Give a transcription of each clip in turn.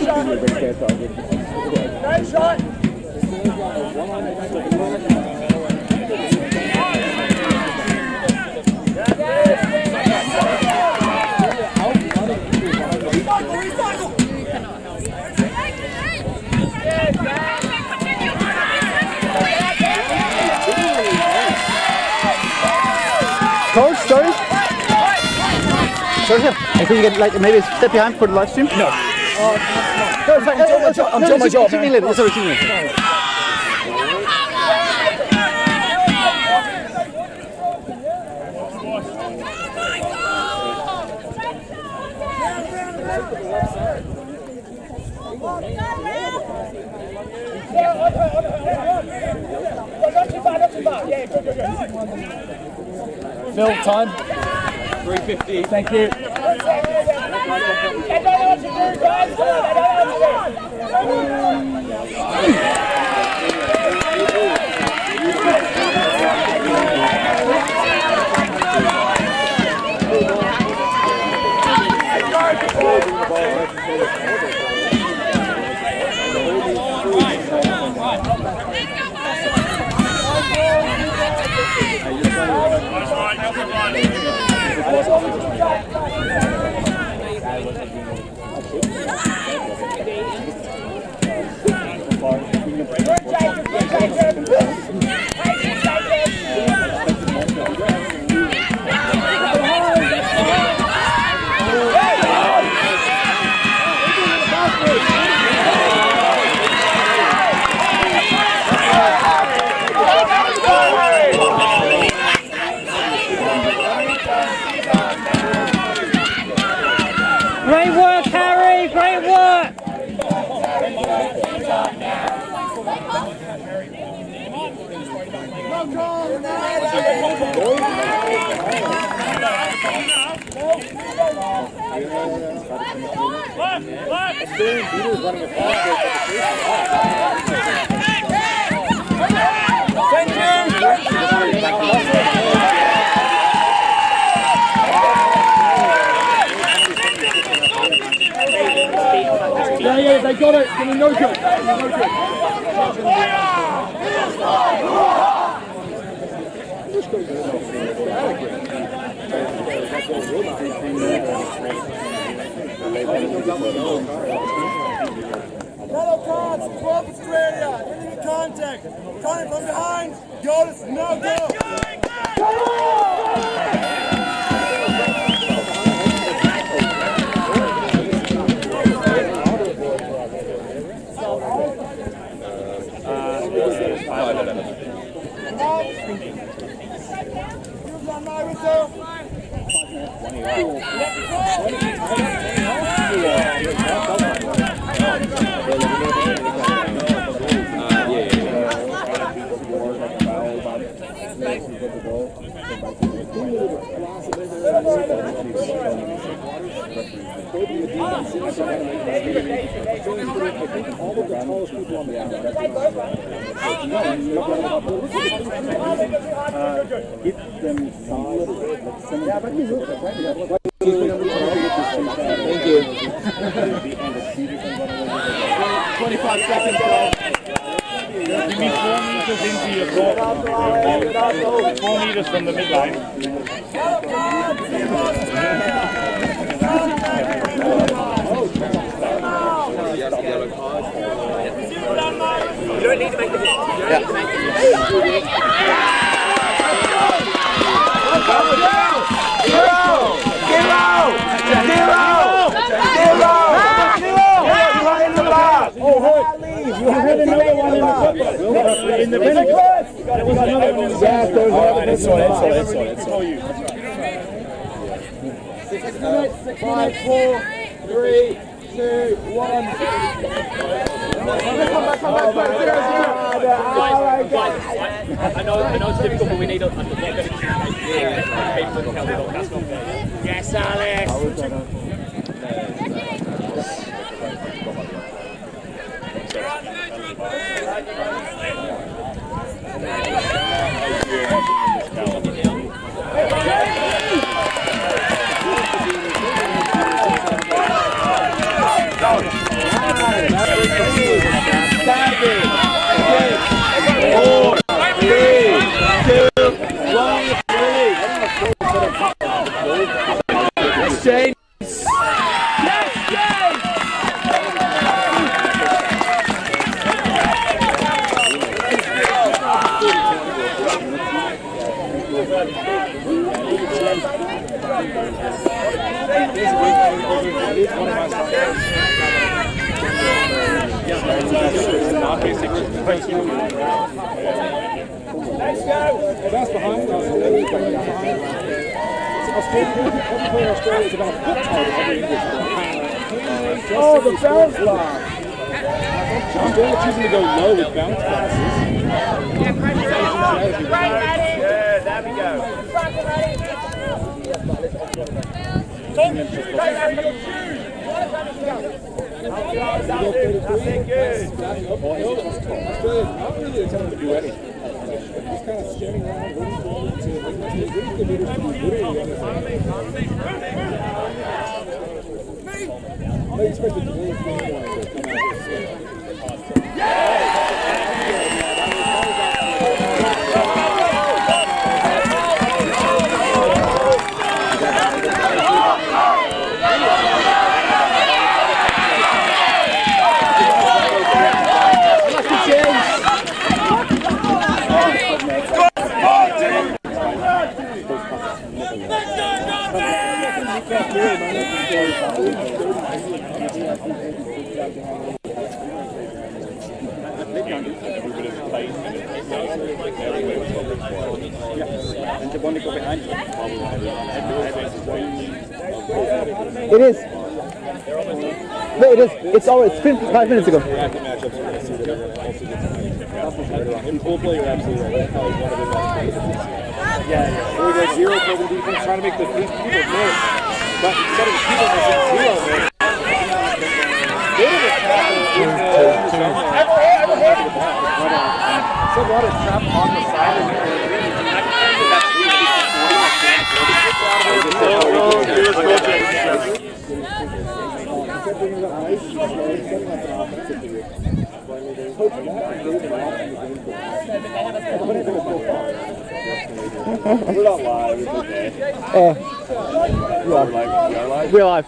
Nice shot. Coach, sorry. Sorry, if you get like maybe step behind for the live stream. No. No, it's fine. I'm doing my job. Sorry. Phil, time. 3:50. Thank you. Great work, Harry! Great work! Yeah, they got it. Give me no good. Yellow cards, 12 Australia, in contact, coming from behind, goal is no goal. Thank you. 25 seconds, bro. Give me 4 meters into your goal. 4 meters from the midline. You don't need to make the ball. You don't need to make the You had another one in the bench. There was another one in the bench. It's all you. 6 minutes. 5, 4, 3, 2, 1. I know it's difficult, but we need a Yes, Alex. Shane. Let's go! That's behind us. Australia's about a foot taller than English. Oh, the bounce bar. I'm choosing to go low with bounce passes. Yeah, there we go. That's it, good. Australia's not really attempting to do anything. Just kind of standing around waiting for them to the leaders to be literally on the side. I expected the Bulls to come out It is. No, it is. It's always. It's been 5 minutes ago. Full play, you're absolutely right. That's probably one of the best plays. Yeah. There we go, zero closing defense, trying to make the people miss. But instead of the people missing, zero miss. Bit of a tackle in the zone. So a lot of trap on the side of the We're not live, it's okay. We're live.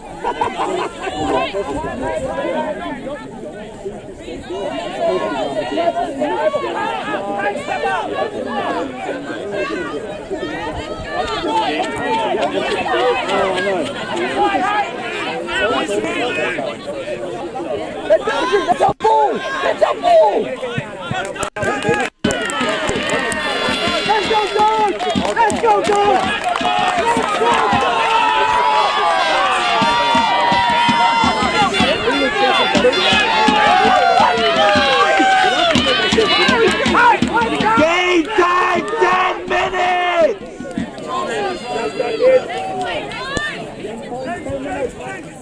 That's a ball! That's a ball! Let's go, dog! Let's go, dog! Let's go, Game time, 10 minutes!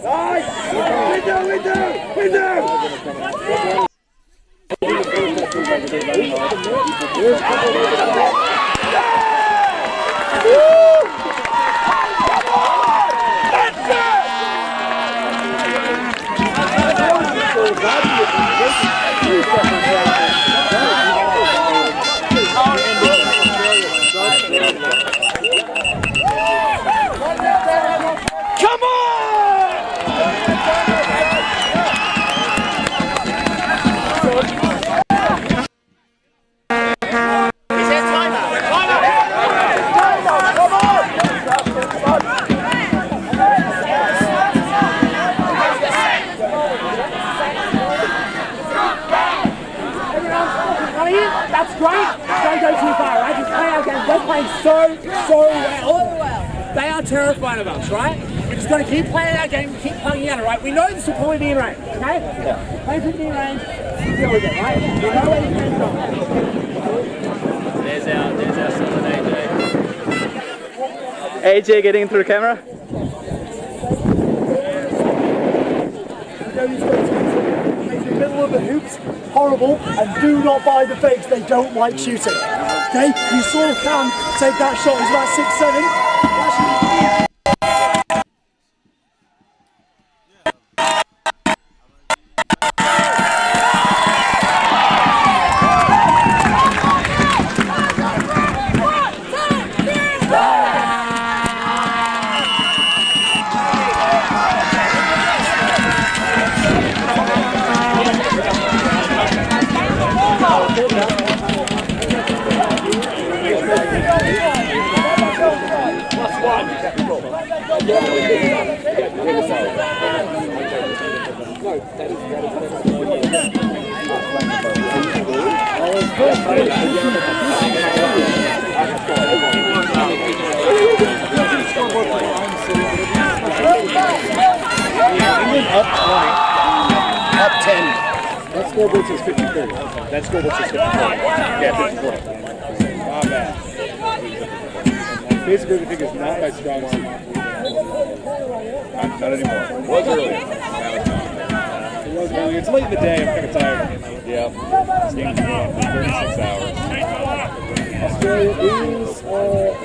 Nice! We do! Come on! That's great. Don't go too far, right? Just play our game. They're playing so well. They are terrified of us, right? We're just going to keep playing our game, keep plugging at it, right? We know this will probably be in range, okay? Yeah. Play pretty in range, deal with it, right? We know where you came from. There's our son AJ. AJ getting into the camera. Middle of the hoops, horrible, and do not buy the fakes, they don't like shooting. Okay, you saw Cam take that shot, it was about 6'7". Up 20. Up 10. That scoreboard says 50-30. That scoreboard says 50-40. Yeah, 50-40. Not bad. Basically, everything is not my strong suit. Not anymore. It was early. It was early. It's late in the day. I'm kind of tired. Yeah. This game's been going for 36 hours. Australia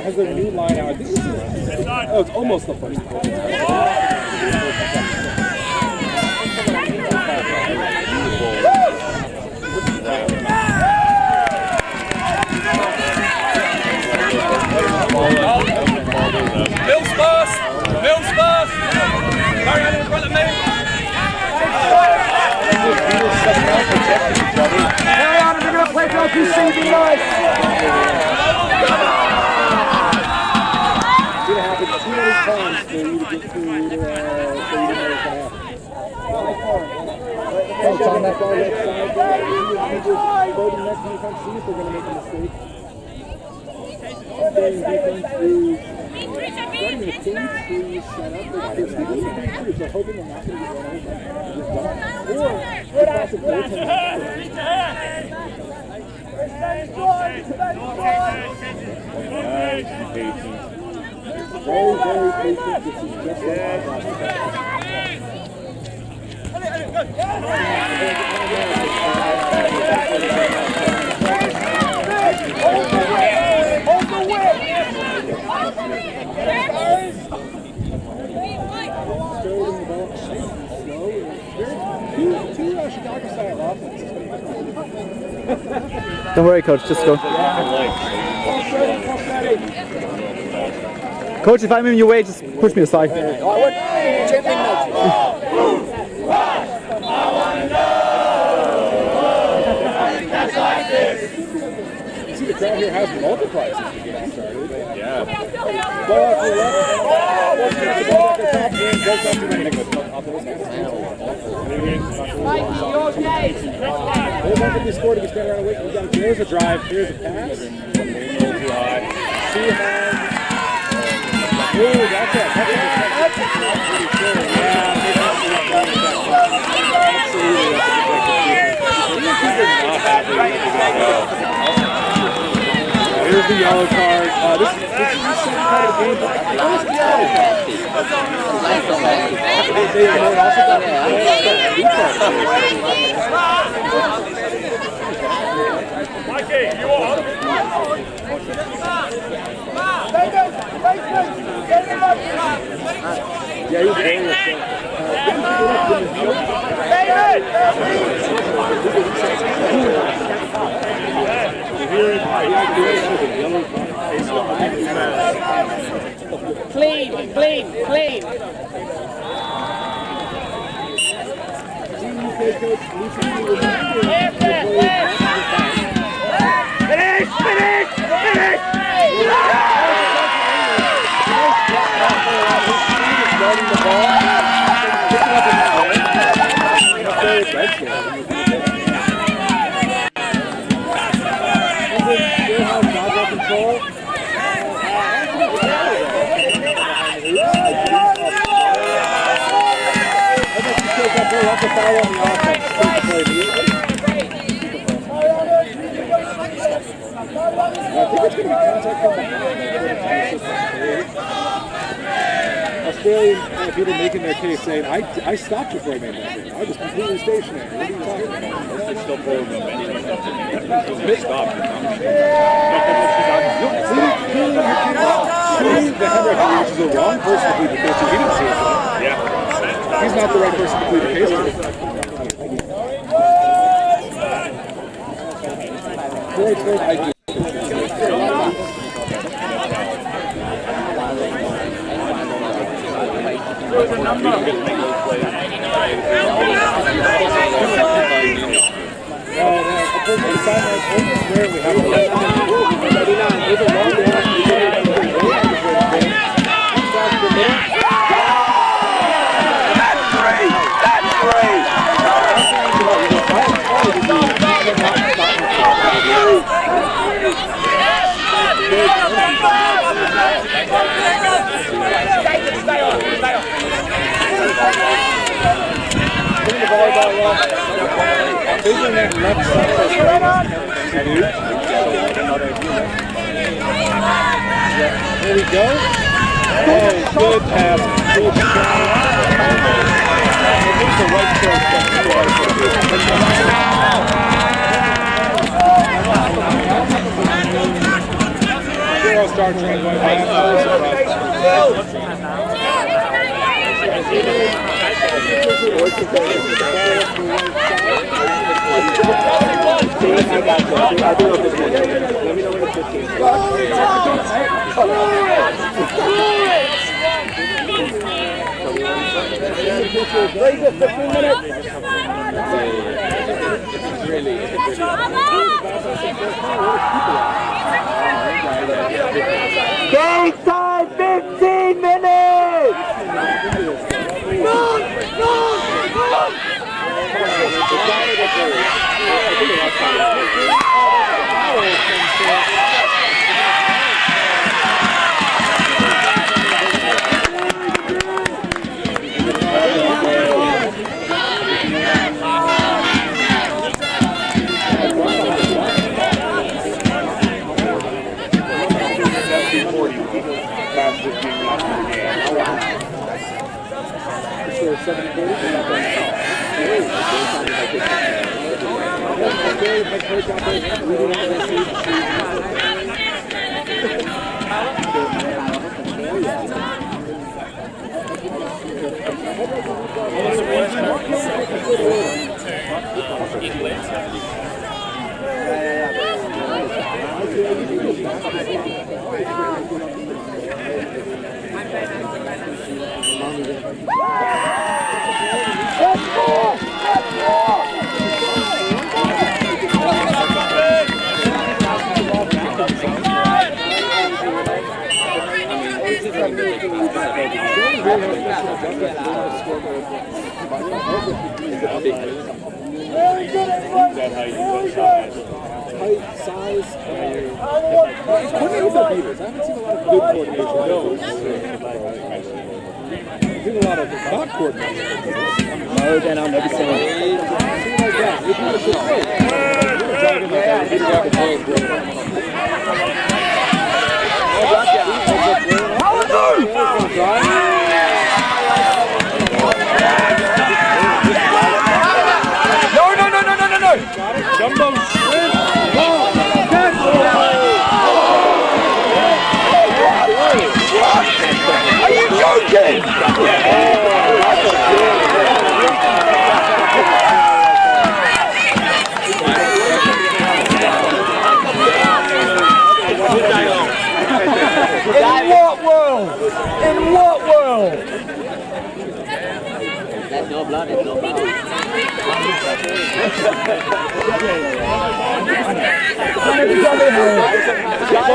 has their new line out. I think this is, it's almost the first quarter. Mills first! Mills first! Carry on in front of me! Carry on, we're going to play like you see me nice. It happened too many times for you to get through, so you didn't know what was going to happen. It's on that ball left side there. You just go to the next defense, see if they're going to make a mistake. Defense is starting to think through set up. They're hoping they're not going to get run over. Or the classic goaltender. Very, very patient. This is just like Don't worry, coach. Just go. Coach, if I'm in your way, just push me aside. You see the crowd here has multiplied since the game started. Yeah. Ball off the left. He scored. He stand around and wait. Here's a drive. Here's a pass. Too high. Too high. Ooh, that's it. That's pretty sure. Here's the yellow card. This is the second part of the game. They also got Mikey, you on? Yeah, he's dangerous. Clean, clean, clean. Finish! Finish! Finish! Starting the ball, picking up in the way. Still has dodgeball control. That's a foul on the offense. I think it's going to be contact from Australian people making their case saying, I stopped before I made that thing. I was completely stationary. What are you talking about? They're still pulling them anyway. They stopped. The head referee, which is the wrong person to plead the case, he didn't see it. Yeah. He's not the right person to plead the case. Floyd's third IQA. That's great! Taking that left side. There we go. Oh, good pass. Good shot. There's the right throw. I'll start trying to Game time, 15 minutes!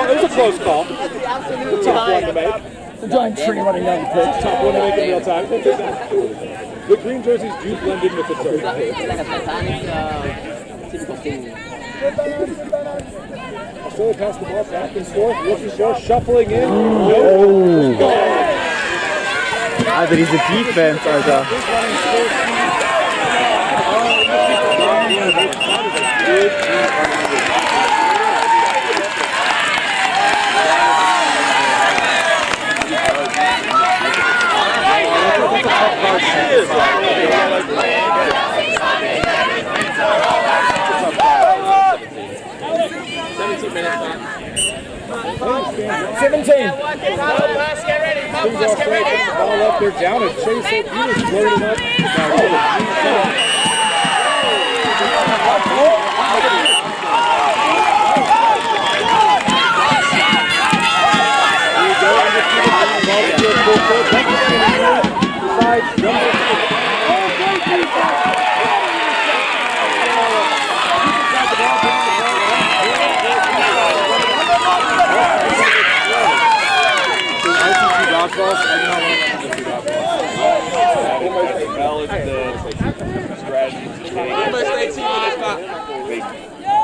It was a close call. The tough one to make. The giant tree running down the pitch. Tough one to make in real time. The green jerseys do blend in with the turf. Australia passed the ball back and forth, looking for, shuffling in. Alter, diese Defense, Alter. 17. Ball up, they're down at Chase. He was floating up.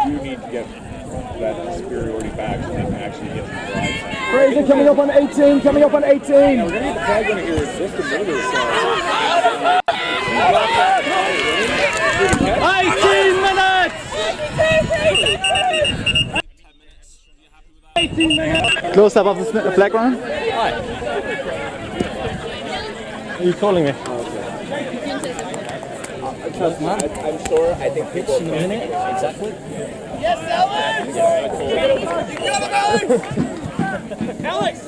You need to get that superiority back so they can actually get the drives. Fraser coming up on 18, coming up on 18. We're going to need the flag in here in just a minute or so. 18 minutes! Close up of the flag runner. Are you calling me? I'm sure. I think people in a minute. Exactly. Yes, Alex!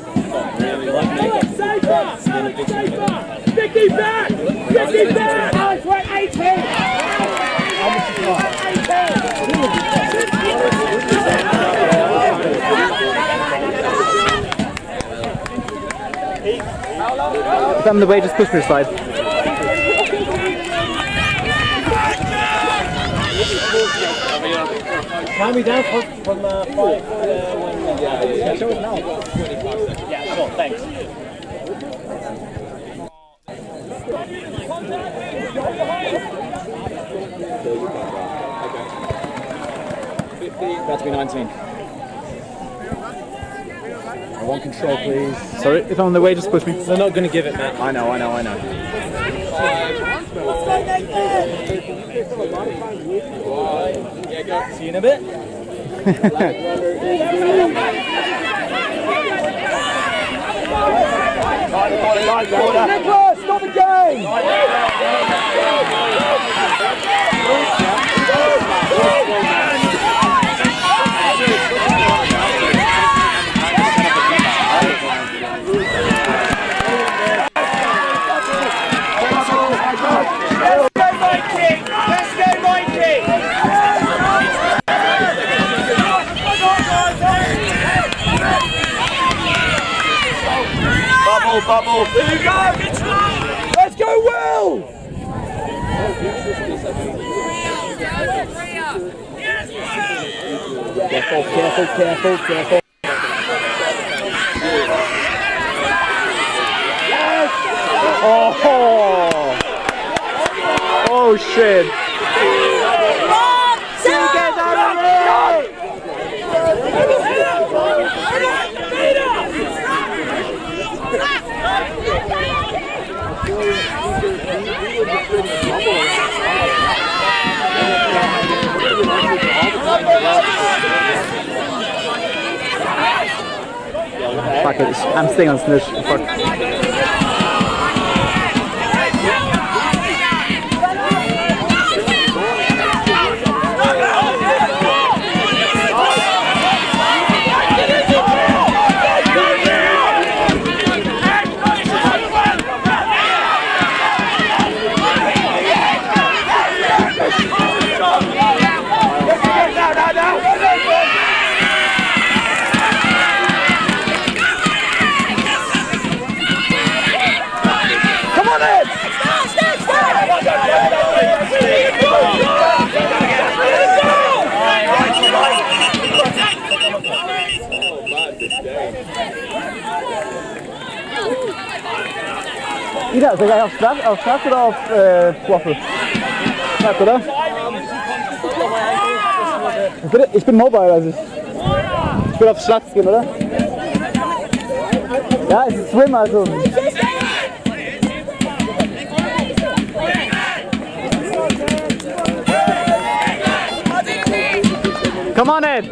Alex, safer! Alex, safer! 50 back! 50 back! Alex, we're at 18! If I'm in the way, just push me aside. Calm me down from 5 when show it now. Yeah, sure, thanks. About to be 19. I want control, please. Sorry, if I'm on the way, just push me. They're not going to give it, Matt. I know. See you in a bit. Nicholas, stop the game! Bubble. There you go. Let's go, Will! Careful. Yes! Oh shit! Fuck it, I'm staying on Snitch. Fuck. Ida, soll ich auf Straß oder auf Waffel? Straß, oder? Ich bin mobile, also ich will auf Straß gehen, oder? Ja, es ist Swim, also. Come on, Ed!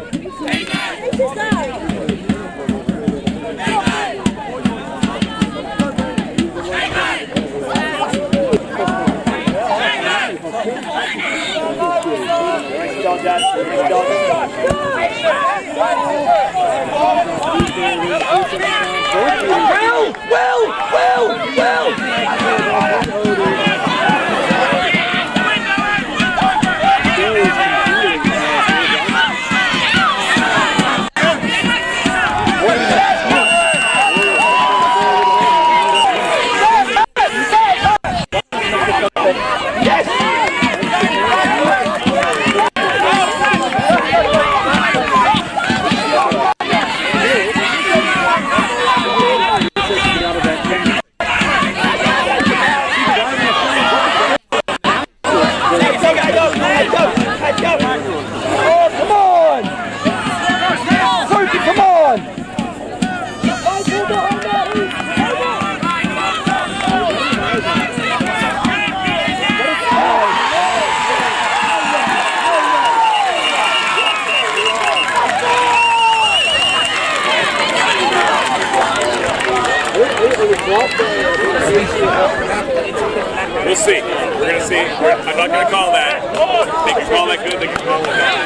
I'm not going to call that. They can call that good, they can call it bad.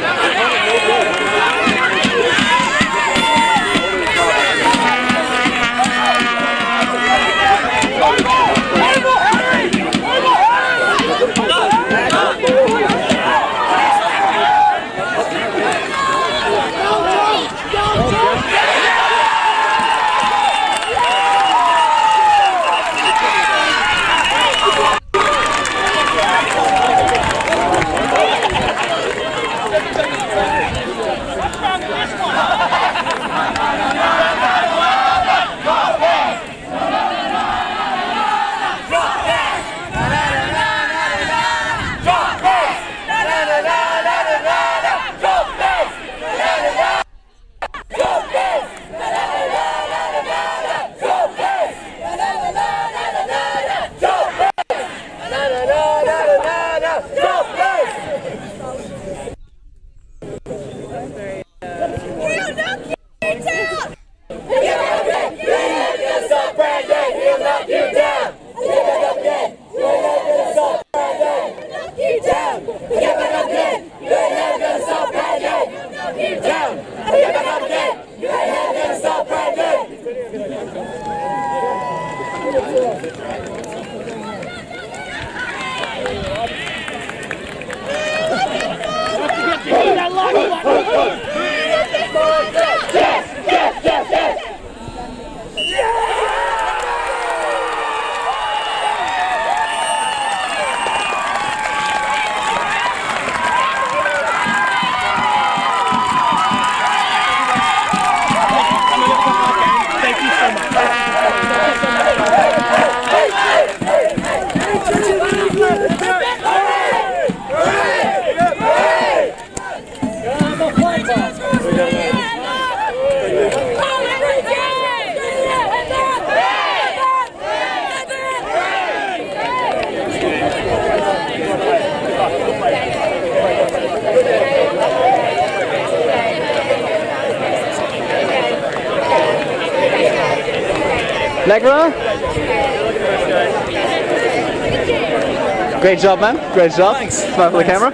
Lecker? Great job, man. Great job. Thanks. Smile for the camera.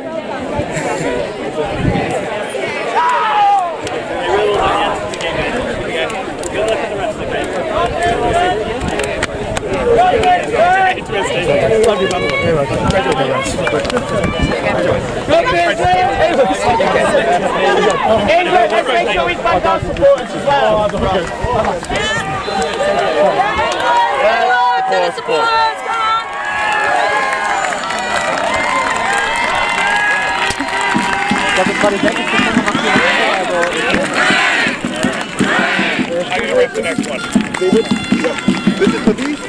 Ingrid, let's make sure we find our supporters as well. I'm going to rip the next one. David? Yeah. This is Tubize.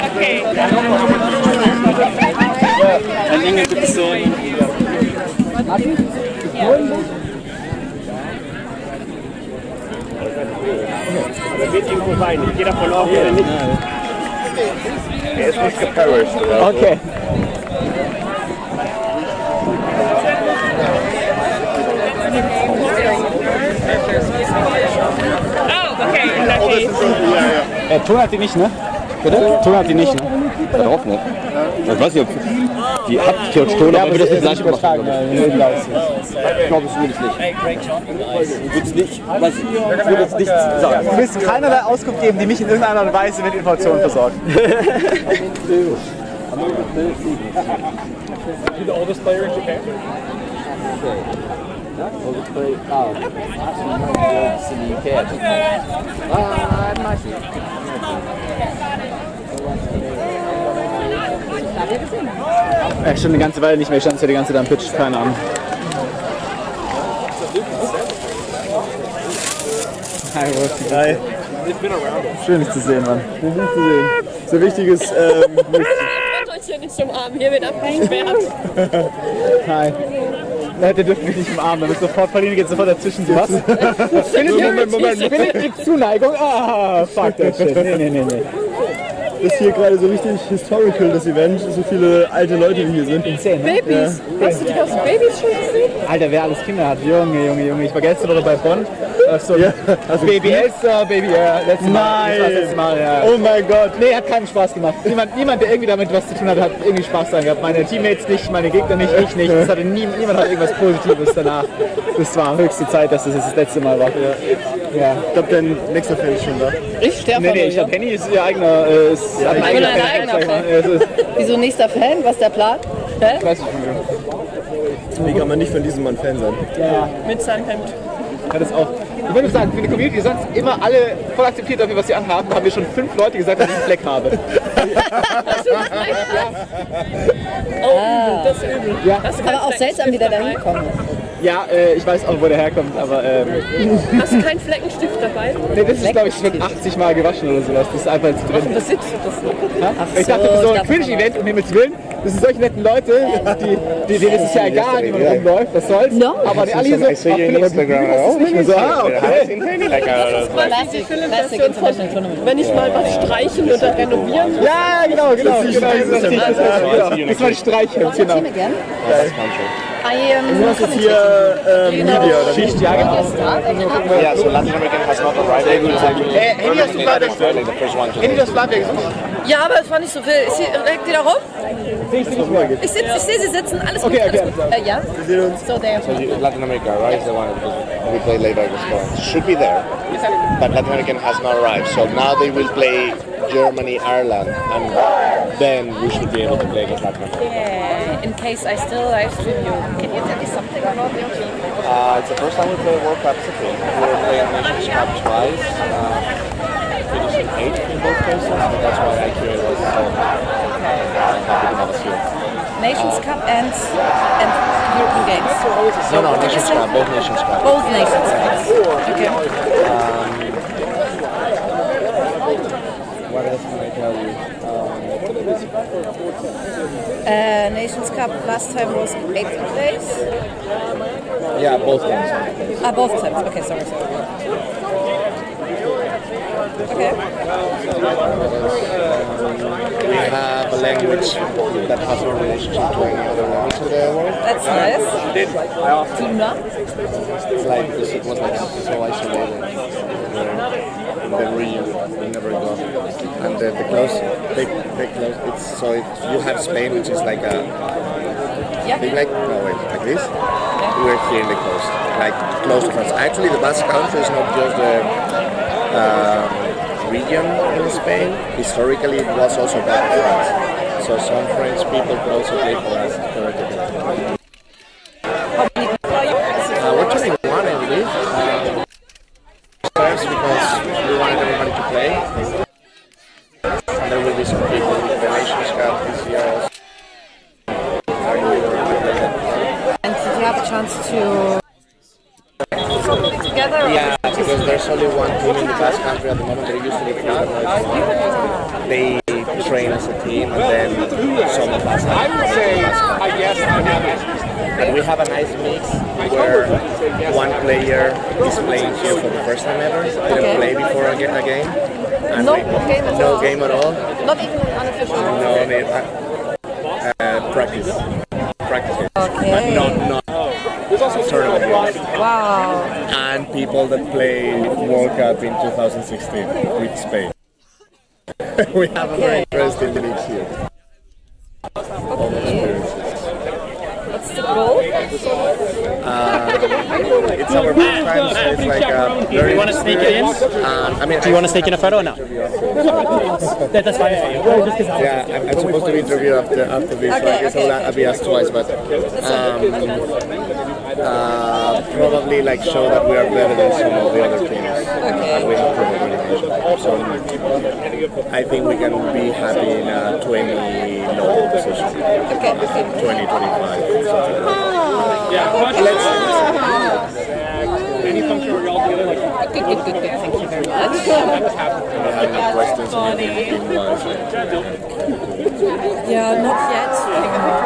Okay. And Ingrid gibt es so. Da wird irgendwo rein. Ich gehe davon aus, dass er nicht. Er ist nicht geperished. Okay. Oh, okay. In that case. Ton hat die nicht, ne? Bitte? Ton hat die nicht, ne? Darauf nicht. Ich weiß nicht, ob die hat Ton, aber wir das nicht gleich übertragen. Ich glaube, es würde es nicht. Ich würde es nicht. Ich würde es nicht sagen. Du willst keinerlei Auskunft geben, die mich in irgendeiner Art und Weise mit Informationen versorgt. The oldest player in Japan? Oldest player? Oh, it's in the UK, I think. I'm not sure. Schon eine ganze Weile nicht mehr, ich stand ja die ganze Zeit am Pitch, keine Ahnung. Hi, Rosti. Hi. Schön dich zu sehen, Mann. Schön dich zu sehen. So wichtiges, Ich wollte euch hier nicht umarmen, hier wird abgesperrt. Hi. Der dürfte mich nicht umarmen, damit sofort Pauline geht sofort dazwischen. Was? Moment. Philipp gibt Zuneigung. Ah, fuck that shit. Nee. Das ist hier gerade so richtig historical, das Event. So viele alte Leute, die hier sind. Insane, ne? Babys. Hast du die ganzen Babys schon gesehen? Alter, wer alles Kinder hat. Junge. Ich war letzte Woche bei Bonn. Achso, ja. Also BBS, Baby, ja, letztes Mal. Nein. Letztes Mal, ja. Oh mein Gott. Nee, hat keinen Spaß gemacht. Niemand, der irgendwie damit was zu tun hat, hat irgendwie Spaß daran gehabt. Meine Teammates nicht, meine Gegner nicht, ich nicht. Niemand hat irgendwas Positives danach. Das war höchste Zeit, dass das letzte Mal war. Ja. Ich glaube, dein nächster Fan ist schon da. Ich sterbe Nee, ich hab Henny ist ihr eigener. Ist ein eigener ein eigener Fan. Wieso nächster Fan? Was ist der Plan? Hä? Weiß ich nicht. Wie kann man nicht von diesem Mann Fan sein? Ja. Mit seinem Hemd. Ja, das auch. Ich würde sagen, für eine Community, die sonst immer alle voll akzeptiert dafür, was sie anhaben, haben wir schon 5 Leute gesagt, dass ich einen Fleck habe. Oh, das ist übel. Ja. Das ist Aber auch seltsam, wie der da hinkommt. Ja, ich weiß auch, wo der herkommt, aber Hast du keinen Fleckenstift dabei? nee, das ist, glaube ich, schon 80 Mal gewaschen oder sowas. Das ist einfach jetzt drin. Was sitzt du das nicht? Ja? Ich dachte, für so ein Quidditch-Event, um Himmels Willen, das sind solche netten Leute, denen ist es ja egal, wie man rumläuft, was soll's. No. Aber die alle hier so, I see you on Instagram. Oh, nicht mehr so, okay. Classic International Tournament. Wenn ich mal was streichen oder renovieren muss. Ja, genau. Das war die Streichhemd, genau. Again? Das ist hier Media, oder wie? Schicht, ja, genau. Yeah, so Latin American has not arrived. Henny, hast du Flavia gesucht? Ja, aber es war nicht so viel. Ist hier direkt wieder rum? Ich sehe sie sitzen. Alles gut. Okay. Alles gut. Ja. So there. So Latin America, right? Is the one because we play later this month. Should be there, but Latin American has not arrived. So now they will play Germany, Ireland, and then we should be able to play against Latin America. Yeah, in case I still live stream you, can you tell me something about your team? It's the first time we play a World Cup as a team. We were playing Nations Cup twice, finishing 8th in both cases, and that's why IQA was so happy to have us here. Nations Cup and European Games. No, Nations Cup, both Nations Cup. Both Nations Cups. Okay. What else can I tell you? Nations Cup last time was 8th place. Yeah, both games. Both times. Okay, sorry. Okay. We have a language that has no relationship to any other language in the world. That's nice. Tuna. It's like it was like so isolated in the region. We never go. And the close, it's so if you have Spain, which is like a big like like this. We're here in the coast, like close to France. Actually, the Basque Country is not just the region in Spain. Historically, it was also part of France. So some French people could also play for us theoretically. We're 21, I believe. First, because we wanted everybody to play. And there will be some people with the Nations Cup this year. And did you have a chance to something together? Yeah, because there's only one team in the Basque Country at the moment. There used to be three. They train as a team, and then some of us. I would say, I guess, and we have a nice mix where one player is playing here for the first time ever. Didn't play before a game. And No game at no all? game at all. Not even an unofficial. No, practice. Practice. Okay. Not tournament games. Wow. And people that played World Cup in 2016 with Spain. We have a very interesting league here. What's the goal? It's our first time, so it's like a very. You want to sneak it in? I mean, Do you want to sneak in a photo or not? That's fine. Yeah, I'm supposed to be interviewed after this, so I guess I'll be asked twice, but probably like show that we are better than some of the other teams, and we have proven communication. So I think we can be happy in a 20-0 position. 20-25. Any function where you're all together, like Good. Thank you very much. Do you have any questions on anything? Yeah, not yet. I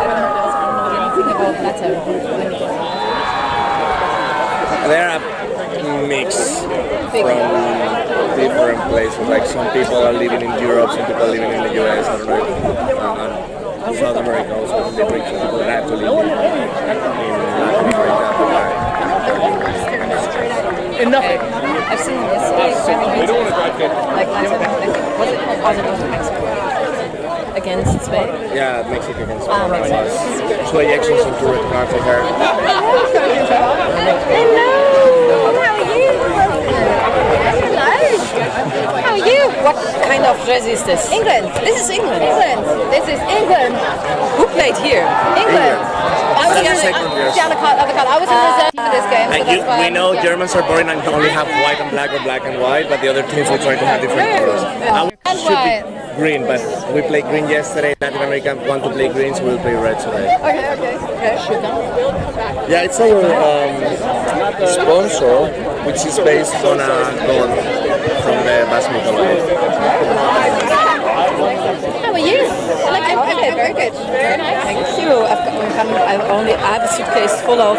don't know anything about LATAM. They're a mix from different places. Like some people are living in Europe, some people are living in the US. I don't know. And South America also. They bring some people that actually live in Latin America. In nothing. I've seen this. We don't want to drive it. Like LATAM, was it? Oh, no, Mexico. Against Spain? Yeah, Mexico against Spain. Two ejections and 2 red cards, I heard. Hello! How are you? Hello! How are you? What kind of jersey is this? England. This is England. England. This is England. Who played here? England. I was in That's the other card. I was in reserve for this game. And So that's why we I'm know here. Germans are boring and only have white and black or black and white, but the other teams will try to have different colors. And Should white. be green, but we played green yesterday. Latin America want to play green, so we'll play red today. Okay. Yeah, it's our sponsor, which is based on a gun from the Basque mythology. How are you? I like your outfit. Very good. Very nice. Thank you. I have a suitcase full of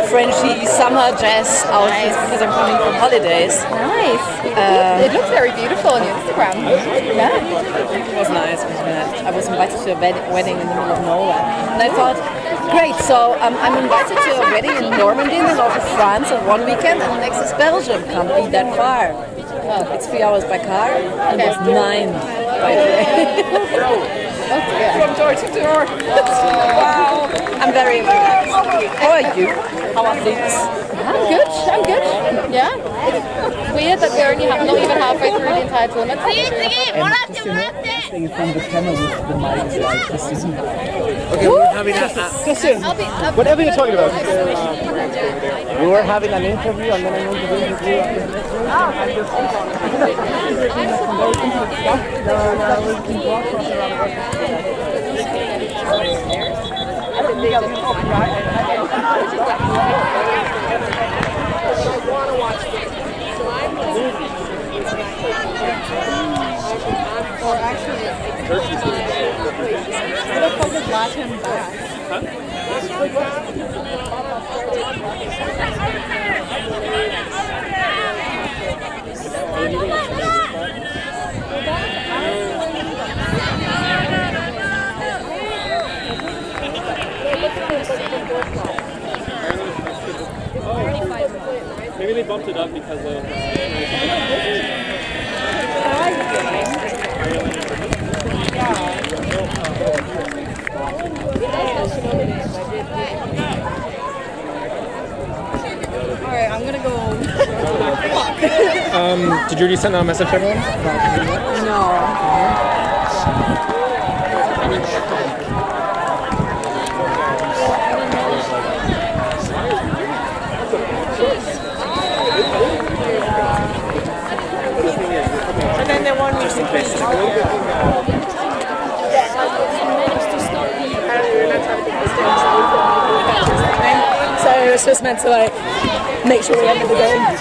Frenchy summer dress outfits because I'm coming from holidays. Nice. It looks very beautiful on your Instagram. Yeah. It was nice. I was invited to a wedding in the middle of nowhere. And I thought, great, so I'm invited to a wedding in Normandy in the north of France on one weekend, and the next is Belgium. Can't be that far. Well, it's 3 hours by car, and it's 9 by plane. From door to door. Wow. I'm very relaxed. How are you? How are things? I'm good. Yeah. It's weird that we're only not even halfway through the entire tournament. Staying from the camera with the mic is like this is Okay, we're having a... whatever you're talking about. We were having an interview and then I went to the interview. Or actually, what the fuck is LATAM back? Maybe they bumped it up because of... Alright, I'm gonna go. Did you already send a message to everyone? No. And then they want me to So it was just meant to like make sure we ended the game. Yeah,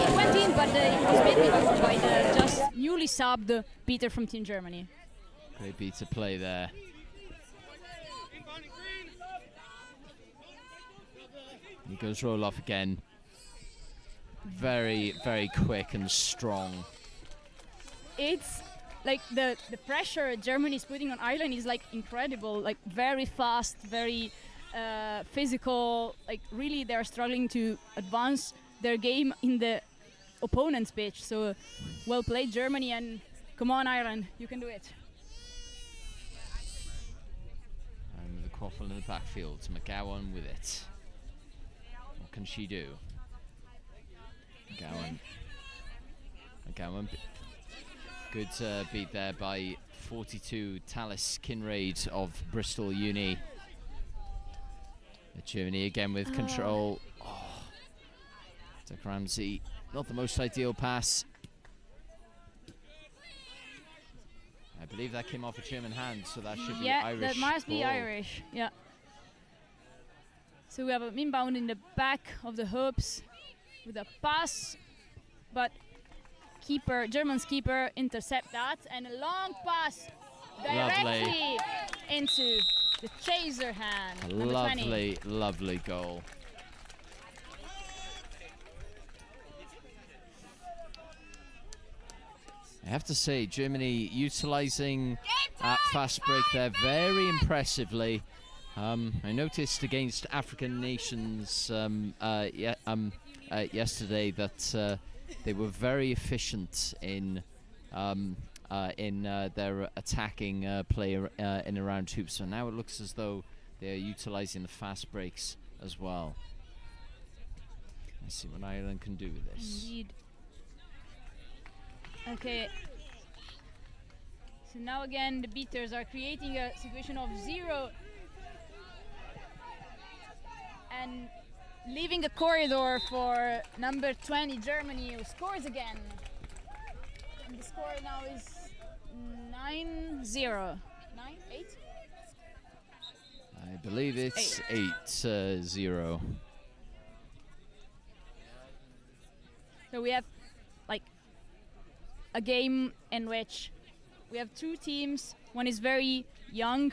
it went in, but it was beaten by the just newly subbed Peter from Team Germany. Great beat to play there. He goes roll off again. Very, very quick and strong. It's like the pressure Germany is putting on Ireland is like incredible, like very fast, very physical. Like really, they're struggling to advance their game in the opponent's pitch. So well played, Germany, and come on, Ireland, you can do it. And the quaffle in the backfield to McGowan with it. What can she do? McGowan. Good beat there by 42 Talis Kinraid of Bristol Uni. Germany again with control. Oh. Dick Ramsey, not the most ideal pass. I believe that came off a German hand, so that should be Irish. Yeah, that must be Irish. Yeah. So we have an inbound in the back of the hoops with a pass, but German's keeper intercept that, and a long pass directly into the chaser hand. Lovely, lovely goal. I have to say, Germany utilising that fast break there very impressively. I noticed against African nations yesterday that they were very efficient in their attacking play in around hoops. So now it looks as though they're utilizing the fast breaks as well. Let's see what Ireland can do with this. Indeed. Okay. So now again the beaters are creating a situation of 0 and leaving a corridor for number 20 Germany, who scores again. And the score now is 9-0. 9-8? I believe it's 8-0. So we have like a game in which we have 2 teams. One is very young,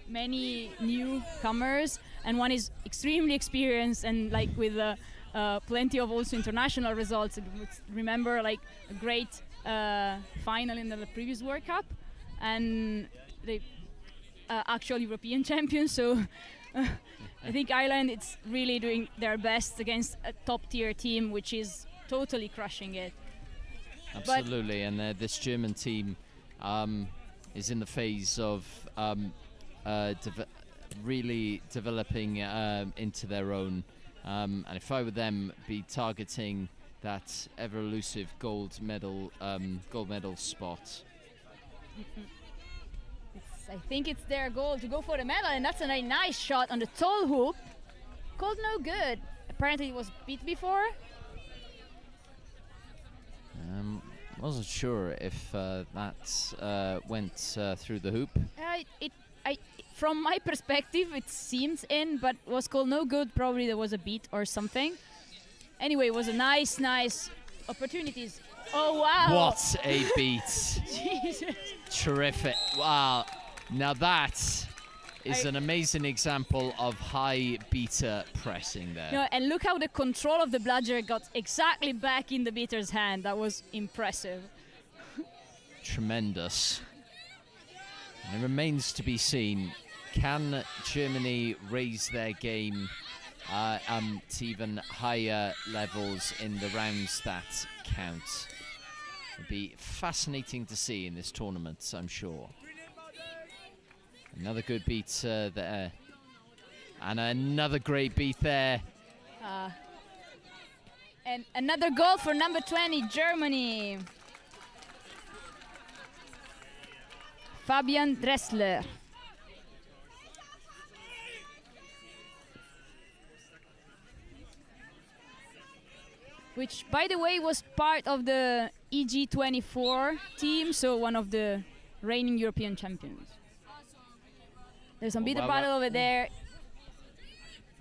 many newcomers, and one is extremely experienced and like with plenty of also international results. Remember like a great final in the previous World Cup, and they actual European champions. So I think Ireland is really doing their best against a top-tier team, which is totally crushing it. Absolutely, and this German team is in the phase of really developing into their own. And if I were them, be targeting that ever-elusive gold medal spot. I think it's their goal to go for the medal, and that's a nice shot on the tall hoop. Called no good. Apparently it was beat before. Wasn't sure if that went through the hoop. From my perspective, it seems in, but was called no good. Probably there was a beat or something. Anyway, it was a nice opportunities. Oh wow! What a beat! Jesus! Terrific! Wow! Now that is an amazing example of high beater pressing there. No, and look how the control of the bludger got exactly back in the beater's hand. That was impressive. Tremendous. And it remains to be seen, can Germany raise their game to even higher levels in the rounds that count? It'd be fascinating to see in this tournament, I'm sure. Another good beat there. And another great beat there. And another goal for number 20, Germany. Fabian Dressler. Which, by the way, was part of the EG24 team, so one of the reigning European champions. There's some bitter battle over there.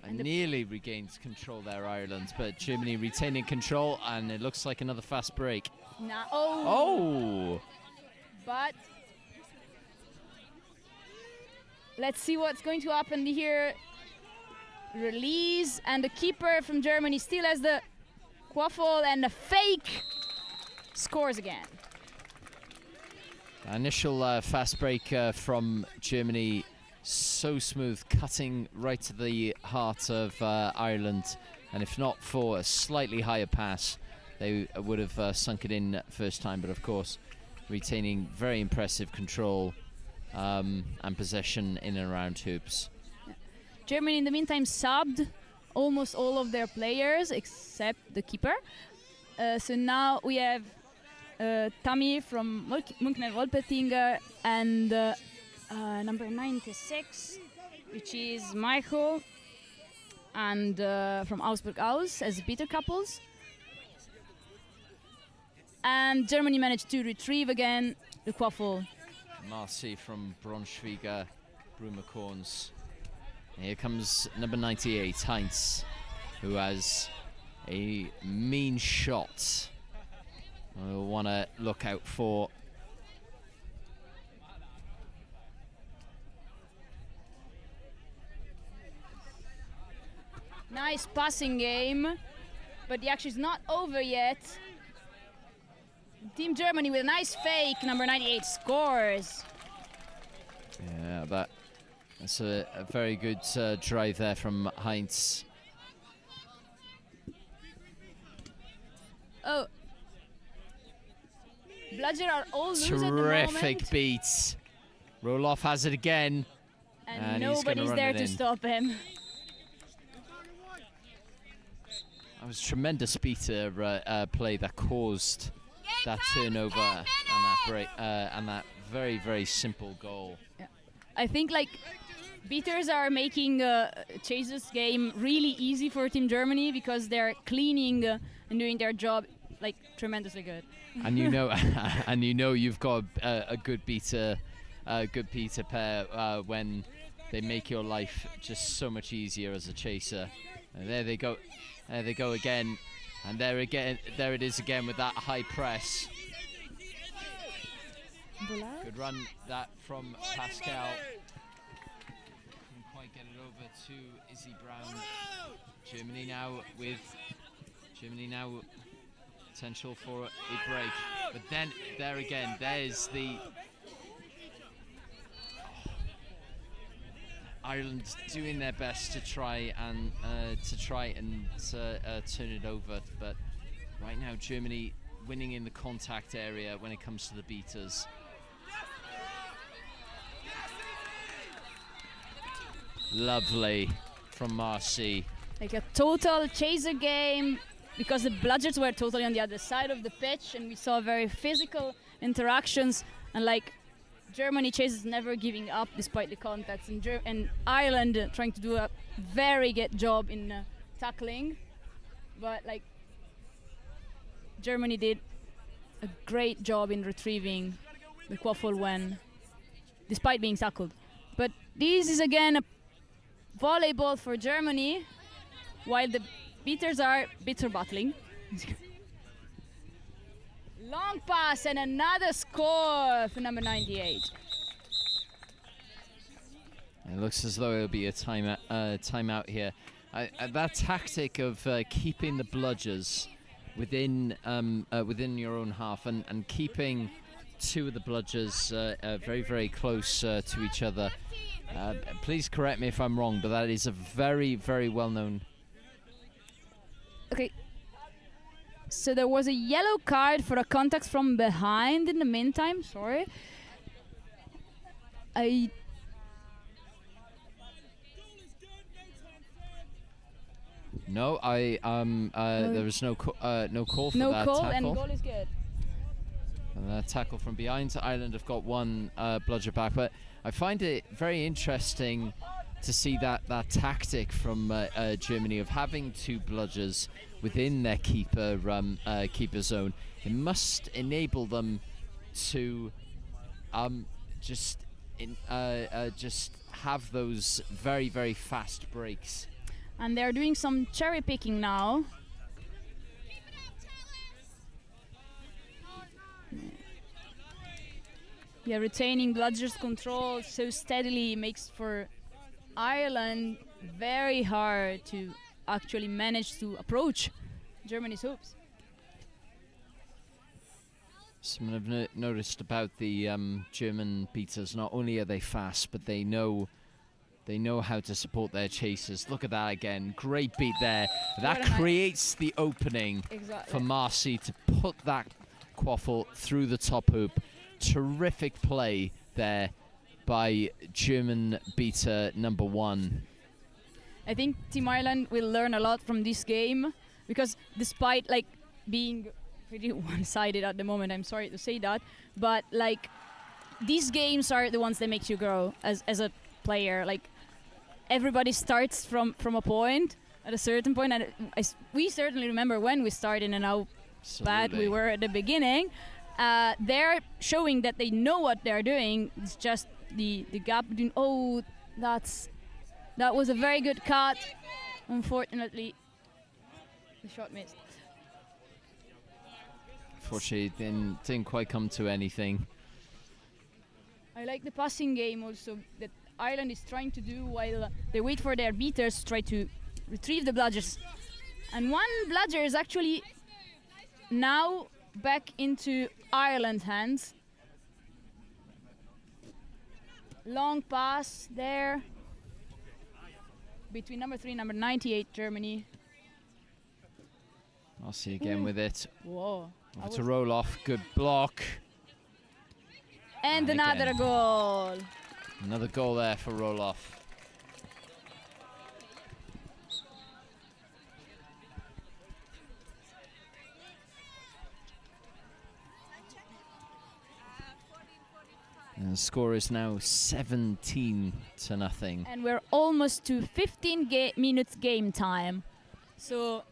And nearly regains control there, Ireland, but Germany retaining control, and it looks like another fast break. Oh! But let's see what's going to happen here. Release, and the keeper from Germany still has the quaffle, and a fake scores again. Initial fast break from Germany, so smooth, cutting right to the heart of Ireland, and if not for a slightly higher pass, they would have sunk it in first time, but of course retaining very impressive control and possession in and around hoops. Germany in the meantime subbed almost all of their players except the keeper. So now we have Tammy from Munkner-Wolpetinger and number 96, which is Michael, and from Augsburg-Aus as beater couples. And Germany managed to retrieve again the quaffle. Marcy from Braunschweiger, Brumacorns. Here comes number 98, Heinz, who has a mean shot. We'll want to look out for. Nice passing game, but the action is not over yet. Team Germany with a nice fake, number 98 scores. Yeah, that That's a very good drive there from Heinz. Oh. Bludger are all loose at the moment. Terrific beats. Roloff has it again. And nobody's there to stop him. That was tremendous beater play that caused that turnover and that very, very simple goal. Yeah. I think like beaters are making Chase's game really easy for Team Germany because they're cleaning and doing their job like tremendously good. And you know, and you know you've got a good beater pair when they make your life just so much easier as a chaser. And there they go again, and there it is again with that high press. Good run that from Pascal. Couldn't quite get it over to Izzy Brown. Germany now potential for a break, but then there again, there's the Ireland doing their best to try and turn it over, but right now Germany winning in the contact area when it comes to the beaters. Lovely from Marcy. Like a total chaser game because the bludgers were totally on the other side of the pitch and we saw very physical interactions and like Germany chases never giving up despite the contacts and Ireland trying to do a very good job in tackling, but like Germany did a great job in retrieving the quaffle when despite being tackled. But this is again a volleyball for Germany while the beaters are bitter battling. Long pass and another score for number 98. It looks as though it'll be a timeout here. That tactic of keeping the bludgers within your own half and keeping two of the bludgers very, very close to each other. Please correct me if I'm wrong, but that is a very, very well-known. Okay. So there was a yellow card for a contact from behind in the meantime. Sorry. No, there was no call for that tackle. No call and goal is good. And that tackle from behind. Ireland have got one bludger back, but I find it very interesting to see that tactic from Germany of having two bludgers within their keeper zone. It must enable them to just have those very, very fast breaks. And they're doing some cherry picking now. Yeah, retaining bludger's control so steadily makes for Ireland very hard to actually manage to approach Germany's hoops. Something I've noticed about the German beaters, not only are they fast, but they know how to support their chasers. Look at that again, great beat there. That creates the opening for Marcy to put that quaffle through the top hoop. Terrific play there by German beater number 1. I think Team Ireland will learn a lot from this game because despite like being pretty one-sided at the moment, I'm sorry to say that, but like these games are the ones that make you grow as a player. Like everybody starts from a point at a certain point, and we certainly remember when we started and how bad we were at the beginning. They're showing that they know what they're doing. It's just the gap between. Oh, that was a very good cut. Unfortunately, the shot missed. Unfortunately, it didn't quite come to anything. I like the passing game also that Ireland is trying to do while they wait for their beaters to try to retrieve the bludgers. And one bludger is actually now back into Ireland's hands. Long pass there between number 3 and number 98, Germany. Marcy again with it. Whoa. Over to Roloff. Good block. And another again. goal. Another goal there for Roloff. And the score is now 17-0. And we're almost to 15 minutes game time. So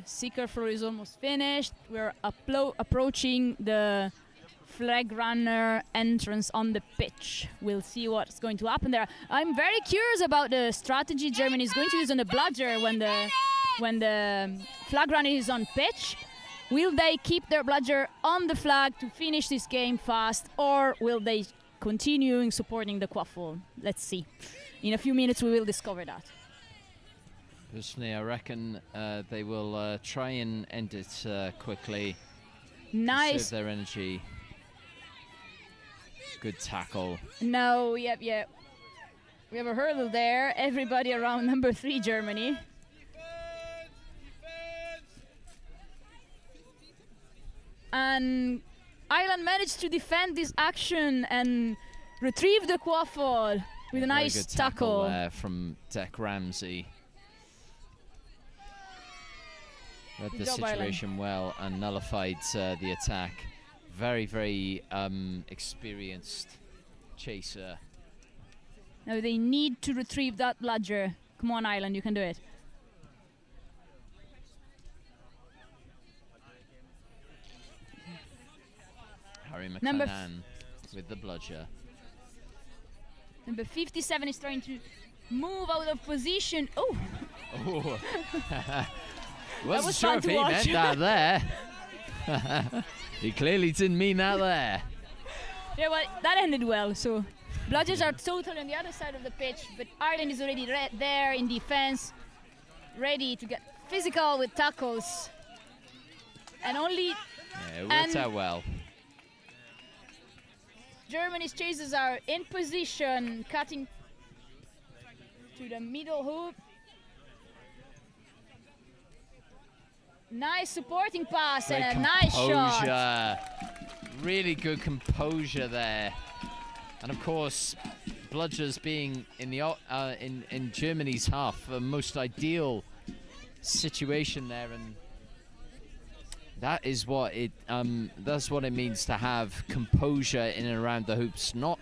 Seeker floor is almost finished. We're approaching the flag runner entrance on the pitch. We'll see what's going to happen there. I'm very curious about the strategy Germany is going to use on the bludger when the flag runner is on pitch. Will they keep their bludger on the flag to finish this game fast, or will they continue supporting the quaffle? Let's see. In a few minutes we will discover that. Personally, I reckon they will try and end it quickly. Nice. Save their energy. Good tackle. No, yep. We have a hurdle there. Everybody around number 3, Germany. And Ireland managed to defend this action and retrieve the quaffle with a nice good tackle there from Deck Ramsey. Read the situation well and nullified the attack. Very, very experienced chaser. Now they need to retrieve that bludger. Come on, Ireland, you can do it. Harry McClanahan with the bludger. Number 57 is trying to move out of position. Oh! Wasn't sure if he meant that there. He clearly didn't mean that there. Yeah, well, that ended well. So bludgers are totally on the other side of the pitch, but Ireland is already there in defense, ready to get physical with tackles. And only... Yeah, it worked out well. Germany's chasers are in position, cutting to the middle hoop. Nice supporting pass and a nice shot. Really good composure there. And of course, bludgers being in the in Germany's half, a most ideal situation there, and that is what it that's what it means to have composure in and around the hoops, not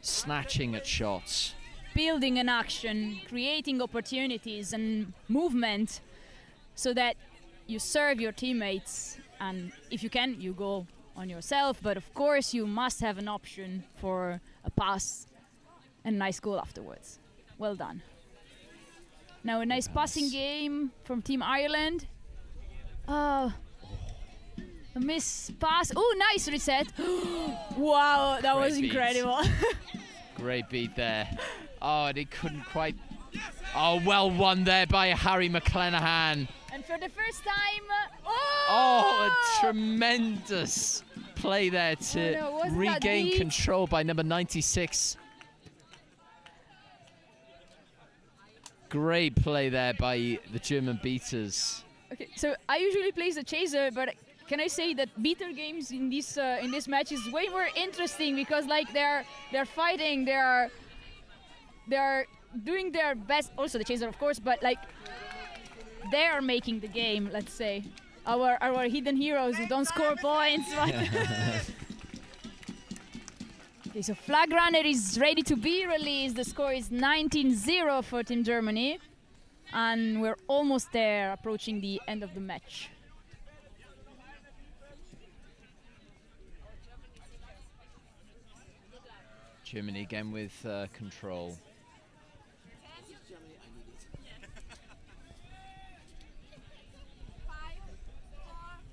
snatching at shots. Building an action, creating opportunities and movement so that you serve your teammates, and if you can, you go on yourself, but of course you must have an option for a pass and a nice goal afterwards. Well done. Now a nice passing game from Team Ireland. A miss pass. Oh, nice reset. Wow, that was incredible. Great beat there. Oh, and he couldn't quite. Oh, well won there by Harry McClanahan. And for the first time, a tremendous play there to regain control by number 96. Great play there by the German beaters. Okay, so I usually play as a chaser, but can I say that beater games in this match is way more interesting because like they're fighting, they're doing their best. Also the chaser, of course, but like they are making the game. Let's say our hidden heroes who don't score points. Okay, so flag runner is ready to be released. The score is 19-0 for Team Germany, and we're almost there, approaching the end of the match. Germany again with control.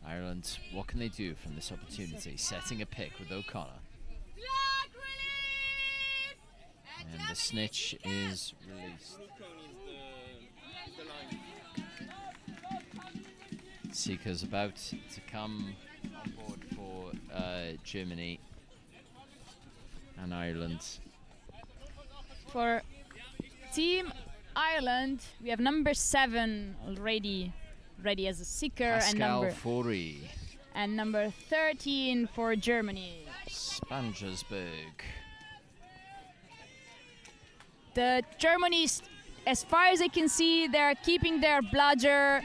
Ireland, what can they do from this opportunity? Setting a pick with O'Connor. And the snitch is released. Seeker's about to come on board for Germany. and Ireland. For Team Ireland, we have number 7 already ready as a seeker, Pascal Fourie. And number 13 for Germany. Spangersberg. The Germans, as far as I can see, they're keeping their bludger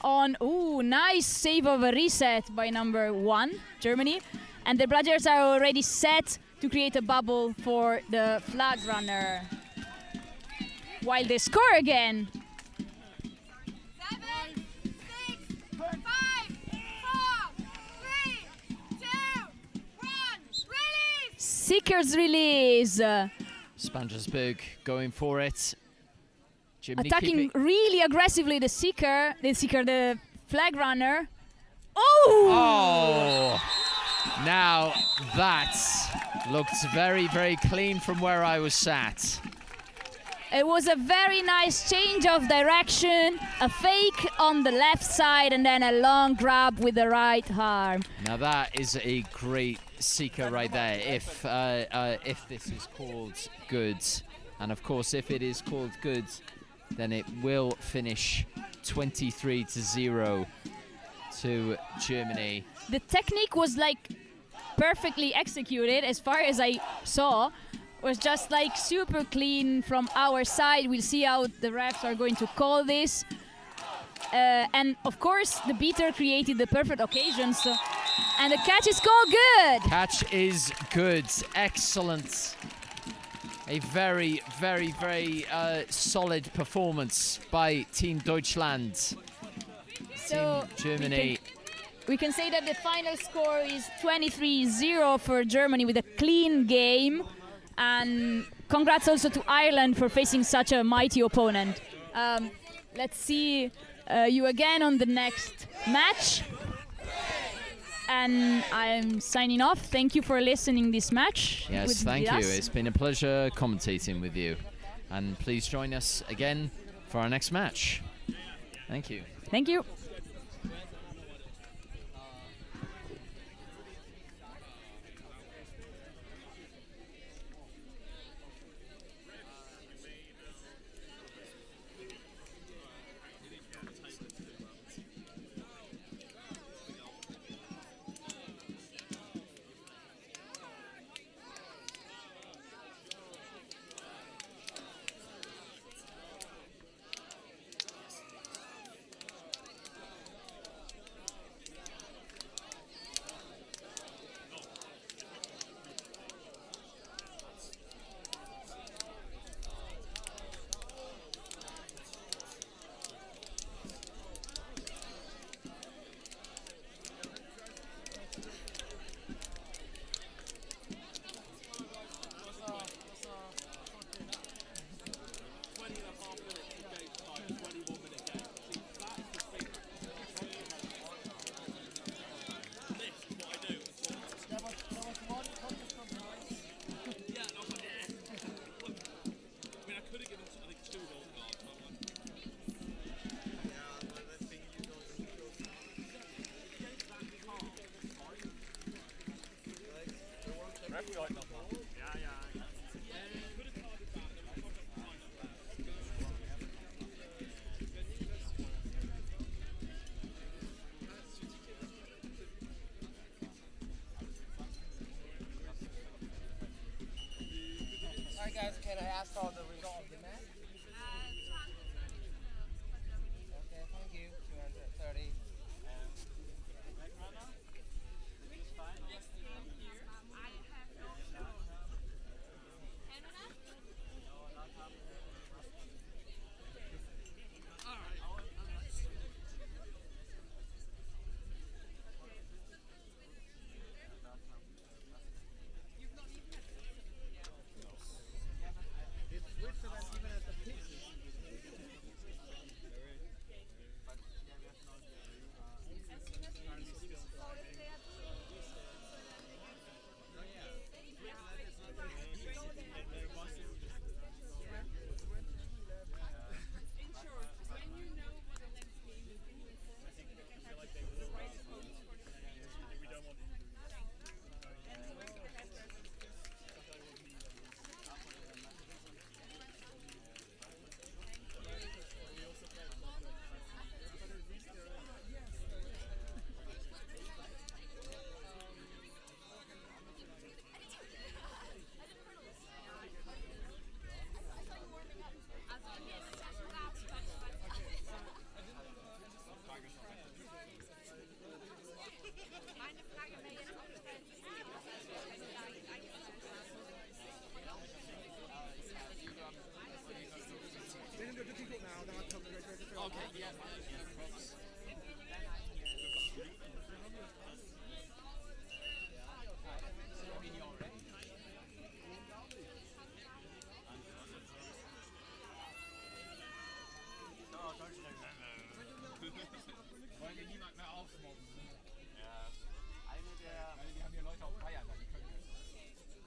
on. Ooh, nice save of a reset by number 1, Germany. And the bludgers are already set to create a bubble for the flag runner. While they score again. 7, 6, 5, 4, 3, 2, 1, release! Seekers release. Spangersberg going for it. Jimmy attacking really aggressively the flag runner. Oh! Now that looked very, very clean from where I was sat. It was a very nice change of direction, a fake on the left side, and then a long grab with the right arm. Now that is a great seeker right there, if this is called good. And of course, if it is called good, then it will finish 23-0 to Germany. The technique was like perfectly executed, as far as I saw. Was just like super clean from our side. We'll see how the refs are going to call this. And of course, the beater created the perfect occasions. And the catch is called good. Catch is good. Excellent. A very, very, very solid performance by Team Deutschland. So Team Germany. We can say that the final score is 23-0 for Germany with a clean game. And congrats also to Ireland for facing such a mighty opponent. Let's see you again on the next match. And I'm signing off. Thank you for listening this match. Yes, thank you. It's been a pleasure commentating with you. And please join us again for our next match. Thank you. Thank you. Alright guys, can I ask all the result of the match? Okay, thank you. 230. think now. Okay, yeah. Wollen wir niemand mehr aufmobben? Ja. Weil die haben hier Leute auf Feiern, die können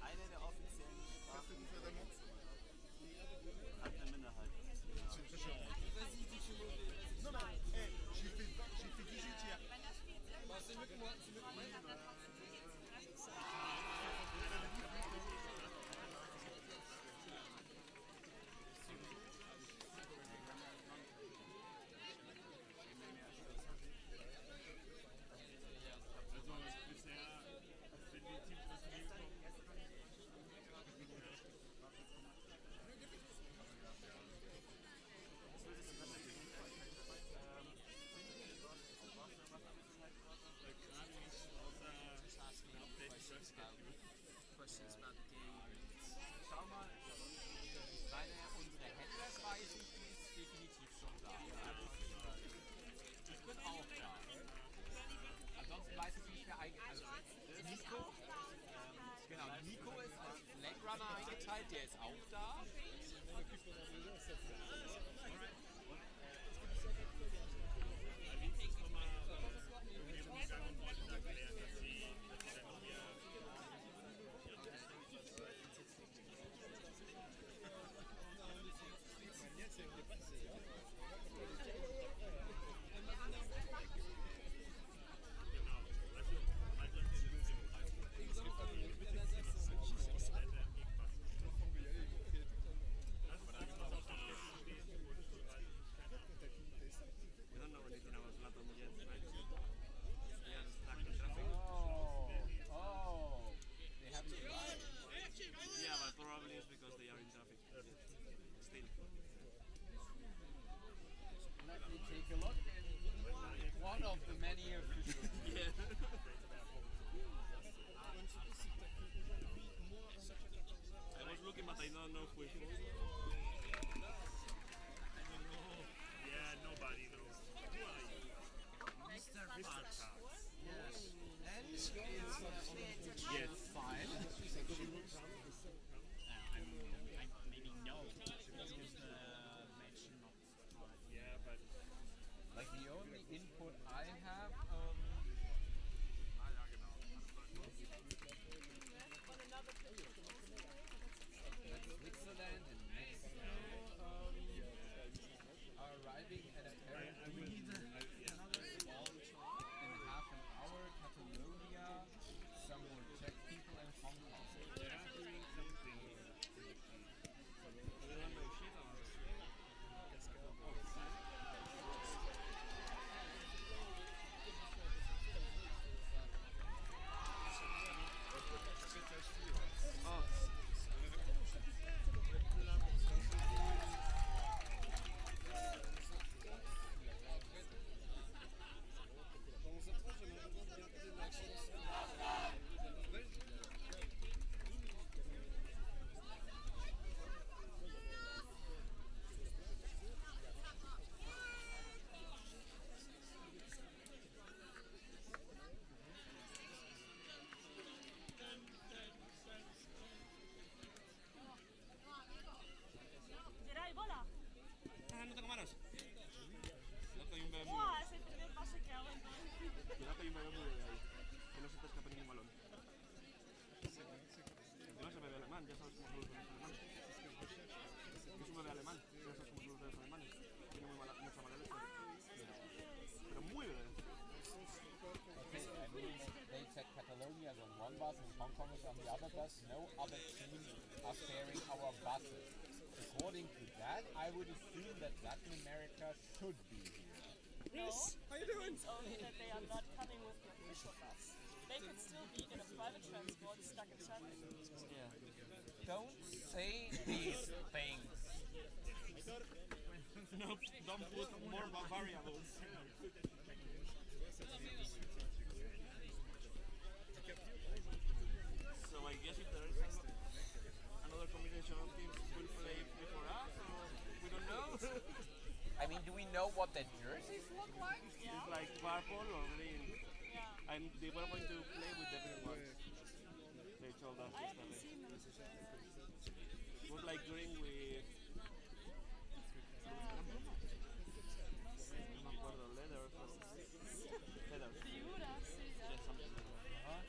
Eine der offiziellen Sprachen hat eine Minderheit. Non, mais, hey, j'ai fait 18 hier. Bon, c'est mieux que moi, c'est mieux que moi. Also bisher sind die Teams aus dem gekommen. Was würdest du wahrscheinlich Gerade nicht außer Questions about the game. Schau mal, unsere Händlerkreise ist definitiv schon da. Ich bin auch da. Ansonsten weiß ich nicht, wer eigentlich. Also Nico, genau, Nico ist als Flag Runner eingeteilt, der ist auch da. We don't know anything about LATAM yet, right? They are stuck in traffic. Oh, they have to drive. Yeah, but probably it's because they are in traffic. Still. Let me take a look. One of the many officials. Yeah. I was looking, but I don't know who it is. Yeah, nobody knows. Who are you? Mr. Fox. Yes. And is Yes. fine. I maybe no, because the match not. Yeah, but Like the only input I have, Switzerland and Mexico are arriving at apparently in half an hour. Catalonia, some more Czech people, and Hong Kong. they're doing something. We don't know shit about it. Dans un temps, j'aimerais bien regarder la chanson. Gerai, voilà. Ah, no tengo manos. No estoy un bebé muy ¡Buah! Es el primer pase que hago en todo. Cuidado que hay un bebé muy bebé ahí. Que no se te escape ningún balón. Encima se bebé alemán, ya sabes cómo son los bebés alemanes. Es un bebé alemán, ya sabes cómo son los bebés alemanes. Tiene mucha mala leche. Pero muy bebé. Okay, I mean, they said Catalonia is on one bus and Hong Kong is on the other bus. No other teams are sharing our buses. According to that, I would assume that Latin America should be here. No, how you doing? It's only that they are not coming with the official bus. They could still be in a private transport stuck in traffic. Yeah. Don't say these things. No, don't put more variables. So I guess if there is another combination of teams will play before us, or we don't know. what their jerseys look like? It's like purple or green. Yeah. And they were going to play with different ones. They told us I haven't yesterday. seen them. It was like green with... No me acuerdo, leather or leather. Figura, sí, Yeah, something like that.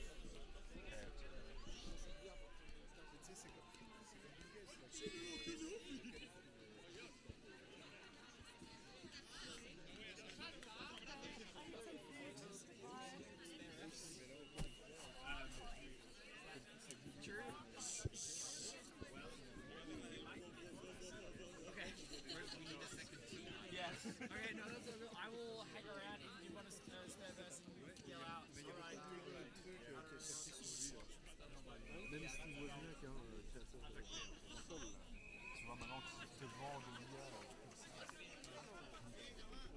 Okay, first we need a second team. Yes. Okay, no, that's all good. I will hang around if you want to stay there and yell out. Alright. Même si tu vois bien qu'un chasseur de sol, là, tu vois maintenant qu'il te vend de l'IA comme ça.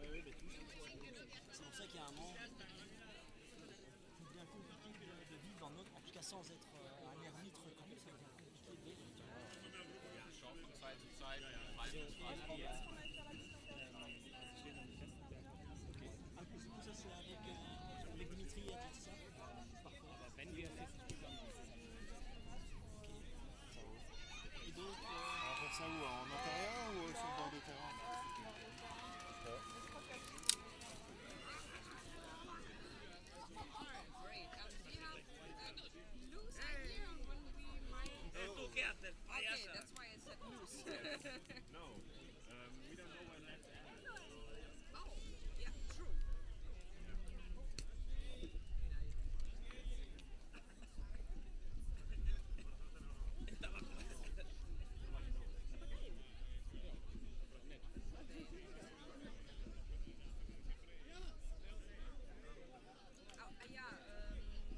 Oui, mais tout. C'est pour ça qu'il y a un moment, c'est bien compliqué de vivre en tout cas sans être un ermite reconnu, ça devient compliqué de vivre. Ja, schon von Zeit zu Zeit. Un peu, tout ça c'est avec Dimitri et tout ça. Parfois. Wenn wir 50 Et donc, On va faire ça où? En intérieur ou sur le bord de terrain? Okay, that's why I said loose. No, we don't know when that's ended. Oh, yeah, true.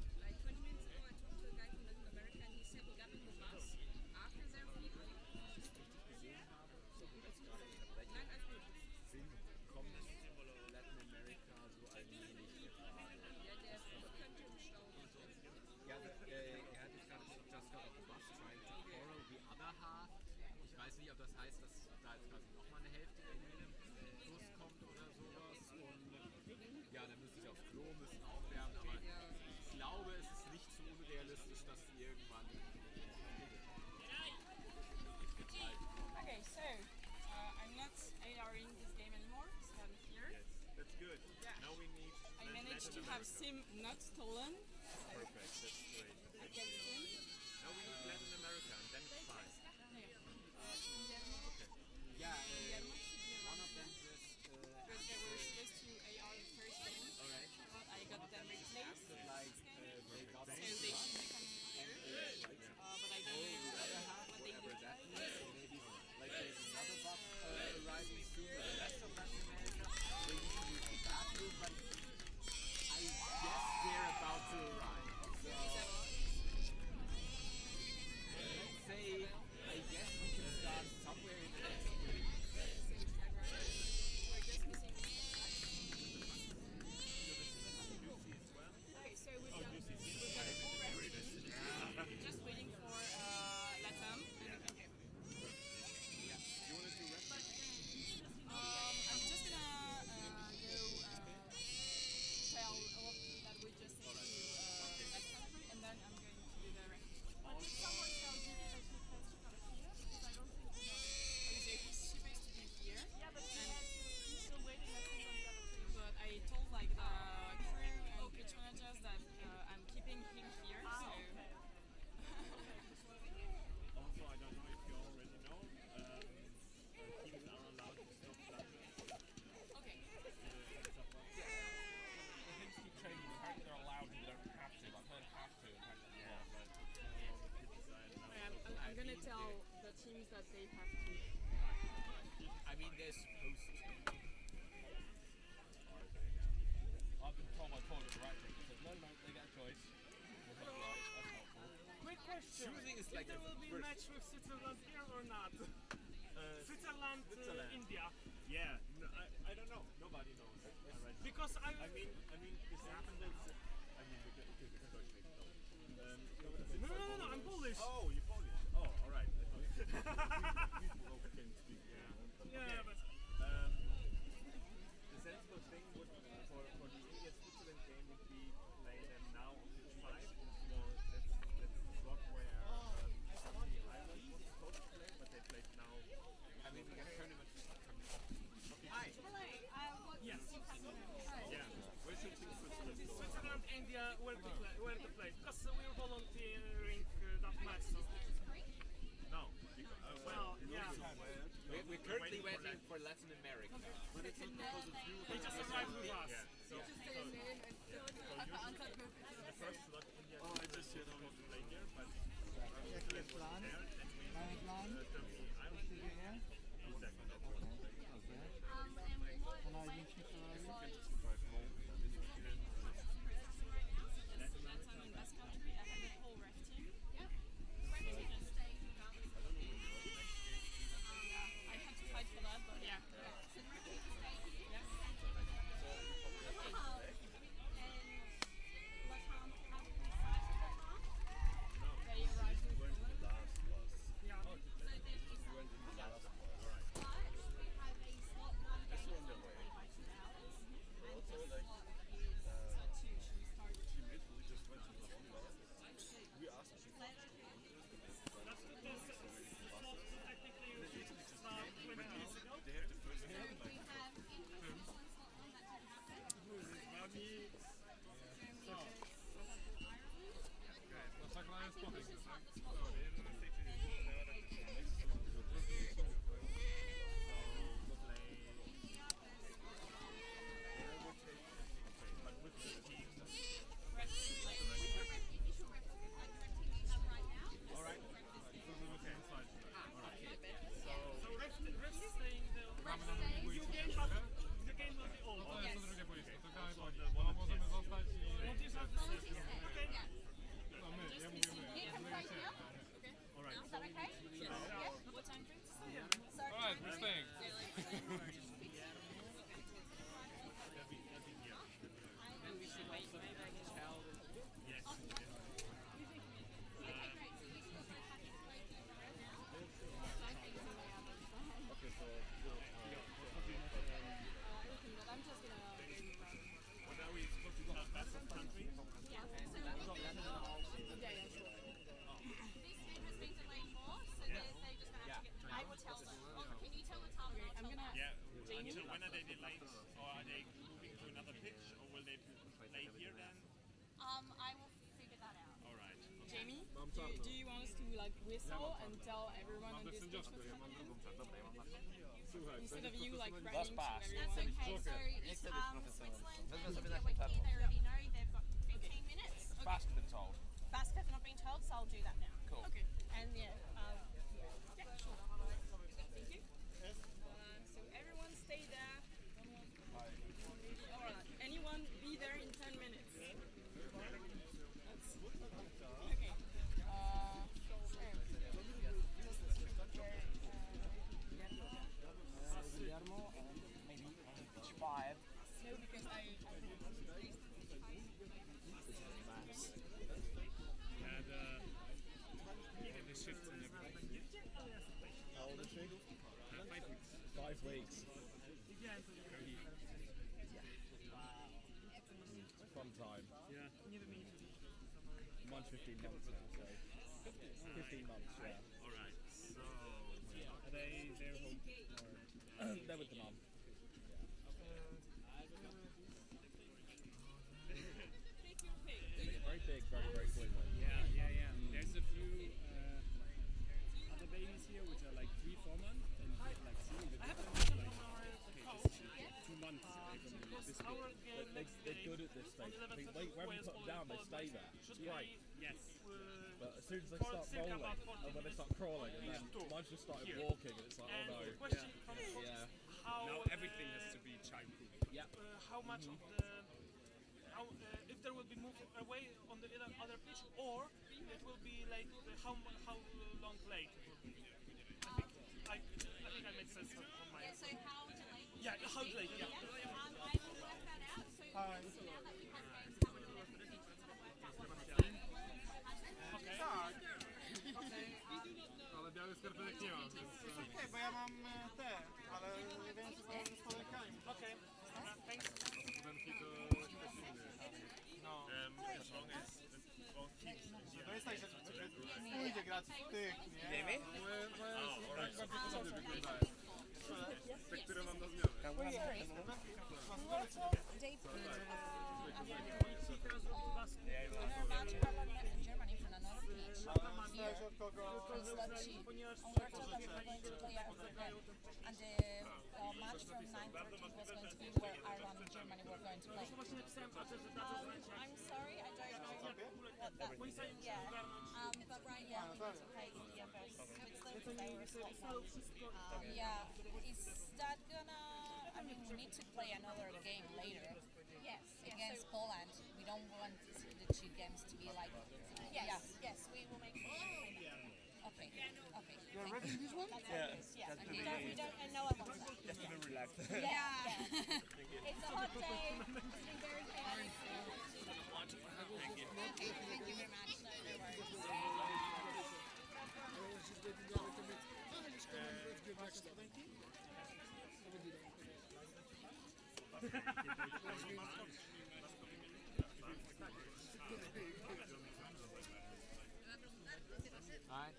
Like 20 minutes ago I talked to a guy from Latin America and he said he got on the bus after their people. Nein, alles gut. Kommt Latin America so allmählich der Frage? Ja, der könnte im Stau gehen. Ja, er hat jetzt gerade just got off the bus trying to borrow the other half. Ich weiß nicht, ob das heißt, dass da jetzt quasi nochmal eine Hälfte in den Bus kommt oder sowas. Und ja, dann müssen sie aufs Klo, müssen aufwärmen, aber ich glaube, es ist nicht so unrealistisch, dass sie irgendwann... Okay, so I'm not ARing this game anymore, so I'm here. Yes, that's good. Yeah. Now we need... I managed to have Sim not stolen. Perfect, that's great. I kept Sim. Now we need Latin America and then it's fine. Yeah, one of them just... Because they were supposed to AR the first game, Alright. but I got them replaced. Like, they got So they should be coming here. But I don't know what they look like. Maybe like there's another bus arriving soon with the rest of Latin America. They need to use the bathroom, but I guess they're about to arrive. So let's say, I guess we can start somewhere in the next week. We're just missing one. Okay, so we've got it all ready. Just waiting for LATAM and we can go. You want to do rest? I'm just gonna go tell all that we just said to that country and then I'm going to do the rest. But did someone tell you that he has to come here? Because I don't think so. So he's supposed to be here. Yeah, but he's still waiting, I think, on the other team. But I told like the crew and pitch managers that I'm keeping him here. So. Also, I don't know if you already know, teams are allowed to stop flashes. Okay. Things keep changing. Apparently they're allowed to, they don't have to. I've heard have to, apparently. Yeah, but all the pitches I'm gonna tell the teams that they have to. I mean, they're supposed to. I've been told by Paul the director, he said, no, they get a choice. We're not right, that's helpful. Quick question. Choosing is like there will be a match with Switzerland here or not? Switzerland, India. Yeah, no, I don't know. Nobody knows. Because I mean, this happened as... I mean, the coach makes it No, I'm Polish. Oh, you're Polish. Oh, alright. People can speak. Yeah, but... looking for Latin America. But it's not because of you. They just arrived with us. Yeah. So the first slot India is to play here, but India was there, and we Germany, second, of course. When I reach the LATAM in Basque Country, I have a whole ref team. Yeah. I had to fight for that, but yeah. They arrived in Poland. Yeah. Alright, we're staying. When are they delayed, or are they moving to another pitch, or will they play here then? I will figure that out. All right. Jamie, do you want us to like whistle and tell everyone on this pitch what's happening? Instead of you like running to everyone. Okay, So it's Switzerland, they already know they've got 15 minutes. Basque been told. Basque have not been told, so I'll do that now. Cool. Okay. And yeah, sure. Thank you. So everyone stay there. Alright. Anyone be there in 10 minutes. That's okay. Guillermo and maybe pitch 5. No, because I And the shifts and everything. How old is she? 5 weeks. 5 weeks. It's a fun time. Yeah. Mine's 15 months now, so 15 months, yeah. Alright, so are they there home? Or they're with the mum. Very big, very quick. Yeah. There's a few other babies here which are like 3-4 months and like seeing the difference. Like, okay, this is 2 months this big. They're good at this stage. I think when we put them down, they stay there. It's great. Yes. But as soon as they start rolling, and when they start crawling, and then mine's just started walking, and it's like, oh no. Question Yeah. Now everything has to be child-proof. Yeah. How much of the if there will be moved away on the other pitch, or it will be like how long late it will be. I think I made sense from my. Yeah, so how delayed? Yeah, how delayed? Yeah. I will work that out. So now that we have games, how many more pitches to work out what Ale białe skarpetek nie mam, więc... Okej, bo ja mam te, ale wiem, że z spodenkami. Okej, thanks. Spodenki to też inny. No. As long as both teams... To jest tak, że pójdzie grać w tych, nie? Jamie? Tak bardziej podobnie wyglądają. Te, które mam na zmianę. Ponieważ of the game. And the match from 9:30 was going to be where Ireland and Germany were going to play. I'm sorry, I don't know what that was. Yeah, but right now we need to play India versus Switzerland. They were Scotland. Yeah, is that gonna? I mean, we need to play another game later. Yes, Against Poland. We don't want the two games to be like. Yes, we will make sure. Okay. You're ready for this one? Yeah. Okay. We don't, and no one wants that. Just to be relaxed. Yeah. It's a hot day. It's been very chaotic. Thank you very much. No worries. Alright.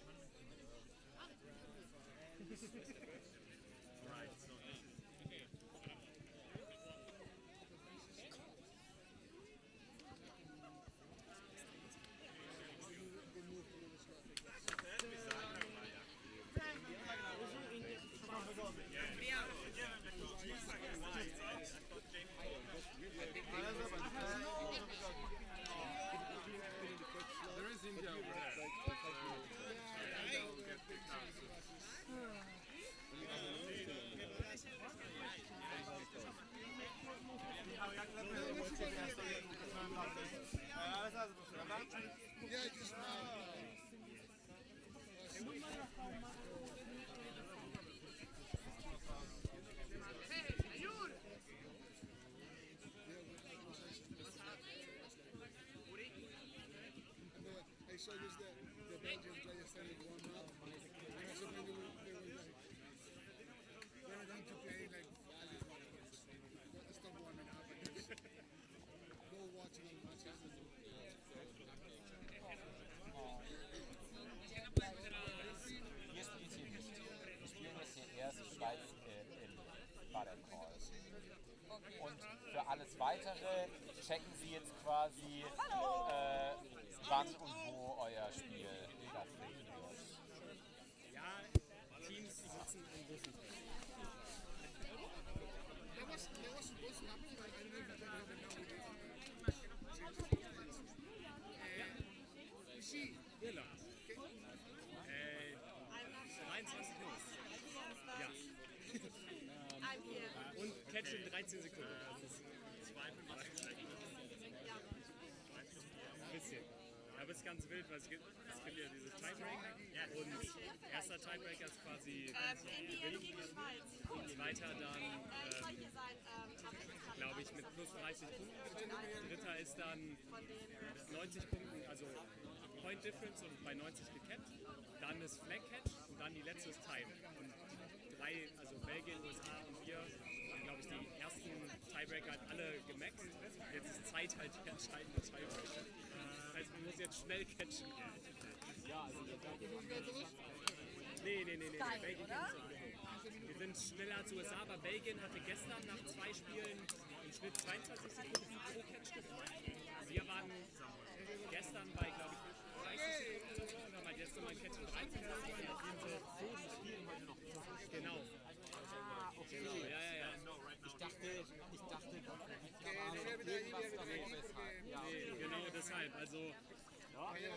There is India over there. I saw this that the Belgian players started warming up. And I said they were going to play like value stop warming up and just go watching the matches. Wir spielen jetzt hier erst Schweiz im Baden-Call. Und für alles Weitere checken Sie jetzt quasi, wann und wo euer Spiel stattfinden wird. Ja, Teams, die sitzen in Bussen drin. That was supposed to happen, but I don't know if it's going to happen now with it. See, Irland. 23 los. Ja. I'm here. Und Catch in 13 Sekunden. Ein bisschen. Aber es ist ganz wild, weil es gibt ja diese Tiebreaker und erster Tiebreaker ist quasi und zweiter dann, glaube ich, mit plus 30 Punkten. Dritter ist dann 90 Punkten, also Point Difference und bei 90 gekappt. Dann ist Flag Catch und dann die letzte ist Time. Und drei, also Belgien, USA und wir, haben, glaube ich, die ersten Tiebreaker halt alle gemaxt. Jetzt ist Zeit halt die entscheidende Tiebreaker. Das heißt, man muss jetzt schnell catchen. Ja, also Nee, Belgien wir sind schneller als USA, aber Belgien hatte gestern nach 2 Spielen im Schnitt 22 Sekunden pro Catch gewonnen. Wir waren gestern bei, glaube ich, 30 Sekunden oder so und haben halt jetzt nochmal ein Catch in 13 Sekunden. Genau. Okay. Genau, ja. Ich dachte, Genau deshalb. Also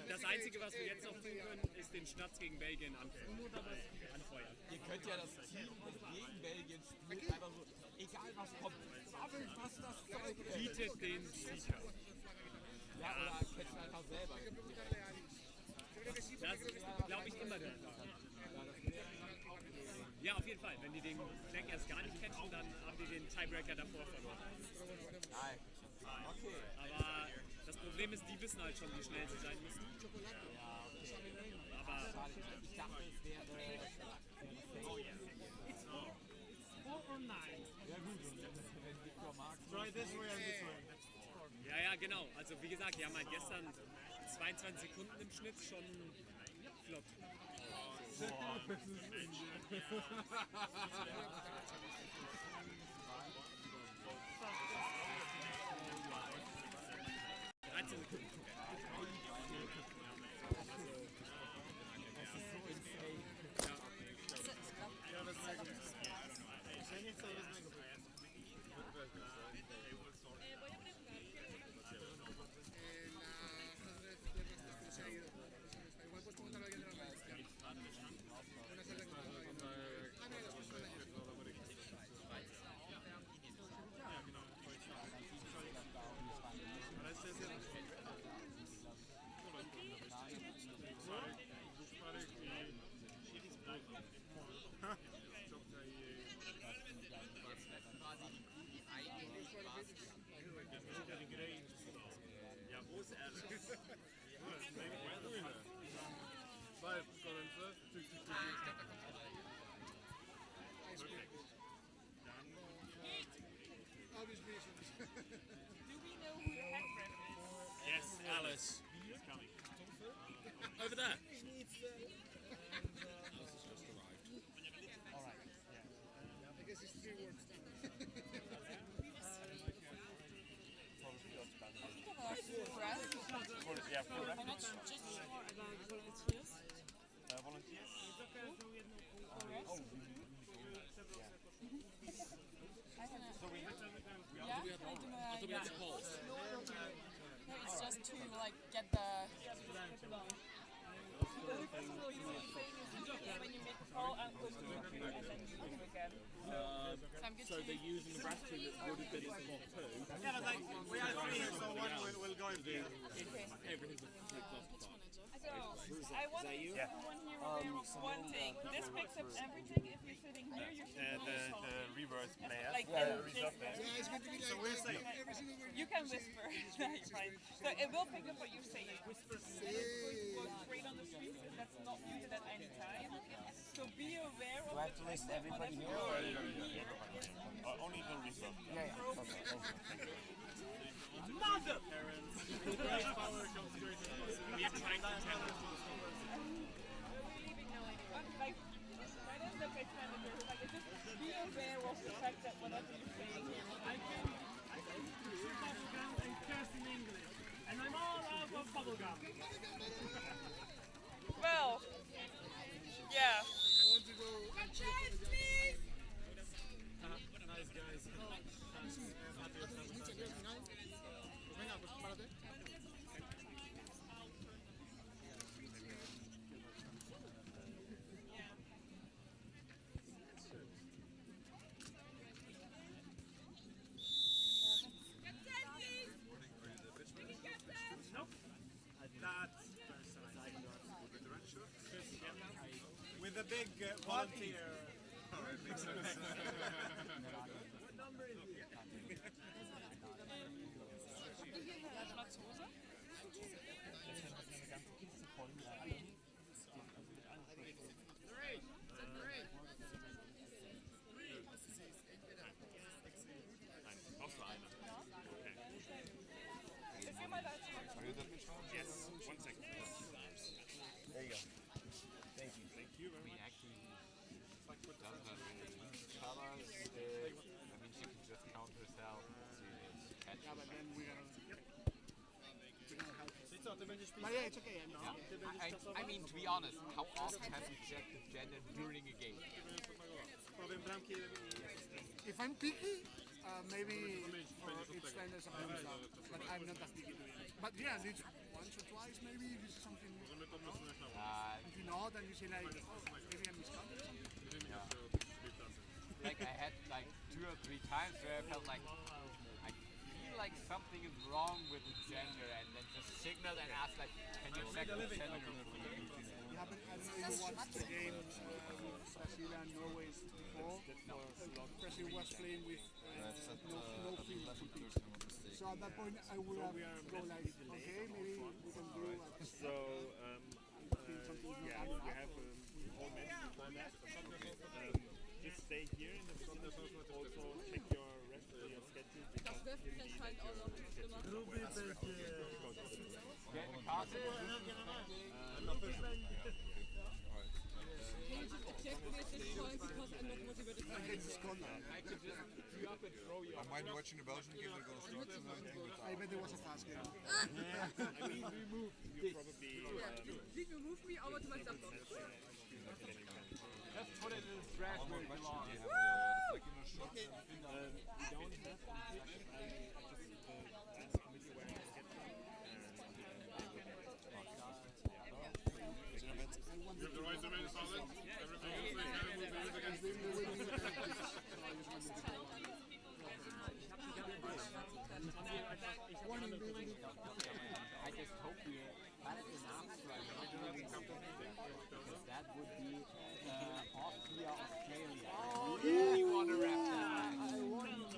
das Einzige, was wir jetzt noch tun können, ist den Schnatz gegen Belgien anfeuern. Ihr könnt ja das Team, das gegen Belgien spielt, einfach so, egal was kommt, sammelt was das Zeug ist. Bietet den Sieger. Ja, oder catchen einfach selber. Das glaube ich immer der Fall. Ja, auf jeden Fall. Wenn die den Flag erst gar nicht catchen, dann haben die den Tiebreaker davor verloren. Nein. Okay. Aber das Problem ist, die wissen halt schon, wie schnell sie sein müssen. Ja, okay. Aber ich dachte, es wäre... Oh yeah. It's 4 or 9. Ja gut, wenn Victor mag... Try this way and this way. Ja, genau. Also wie gesagt, die haben halt gestern 22 Sekunden im Schnitt schon flott. quasi die eigentliche Spaß. Ja, wo ist Alex? Live, Kondense. Do we know who the head ref is? Yes, Alice. He's coming. Over there. All right. Yeah. I guess it's 3 words. Yeah, for Volunteers? volunteers. So we have calls. It's just to like get the. When you make a call and then you do again. So they're using the brass team that would have been in spot 2. Yeah, but like, we are 3, so one will go in there. Everything's a complete cluster. So, I want everyone here one thing. This picks up everything. If you're sitting here, you're sitting The reverse player. like It's going to be like So we're saying every single word. you can whisper. You're fine. So it will pick up what you're saying. Whisper. And it's going to go straight on the screen because that's not muted at any time. So be aware of. Do I have to list everybody here? only the reserve. Yeah. Okay. Mother! Power comes straight to we are trying to tell Like, right in the big time of your like, just be aware of the fact that whatever you're saying here, I can shoot bubblegum and curse in English, and I'm all out of bubblegum. Well, yeah. I want to go and cheer for the please! Nice guys. Venga, pues párate. Nope. That's With a big volunteer. What number is it? Brauchst du eine? Okay. Yes, 1 second. There you go. Thank you. Thank you very much. We actually doesn't have colors. I mean, she can just count herself to catch. Yeah, but then we're gonna help her. Maria, it's okay. No? I mean, to be honest, how often have you checked the gender during a game? If I'm picky, maybe it's kind of something stuff, but I'm not that picky doing it. But yeah, it's once or twice maybe you see something. If you know, then you say like, oh, maybe I miscounted or something. Yeah. Like I had like 2 or 3 times where I felt like I feel like something is wrong with the gender, and then just signaled and asked like, can you check the gender? It happened, I don't know if you watched the game Brazil and Norway before. Brazil was playing with no field compete. So at that point I would have go like, okay, maybe we can do like, So, yeah, we have a whole match before that. Just stay here in the beginning. Also check your rest of your schedule. Das Würfelchen scheint auch noch nicht gemacht. Can you just eject me at this point because I'm not motivated for it? I could just queue up and throw you. I mind watching the Belgian game. They're going to start tonight. I bet it was a fast game. I mean, remove you probably. Please remove me over to my laptop. Just put it in the trash where it belongs. We don't have I just committee where I get You have the right domain solid? Everything is I just hope we had it enough because that would be Austria, Australia. I really want to wrap that.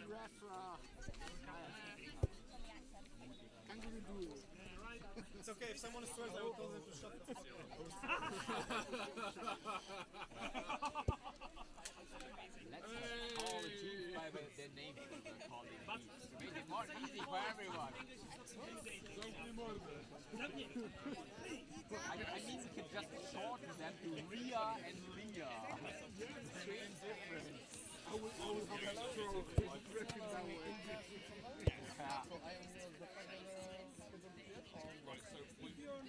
mean, we can just shorten them to Ria and Ria. Same difference. I will have a stroke drifting that way. Right, so you're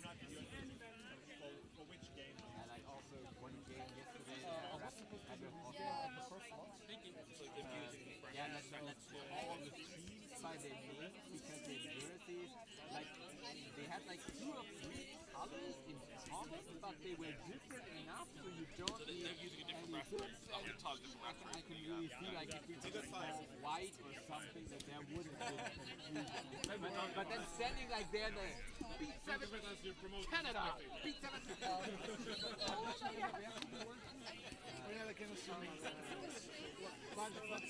not for which game? And I also won a game yesterday. Yeah, let's all the teams by their names because their jerseys, like they had like 2 or 3 colors in common, but they were different enough so you don't need they're using a different reference. I can really see like if you took white or something that there wouldn't be confusion. But then standing like there, the beat 7 Canada, beat 7. Yeah, they can assume but the red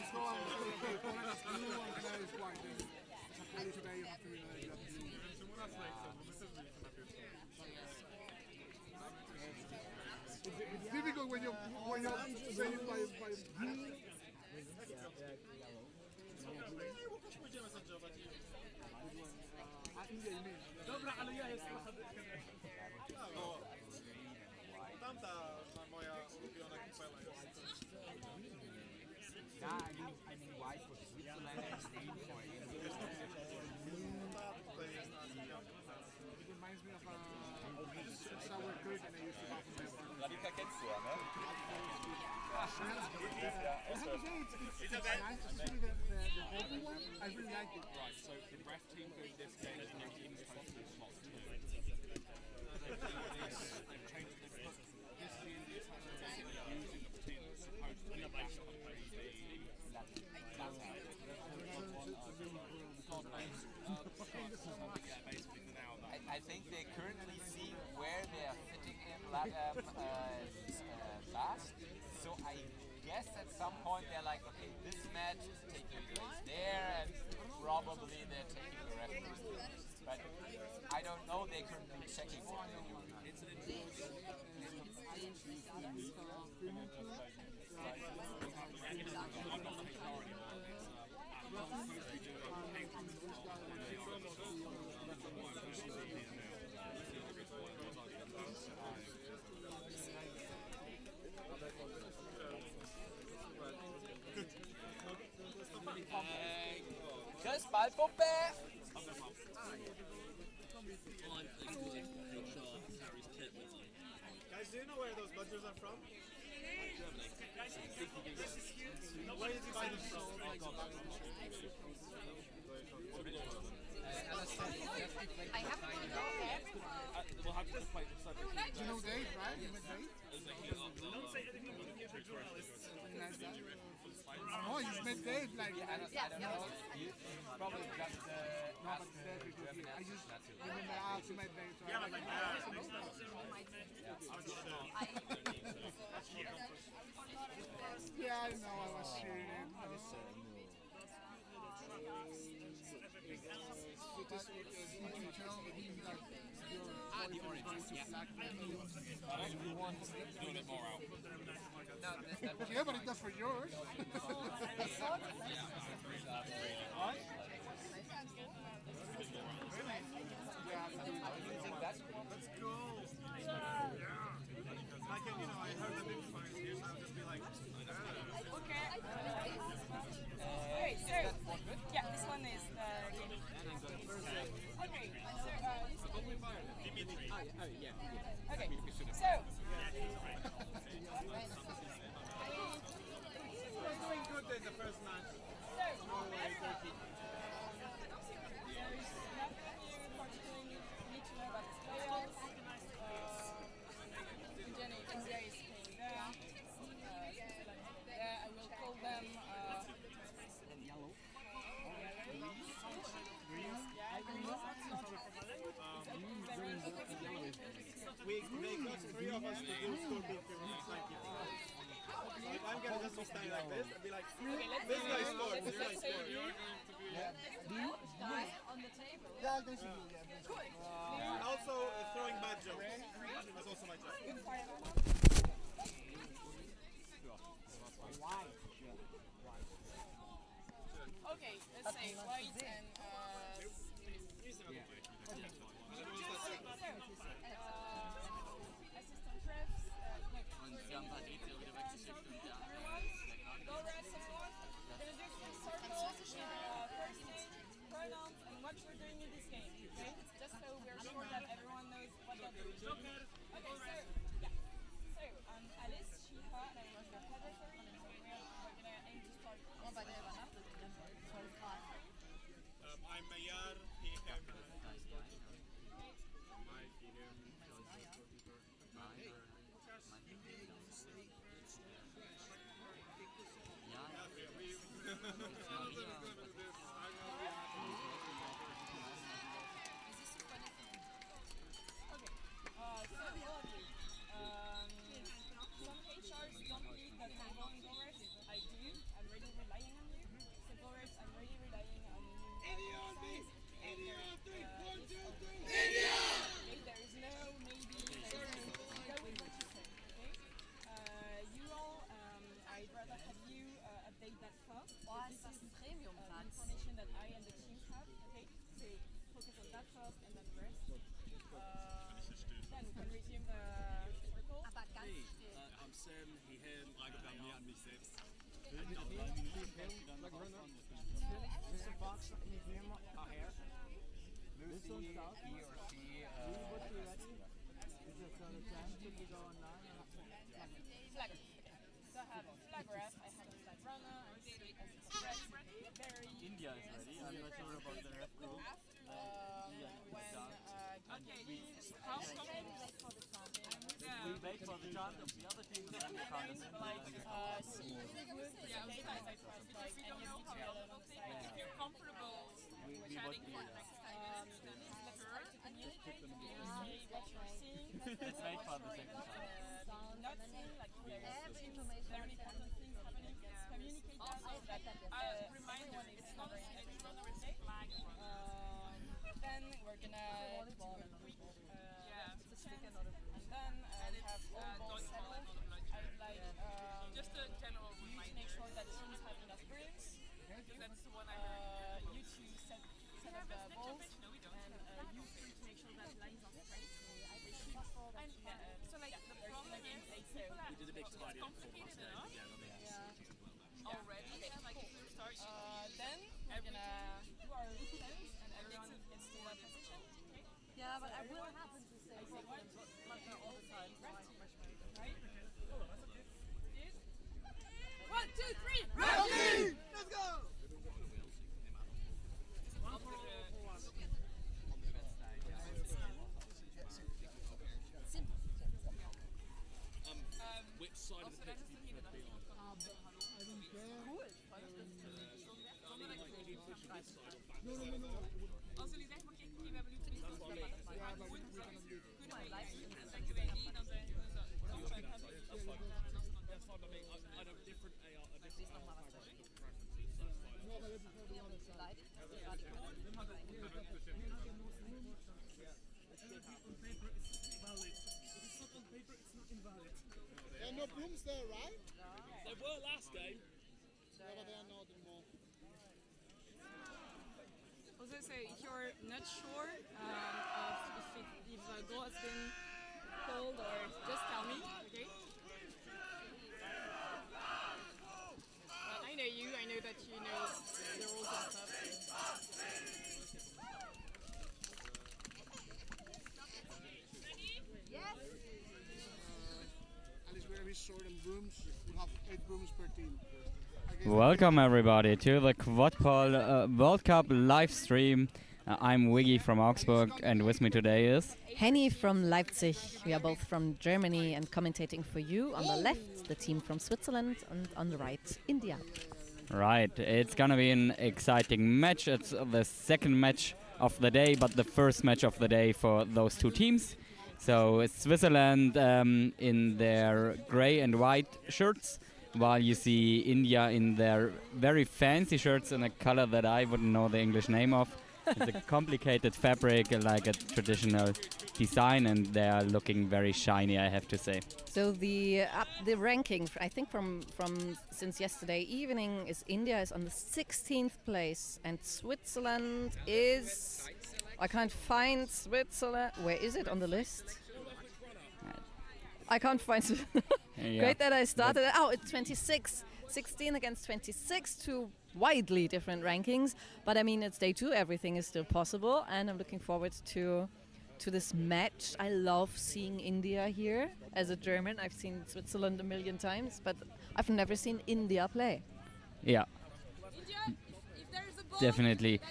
score is blue and Canada is white. Supposedly today you have to realize that blue. It's difficult when you're saying it by blue. Dobra, ale ja jestem tamta moja ulubiona kapela jest. Yeah, I mean white for Switzerland and green for England. It reminds me of sour cream and I used to have in my apartment. Radika kennst du ja, ne? I have to say it's nice, especially the purple one. I really like it. Right, so the ref team for this game is now in the postal slot 2. They've changed this is the Indian using the team that's supposed to be the best country, I think they currently see where they are fitting in LATAM last. So I guess at some point they're like, okay, this match is taking place there, and probably they're taking the reference. But I don't know, they're currently checking what they're doing. Tschüss, Ballpuppe! Guys, do you know where those budgers are from? Germany. This is huge. Where did you buy them from? I have to go everywhere. We'll have to fight the subject. You know Dave, right? You met Dave? Don't say anything about the journalists. Nice guy. Oh, you met Dave, like... I don't know. Probably just no, but Dave is good. I just remember I asked my Dave. So Yeah, like that. Yeah, I know, I was cheering. The orange, yeah. You want a little bit more out. Yeah, but it does for yours. Let's go. I can, I heard the big fires here, so I'll just be like, Okay. Okay, so yeah, this one is the game. Okay, okay, so we're doing good in the first match. Norway, Turkey. There is nothing you particularly need to know about the players. Jenny India is playing there. There, I will call them yellow. They got 3 of us to do scoreboard for me. Thank you. Like, I'm gonna just be standing like this and be like, this guy scored, this guy scored. On the table. Yeah, they should do that. Cool. Also, throwing bad jokes. That's also my job. Okay, let's say white and blue. Yeah. Assistant refs, Und sie haben halt jetzt wieder weggeschickt und der andere go rest some more. We're gonna do some circles, first name, pronouns, and what we're doing in this game. Okay? Just so we're sure that everyone knows what they're doing. Okay, so yeah. So Alice, she had and was the head referee. So we're gonna aim to start. I'm Mayar, he him. Some HRs don't believe that I'm going go refs. I do. I'm really relying on you. So go refs, I'm really relying on you. There is no maybe. Go with what you say. Okay. You all, I'd rather have you update that first. This is information that I and the team have. Okay. So focus on that first and then the rest. Then we can resume the circle. Hey, I'm Sam, he him. Ich frage mehr an mich selbst. Mr. Fox, Lucy, he or she, Is there a chance to go online? Flag. So I have a flag ref, I have a flag runner, I'm straight as a ref. Very India is ready. I'm not sure about the ref group. We wait for the chant of the other team and then we count them in. If you're comfortable chatting for the next 10 minutes, then let's try to communicate. Let's wait for the second chant. Not seeing like there's very important things happening. Communicate that so that remind them it's not a flag. Then we're gonna do a quick chant, and then we have all balls settled. I'd like just a general you to reminder. make sure that teams have enough brooms. That's the one I heard. You two set up the balls, and you three to make sure that lines are straight. They should. So like the problem is We did a big tidy up for complicated us. enough already. Like if you start Then we're gonna do our chants, and everyone gets to a position. Okay? Yeah, but I will happen to say something, but not all the time. Right? 1, 2, 3, ready! Let's go! Which side of the pitch do you prefer to be on? I don't care. Als jullie zeggen van kijk, we hebben nu 2 minuten maar goed, kunnen wij live en zeggen wij nee, dan zijn we That's fine by me. I have different AR, a different preferences, so that's fine. No, but I prefer the other side. There are no brooms there, right? There were last game. Yeah, but they are not anymore. I was gonna say, if you're not sure of if a goal has been called, or just tell me, okay? I know you. I know that you know the rules and stuff. Yes. At least we're going to be short on brooms. We'll have 8 brooms per team. Welcome everybody to the Quadball World Cup live stream. I'm Wiggy from Augsburg, and with me today is Henny from Leipzig. We are both from Germany and commentating for you. On the left, the team from Switzerland, and on the right, India. Right. It's gonna be an exciting match. It's the second match of the day, but the first match of the day for those two teams. So it's Switzerland in their grey and white shirts, while you see India in their very fancy shirts in a color that I wouldn't know the English name of. It's a complicated fabric, like a traditional design, and they are looking very shiny, I have to say. So the ranking, I think from since yesterday evening, is India is on the 16th place, and Switzerland is. I can't find Switzerland. Where is it on the list? I can't find. Great that I started. Oh, it's 26. 16 against 26, two widely different rankings. But I mean, it's day 2. Everything is still possible, and I'm looking forward to this match. I love seeing India here. As a German, I've seen Switzerland a million times, but I've never seen India play. Yeah. Definitely.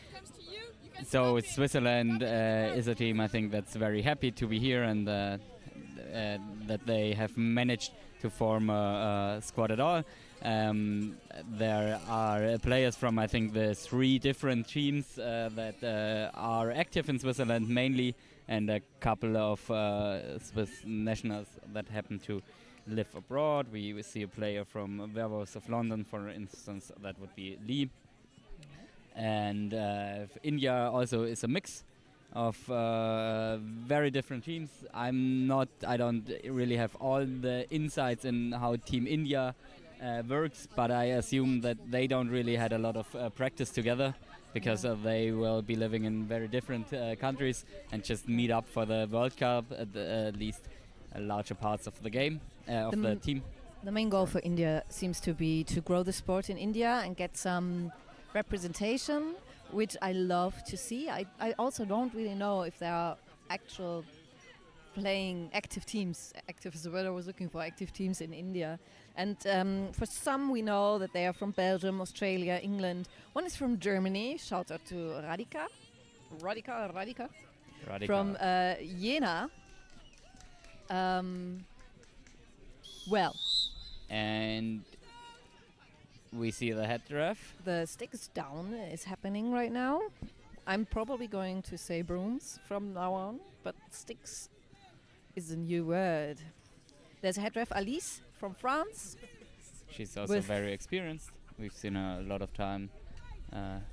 So Switzerland is a team I think that's very happy to be here, and that they have managed to form a squad at all. There are players from I think the 3 different teams that are active in Switzerland mainly, and a couple of Swiss nationals that happen to live abroad. We see a player from Werewolves of London, for instance, that would be Lee. And India also is a mix of very different teams. I don't really have all the insights in how Team India works, but I assume that they don't really had a lot of practice together, because they will be living in very different countries and just meet up for the World Cup at least larger parts of the game, of the team. The main goal for India seems to be to grow the sport in India and get some representation, which I love to see. I also don't really know if there are actual playing active teams. Active is the word I was looking for, active teams in India. And for some we know that they are from Belgium, Australia, England. One is from Germany, shout out to Radika from Jena. And we see the head ref. The sticks down is happening right now. I'm probably going to say brooms from now on, but sticks is a new word. There's a head ref, Alice, from France. She's also very experienced. We've seen her a lot of time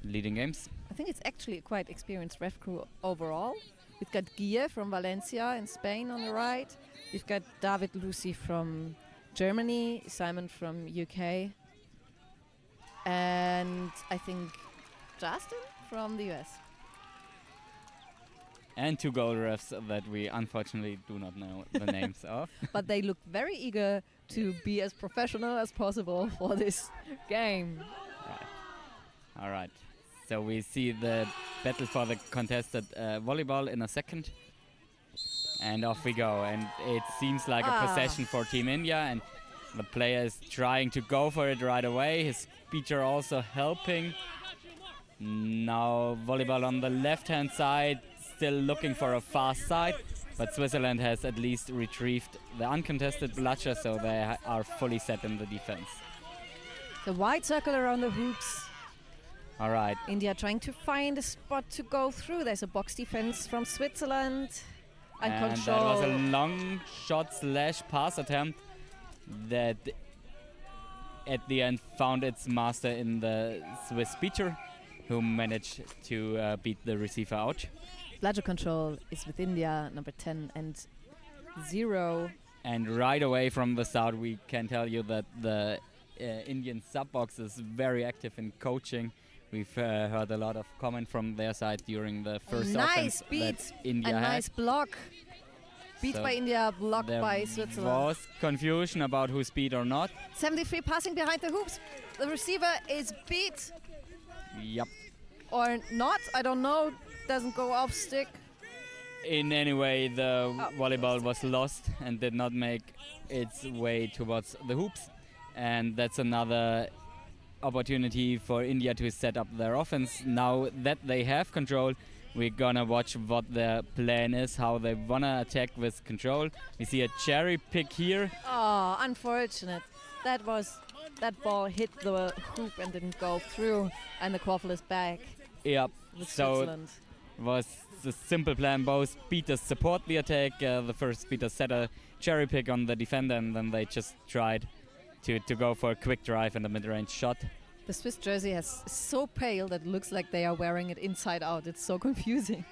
leading games. I think it's actually a quite experienced ref crew overall. We've got Guille from Valencia in Spain on the right. We've got David Lucy from Germany, Simon from UK, and I think Justin from the US. And 2 goal refs that we unfortunately do not know the names of. But they look very eager to be as professional as possible for this game. Right. All right. So we see the battle for the contested volleyball in a second. And off we go. And it seems like a possession for Team India. And the player is trying to go for it right away. His speaker also helping. Now volleyball on the left-hand side. Still looking for a fast side, but Switzerland has at least retrieved the uncontested bludger, so they are fully set in the defense. The wide circle around the hoops. All right. India trying to find a spot to go through. There's a box defense from Switzerland. And control. That was a long shot / pass attempt that at the end found its master in the Swiss speaker, who managed to beat the receiver out. Bludger control is with India, number 10 and 0. And right away from the start, we can tell you that the Indian sub-box is very active in coaching. We've heard a lot of comment from their side during the first nice offense beat, that India a had. nice block. Beat by India, blocked by Switzerland. There was confusion about who's beat or not. 73 passing behind the hoops. The receiver is beat. Yep. Or not, I don't know. Doesn't go off stick. In any way, the volleyball was lost and did not make its way towards the hoops. And that's another opportunity for India to set up their offense. Now that they have control, we're gonna watch what their plan is, how they wanna attack with control. We see a cherry pick here. Oh, unfortunate. That ball hit the hoop and didn't go through, and the quaffle is back. Yep. So it was a simple plan. Both beaters support the attack. The first beater set a cherry pick on the defender, and then they just tried to go for a quick drive and a mid-range shot. The Swiss jersey is so pale that it looks like they are wearing it inside out. It's so confusing.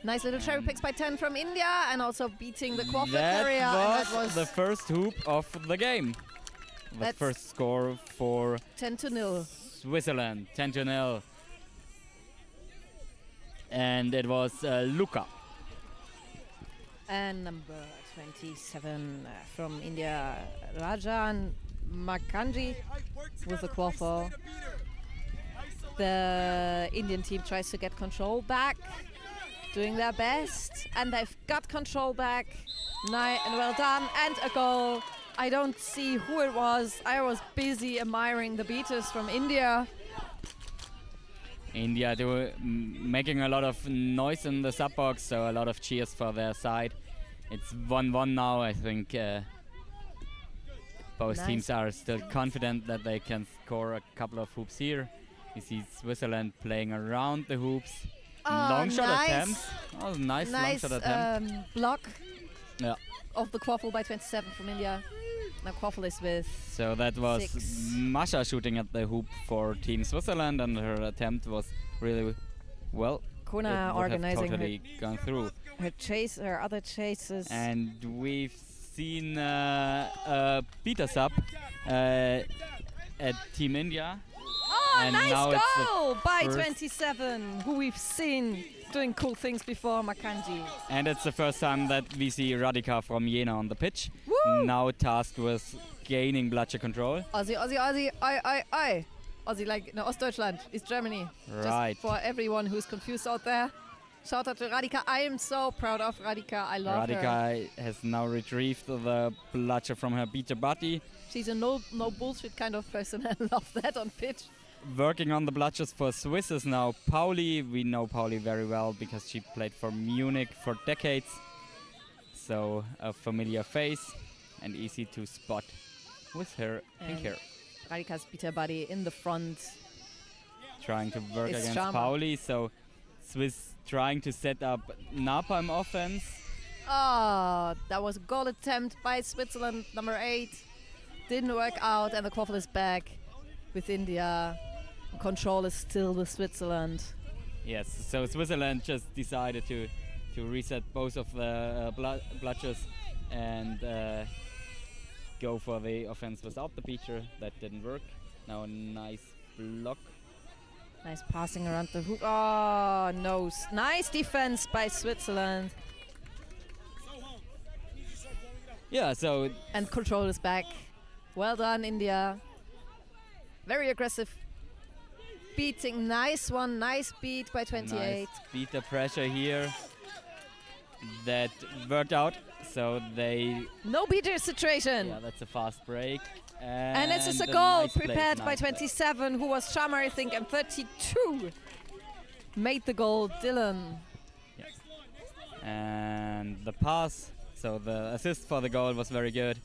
Nice little cherry picks by 10 from India, and also beating the quaffle carrier. That was the first hoop of the game. The That's first score for 10-0. Switzerland, 10-0. And it was Luca. And number 27 from India, Rajan Makanji with the quaffle. The Indian team tries to get control back, doing their best, and they've got control back. And well done, and a goal. I don't see who it was. I was busy admiring the beaters from India. India making a lot of noise in the sub box, so a lot of cheers for their side. It's 1-1 now. I think both teams are still confident that they can score a couple of hoops here. You see Switzerland playing around the hoops. Long shot attempt. Oh, nice long shot attempt. Block Yeah. of the quaffle by 27 from India. Now quaffle is with So that was 6. Masha shooting at the hoop for Team Switzerland, and her attempt was really well. Kuna it would have organizing totally gone through. her other chases. And we've seen a beater sub at Team India. Oh, and nice now it's the goal by first- 27, who we've seen doing cool things before, Makanji. And it's the first time that we see Radhika from Jena on the pitch. Woo! Now tasked with gaining bloodshed control. Aussie, Aussie, Aussie, oi. Aussie like no, Ostdeutschland is Germany. Right. Just for everyone who's confused out there. Shout out to Radhika. I am so proud of Radhika. I love her. Radhika has now retrieved the bloodshed from her beater body. She's a no bullshit kind of person. I love that on pitch. Working on the bloodshed for Swiss is now Pauli. We know Pauli very well because she played for Munich for decades. So a familiar face and easy to spot with her pink hair. Radhika's beater body in the front. Trying to work It's against Sharma. Pauli. So Swiss trying to set up napalm offense. Oh, that was a goal attempt by Switzerland, number 8. Didn't work out, and the quaffle is back with India. Control is still with Switzerland. Yes, so Switzerland just decided to reset both of the bludgers and go for the offense without the beater. That didn't work. Now a nice block. Nice passing around the hoop. Oh, no. Nice defense by Switzerland. Yeah, so... And control is back. Well done, India. Very aggressive. Beating, nice one, nice beat by 28. Nice beat the pressure here. That worked out, so they... No beater situation. Yeah, that's a fast break. And it's just a a goal nice play, prepared by nice play. 27, who was Sharma, I think, and 32 made the goal, Dylan. And the pass, so the assist for the goal was very good,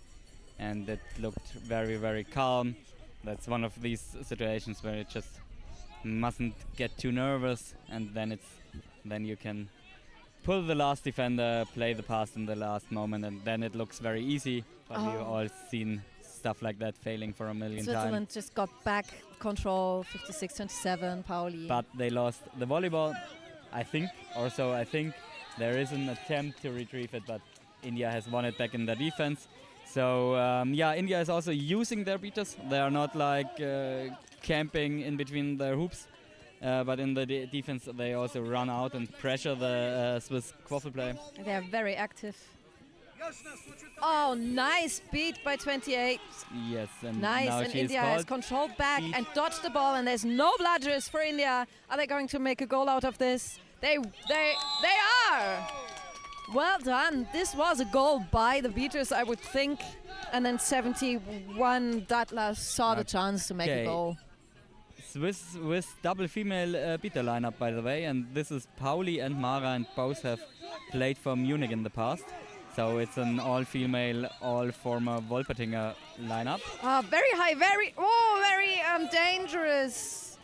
and it looked very, very calm. That's one of these situations where it just mustn't get too nervous, and then you can pull the last defender, play the pass in the last moment, and then it looks very easy. But we've all seen stuff like that failing for a million Switzerland times. just got back control, 56-27, Pauli. But they lost the volleyball, I think. Also, I think there is an attempt to retrieve it, but India has won it back in the defense. So yeah, India is also using their beaters. They are not like camping in between their hoops, but in the defense they also run out and pressure the Swiss quaffle play. They are very active. Oh, nice beat by 28. Yes, and Nice, now and she is India has called. controlled back and dodged the ball, and there's no bludgers for India. Are they going to make a goal out of this? They are! Well done. This was a goal by the beaters, I would think. And then 71, Datla saw the chance to make a Okay. goal. Swiss with double female beater lineup, by the way, and this is Pauli and Mara, and both have played for Munich in the past. So it's an all-female, all-former Wolpertinger lineup. Very high, very dangerous.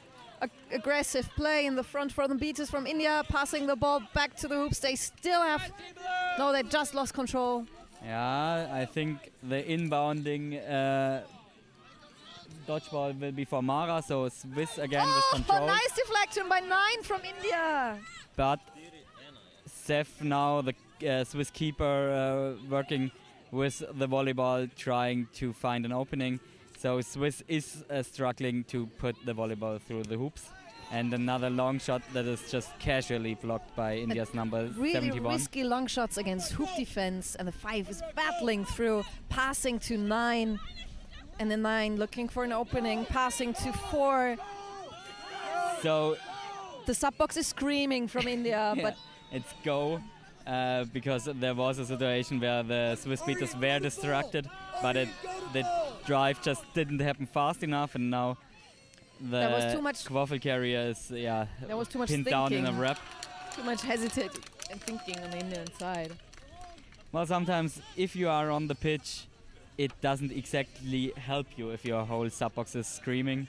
Aggressive play in the front for the beaters from India, passing the ball back to the hoops. They still have... No, they just lost control. Yeah, I think the inbounding dodgeball will be for Mara, so Swiss again with control. Nice deflection by 9 from India. But Seth now, the Swiss keeper, working with the volleyball, trying to find an opening. So Swiss is struggling to put the volleyball through the hoops. And another long shot that is just casually blocked by India's number Really 71. risky long shots against hoop defense, and the 5 is battling through, passing to 9, and the 9 looking for an opening, passing to 4. So the sub box is screaming from India, yeah, but it's go. Because there was a situation where the Swiss beaters were distracted, but the drive just didn't happen fast enough, and now there was too the much quaffle carrier is there was too much pinned thinking. down in a wrap. Too much hesitating and thinking on the Indian side. Well, sometimes if you are on the pitch, it doesn't exactly help you if your whole sub box is screaming.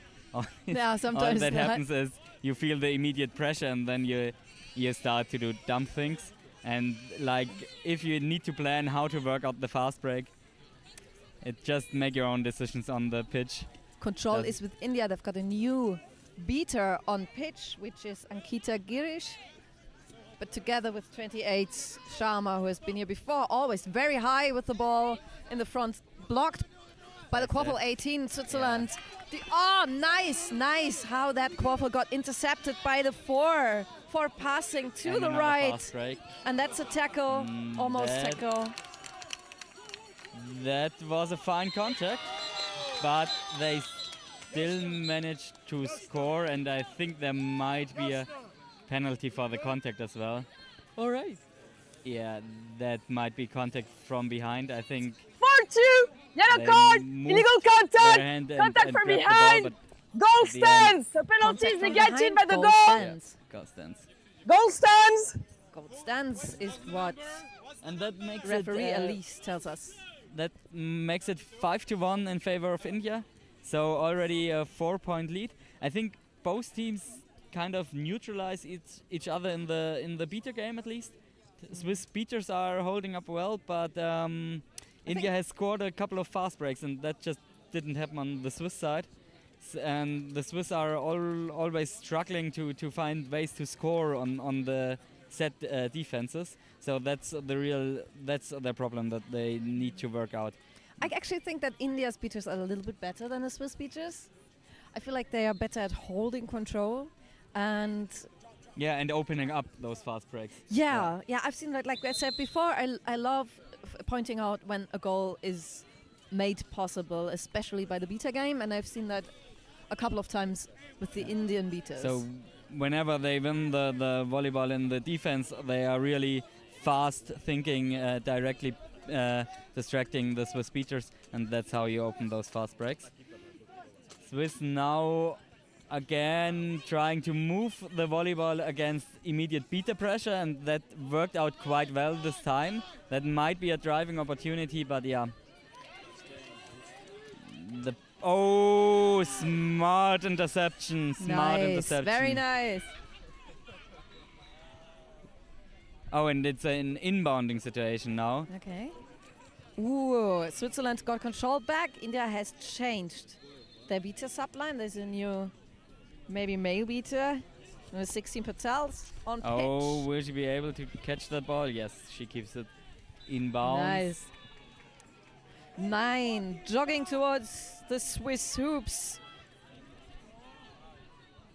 Yeah, sometimes all that not. happens is you feel the immediate pressure, and then you start to do dumb things. And like if you need to plan how to work out the fast break, it just make your own decisions on the pitch. Control is with India. They've got a new beater on pitch, which is Ankita Girish. But together with 28 Sharma, who has been here before, always very high with the ball in the front, blocked by the quaffle 18, Switzerland. Nice how that quaffle got intercepted by the 4 for passing to And the another right. fast break. And that's a tackle, almost that- tackle. That was a fine contact, but they still managed to score, and I think there might be a penalty for the contact as well. All right. Yeah, that might be contact from behind, I think. 4-2, yellow They card, moved illegal their contact, hand and contact from grabbed the ball, behind, but goal at the end- stands, the penalty is Contact from negated behind, by the goal goal, stands. Goal stands. goal stands. Goal stands is what And that makes referee it, Elise tells us. That makes it 5-1 in favor of India. So already a 4-point lead. I think both teams kind of neutralize each other in the beater game at least. Swiss beaters are holding up well, but India has scored a couple of fast breaks, and that just didn't happen on the Swiss side. And the Swiss are always struggling to find ways to score on the set defenses. So that's their problem that they need to work out. I actually think that India's beaters are a little bit better than the Swiss beaters. I feel like they are better at holding control and and opening up those fast breaks. yeah, I've seen that. Like I said before, I love pointing out when a goal is made possible, especially by the beater game, and I've seen that a couple of times with the Indian beaters. So whenever they win the volleyball in the defense, they are really fast thinking, directly distracting the Swiss beaters, and that's how you open those fast breaks. Swiss now again trying to move the volleyball against immediate beater pressure, and that worked out quite well this time. That might be a driving opportunity, but yeah. Smart interception. Smart interception. Very nice. Oh, and it's an inbounding situation now. Okay. Ooh, Switzerland got control back. India has changed their beater subline. There's a new, maybe male beater. 16 Patels on pitch. Oh, will she be able to catch that ball? Yes, she keeps it inbound. Nice. 9 jogging towards the Swiss hoops.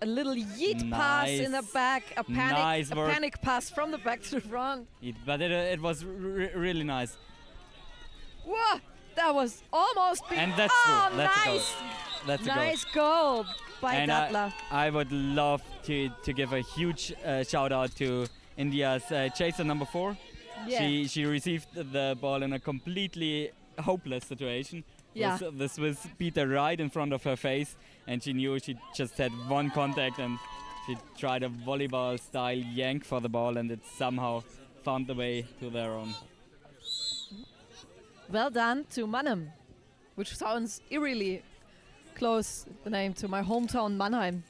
A little yeet pass in the back, a panic pass from the back to the front. But it was really nice. Whoa, that was almost big. And that's true. That's a goal. That's a goal. Nice goal by And Datla. I would love to give a huge shout out to India's chaser number 4. Yeah. She received the ball in a completely hopeless situation. Yeah. With the Swiss beater right in front of her face, and she knew she just had one contact, and she tried a volleyball style yank for the ball, and it somehow found the way to their own. Well done to Mannheim, which sounds eerily close, the name to my hometown Mannheim.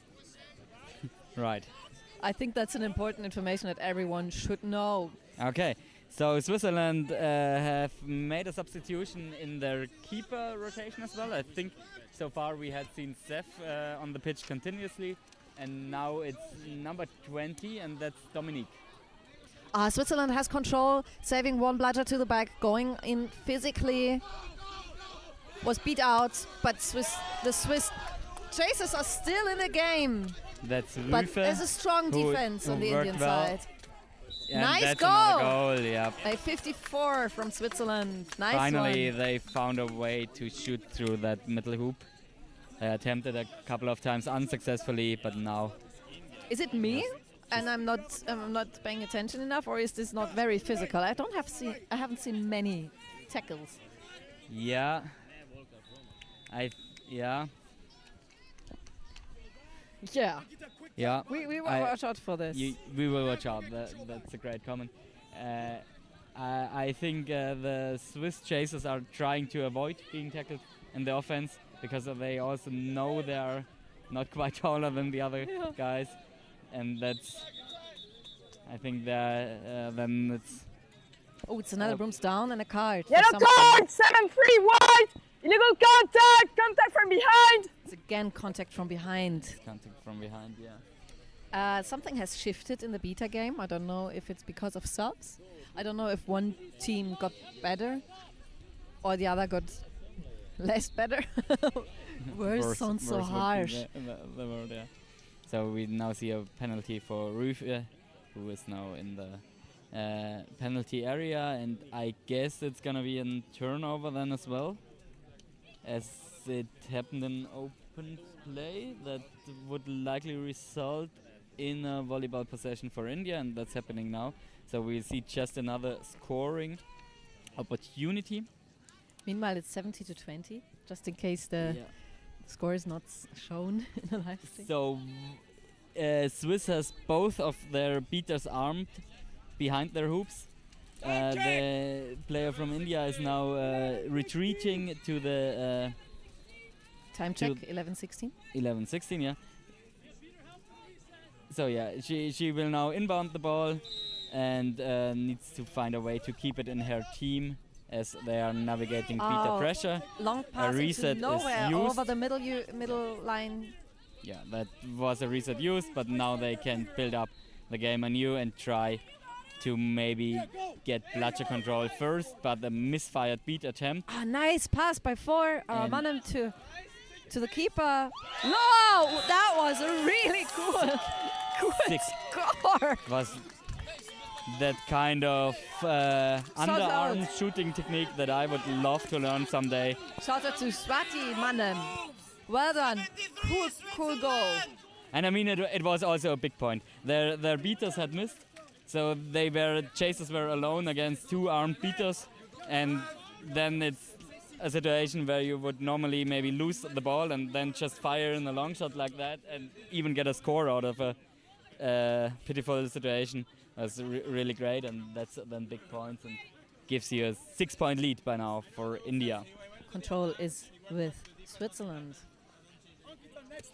Right. I think that's an important information that everyone should know. Okay, So Switzerland have made a substitution in their keeper rotation as well. I think so far we had seen Seth on the pitch continuously, and now it's number 20, and that's Dominique. Switzerland has control, saving one bludger to the back, going in physically. Was beat out, but the Swiss chasers are still in the game. That's Rufe, but there's a strong defense on the Indian side. Yeah, nice that's goal! Another goal, yeah. A 54 from Switzerland. Nice Finally, one. they found a way to shoot through that middle hoop. They attempted a couple of times unsuccessfully, but now. Is it me? And I'm not paying attention enough, or is this not very physical? I haven't seen many tackles. Yeah. Yeah. Yeah. Yeah. We will watch out for this. We will watch out. That's a great comment. I think the Swiss chasers are trying to avoid being tackled in the offense because they also know they are not quite taller than the other guys, and that's. I think that then it's. Oh, it's another brooms down and a card. Yellow card, 7-3 white. Illegal contact from behind. It's again contact from behind. Contact from behind, yeah. Something has shifted in the beta game. I don't know if it's because of subs. I don't know if one team got better or the other got less better. Worse sounds so harsh. The word, yeah. So we now see a penalty for Rufe, who is now in the penalty area, and I guess it's gonna be a turnover then as well, as it happened in open play. That would likely result in a volleyball possession for India, and that's happening now. So we see just another scoring opportunity. Meanwhile, it's 70-20, just in case the score is not shown in the live stream. So Swiss has both of their beaters armed behind their hoops. The player from India is now retreating to the time check 11-16. 11-16, yeah. So yeah, she will now inbound the ball and needs to find a way to keep it in her team as they are navigating beater pressure. Long pass a reset into nowhere is used. over the middle line. Yeah, that was a reset used, but now they can build up the game anew and try to maybe get bludger control first, but a misfired beat attempt. Nice pass by Manem to the keeper. No, that was a really good score. Was that kind of underarm shooting technique that I would love to learn someday. Shout out to Swati Manem. Well done. Cool goal. And I mean, it was also a big point. Their beaters had missed, so chasers were alone against two armed beaters, and then it's a situation where you would normally maybe lose the ball and then just fire in a long shot like that and even get a score out of a pitiful situation. That's really great, and that's then big points and gives you a 6-point lead by now for India. Control is with Switzerland.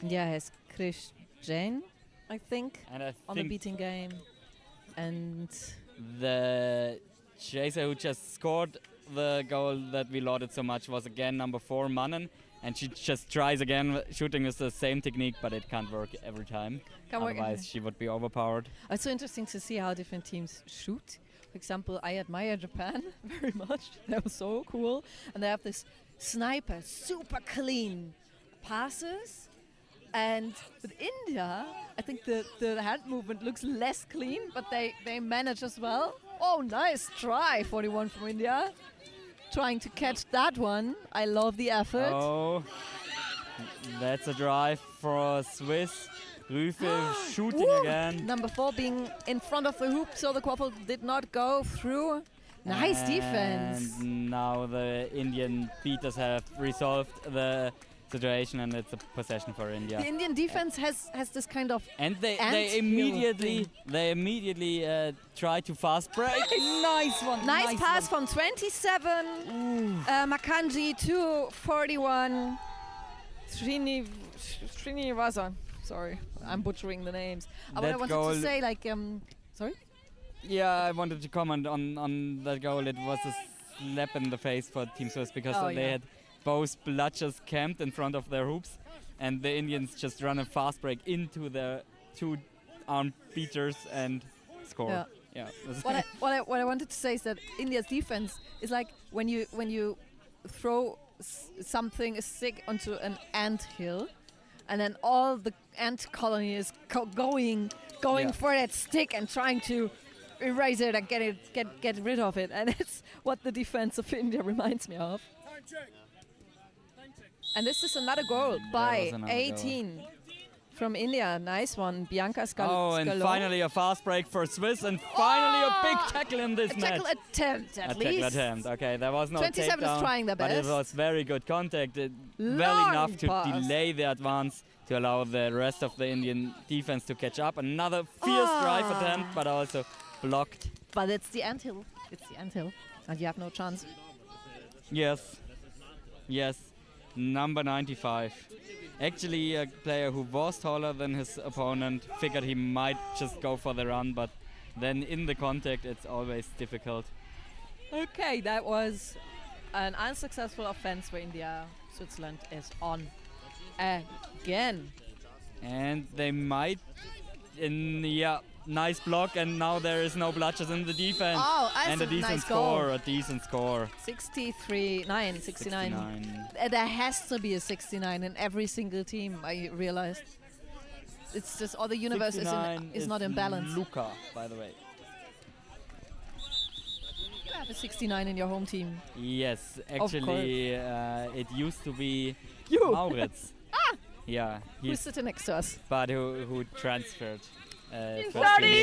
India has Krish Jain, I think, on the beating game. And the chaser who just scored the goal that we lauded so much was again number 4, Mannen. And she just tries again, shooting with the same technique, but it can't work every time. Otherwise, she would be overpowered. It's so interesting to see how different teams shoot. For example, I admire Japan very much. They're so cool. And they have this sniper, super clean passes. And with India, I think the hand movement looks less clean, but they manage as well. Oh, nice try, 41 from India. Trying to catch that one. I love the effort. Oh, that's a drive for Swiss. Rufe shooting again. Number 4 being in front of the hoop, so the quadball did not go through. Nice defense. And now the Indian beaters have resolved the situation, and it's a possession for India. The Indian defense has this kind of and they immediately try to fast break. Nice one. Nice pass from 27. Makanji to 41. Srinivasan. Sorry, I'm butchering the names. What I wanted to say, sorry? Yeah, I wanted to comment on that goal. It was a slap in the face for Team Swiss because they had both bludgers camped in front of their hoops, and the Indians just run a fast break into the two arm beaters and score. Yeah. What I wanted to say is that India's defense is like when you throw something, a stick, onto an ant hill, and then all the ant colony is going for that stick and trying to erase it and get rid of it, and it's what the defense of India reminds me of. And this is another goal by 18 from India. Nice one, Bianca Scaloni. And finally a fast break for Swiss, and finally a big tackle in this match. Tackle attempt, at least. Tackle attempt. Okay, there was no 27 takedown, is trying their best. but it was very good contact. Well enough to delay the advance to allow the rest of the Indian defense to catch up. Another fierce drive attempt, but also blocked. But it's the anthill. It's the anthill, and you have no chance. Yes. Number 95. Actually, a player who was taller than his opponent, figured he might just go for the run, but then in the contact, it's always difficult. Okay, that was an unsuccessful offense for India. Switzerland is on again. And they might, nice block, and now there is no bludgers in the defense. And a decent score. 69. There has to be a 69 in every single team, I realized. It's just all the universe is not in balance. Luca, by the way. You have a 69 in your home team. Yes, actually, it used to be Mauritz. Yeah. Who's sitting next to us? But who transferred. 30.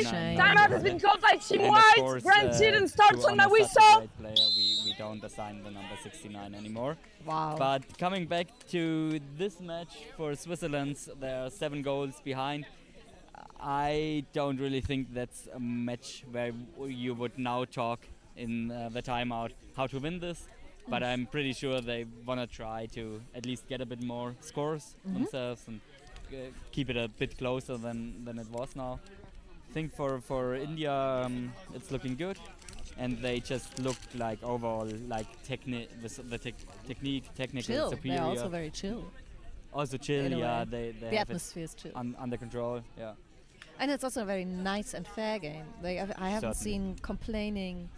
Timeout has been called by Team White. Brandon starts on the whistle. We don't assign the number 69 anymore. Wow. But coming back to this match for Switzerland, there are 7 goals behind. I don't really think that's a match where you would now talk in the timeout how to win this. But I'm pretty sure they want to try to at least get a bit more scores themselves and keep it a bit closer than it was now. I think for India it's looking good, and they just looked like overall like technical chill. superior. They're also very chill. Also chill, yeah. They the have atmosphere is chill. Under control, yeah. And it's also a very nice and fair game. I haven't seen complaining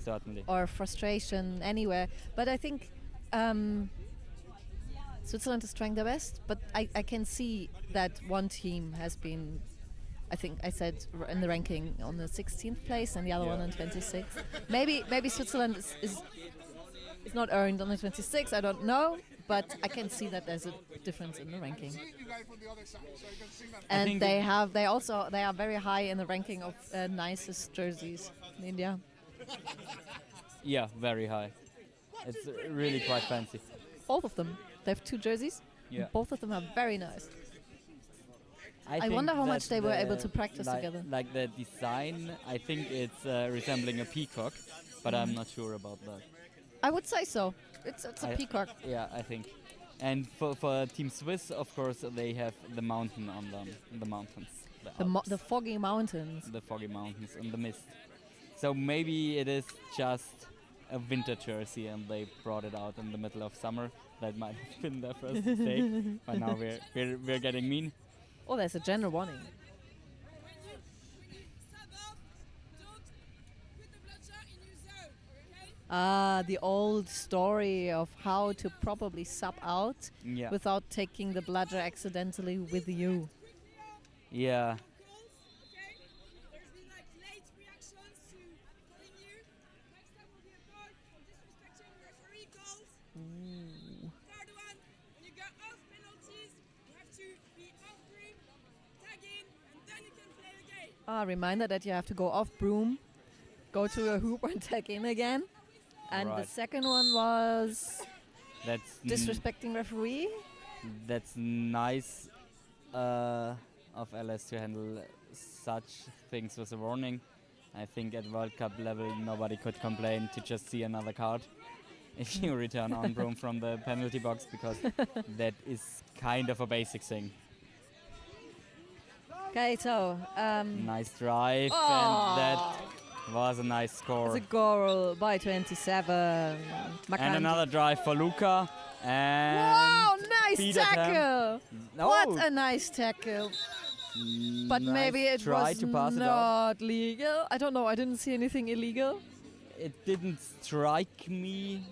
or frustration anywhere. But I think Switzerland is trying their best. But I can see that one team has been, I think I said in the ranking on the 16th place and the other one on 26th. Maybe Switzerland is not earned on the 26th. I don't know. But I can see that there's a difference in the ranking. And they are very high in the ranking of nicest jerseys in India. Yeah, very high. It's really quite fancy. Both of them. They have 2 jerseys. Yeah. Both of them are very nice. I think wonder how much that they were able to practice together. Like the design, I think it's resembling a peacock, but I'm not sure about that. I would say so. It's a peacock. Yeah, I think. And for Team Swiss, of course, they have the mountain on them, the mountains. The foggy mountains. The foggy mountains and the mist. So maybe it is just a winter jersey and they brought it out in the middle of summer. That might have been their first mistake. But now we're getting mean. Oh, there's a general warning. The old story of how to probably sub out without taking the bludger accidentally with you. Yeah. Reminder that you have to go off broom, go to a hoop and tag in again. And the second one was disrespecting referee. That's nice of LS to handle such things with a warning. I think at World Cup level nobody could complain to just see another card if you return on broom from the penalty box, because that is kind of a basic thing. Okay, so nice drive, and that was a nice score. It's a goal by 27. And another drive for Luca. And wow, nice beat at him. tackle! No. What a nice tackle. But Nice maybe it try was to pass it out. not legal. I don't know. I didn't see anything illegal. It didn't strike me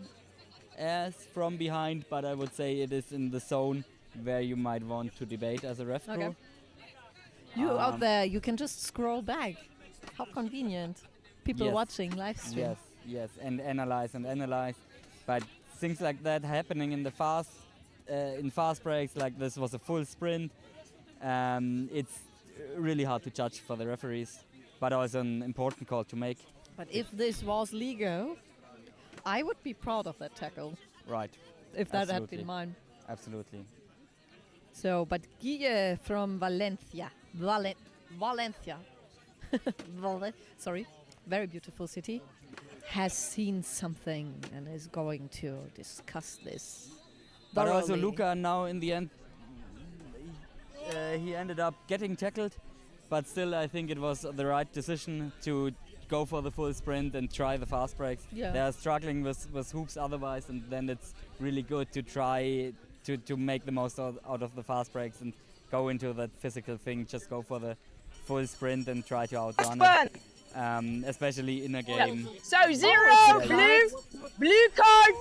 as from behind, but I would say it is in the zone where you might want to debate as a ref crew. Okay. You out there, you can just scroll back. How convenient. People Yes. watching live stream. Yes, and analyze. But things like that happening in the fast breaks, like this was a full sprint. It's really hard to judge for the referees, but also an important call to make. But if this was legal, I would be proud of that tackle. Right. If that had Absolutely. been mine. Absolutely. So, but Guille from Valencia. Valencia. Sorry. Very beautiful city. Has seen something and is going to discuss this. But also thoroughly. Luca now in the end, he ended up getting tackled, but still I think it was the right decision to go for the full sprint and try the fast breaks. Yeah. They're struggling with hoops otherwise, and then it's really good to try to make the most out of the fast breaks and go into that physical thing. Just go for the full sprint and try to outrun it. Especially in a game. So 0, blue card,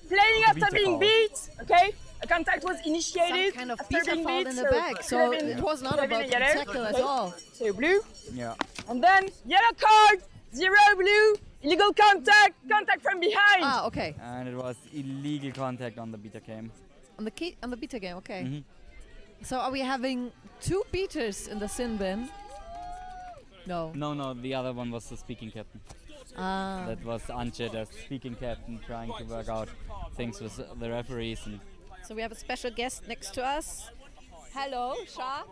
playing after Beta being call. beat. Okay, a contact was initiated Some kind of after beta being fault beat. in the back, so could have it was not could have about been the a yellow. tackle at Okay. all. So blue, Yeah. and then yellow card, 0, blue, illegal contact from behind. Ah, okay. And it was illegal contact on the beta game. On the beta game, okay. Mhm. So are we having 2 beaters in the sin bin? No. No, the other one was the speaking captain. Ah. That was Antje, the speaking captain, trying to work out things with the referees. And So we have a special guest next to us. Hello, Shah.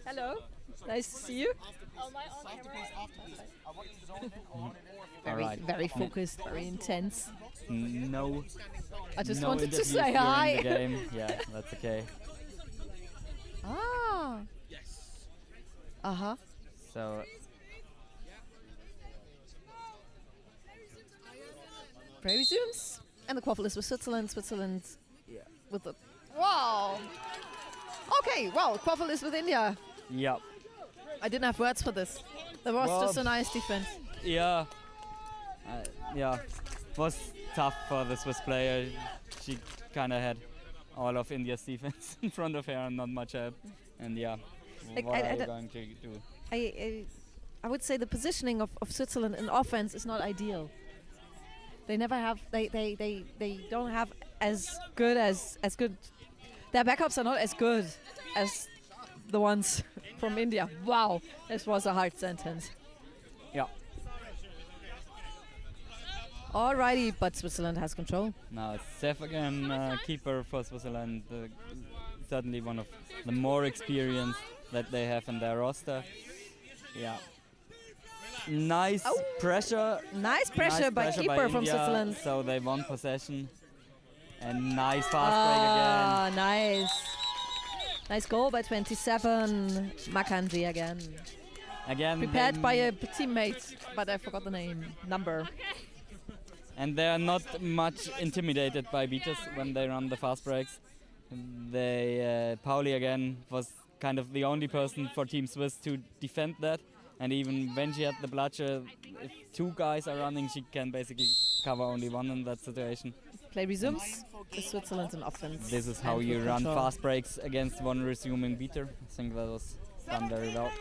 Hello. Nice to see you. Very, Alright. very focused, very intense. No. I just no wanted to interviews say during hi. The game. Yeah, that's okay. Ah. Uh-huh. So Very zooms. And the quaffle is with Switzerland. Switzerland with the... Wow. Okay, well, quaffle is with India. yeah, I didn't have words for this. That was Well, just a nice defense. yeah, was tough for the Swiss player. She kind of had all of India's defense in front of her and not much help. And yeah, Like, what I are you don't- going to do? I would say the positioning of Switzerland in offense is not ideal. They never have. They don't have as good. Their backups are not as good as the ones from India. Wow, this was a hard sentence. Yeah. Alrighty, but Switzerland has control. Now it's Seth again, keeper for Switzerland. Certainly one of the more experienced that they have in their roster. Yeah. Nice pressure. Nice pressure by keeper from India, Switzerland. So they won possession. And nice fast break again. Nice. Nice goal by 27. Makanji again. Again. Prepared by a teammate, but I forgot the name. Number. And they are not much intimidated by beaters when they run the fast breaks. Pauli again was kind of the only person for Team Swiss to defend that. And even when she had the bludger, if 2 guys are running, she can basically cover only one in that situation. Play resumes. The Switzerland in offense. This is how and you with run control. fast breaks against one resuming beater. I think that was done very well.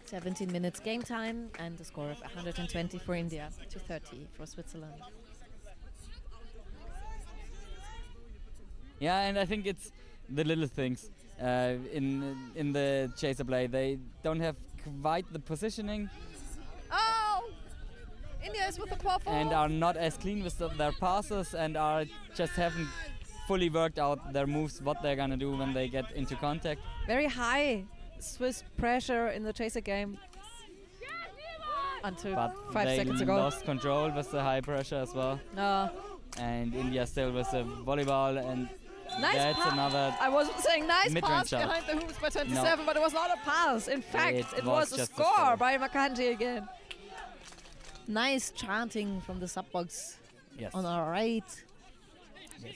17 minutes game time and a score of 120 for India, 230 for Switzerland. Yeah, and I think it's the little things in the chaser play. They don't have quite the positioning Oh! India is with the quaffle. and are not as clean with their passes and are just haven't fully worked out their moves, what they're gonna do when they get into contact. Very high Swiss pressure in the chaser game until But 5 they seconds ago. lost control with the high pressure as well. No. And India still with the volleyball, and Nice that's pass. another I was saying nice mid-range pass shot. behind the hoops by 27, but it was not a pass. In fact, it was a just a score score. by Makanji again. Nice chanting from the sub box. Yes. On our right. Yes.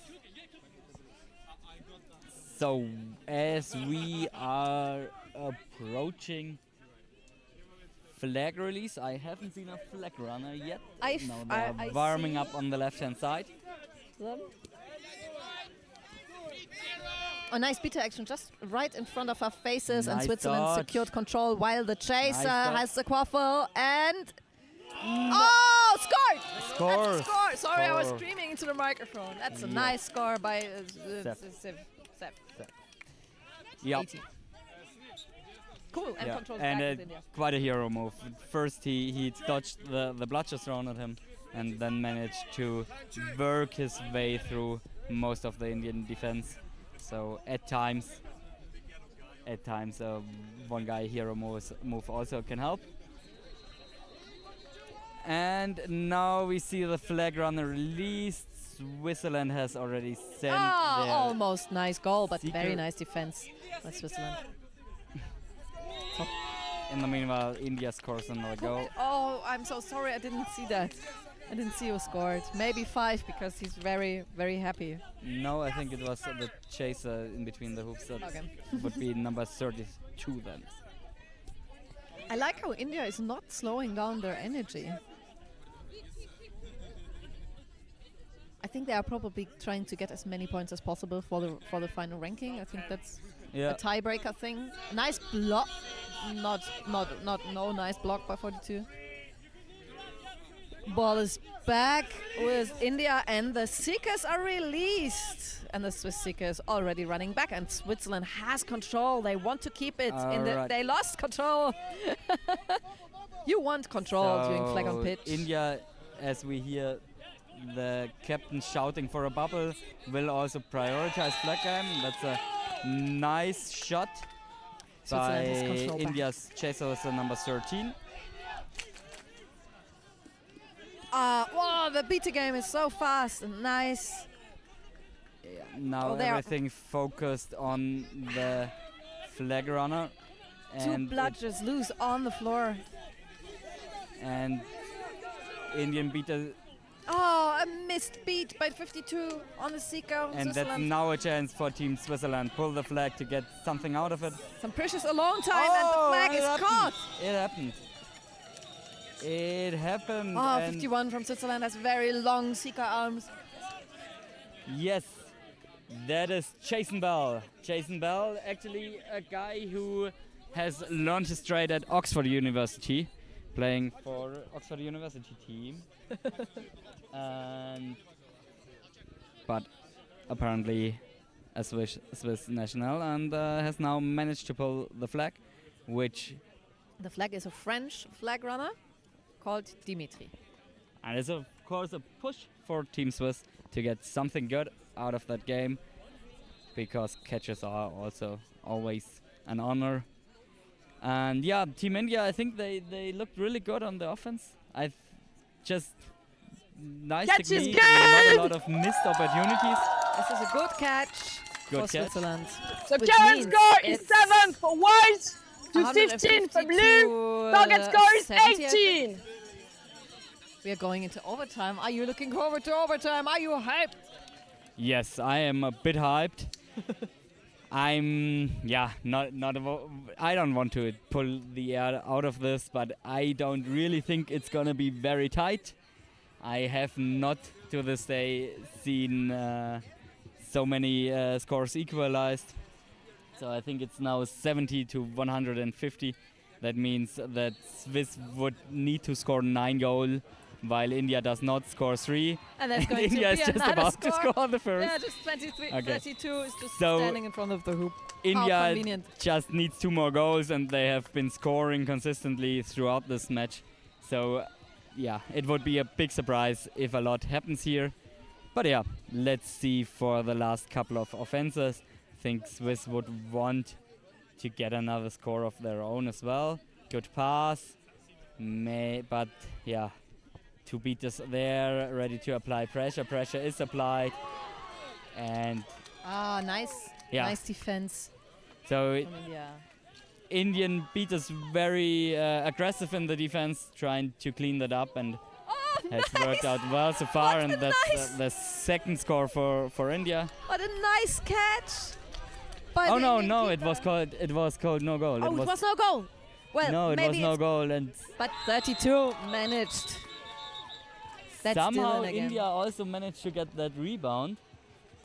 So as we are approaching flag release, I haven't seen a flag runner yet. No, they're warming up on the left-hand side. A nice beta action just right in front of our faces, and Nice Switzerland dodge. secured control while the chaser Nice has the quaffle and oh, scored! Score! That's a score. Sorry, I was Score. screaming into the microphone. That's a Yeah. nice score by Sef. Sef. Yeah. 80. Cool, and controls and back with India. quite a hero move. First he dodged the bludgers thrown at him and then managed to work his way through most of the Indian defense. So at times one guy hero move also can help. And now we see the flag runner released. Switzerland has already sent their Almost nice goal, but very seeker. nice defense by Switzerland. In the meanwhile, India scores another goal. Oh, I'm so sorry, I didn't see that. I didn't see who scored. Maybe 5 because he's very, very happy. No, I think it was the chaser in between the hoops. That Okay. would be number 32 then. I like how India is not slowing down their energy. I think they are probably trying to get as many points as possible for the final ranking. I think that's a tiebreaker thing. Nice block, no nice block by 42. Ball is back with India, and the Seekers are released. And the Swiss Seekers already running back, and Switzerland has control. They want to keep it. They lost control. You want control during flag on pitch. India, as we hear the captain shouting for a bubble, will also prioritize flag game. That's a nice shot by Switzerland has control back. India's chaser, with the number 13. Wow, the beta game is so fast and nice. Now everything focused on the flag runner. Two And bludgers loose on the floor. and Indian beater, Oh, a missed beat by 52 on the Seeker. and that's Switzerland. now a chance for Team Switzerland. Pull the flag to get something out of it. Some precious a long time, and the flag is caught. It happened. It happened. Oh, and 51 from Switzerland has very long Seeker arms. yes, that is Jason Bell. Jason Bell, actually a guy who has learned his trade at Oxford University, playing for Oxford University team. But apparently a Swiss national, and has now managed to pull the flag, which... The flag is a French flag runner called Dimitri. And it's of course a push for Team Swiss to get something good out of that game, because catches are also always an honor. And yeah, Team India, I think they looked really good on the offense. Just nice Catch is technique, good! not a lot of missed opportunities. This is a good catch Good for catch. Switzerland. So which current means score is it's 7 for white to 15 for 150 blue. to, Target score is 70. 18. We are going into overtime. Are you looking forward to overtime? Are you hyped? Yes, I am a bit hyped. I'm I don't want to pull the air out of this, but I don't really think it's gonna be very tight. I have not to this day seen so many scores equalized. So I think it's now 70 to 150. That means that Swiss would need to score 9 goals, while India does not score 3. And that's going India to is be just another about score. to score the first. Yeah, just 23, Okay. 32 is just So standing in front of the hoop. How India convenient. just needs 2 more goals, and they have been scoring consistently throughout this match. So yeah, it would be a big surprise if a lot happens here. But yeah, let's see for the last couple of offenses. I think Swiss would want to get another score of their own as well. Good pass, but yeah, 2 beaters there, ready to apply pressure. Pressure is applied, and Nice. Yeah. Nice defense so from India. Indian beat us very aggressive in the defense, trying to clean that up, and has worked out well so far. And that's the second score for India. What a nice catch! By Oh the no, Indian no! keeper. It was called no goal. Oh, it was no goal. Well, no, it was maybe no it's- goal, and But 32 managed. That's somehow Dylan again. India also managed to get that rebound.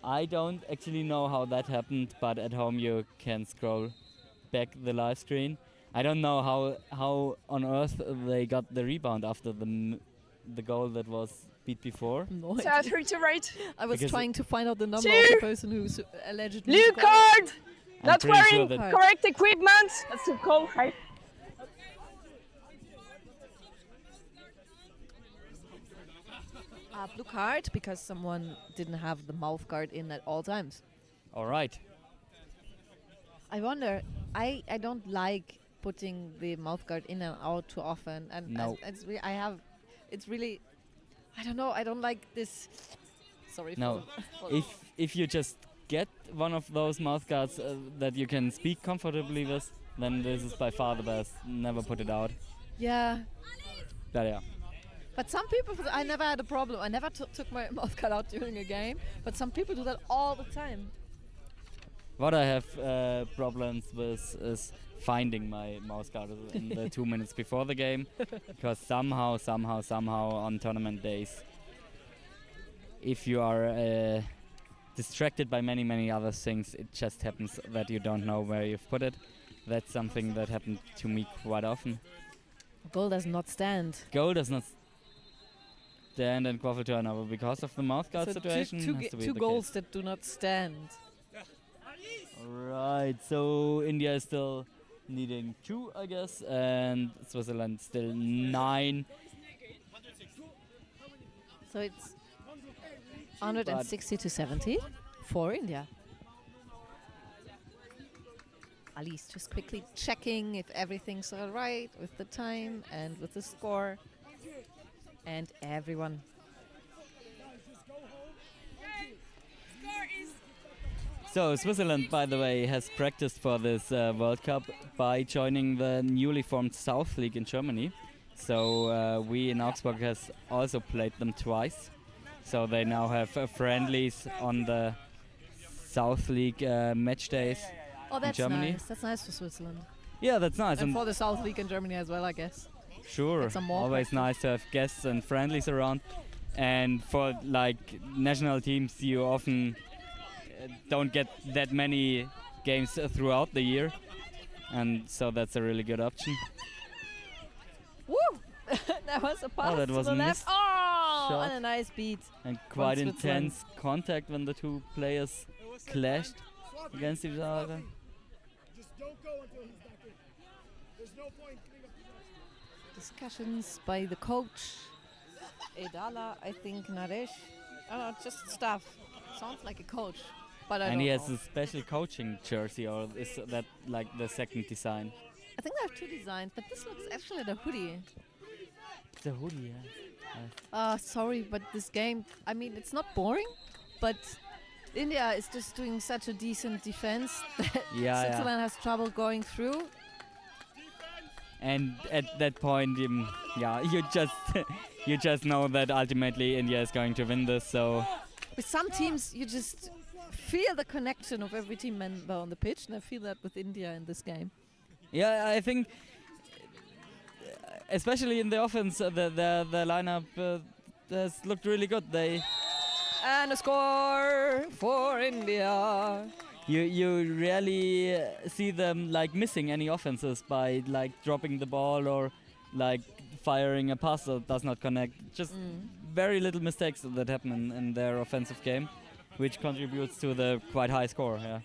I don't actually know how that happened, but at home you can scroll back the live screen. I don't know how on earth they got the rebound after the goal that was beat before. No So idea. 3 to right. I was Because trying to find out the number Two. of the person who's allegedly Blue scored. card. I'm Not pretty sure wearing that- correct equipment. That's the call, right? Blue card because someone didn't have the mouth guard in at all times. All right. I wonder. I don't like putting the mouth guard in and out too often, and No. it's really. I don't know. I don't like this. Sorry. No, for if you just get one of those mouth guards that you can speak comfortably with, then this is by far the best. Never put it out. yeah. But yeah. But some people, I never had a problem. I never took my mouth guard out during a game. But some people do that all the time. What I have problems with is finding my mouse guard in the 2 minutes before the game, because somehow on tournament days, if you are distracted by many other things, it just happens that you don't know where you've put it. That's something that happened to me quite often. Goal does not stand. Goal does not stand in quaffle turnover because of the mouth guard So situation. two has to be two the goals case. that do not stand. Right, so India is still needing 2, I guess, and Switzerland still 9. So it's 160 to 70 for India. Ali's just quickly checking if everything's all right with the time and with the score. And everyone. So Switzerland, by the way, has practiced for this World Cup by joining the newly formed South League in Germany. So we in Augsburg has also played them twice. So they now have friendlies on the South League match days Oh, that's in Germany. nice. That's nice for Switzerland. Yeah, that's nice. And for the South League in Germany as well, I guess. Sure, Get some more always practice. nice to have guests and friendlies around. And for like national teams, you often don't get that many games throughout the year, and so that's a really good option. Woo! That was a pass that to was the a left. missed Oh, shot. and a nice beat. And from quite Switzerland. intense contact when the two players clashed against each other. Just don't go until he's back in. There's no point cleaning up the Discussions by the coach. Edala, I think Naresh. Oh, just stuff. Sounds like a coach, but I And don't he know. has a special coaching jersey, or is that like the second design? I think I have 2 designs, but this looks actually like a hoodie. It's a hoodie, yeah. Sorry, but this game, I mean, it's not boring, but India is just doing such a decent defense that Yeah. Switzerland has trouble going through. And at that point, yeah, you just know that ultimately India is going to win this. So With some teams, you just feel the connection of every team member on the pitch, and I feel that with India in this game. yeah, I think especially in the offense, the lineup has looked really good. And a score for India. You rarely see them like missing any offenses by like dropping the ball or like firing a pass that does not connect. Just very little mistakes that happen in their offensive game, which contributes to the quite high score. Yeah.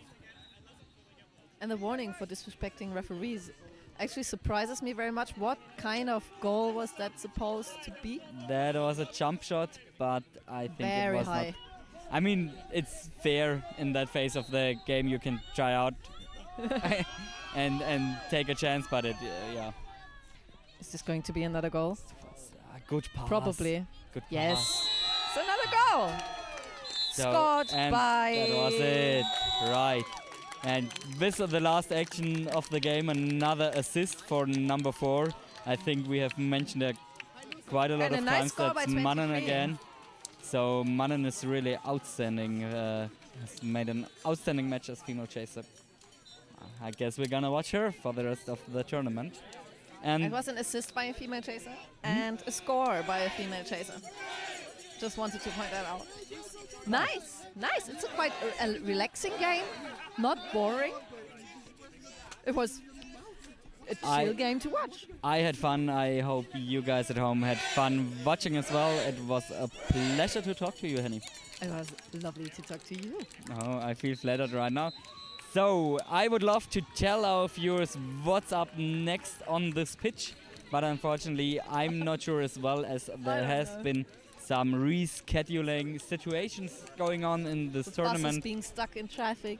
And the warning for disrespecting referees actually surprises me very much. What kind of goal was that supposed to be? That was a jump shot, but I think Very it was high. not. I mean, it's fair in that phase of the game. You can try out and take a chance, but yeah. Is this going to be another goal? A good pass. Probably. Good Yes. pass. It's another goal. So, Scored and by. that was it. Right. And this is the last action of the game, another assist for number 4. I think we have mentioned quite a lot And of a nice times. score That's by Mannen 23. again. So Mannen is really outstanding. Has made an outstanding match as female chaser. I guess we're gonna watch her for the rest of the tournament. And It was an assist by a female chaser and a score by a female chaser. Just wanted to point that out. Nice, nice. It's a quite a relaxing game, not boring. It was a chill game to watch. I had fun. I hope you guys at home had fun watching as well. It was a pleasure to talk to you, Henny. It was lovely to talk to you. Oh, I feel flattered right now. So, I would love to tell our viewers what's up next on this pitch, but unfortunately, I'm not sure as well, as there has been some rescheduling situations going on in this tournament. Buses being stuck in traffic.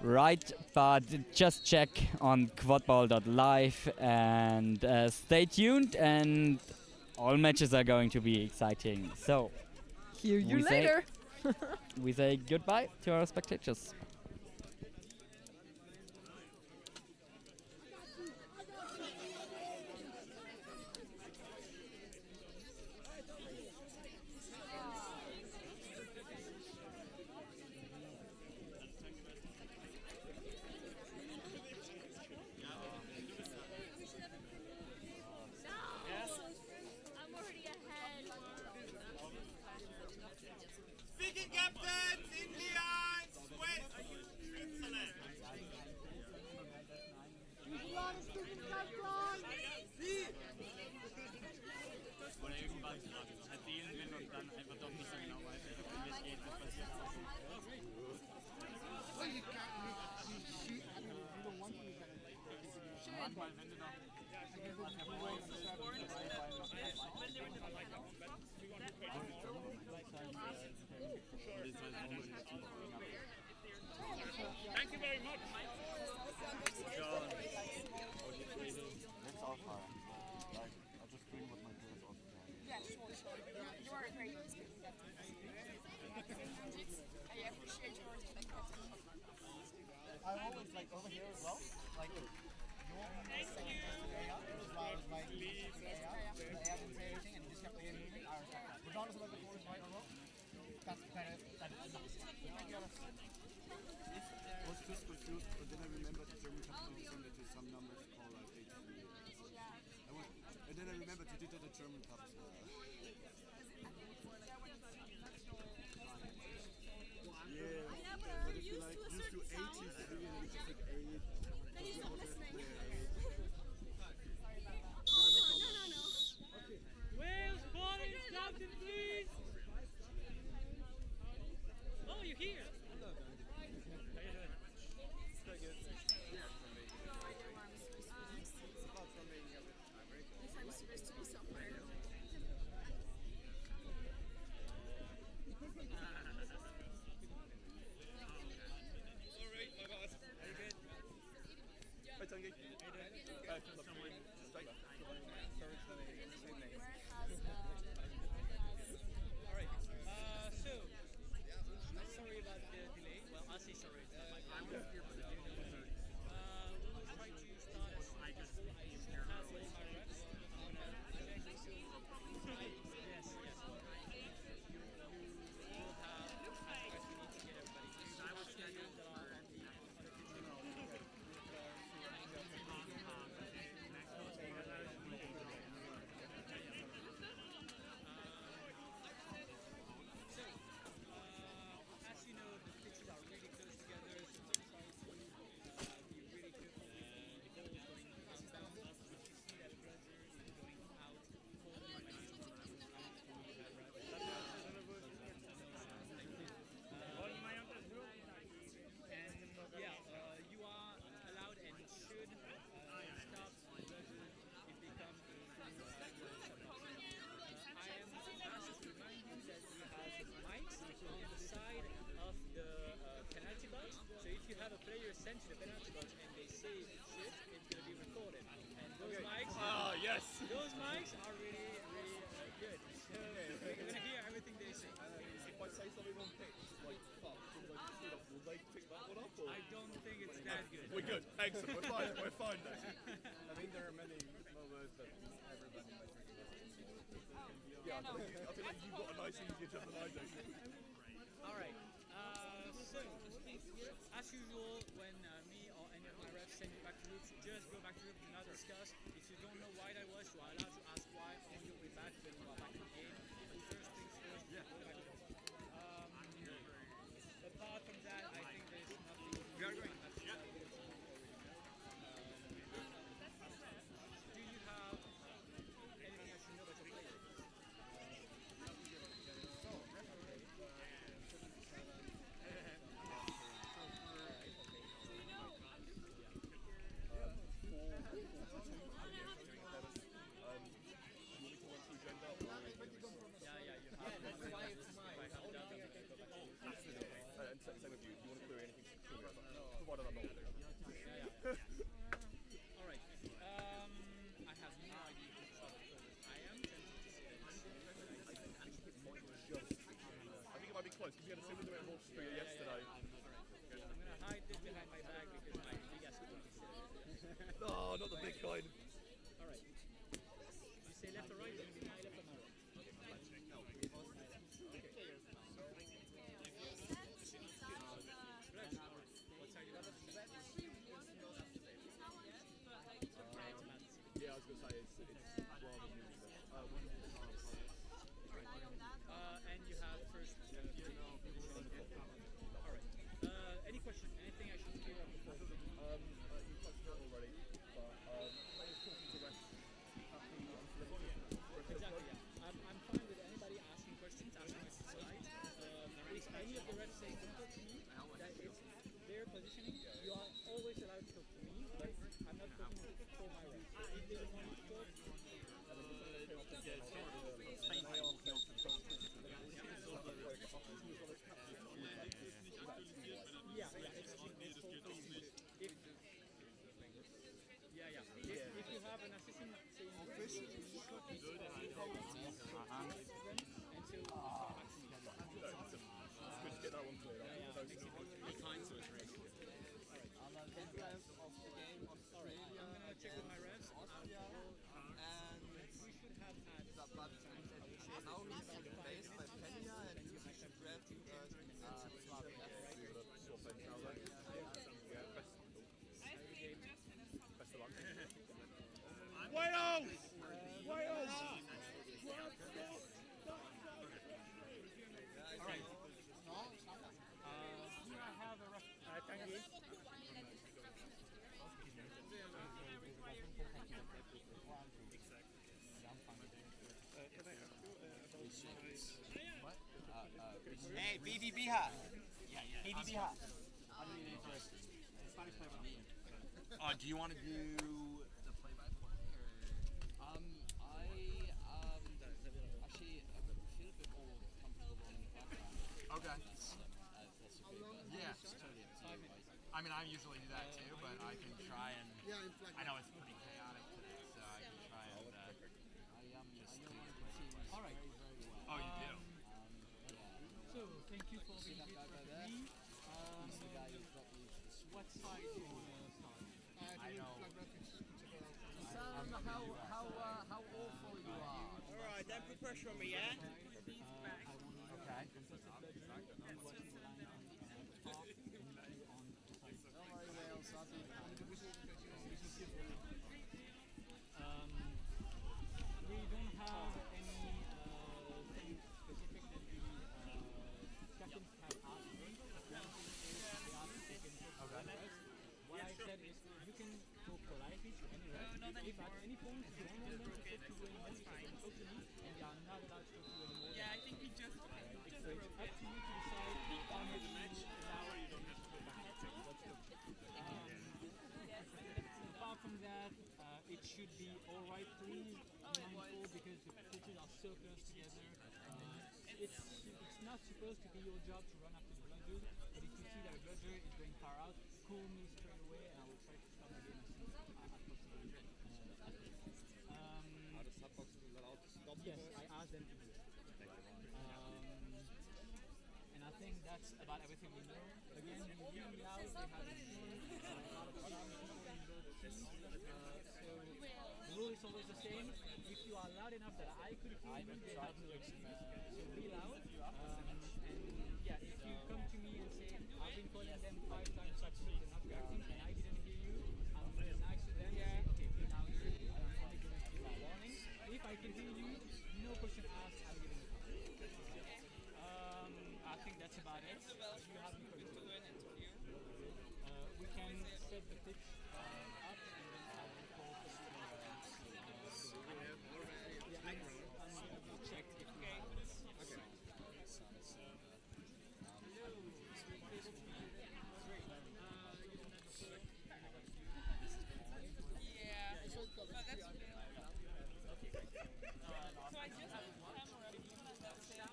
Right, but just check on quadball.live and stay tuned, and all matches are going to be exciting. So, Hear you we say- later. we say goodbye to our spectators. Speaking captains, Indians, West, Switzerland. Oder irgendwas erzählen will und dann einfach doch nicht so genau weiß, wie es geht, was passiert. Manchmal, wenn du noch Thank you very much. Let's all fire. Like, I'll just bring what my girls also can. Yeah, sure. You are a great speaking captain. I appreciate your captain. I'm always like over here as well. Like, you're in the second best area, as well as like the area. The area didn't say anything, and you just kept the game moving. I respect that. Regardless of whether the ball is right or wrong, that's better than nothing. I was just confused, but then I remembered the German company sent it to some numbers called like 83. And then I remembered you did that at German Cup as well. Yeah, but if you like used to 83 and then you just like 8. Then he's not listening. No. Wales, body, captain, please. Oh, you're here. Hello, how you doing? Very good. If I'm supposed to be somewhere. Alright, so, sorry about the delay. Well, I'll say sorry. I was here for the game. We will try to start as soon as halfway my reps. Yes. You will have, as we need to get everybody. I will schedule that on the as you know, the pitches are really close together, so we try to be really careful with the ball going inbound. If you see that brother is going out, hold him and he's going out. You are allowed and should stop the brother if they come to I am asked to remind you that we have mics on the side of the penalty box. So if you have a player sent to the penalty box and they say shit, it's going to be recorded. And those mics, those mics are really good. So we're going to hear everything they say. If I say something on pitch, like fuck, will they pick that one up? Or? I don't think We're good. Excellent. We're fine. We're fine then. I think there are many moments that everybody might think about. Yeah, I feel like you've got a nice easier job than I do. Alright, so as usual, when me or any of my refs send you back to groups, just go back to group, do not discuss. If you don't know why that was, you are allowed to ask why on your way back when you are back in the game. But first things first, go back to group. Apart from that, I think there's nothing. We are going. Do you have anything I should know about your players? And same with you. Do you want to query anything? Provided I'm not. Alright. I have no idea who I am. I think it might be close because we had a similar bit of Austria yesterday. I'm gonna hide this behind my back because my big ass is No, not the big kind. Alright. You say left or right, then you my left or my right. What side you got? Yeah, I was going to say it's rather useless. And you have first. Alright. Any questions? Anything I should clear up before? You touched on it already, but players talking to refs. Exactly, yeah. I'm fine with anybody asking questions, as long as it's right. If any of the refs say don't talk to me, that it's their positioning, you are always allowed to talk to me, but I'm not talking for my refs. So if they don't want to talk, If you have an assistant saying Good to get that one cleared up. Be kind to us, Rick. Alright, I'm gonna check with my refs. And we should have had now he's based by Kenya and you should draft Best of luck. Wales! Wales! Alright. Here I have a ref. Thank you. Hey, BVBha. BVBha. Do you want to do the play-by-play or? Actually I feel a bit more comfortable in the background. Okay. Yeah. Totally up to you, right? I mean, I usually do that too, but I can try and. I know it's pretty chaotic today, so I can try and. All right. Oh, you do. So thank you for being here with me. What side do you want to start? I know. Sam, how awful you are. Alright, don't put pressure on me, yeah? Okay. Don't worry, Wales, I'll do We don't have any thing specific that the captains have asked me. What I said is you can talk politely to any ref. If at any point you don't want them to talk to you anymore, you can talk to me and they are not allowed to talk to you anymore. Yeah, I think we just So it's up to you to decide how much you allow them to go back. Apart from that, it should be alright. Please be mindful because the pitches are so close together. It's not supposed to be your job to run after the bludger, but if you see that a bludger is going far out, call me straight away and I will try to stop the game as soon as possible. Yes, I asked them to do it. And I think that's about everything we know. Again, we're really loud, we have a teams. So the rule is always the same. If you are loud enough that I could hear you, they have no excuse. So be loud. And yeah, if you come to me and say, I've been calling them 5 times successfully and not reacting, and I didn't hear you, I'm going to be nice to them and say, okay, be louder, and I'm only going to give a warning. If I can hear you, no question asked, I'm giving it. I think that's about it. You have me covered. We can set the pitch up and then I will call for the I'm going to check if we have it. Okay. Hello. Yeah. No, that's okay. So I just have a camera view and that's it.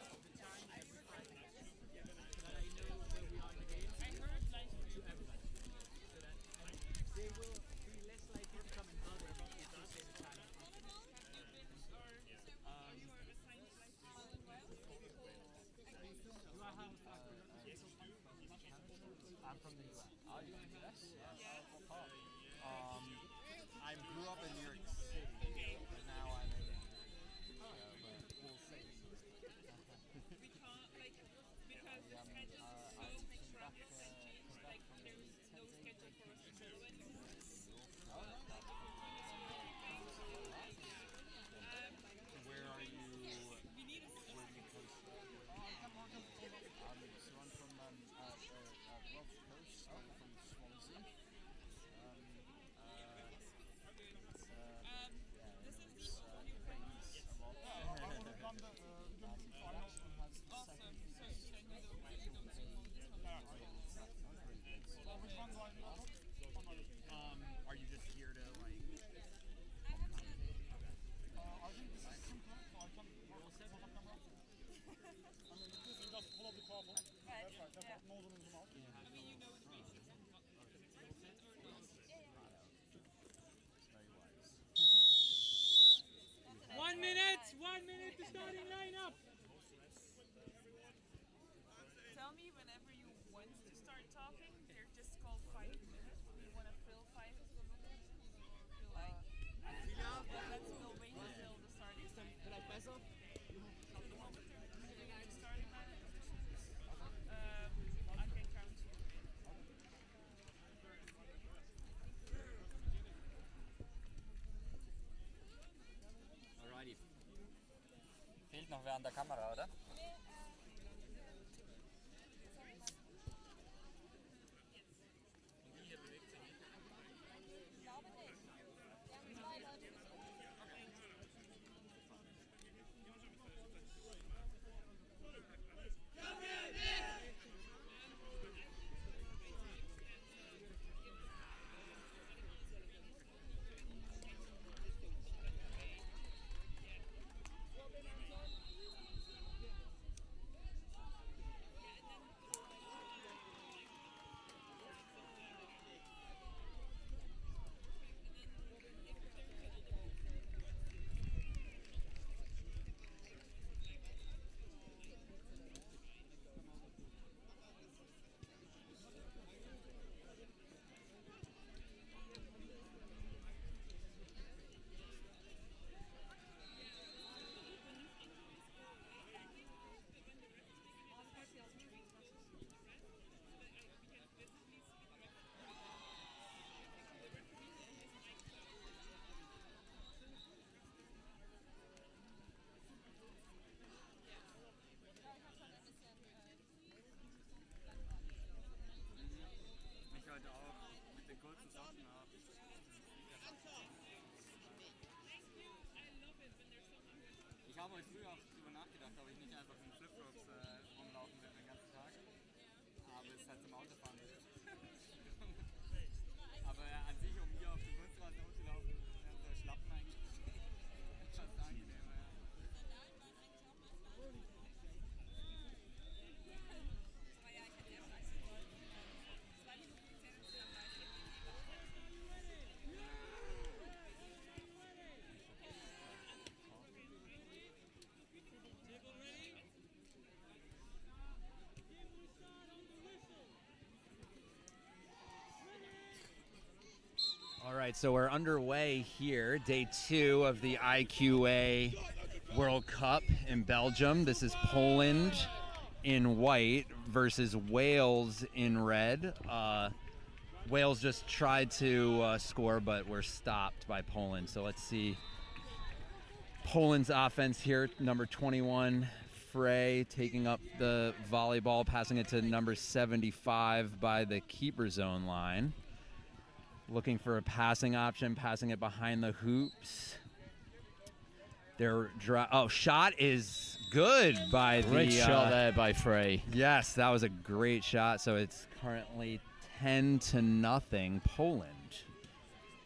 That I know where we are in the game. I heard nice to everybody. So that they will be less likely to come and bother about the same time. Do I have I'm from the US. Are you in the US? Yes. I grew up in New York City, but now I'm in New Jersey. But we'll see. We can't, like, because the schedule is so extravagant and changed, like, there's no schedule for us to follow anymore. Where are you? We need a where do you post? So I'm from Welsh Coast, I'm from Swansea. This is new rains a lot. Awesome. So should I do the random mode this one? Are you just here to like? I think this is simple, so I can set up a camera. And then you just pull up the quadball. That's right, that's what nozzle in the mouth. I mean, you know the basics. Very wise. 1 minute! 1 minute to starting lineup! Tell me whenever you want to start talking. They're just called 5 minutes. You want to fill 5 minutes? Like, let's go wait until the starting time. Vielleicht besser? Starting line positions. I can count you. Alrighty. Fehlt noch wer an der Kamera, oder? Ich heute auch mit den kurzen Sachen ab. Ich habe heute früh auch darüber nachgedacht, ob ich nicht einfach in Flipflops rumlaufen will den ganzen Tag. Aber es ist halt zum Autofahren. Aber an sich, um hier auf die Kunstrasse rumzulaufen, sind so Schlappen eigentlich fast angenehmer. Ja. right, so we're underway here, day 2 of the IQA World Cup in Belgium. This is Poland in white versus Wales in red. Wales just tried to score, but were stopped by Poland. So let's see Poland's offense here. Number 21, Frey, taking up the volleyball, passing it to number 75 by the keeper zone line. Looking for a passing option, passing it behind the hoops. Their shot is good by Great shot there by Frey. Yes, that was a great shot. So it's currently 10-0 Poland.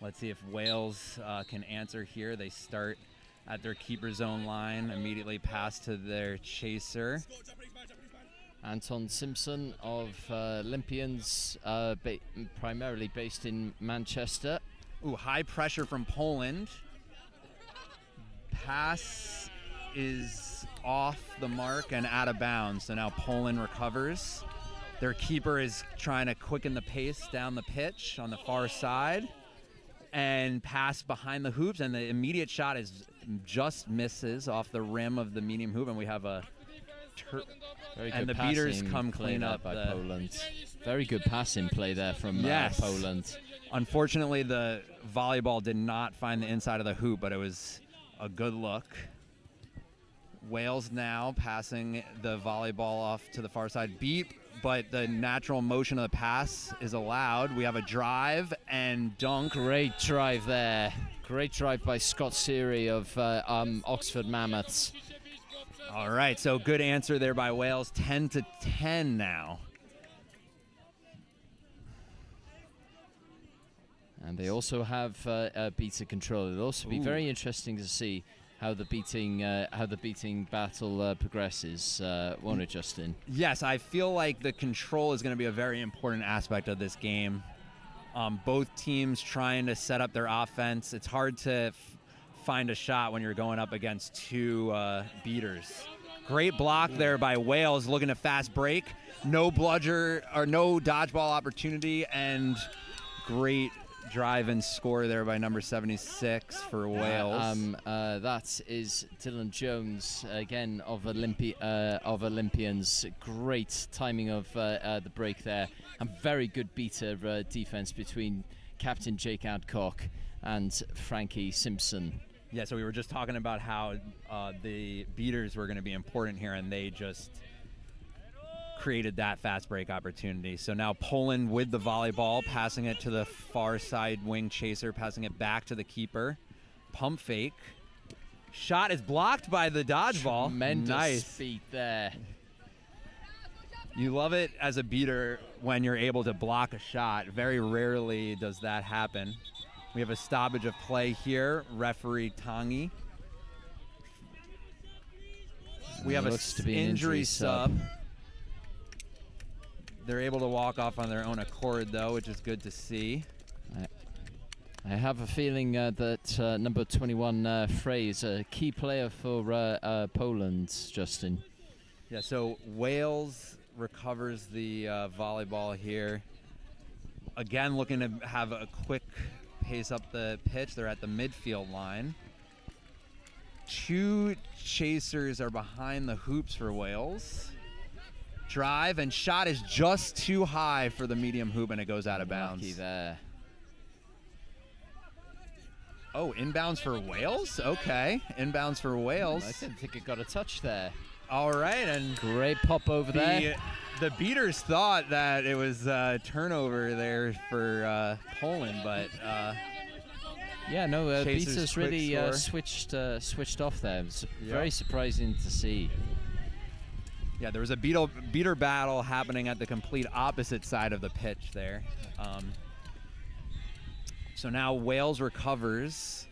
Let's see if Wales can answer here. They start at their keeper zone line, immediately pass to their chaser. Anton Simpson of Olympians, primarily based in Manchester. Ooh, high pressure from Poland. Pass is off the mark and out of bounds. So now Poland recovers. Their keeper is trying to quicken the pace down the pitch on the far side and pass behind the hoops, and the immediate shot is just misses off the rim of the medium hoop, and we have a very and good the beaters passing come play clean there up by the Poland. Very good passing play there from Poland. Unfortunately, the volleyball did not find the inside of the hoop, but it was a good look. Wales now passing the volleyball off to the far side. Beat, but the natural motion of the pass is allowed. We have a drive and dunk. Great drive there. Great drive by Scott Seary of Oxford Mammoths. All right, so good answer there by Wales. 10-10 now. And they also have beta control. It'll also be very interesting to see how the beating battle progresses. Won't it, Justin? Yes, I feel like the control is going to be a very important aspect of this game. Both teams trying to set up their offense. It's hard to find a shot when you're going up against two beaters. Great block there by Wales, looking to fast break. No bludger or no dodgeball opportunity, and great drive and score there by number 76 for Wales. That is Dylan Jones again of Olympians. Great timing of the break there, and very good beater defense between Captain Jake Adcock and Frankie Simpson. Yeah, so we were just talking about how the beaters were going to be important here, and they just created that fast break opportunity. So now Poland with the volleyball, passing it to the far side wing chaser, passing it back to the keeper. Pump fake. Shot is blocked by the dodgeball. Tremendous nice speed there. You love it as a beater when you're able to block a shot. Very rarely does that happen. We have a stoppage of play here. Referee Tangi. We have an injury sub. They're able to walk off on their own accord, though, which is good to see. I have a feeling that number 21, Frey, is a key player for Poland, Justin. Yeah, so Wales recovers the volleyball here. Again, looking to have a quick pace up the pitch. They're at the midfield line. Two chasers are behind the hoops for Wales. Drive and shot is just too high for the medium hoop, and it goes out of bounds. Lucky there. Oh, inbounds for Wales? Okay, inbounds for Wales. I didn't think it got a touch there. All right, and great pop over there. The beaters thought that it was turnover there for Poland, but yeah, no, beaters really switched off there. It was very surprising to see. Yeah, there was a beater battle happening at the complete opposite side of the pitch there. So now Wales recovers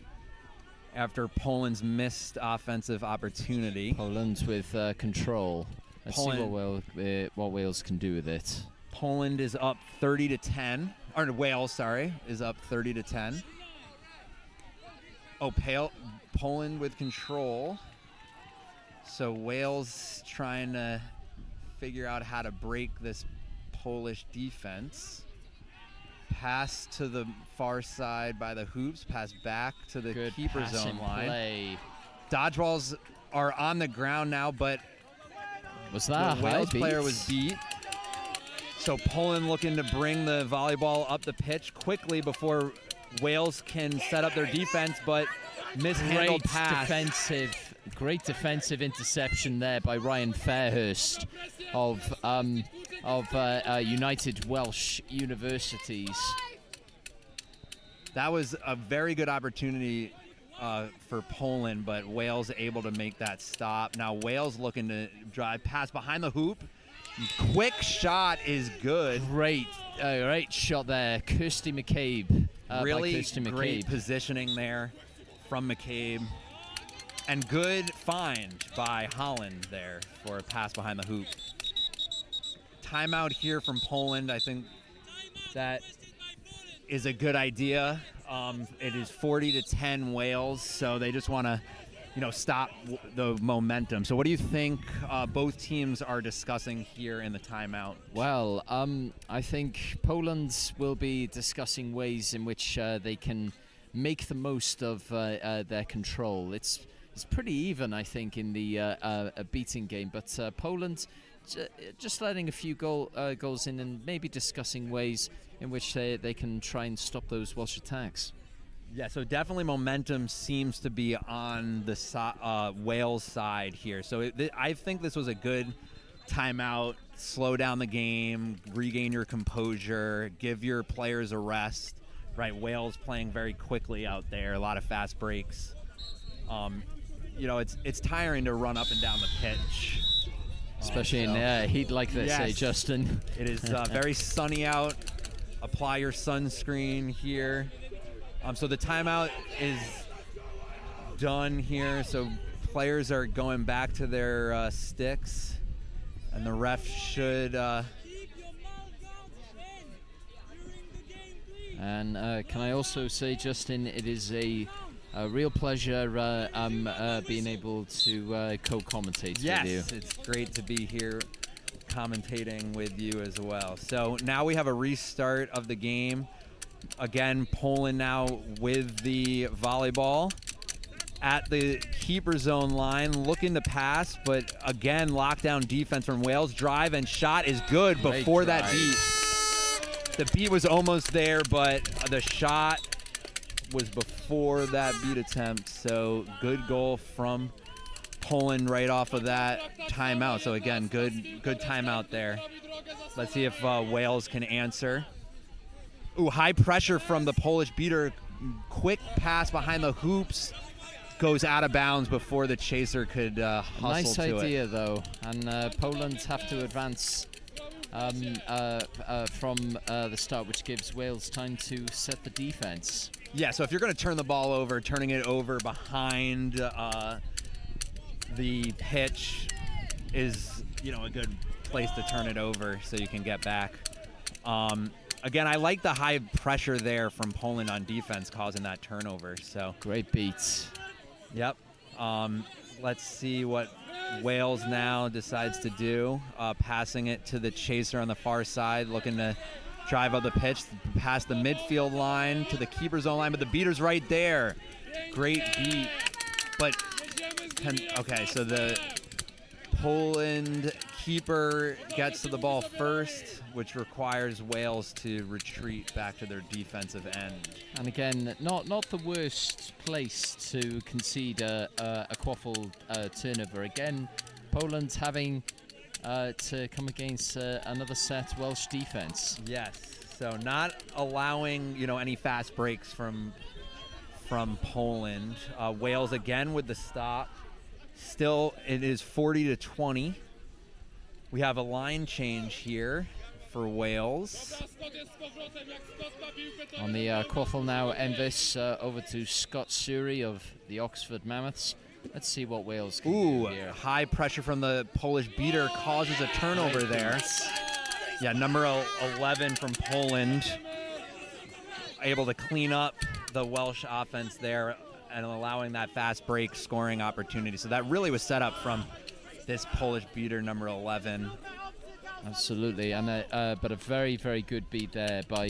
after Poland's missed offensive opportunity. Poland with control. Let's see what Wales can do with it. Poland is up 30-10. Or Wales, sorry, is up 30-10. Oh, Poland with control. So Wales trying to figure out how to break this Polish defense. pass to the far side by the hoops, pass back to the Good keeper pass zone in line. play. Dodgeballs are on the ground now, but was that the a high Wales player beat? was beat. So Poland looking to bring the volleyball up the pitch quickly before Wales can set up their defense, but mishandled pass. Great defensive interception there by Ryan Fairhurst of United Welsh Universities. That was a very good opportunity for Poland, but Wales able to make that stop. Now Wales looking to drive pass behind the hoop. Quick shot is good. Great shot there. Kirsty McCabe. Really Kirsty McCabe. great positioning there from McCabe. And good find by Holland there for a pass behind the hoop. Timeout here from Poland. I think that is a good idea. It is 40-10 Wales, so they just want to, stop the momentum. So what do you think both teams are discussing here in the timeout? Well, I think Poland will be discussing ways in which they can make the most of their control. It's pretty even, I think, in the beating game, but Poland just letting a few goals in and maybe discussing ways in which they can try and stop those Welsh attacks. Yeah, so definitely momentum seems to be on the Wales side here. So I think this was a good timeout, slow down the game, regain your composure, give your players a rest. Right, Wales playing very quickly out there, a lot of fast breaks. It's tiring to run up and down the pitch. Especially in heat like this, yes. Justin? It is very sunny out. Apply your sunscreen here. So the timeout is done here. So players are going back to their sticks. And the ref should... And can I also say, Justin, it is a real pleasure being able to co-commentate with you. Yes, it's great to be here commentating with you as well. So now we have a restart of the game. Again, Poland now with the volleyball at the keeper zone line, looking to pass, but again, lockdown defense from Wales. Drive and shot is good before that beat. The beat was almost there, but the shot was before that beat attempt. So good goal from Poland right off of that timeout. So again, good timeout there. Let's see if Wales can answer. Ooh, high pressure from the Polish beater. Quick pass behind the hoops. Goes out of bounds before the chaser could hustle nice to it. Nice idea, though. And Poland have to advance from the start, which gives Wales time to set the defense. Yeah, so if you're going to turn the ball over, turning it over behind the pitch is, a good place to turn it over so you can get back. Again, I like the high pressure there from Poland on defense causing that turnover. So great beats. Yep. Let's see what Wales now decides to do. Passing it to the chaser on the far side, looking to drive up the pitch, past the midfield line to the keeper zone line, but the beater's right there. Great beat. But, okay, so the Poland keeper gets to the ball first, which requires Wales to retreat back to their defensive end. And again, not the worst place to concede a quaffle turnover. Again, Poland having to come against another set Welsh defense. Yes, so not allowing any fast breaks from Poland. Wales again with the stop. Still, it is 40-20. We have a line change here for Wales. On the quaffle now, Envis over to Scott Suri of the Oxford Mammoths. Let's see what Wales can do here. High pressure from the Polish beater causes a turnover there. Yeah, number 11 from Poland. Able to clean up the Welsh offense there and allowing that fast break scoring opportunity. So that really was set up from this Polish beater, number 11. Absolutely, and but a very, very good beat there by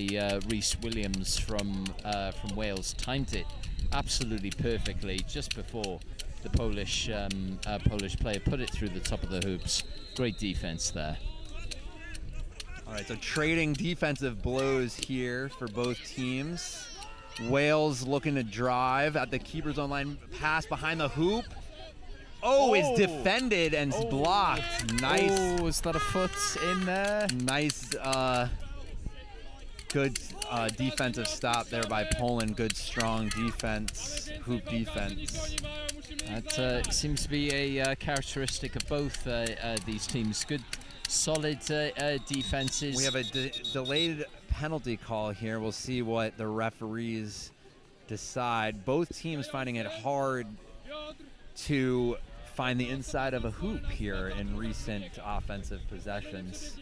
Rhys Williams from Wales. Timed it absolutely perfectly just before the Polish player put it through the top of the hoops. Great defense there. All right, so trading defensive blows here for both teams. Wales looking to drive at the keeper's own line, pass behind the hoop. Oh, it's defended and blocked. Nice. Oh, is that a foot in there? Nice, good defensive stop there by Poland. Good, strong defense, hoop defense. That seems to be a characteristic of both these teams. Good, solid defenses. We have a delayed penalty call here. We'll see what the referees decide. Both teams finding it hard to find the inside of a hoop here in recent offensive possessions.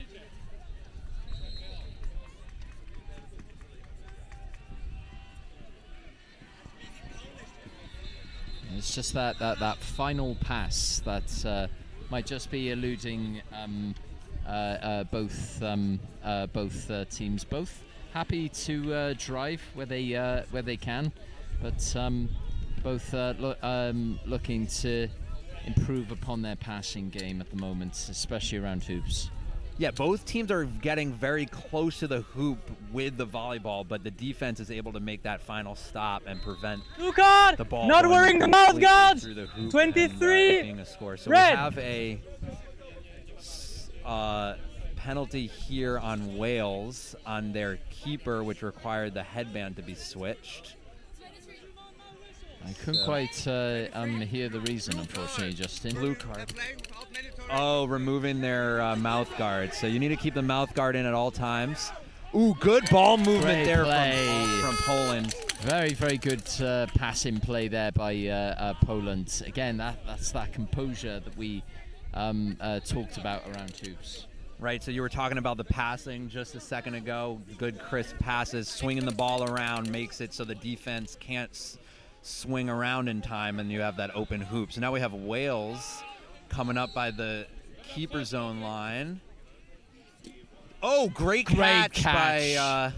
It's just that final pass that might just be eluding both teams. Both happy to drive where they can, but both looking to improve upon their passing game at the moment, especially around hoops. Yeah, both teams are getting very close to the hoop with the volleyball, but the defense is able to make that final stop and prevent the ball not wearing the mouth guard. Through the hoop 23 and, being a score. So red. We have a penalty here on Wales on their keeper, which required the headband to be switched. I couldn't quite hear the reason, unfortunately, Justin. Blue card. Oh, removing their mouth guard. So you need to keep the mouth guard in at all times. Ooh, good ball movement there from Poland. Very, very good passing play there by Poland. Again, that's that composure that we talked about around hoops. Right, so you were talking about the passing just a second ago. Good crisp passes, swinging the ball around makes it so the defense can't swing around in time, and you have that open hoop. So now we have Wales coming up by the keeper zone line. Oh, great catch by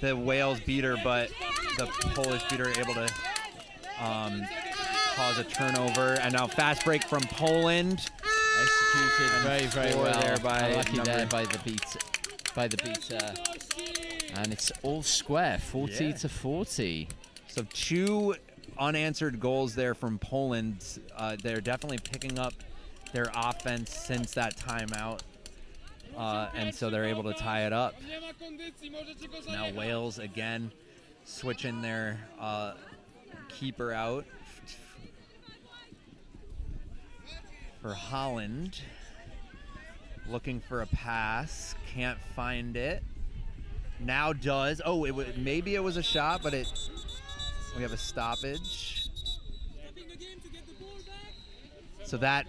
the Wales beater, but the Polish beater able to cause a turnover. And now fast break from Poland. Executed very, very well. There by lucky there by the beater. And it's all square, 40 to 40. So 2 unanswered goals there from Poland. They're definitely picking up their offense since that timeout, and so they're able to tie it up. Now Wales again switching their keeper out for Holland. Looking for a pass, can't find it. Now does. Oh, maybe it was a shot, but we have a stoppage. So that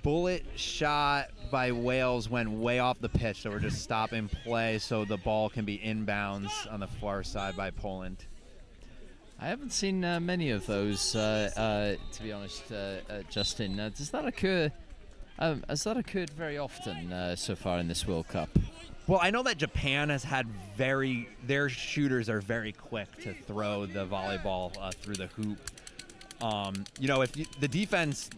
bullet shot by Wales went way off the pitch, so we're just stopping play so the ball can be inbounds on the far side by Poland. I haven't seen many of those, to be honest, Justin. Does that occur? Has that occurred very often so far in this World Cup? Well, I know that Japan has had their shooters are very quick to throw the volleyball through the hoop. If the defense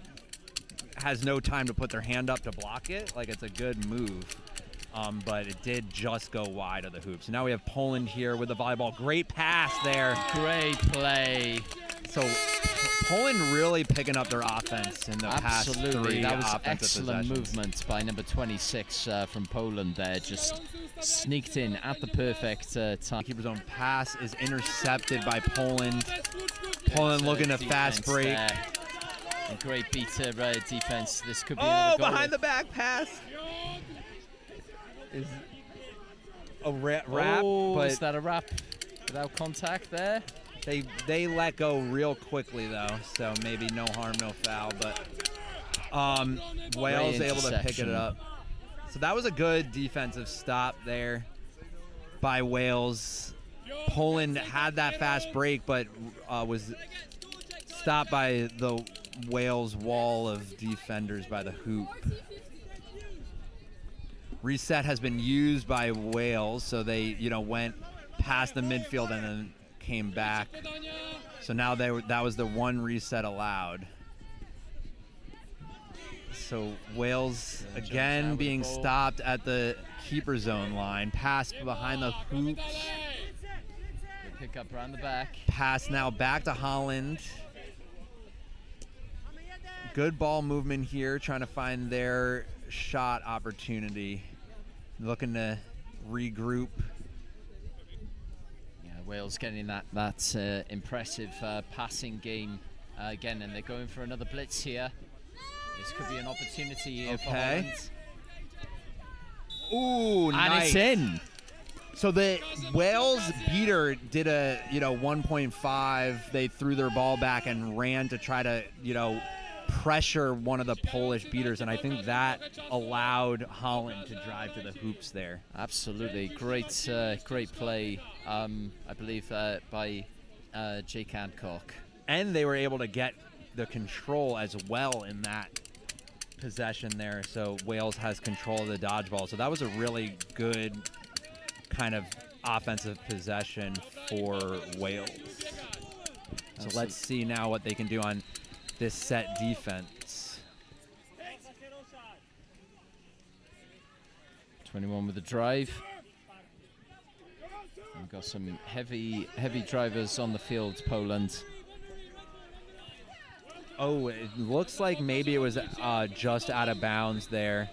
has no time to put their hand up to block it, like, it's a good move. But it did just go wide of the hoop. So now we have Poland here with the volleyball. Great pass there. Great play. So Poland really picking up their offense in the past 3 that was offensive excellent possessions. movement by number 26 from Poland there. Just sneaked in at the perfect time. Keeper's own pass is intercepted by Poland. Poland looking to fast break. There. A great beater defense. This could be another goal. Behind the back pass. Is a wrap, but is that a wrap without contact there? They let go real quickly though, so maybe no harm, no foul. But Wales able to pick it up. So that was a good defensive stop there by Wales. Poland had that fast break, but was stopped by the Wales wall of defenders by the hoop. Reset has been used by Wales, so they, went past the midfield and then came back. So now that was the one reset allowed. So Wales again being stopped at the keeper zone line. Pass behind the hoops. Good pick up around the back. Pass now back to Holland. Good ball movement here, trying to find their shot opportunity. Looking to regroup. Yeah, Wales getting that impressive passing game again, and they're going for another blitz here. This could be an opportunity here for Holland. Ooh, and nice. It's in. So the Wales beater did a 1.5. They threw their ball back and ran to try to pressure one of the Polish beaters, and I think that allowed Holland to drive to the hoops there. Absolutely, great play. I believe by Jake Adcock, and they were able to get the control as well in that possession there. So Wales has control of the dodgeball. So that was a really good kind of offensive possession for Wales. So let's see now what they can do on this set defense. 21 with the drive. We've got some heavy drivers on the field, Poland. Oh, it looks like maybe it was just out of bounds there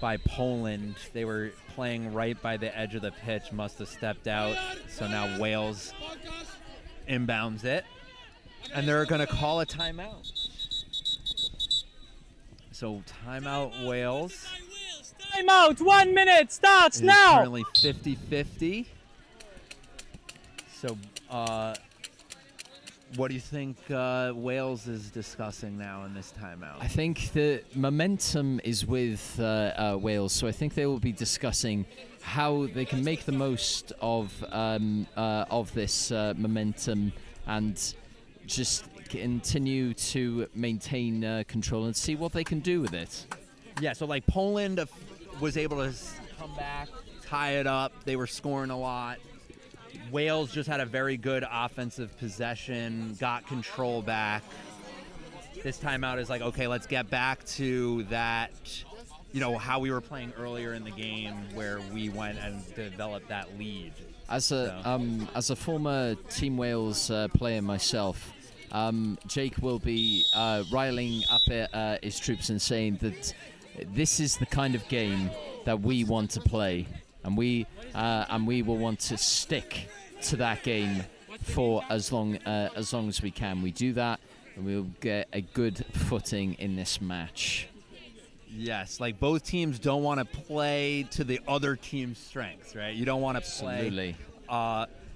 by Poland. They were playing right by the edge of the pitch, must have stepped out. So now Wales inbounds it, and they're going to call a timeout. So timeout, Wales. Timeout, 1 minute, starts now. Currently 50-50. So, what do you think Wales is discussing now in this timeout? I think the momentum is with Wales, so I think they will be discussing how they can make the most of this momentum and just continue to maintain control and see what they can do with it. Yeah, so like Poland was able to come back, tie it up. They were scoring a lot. Wales just had a very good offensive possession, got control back. This timeout is like, okay, let's get back to that, how we were playing earlier in the game where we went and developed that lead. As a former Team Wales player myself, Jake will be riling up his troops and saying that this is the kind of game that we want to play, and we will want to stick to that game for as long as we can. We do that, and we'll get a good footing in this match. Yes, like both teams don't want to play to the other team's strengths, right? You don't want to play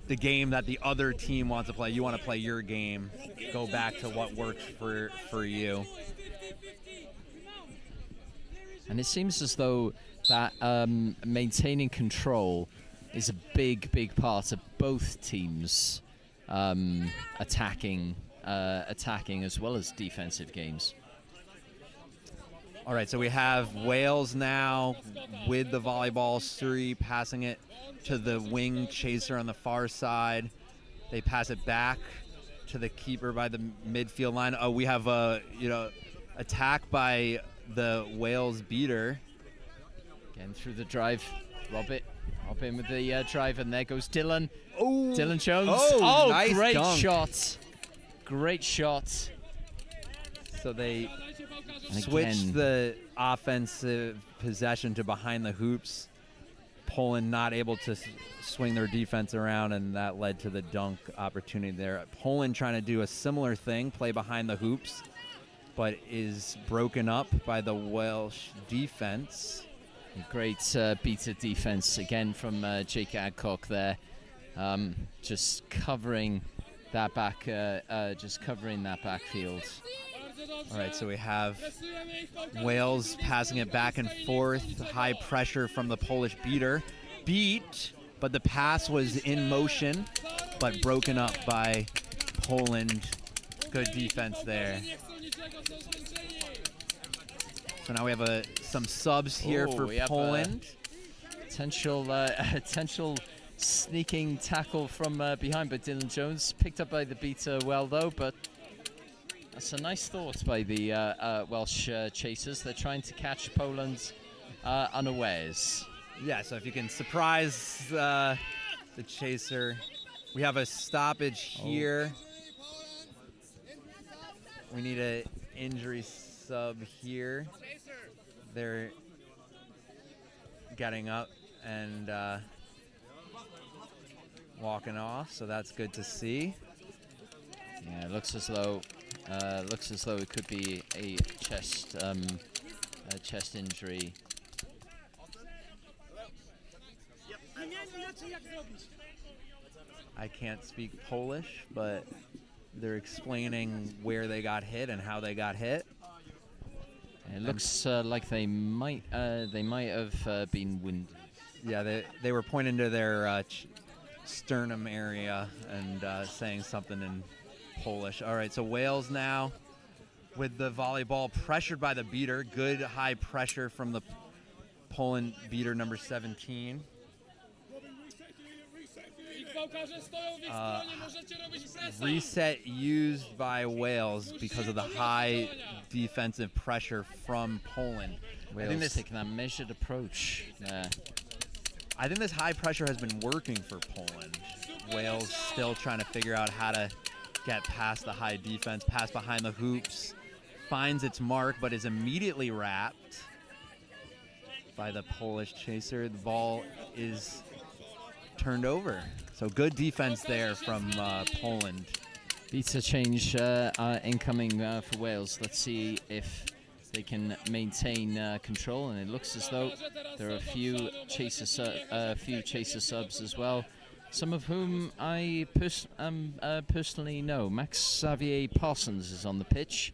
the game that the other team wants to play. You want to play your game, go back to what works for you. And it seems as though that maintaining control is a big part of both teams attacking as well as defensive games. All right, so we have Wales now with the volleyball. Suri passing it to the wing chaser on the far side. They pass it back to the keeper by the midfield line. Oh, we have a attack by the Wales beater. Getting through the drive. Rob in with the drive, and there goes Dylan. Oh, Dylan Jones. Oh, nice great dunk. shot. Great shot. So they switched the offensive possession to behind the hoops. Poland not able to swing their defense around, and that led to the dunk opportunity there. Poland trying to do a similar thing, play behind the hoops, but is broken up by the Welsh defense. Great beater defense again from Jake Adcock there, just covering that backfield. All right, so we have Wales passing it back and forth. High pressure from the Polish beater. Beat, but the pass was in motion, but broken up by Poland. Good defense there. So now we have some subs here for Poland. Potential sneaking tackle from behind by Dylan Jones, picked up by the beater well though, but that's a nice thought by the Welsh chasers. They're trying to catch Poland unawares. Yeah, so if you can surprise the chaser. We have a stoppage here. We need an injury sub here. They're getting up and walking off, so that's good to see. Yeah, it looks as though it could be a chest injury. I can't speak Polish, but they're explaining where they got hit and how they got hit. It looks like they might have been winded. Yeah, they were pointing to their sternum area and saying something in Polish. All right, so Wales now with the volleyball, pressured by the beater. Good high pressure from the Poland beater, number 17. Reset used by Wales because of the high defensive pressure from Poland. Wales taking that measured approach. I think this high pressure has been working for Poland. Wales still trying to figure out how to get past the high defense, pass behind the hoops, finds its mark, but is immediately wrapped by the Polish chaser. The ball is turned over. So good defense there from Poland. Beater change incoming for Wales. Let's see if they can maintain control, and it looks as though there are a few chaser subs as well. Some of whom I personally know. Max Xavier Parsons is on the pitch,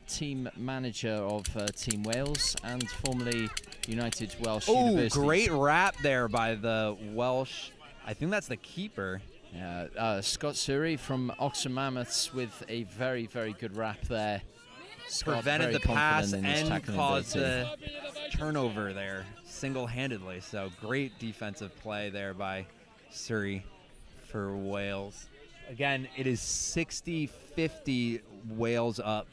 team manager of Team Wales and formerly United Welsh University. Oh, great wrap there by the Welsh. I think that's the keeper. Scott Surrey from Oxford Mammoths with a very, very good wrap there. Scott prevented the pass and caused the turnover there single-handedly. So great defensive play there by Surrey for Wales. Again, it is 60-50 Wales up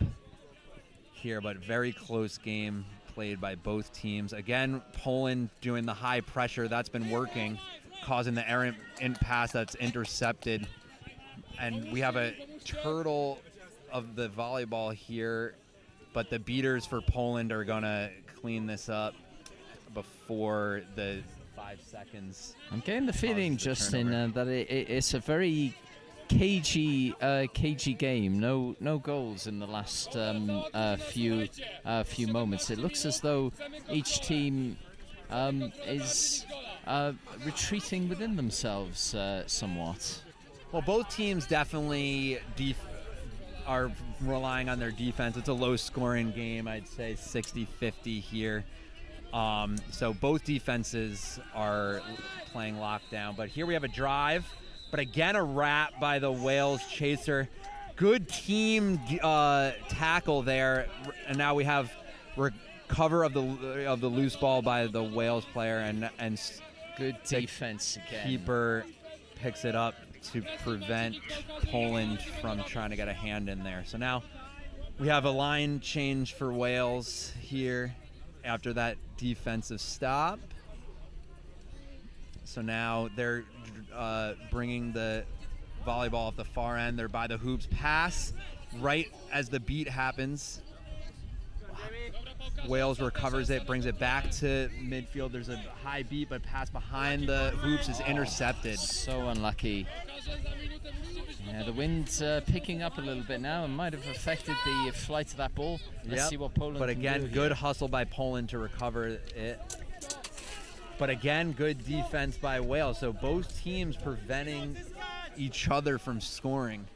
here, but very close game played by both teams. Again, Poland doing the high pressure. That's been working, causing the errant pass that's intercepted. And we have a turtle of the volleyball here, but the beaters for Poland are going to clean this up before the 5 seconds. I'm getting the feeling, Justin, that it's a very cagey game. No goals in the last few moments. It looks as though each team is retreating within themselves somewhat. Well, both teams definitely are relying on their defense. It's a low-scoring game, I'd say 60-50 here. So both defenses are playing lockdown. But here we have a drive. But again, a wrap by the Wales chaser. Good team tackle there. And now we have recover of the loose ball by the Wales player. And good defense again. Keeper picks it up to prevent Poland from trying to get a hand in there. So now we have a line change for Wales here after that defensive stop. So now they're bringing the volleyball off the far end. They're by the hoops. Pass right as the beat happens. Wales recovers it, brings it back to midfield. There's a high beat, but pass behind the hoops is intercepted. So unlucky. Yeah, the wind's picking up a little bit now and might have affected the flight of that ball. Let's see what Poland But can again, do good here. hustle by Poland to recover it. But again, good defense by Wales. So both teams preventing each other from scoring.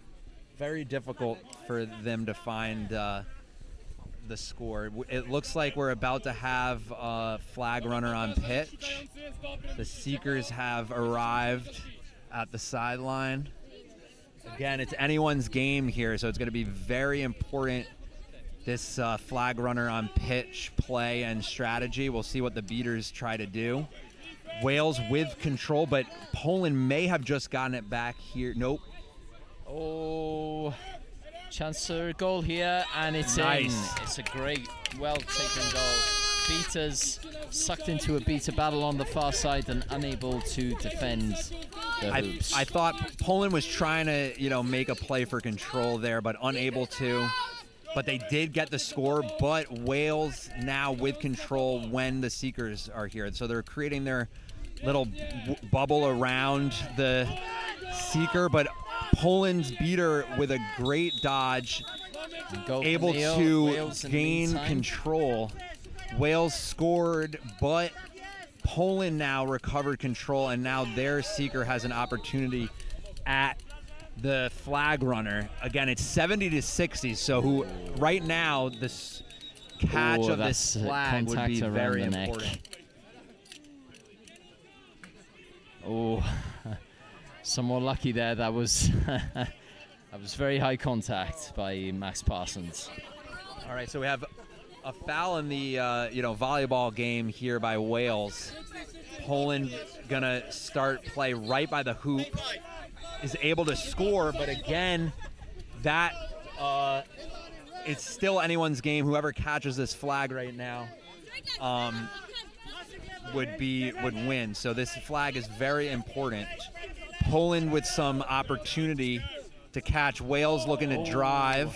Very difficult for them to find the score. It looks like we're about to have a flag runner on pitch. The Seekers have arrived at the sideline. Again, it's anyone's game here, so it's going to be very important this flag runner on pitch, play, and strategy. We'll see what the beaters try to do. Wales with control, but Poland may have just gotten it back here. Nope. Oh, chance for a goal here, and it's nice. in. It's a great, well-taken goal. Beaters sucked into a beater battle on the far side and unable to defend the hoops. I thought Poland was trying to, make a play for control there, but unable to. But they did get the score, but Wales now with control when the seekers are here. So they're creating their little bubble around the seeker, but Poland's beater with a great dodge, able to gain control. Wales scored, but Poland now recovered control, and now their seeker has an opportunity at the flag runner. Again, it's 70-60, so right now this catch of this flag would be very important. Oh, some more lucky there. That was that was very high contact by Max Parsons. All right, so we have a foul in the volleyball game here by Wales. Poland gonna start play right by the hoop. Is able to score, but again, that it's still anyone's game. Whoever catches this flag right now would win. So this flag is very important. Poland with some opportunity to catch. Wales looking to drive.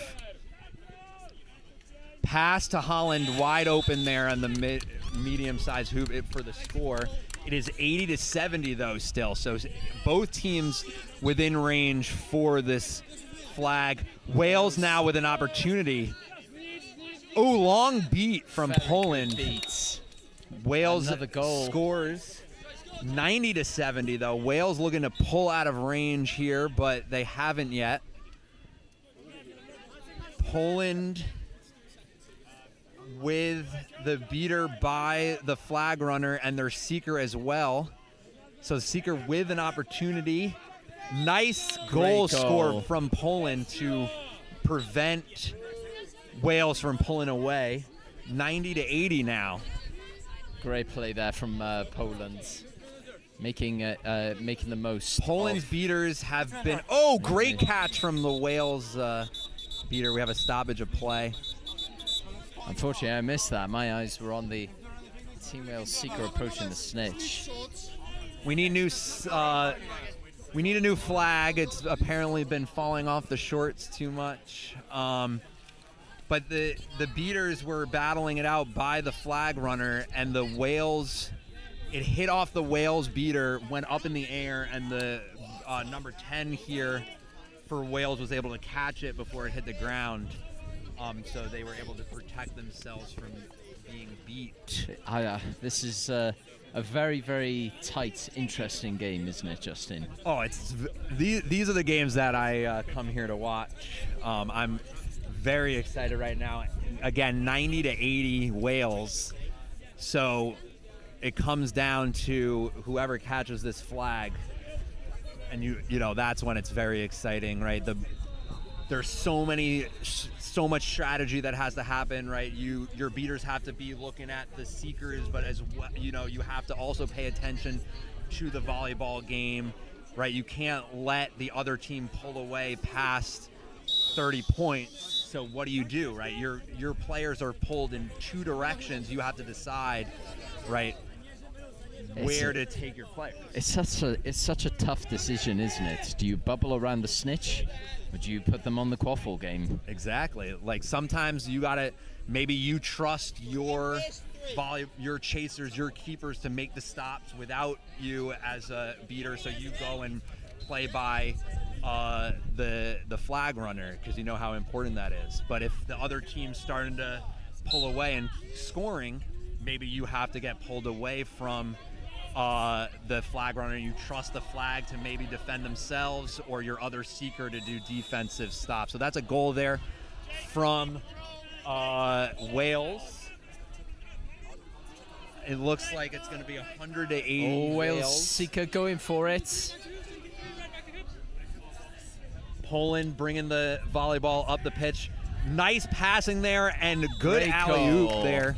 Pass to Holland, wide open there on the medium-sized hoop for the score. It is 80-70 though still, so both teams within range for this flag. Wales now with an opportunity. Oh, long beat from Poland. Wales scores 90-70 though. Wales looking to pull out of range here, but they haven't yet. Poland with the beater by the flag runner and their seeker as well. So seeker with an opportunity. Nice goal score from Poland to prevent Wales from pulling away. 90-80 now. Great play there from Poland, making the most. Poland's beaters have been. Great catch from the Wales beater. We have a stoppage of play. Unfortunately, I missed that. My eyes were on the Team Wales seeker approaching the snitch. We need a new flag. It's apparently been falling off the shorts too much. But the beaters were battling it out by the flag runner, and the Wales, it hit off the Wales beater, went up in the air, and the number 10 here for Wales was able to catch it before it hit the ground. So they were able to protect themselves from being beat. This is a very, very tight, interesting game, isn't it, Justin? Oh, these are the games that I come here to watch. I'm very excited right now. Again, 90-80 Wales. So it comes down to whoever catches this flag, and you know that's when it's very exciting, right? There's so much strategy that has to happen, right? Your beaters have to be looking at the seekers, but as well, you have to also pay attention to the volleyball game, right? You can't let the other team pull away past 30 points. So what do, right? Your players are pulled in two directions. You have to decide, right, where to take your players. It's such a tough decision, isn't it? Do you bubble around the snitch? Would you put them on the quaffle game? Exactly. Like sometimes maybe you trust your chasers, your keepers to make the stops without you as a beater, so you go and play by the flag runner because you know how important that is. But if the other team's starting to pull away and scoring, maybe you have to get pulled away from the flag runner. You trust the flag to maybe defend themselves or your other seeker to do defensive stops. So that's a goal there from Wales. It looks like it's going to be 100-80 Wales seeker going for it. Poland bringing the volleyball up the pitch. Nice passing there and good alley-oop there.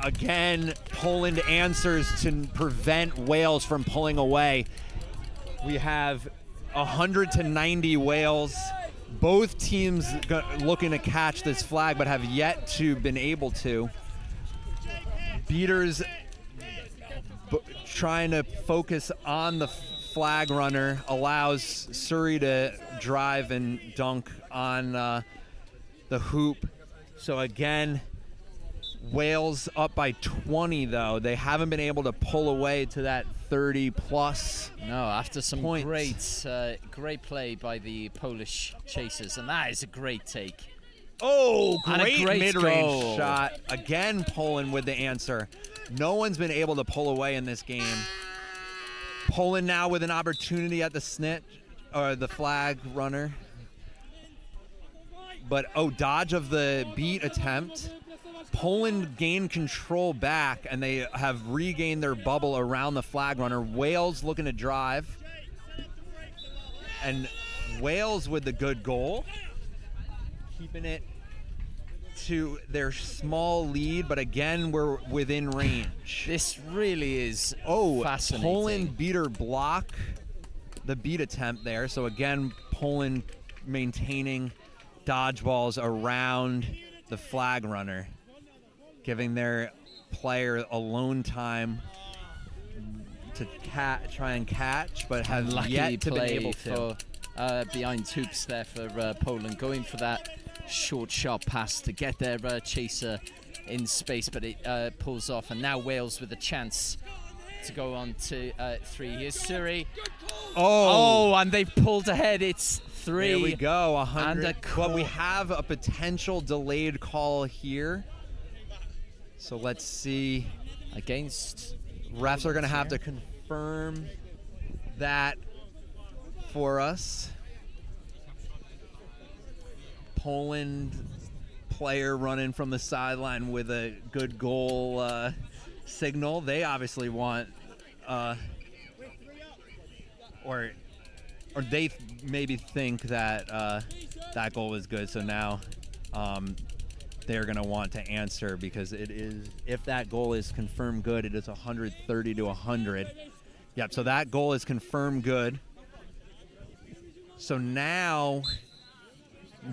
Again, Poland answers to prevent Wales from pulling away. We have 100-90 Wales. Both teams looking to catch this flag, but have yet to been able to. Beaters trying to focus on the flag runner, allows Surrey to drive and dunk on the hoop. So again, Wales up by 20 though. They haven't been able to pull away to that 30 plus. No, after some points. great play by the Polish chasers, and that is a great take. Oh, great great mid-range goal. shot. Again, Poland with the answer. No one's been able to pull away in this game. Poland now with an opportunity at the snitch, or the flag runner. But, dodge of the beat attempt. Poland gained control back, and they have regained their bubble around the flag runner. Wales looking to drive. And Wales with the good goal. Keeping it to their small lead, but again, we're within range. This really is fascinating. Poland beater block the beat attempt there. So again, Poland maintaining dodgeballs around the flag runner, giving their player alone time to try and catch, but have yet to be able to. For, behind hoops there for Poland, going for that short, sharp pass to get their chaser in space, but it pulls off. And now Wales with a chance to go on to 3. Here's Surrey. And they've pulled ahead. It's 3. There we go, 100. And a call. But we have a potential delayed call here. So let's see. Against. Refs are going to have to confirm that for us. Poland player running from the sideline with a good goal signal. They obviously want, or they maybe think that that goal was good. So now they're going to want to answer, because it is, if that goal is confirmed good, it is 130 to 100. Yep. So that goal is confirmed good. So now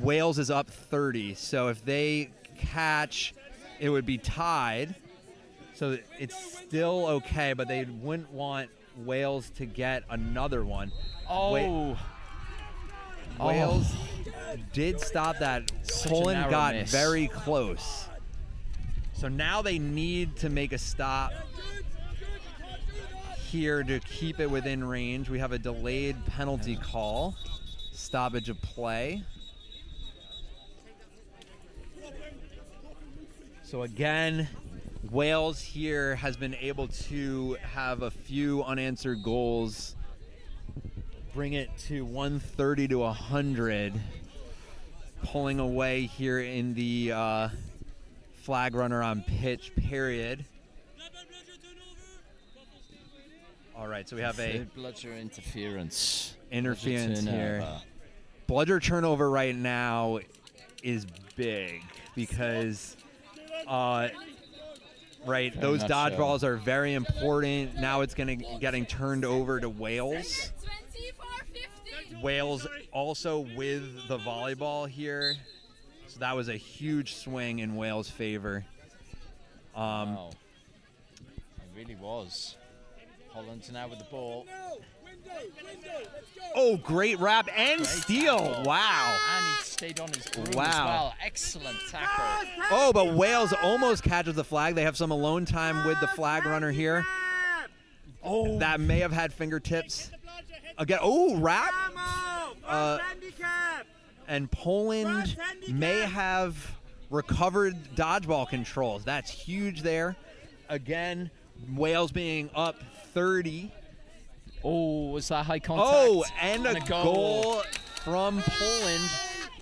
Wales is up 30. So if they catch, it would be tied. So it's still okay, but they wouldn't want Wales to get another one. Wales did stop that. Poland got very close. So now they need to make a stop here to keep it within range. We have a delayed penalty call, stoppage of play. So again, Wales here has been able to have a few unanswered goals, bring it to 130 to 100, pulling away here in the flag runner on pitch period. All right, so we have a bludger interference here. Bludger turnover right now is big because those dodgeballs are very important. Now it's getting turned over to Wales. Wales also with the volleyball here. So that was a huge swing in Wales' favor. Wow. It really was. Holland's now with the ball. Oh, great wrap and steal. Wow. And he stayed on his groove as well. Excellent tackle. Oh, but Wales almost catches the flag. They have some alone time with the flag runner here. Oh, that may have had fingertips. Again, wrap. And Poland may have recovered dodgeball controls. That's huge there. Again, Wales being up 30. Oh, was that high contact? Oh, and a goal from Poland,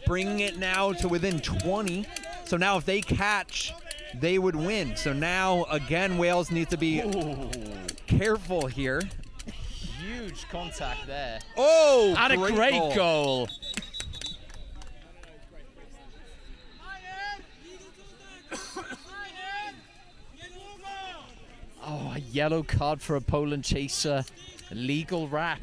bringing it now to within 20. So now if they catch, they would win. So now, again, Wales needs to be careful here. Huge contact there. Oh, and a great goal. yellow card for a Poland chaser. Legal wrap.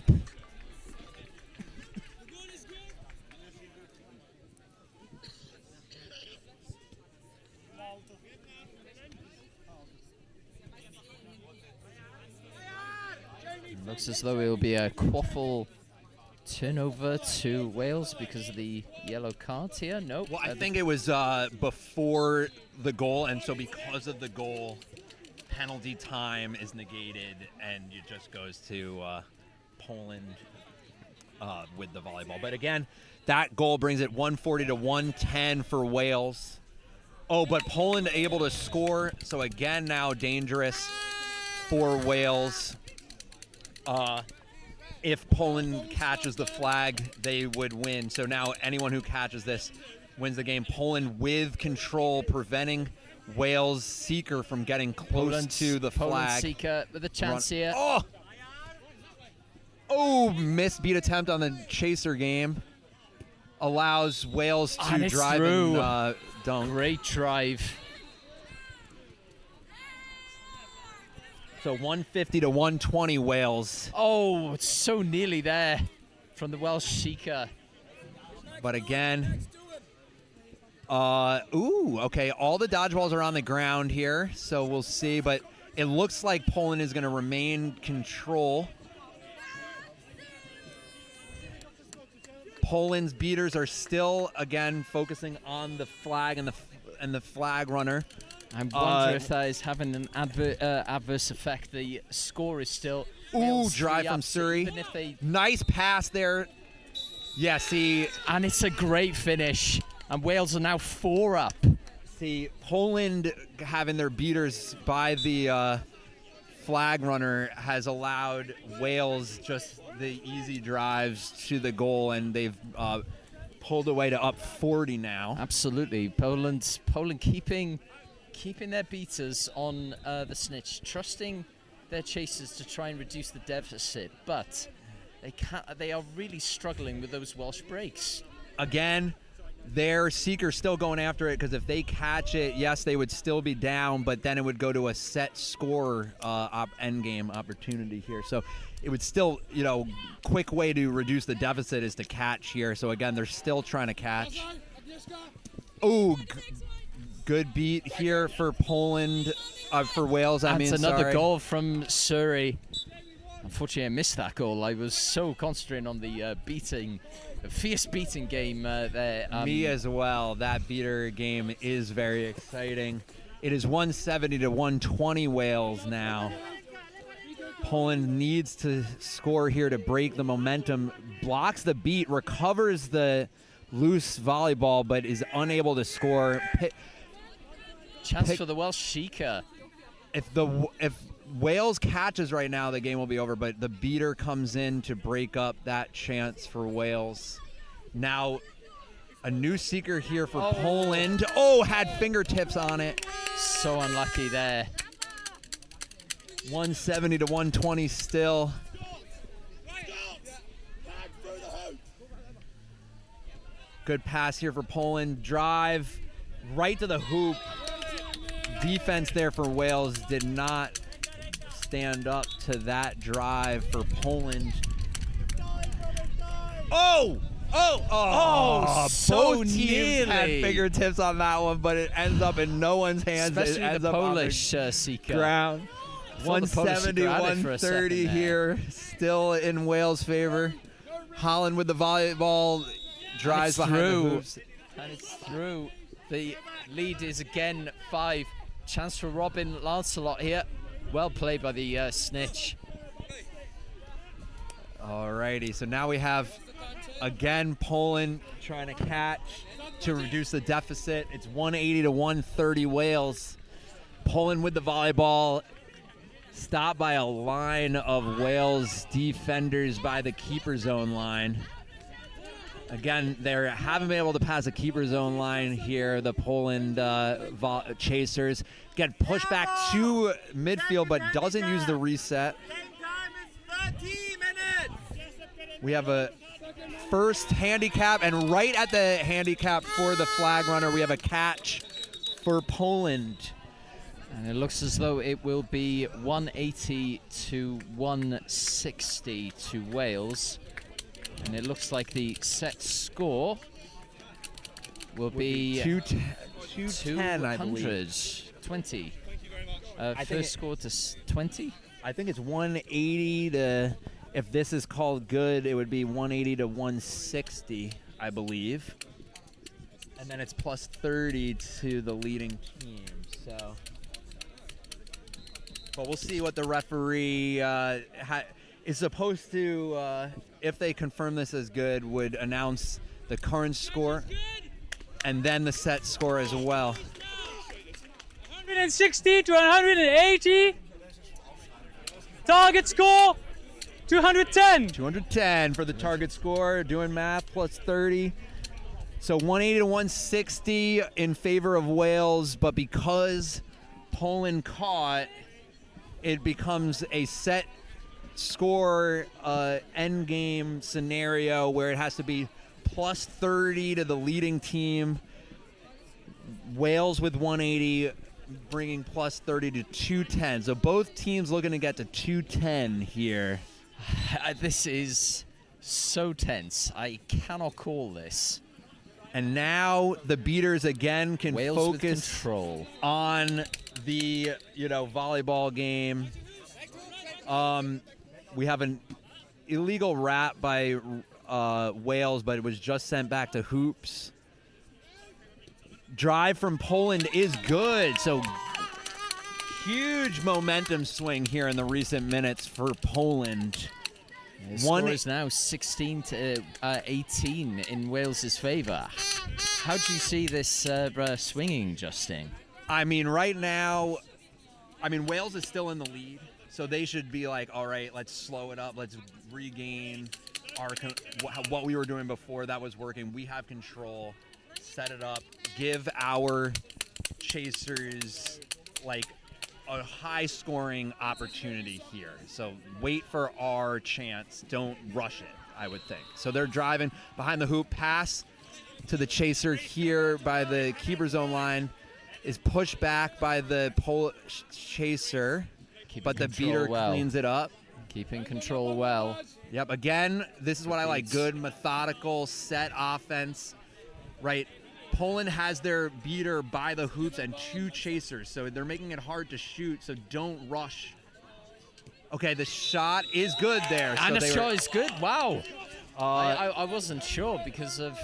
Looks as though it will be a quaffle turnover to Wales because of the yellow cards here. Nope. Well, I think it was before the goal, and so because of the goal, penalty time is negated, and it just goes to Poland with the volleyball. But again, that goal brings it 140 to 110 for Wales. Oh, but Poland able to score, so again now dangerous for Wales. If Poland catches the flag, they would win. So now anyone who catches this wins the game. Poland with control, preventing Wales' seeker from getting close to the flag. Poland seeker with a chance here. Oh, missed beat attempt on the chaser game. Allows Wales to drive and dunk. Great drive. So 150 to 120 Wales. Oh, it's so nearly there from the Welsh seeker. But again, okay, all the dodgeballs are on the ground here, so we'll see. But it looks like Poland is going to remain control. Poland's beaters are still, again, focusing on the flag and the flag runner. I wonder if that is having an adverse effect. The score is still... drive from Surrey. Nice pass there. Yeah, see... And it's a great finish. And Wales are now 4 up. See, Poland having their beaters by the flag runner has allowed Wales just the easy drives to the goal, and they've pulled away to up 40 now. Absolutely. Poland keeping their beaters on the snitch, trusting their chasers to try and reduce the deficit, but they are really struggling with those Welsh breaks. Again, their seeker still going after it, because if they catch it, yes, they would still be down, but then it would go to a set score endgame opportunity here. So it would still, quick way to reduce the deficit is to catch here. So again, they're still trying to catch. Oh, good beat here for Poland, for Wales. That's another goal from Surrey. Unfortunately, I missed that goal. I was so concentrating on the fierce beating game there. Me as well. That beater game is very exciting. It is 170 to 120 Wales now. Poland needs to score here to break the momentum. Blocks the beat, recovers the loose volleyball, but is unable to score. Chance for the Welsh seeker. If Wales catches right now, the game will be over, but the beater comes in to break up that chance for Wales. Now, a new seeker here for Poland. Oh, had fingertips on it. So unlucky there. 170 to 120 still. Good pass here for Poland. Drive right to the hoop. Defense there for Wales did not stand up to that drive for Poland. So both teams had fingertips on that one, but it ends up in no one's hands. Especially it ends the up Polish on the seeker. ground. 170, 130 here, still in Wales' favor. Holland with the volleyball, drives behind the hoops. And it's through. The lead is again 5. Chance for Robin Lancelot here. Well played by the snitch. Alrighty, so now we have, again, Poland trying to catch to reduce the deficit. It's 180 to 130 Wales. Poland with the volleyball. Stopped by a line of Wales defenders by the keeper zone line. Again, they haven't been able to pass a keeper zone line here. The Poland chasers get pushed back to midfield, but doesn't use the reset. We have a first handicap, and right at the handicap for the flag runner, we have a catch for Poland. And it looks as though it will be 180 to 160 to Wales. And it looks like the set score will be 210, I believe. 20. First score to 20? I think it's 180 to, if this is called good, it would be 180 to 160, I believe. And then it's plus 30 to the leading team, so. But we'll see what the referee is supposed to, if they confirm this as good, would announce the current score and then the set score as well. 160 to 180. Target score 210. 210 for the target score. Doing math, plus 30. So 180 to 160 in favor of Wales, but because Poland caught, it becomes a set score end game scenario where it has to be plus 30 to the leading team. Wales with 180 bringing plus 30 to 210. So both teams looking to get to 210 here. This is so tense. I cannot call this. And now the beaters again can Wales focus with control on the volleyball game. We have an illegal wrap by Wales, but it was just sent back to hoops. Drive from Poland is good, so huge momentum swing here in the recent minutes for Poland. The score is now 16 to 18 in Wales's favor. How do you see this swinging, Justin? I mean, right now, Wales is still in the lead, so they should be like, all right, let's slow it up. Let's regain what we were doing before that was working. We have control. Set it up. Give our chasers like a high-scoring opportunity here. So wait for our chance. Don't rush it, I would think. So they're driving behind the hoop. Pass to the chaser here by the keeper zone line is pushed back by the Polish chaser, but the beater cleans it up. Keeping control well. Yep, again, this is what I like. Good, methodical, set offense, right? Poland has their beater by the hoops and two chasers, so they're making it hard to shoot, so don't rush. Okay, the shot is good there. And the shot is good, wow. I wasn't sure because of,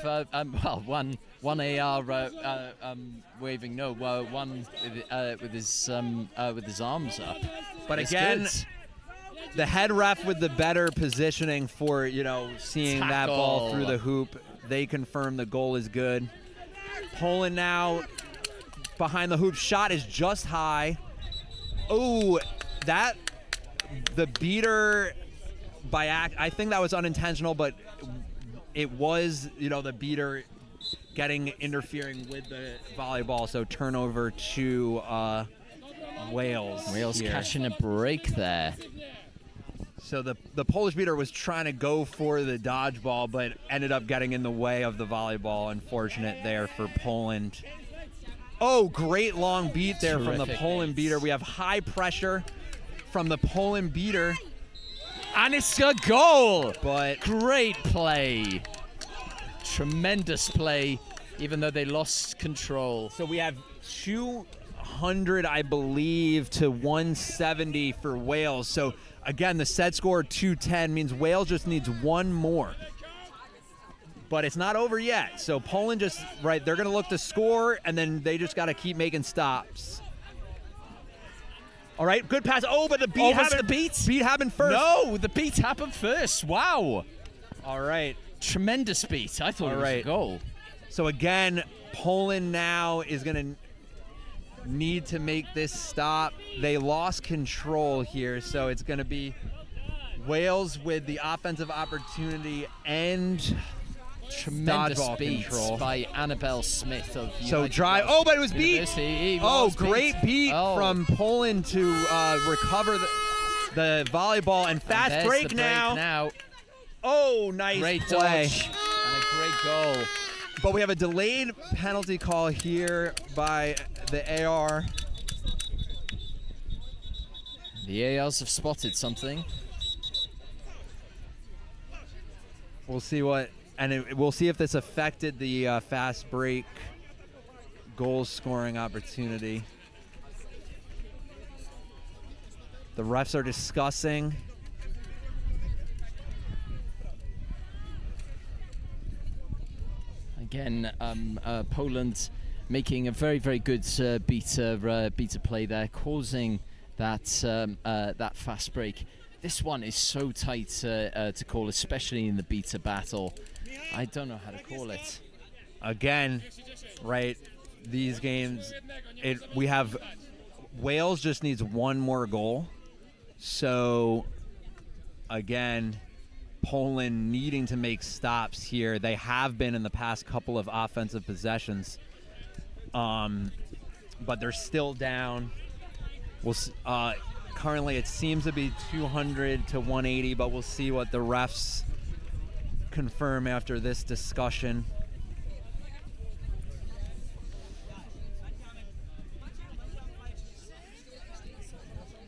one AR waving no, one with his arms up. But it's again, good. The head ref with the better positioning for, seeing that ball through the hoop. They confirm the goal is good. Poland now behind the hoop. Shot is just high. Oh, the beater by I think that was unintentional, but it was, the beater interfering with the volleyball. So turnover to Wales. Wales here. catching a break there. So the Polish beater was trying to go for the dodgeball, but ended up getting in the way of the volleyball. Unfortunate there for Poland. Oh, great long beat there from the Poland beater. We have high pressure from the Poland beater. And it's a goal! But great play. Tremendous play, even though they lost control. So we have 200, I believe, to 170 for Wales. So again, the set score 210 means Wales just needs one more. But it's not over yet. So Poland they're going to look to score, and then they just got to keep making stops. All right, good pass. Oh, but the beat happened first. No, the beat happened first. Wow. All right. Tremendous beat. I thought it was a goal. So again, Poland now is going to need to make this stop. They lost control here, so it's going to be Wales with the offensive opportunity and tremendous beat control by Annabelle Smith of so drive. Oh, but it was beat. Great beat from Poland to recover the volleyball and fast break now. Oh, nice great play dodge and a great goal. But we have a delayed penalty call here by the AR. The ARs have spotted something. We'll see what, and we'll see if this affected the fast break goal scoring opportunity. The refs are discussing. Again, Poland making a very, very good beater play there, causing that that fast break. This one is so tight to call, especially in the beater battle. I don't know how to call it. Again, right, these games, we have Wales just needs one more goal. So, again, Poland needing to make stops here. They have been in the past couple of offensive possessions, but they're still down. Currently, it seems to be 200 to 180, but we'll see what the refs confirm after this discussion.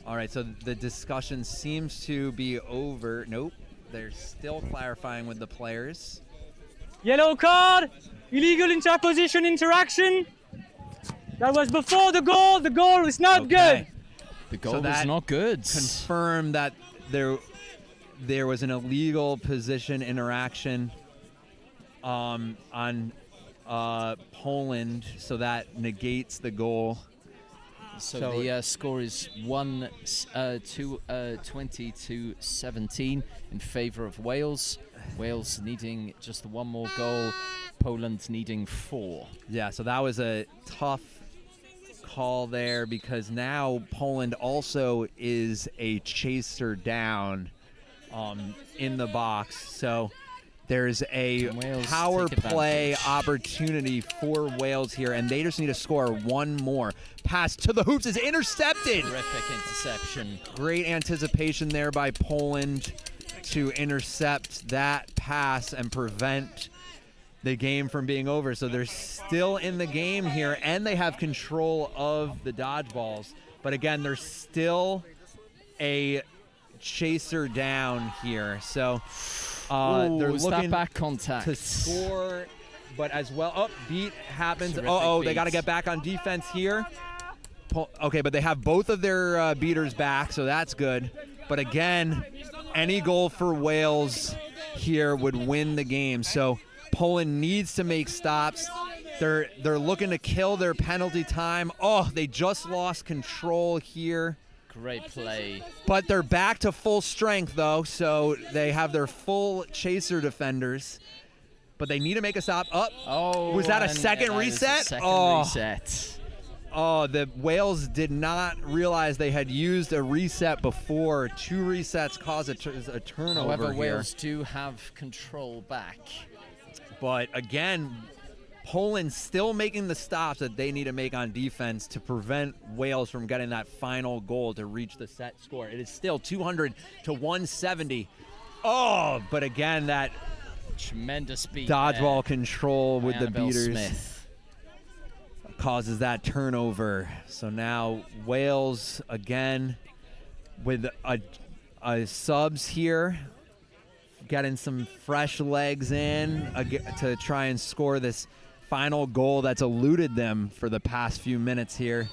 All right, so the discussion seems to be over. Nope, they're still clarifying with the players. Yellow card, illegal interposition interaction. That was before the goal. The goal was not good. The goal was not good. Confirmed that there was an illegal position interaction on Poland, so that negates the goal. So the score is 20 to 17 in favor of Wales. Wales needing just one more goal, Poland needing 4. Yeah, so that was a tough call there, because now Poland also is a chaser down in the box. So there's a power play opportunity for Wales here, and they just need to score one more. Pass to the hoops is intercepted. Terrific interception. Great anticipation there by Poland to intercept that pass and prevent the game from being over. So they're still in the game here, and they have control of the dodgeballs. But again, there's still a chaser down here. So they're looking back contact to score, but as well, beat happens. Terrific They got to get back on defense here. Okay, but they have both of their beaters back, so that's good. But again, any goal for Wales here would win the game. So Poland needs to make stops. They're looking to kill their penalty time. Oh, they just lost control here. Great play. But they're back to full strength, though, so they have their full chaser defenders. But they need to make a stop. Was that a second reset? Reset. Oh, the Wales did not realize they had used a reset before. 2 resets cause a turnover. However, here. Wales do have control back. But again, Poland still making the stops that they need to make on defense to prevent Wales from getting that final goal to reach the set score. It is still 200 to 170. Oh, but again, that tremendous beat dodgeball control with the Annabelle beaters Smith causes that turnover. So now Wales again with a subs here, getting some fresh legs in to try and score this final goal that's eluded them for the past few minutes here.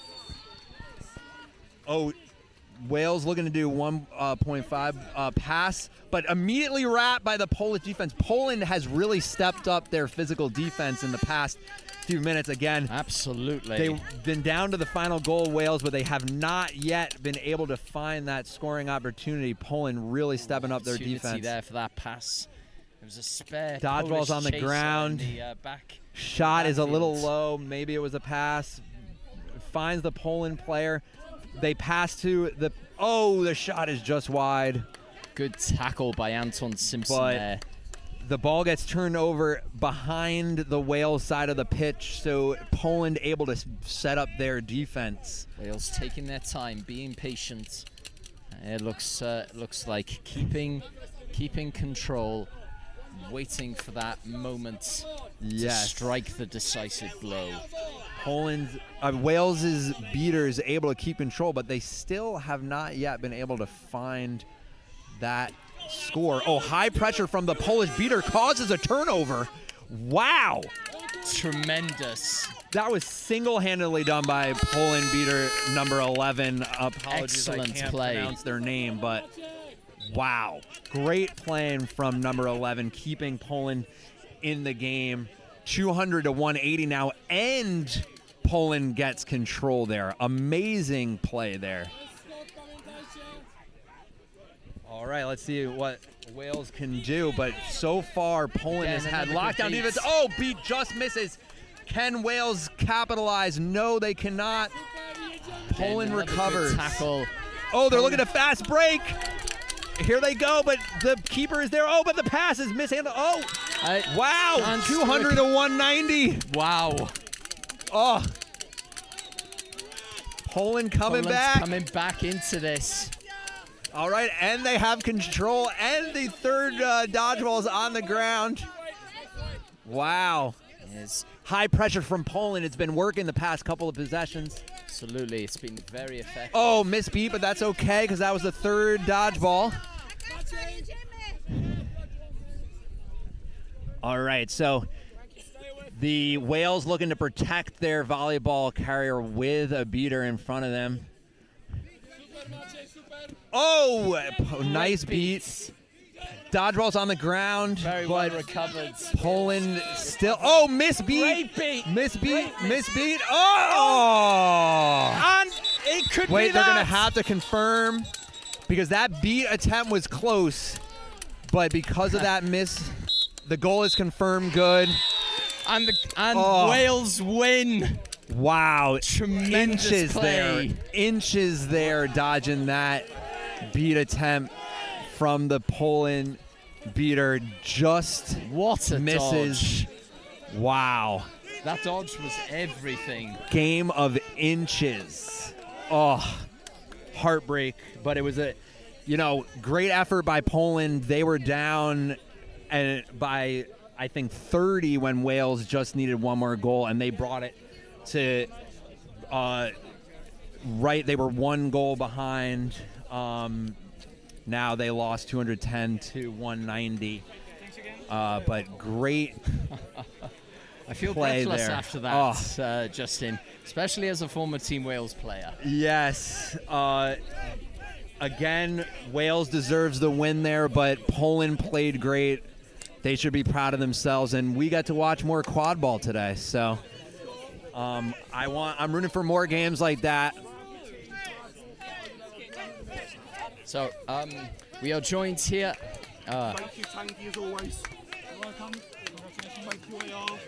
Wales looking to do 1.5 pass, but immediately wrapped by the Polish defense. Poland has really stepped up their physical defense in the past few minutes again. Absolutely. They've been down to the final goal, Wales, but they have not yet been able to find that scoring opportunity. Poland really stepping up their defense. There for that pass. It was a spare. Dodgeball's on the ground. Shot is a little low. Maybe it was a pass. Finds the Poland player. They pass to the. The shot is just wide. Good tackle by Anton Simpson there. The ball gets turned over behind the Wales side of the pitch, so Poland able to set up their defense. Wales taking their time, being patient. It looks like keeping control, waiting for that moment to strike the decisive blow. Wales's beater is able to keep control, but they still have not yet been able to find that score. Oh, high pressure from the Polish beater causes a turnover. Wow. Tremendous. That was single-handedly done by Poland beater number 11. Apologies, Excellent I can't play. pronounce their name, but wow. Great playing from number 11, keeping Poland in the game. 200 to 180 now, and Poland gets control there. Amazing play there. All right, let's see what Wales can do, but so far Poland has had lockdown defense. Oh, beat just misses. Can Wales capitalize? No, they cannot. Poland recovers. Tackle. Oh, they're looking at a fast break. Here they go, but the keeper is there. Oh, but the pass is mishandled. Oh, wow, 200 to 190. Wow. Oh. Poland coming back. Coming back into this. All right, and they have control, and the third dodgeball is on the ground. Wow. Yes. High pressure from Poland. It's been working the past couple of possessions. Absolutely, it's been very effective. Oh, misbeat, but that's okay because that was the third dodgeball. All right, so the Wales looking to protect their volleyball carrier with a beater in front of them. Oh, nice beat. Dodgeball's on the ground. Very well recovered. Poland still. Oh, misbeat. Misbeat. Oh! And it could be Wait, they're that. going to have to confirm because that beat attempt was close. But because of that miss, the goal is confirmed good. And Wales win. Wow. Tremendous Inches play. there. Inches there dodging that beat attempt from the Poland beater. Just what a misses. Dodge. Wow. That dodge was everything. Game of inches. Oh, heartbreak. But it was a, great effort by Poland. They were down and by, I think, 30 when Wales just needed one more goal, and they brought it to they were one goal behind. Now they lost 210 to 190. But great I feel play breathless there. after that, Justin, especially as a former Team Wales player. Yes. Again, Wales deserves the win there, but Poland played great. They should be proud of themselves, and we got to watch more quad ball today. So I'm rooting for more games like that. So we are joined here. Thank you as always. Welcome. Thank you all.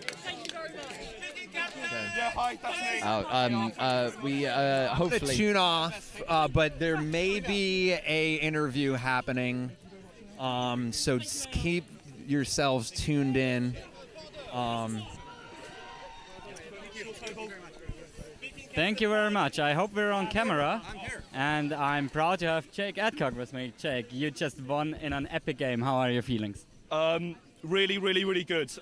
Yeah, hi, that's me. We I'm hopefully gonna tune off, but there may be a interview happening. So just keep yourselves tuned in. Thank you very much. I hope we're on camera. And I'm proud to have Jake Adcock with me. Jake, you just won in an epic game. How are your feelings? Really, really, really good.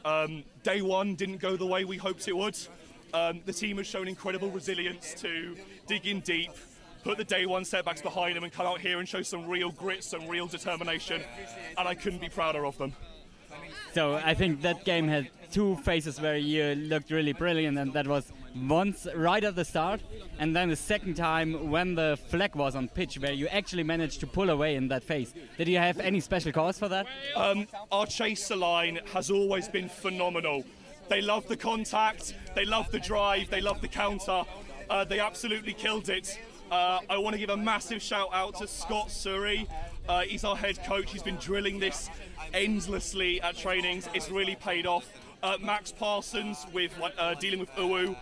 Day one didn't go the way we hoped it would. The team has shown incredible resilience to dig in deep, put the day one setbacks behind them and come out here and show some real grit, some real determination, and I couldn't be prouder of them. So I think that game had two phases where you looked really brilliant, and that was once right at the start, and then the second time when the flag was on pitch, where you actually managed to pull away in that phase. Did you have any special cause for that? Our chaser line has always been phenomenal. They love the contact, they love the drive, they love the counter. They absolutely killed it. I want to give a massive shout out to Scott Surrey. He's our head coach. He's been drilling this endlessly at trainings. It's really paid off. Max Parsons with dealing with Uwu.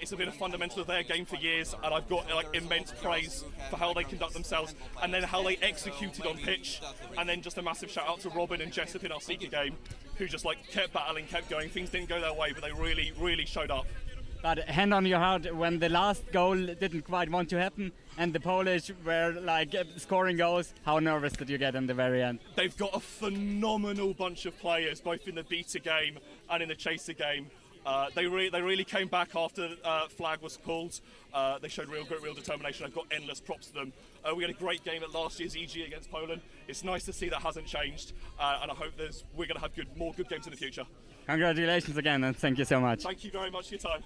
It's been a fundamental of their game for years, and I've got immense praise for how they conduct themselves and then how they executed on pitch. And then just a massive shout out to Robin and Jessup in our Seeker game, who just kept battling, kept going. Things didn't go their way, but they really, really showed up. But hand on your heart, when the last goal didn't quite want to happen and the Polish were scoring goals, how nervous did you get in the very end? They've got a phenomenal bunch of players, both in the beater game and in the chaser game. They really came back after flag was called. They showed real grit, real determination. I've got endless props to them. We had a great game at last year's EG against Poland. It's nice to see that hasn't changed, and I hope we're going to have more good games in the future. Congratulations again, and thank you so much. Thank you very much for your time.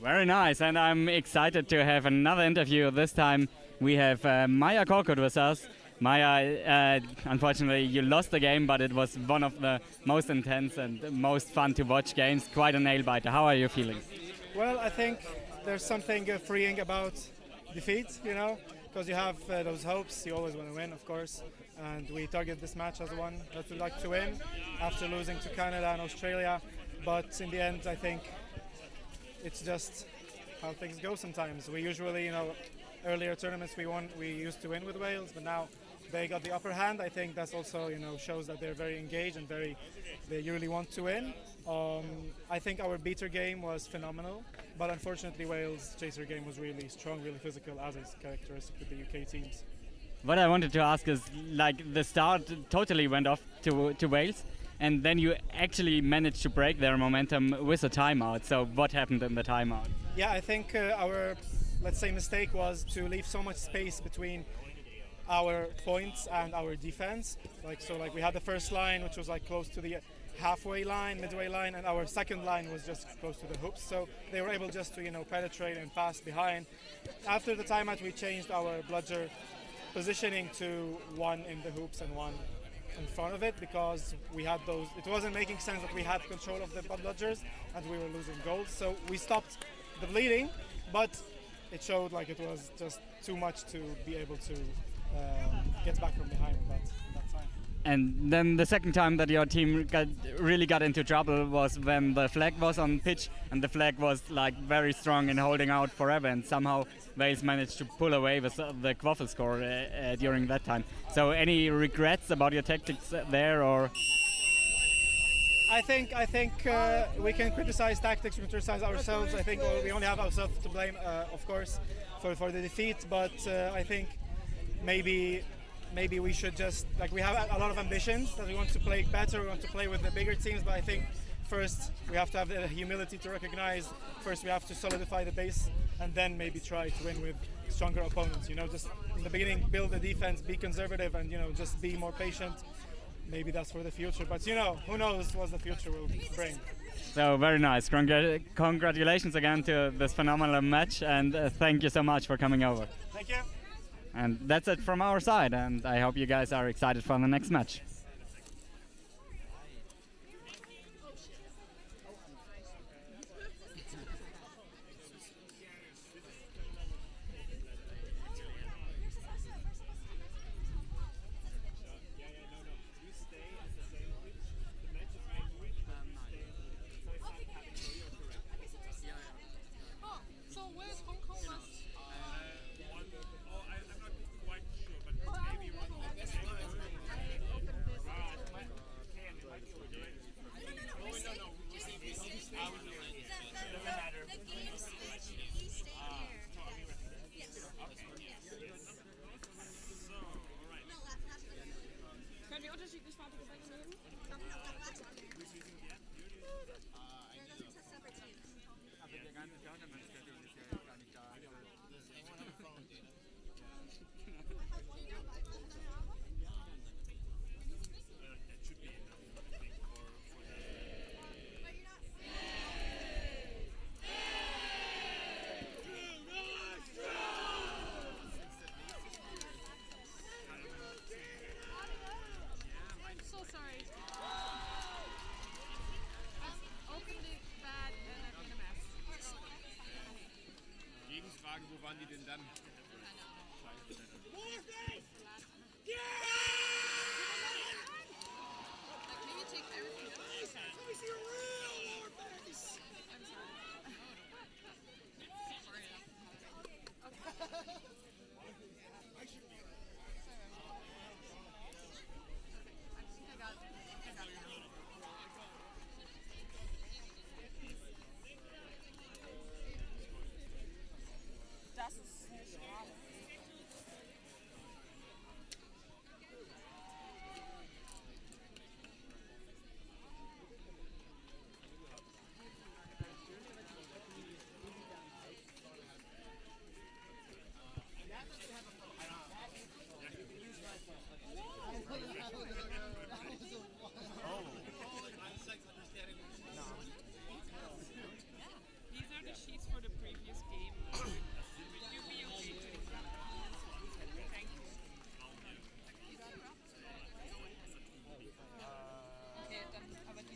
Very nice, and I'm excited to have another interview. This time we have Maya Korkut with us. Maya, unfortunately you lost the game, but it was one of the most intense and most fun to watch games. Quite a nail-biter. How are you feeling? Well, I think there's something freeing about defeat, you know, because you have those hopes. You always want to win, of course, and we target this match as one that we'd like to win after losing to Canada and Australia. But in the end, I think it's just how things go sometimes. We usually, you know, earlier tournaments we used to win with Wales, but now they got the upper hand. I think that's also, you know, shows that they're very engaged and they really want to win. I think our beater game was phenomenal, but unfortunately Wales' chaser game was really strong, really physical, as is characteristic with the UK teams. What I wanted to ask is, like, the start totally went off to Wales, and then you actually managed to break their momentum with a timeout. So what happened in the timeout? Yeah, I think our, let's say, mistake was to leave so much space between our points and our defense. Like we had the first line, which was like close to the halfway line, midway line, and our second line was just close to the hoops. So they were able just to, you know, penetrate and pass behind. After the timeout, we changed our bludger positioning to one in the hoops and one in front of it, because we had those. It wasn't making sense that we had control of the bludgers and we were losing goals. So we stopped the bleeding, but it showed like it was just too much to be able to get back from behind in that time. And then the second time that your team really got into trouble was when the flag was on pitch, and the flag was like very strong in holding out forever, and somehow Wales managed to pull away with the quaffle score during that time. So any regrets about your tactics there, or? I think we can criticize tactics, we can criticize ourselves. I think we only have ourselves to blame, of course, for the defeat, but I think maybe we should just, like, we have a lot of ambitions that we want to play better, we want to play with the bigger teams, but I think first we have to have the humility to recognize first we have to solidify the base and then maybe try to win with stronger opponents, you know, just in the beginning build the defense, be conservative, and, you know, just be more patient. Maybe that's for the future, but, you know, who knows what the future will bring. So very nice. Congratulations again to this phenomenal match, and thank you so much for coming over. Thank you. And that's it from our side, and I hope you guys are excited for the next match. So where's Hong Kong match? I'm not quite sure, but maybe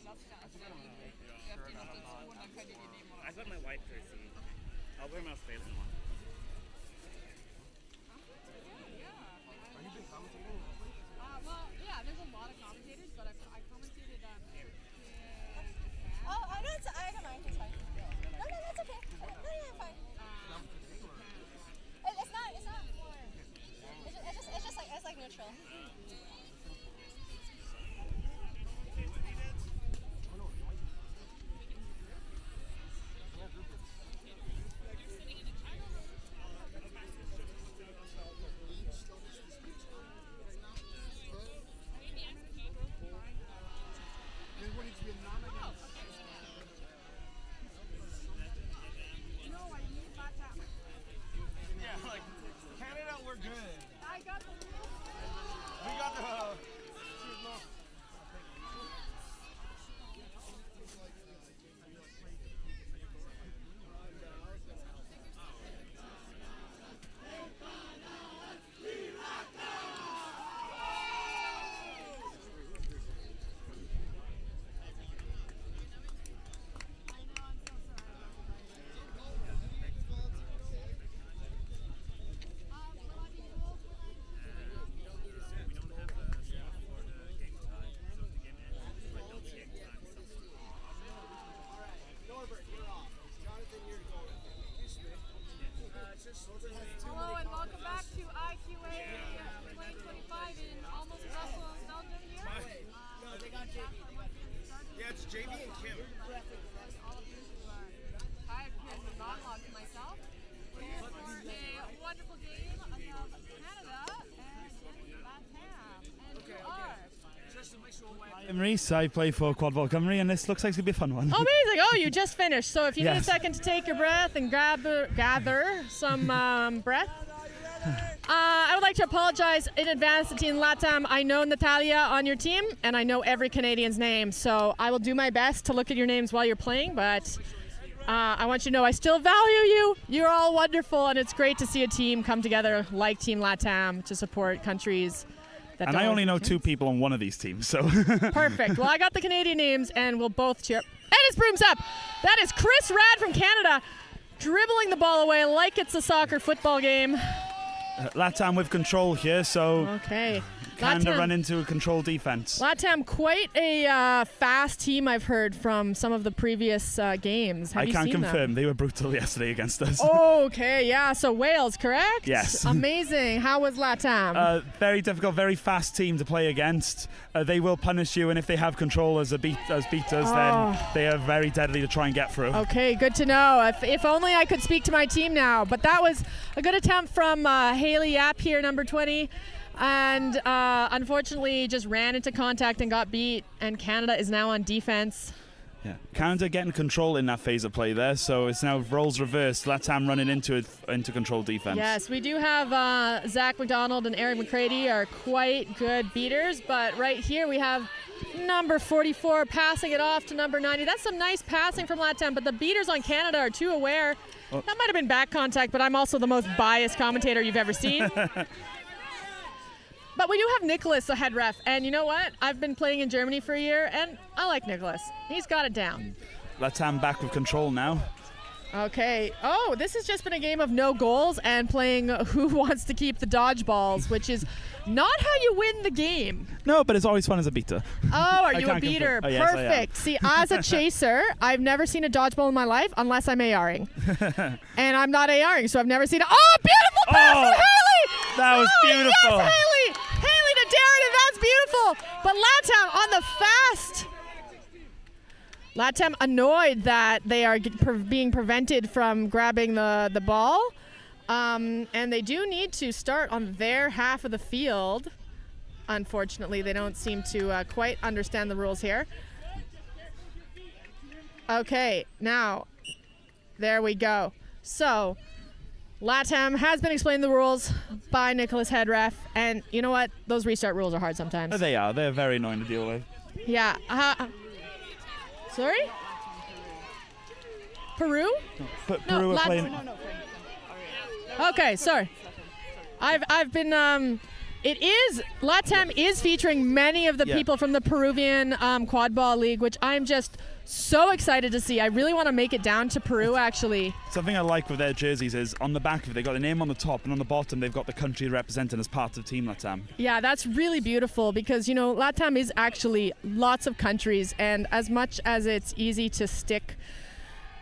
I got my white jersey. I'll wear my Australian one. Well, yeah, there's a lot of commentators, but I commentated Oh, I know I got mine. It's fine. No, that's okay. No, fine. It's not warm. It's like neutral. Yeah, like Canada, we're good. I got the We got the. Hello and welcome back to IQA 2025 in almost Brussels, Belgium here. No, they got JV. Yeah, it's JV and Kim. All of you who are tired of hearing the monologue to myself. And for a wonderful game against Canada and LATAM. And you are. I'm Reese. I play for Quadball Cymru, and this looks like it's going to be a fun one. Amazing. Oh, you just finished. So if you need a Yes. second to take your breath and gather some breath. I would like to apologize in advance to Team LATAM. I know Natalia on your team, and I know every Canadian's name. So I will do my best to look at your names while you're playing, but I want you to know I still value you. You're all wonderful, and it's great to see a team come together like Team LATAM to support countries. And I only know 2 people on one of these teams, so. Perfect. Well, I got the Canadian names, and we'll both cheer. And his broom's up. That is Chris Rad from Canada, dribbling the ball away like it's a soccer football game. LATAM with control here, so. Okay. Canada LATAM. run into a controlled defense. LATAM, quite a fast team, I've heard from some of the previous games. Have I you can seen confirm them? they were brutal yesterday against us. Okay, yeah. So Wales, correct? Yes. Amazing. How was LATAM? Very difficult, very fast team to play against. They will punish you, and if they have control as beaters, then they are very deadly to try and get through. Okay, good to know. If only I could speak to my team now. But that was a good attempt from Haley Yap here, number 20. And unfortunately just ran into contact and got beat. And Canada is now on defense. Yeah. Canada getting control in that phase of play there, so it's now roles reversed. LATAM running into control defense. Yes, we do have Zach McDonald and Eric McCready are quite good beaters. But right here we have number 44 passing it off to number 90. That's some nice passing from LATAM, but the beaters on Canada are too aware. Oh. That might have been back contact, but I'm also the most biased commentator you've ever seen. But we do have Nicholas, the head ref, and you know what? I've been playing in Germany for a year, and I like Nicholas. He's got it down. LATAM back with control now. Okay. Oh, this has just been a game of no goals and playing who wants to keep the dodgeballs, which is not how you win the game. No, but it's always fun as a beater. Oh, are I you a can't beater? confirm. Oh, yes, I am. Perfect. See, as a chaser, I've never seen a dodgeball in my life unless I'm ARing. And I'm not ARing, so I've never seen it. Oh, beautiful pass from Haley! That was beautiful. Yes, Haley! Haley to Darren, and that's beautiful. But LATAM on the fast. LATAM annoyed that they are being prevented from grabbing the ball. And they do need to start on their half of the field. Unfortunately, they don't seem to quite understand the rules here. Okay, now, there we go. So, LATAM has been explained the rules by Nicholas Head Ref, and you know what? Those restart rules are hard sometimes. They are. They're very annoying to deal with. Yeah. Sorry? Peru? Peru are playing. Okay, sorry. I've been It is. LATAM is featuring many of the people from the Peruvian quadball league, which I'm just so excited to see. I really want to make it down to Peru, actually. Something I like with their jerseys is on the back of it, they've got the name on the top, and on the bottom, they've got the country represented as part of Team LATAM. Yeah, that's really beautiful because, you know, LATAM is actually lots of countries, and as much as it's easy to stick,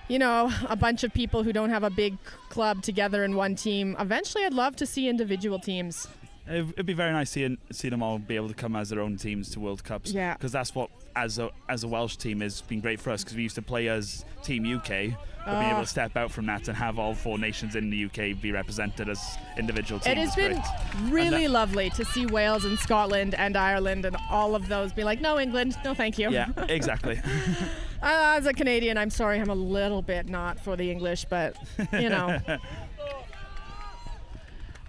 you know, a bunch of people who don't have a big club together in one team, eventually I'd love to see individual teams. It'd be very nice seeing them all be able to come as their own teams to World Cups. Yeah. Because that's what, as a Welsh team, has been great for us, because we used to play as Team UK, but being able to step out from that and have all 4 nations in the UK be represented as individual teams. It has been really lovely to see Wales and Scotland and Ireland and all of those be like, no, England, no thank you. Yeah, exactly. As a Canadian, I'm sorry, I'm a little bit not for the English, but, you know.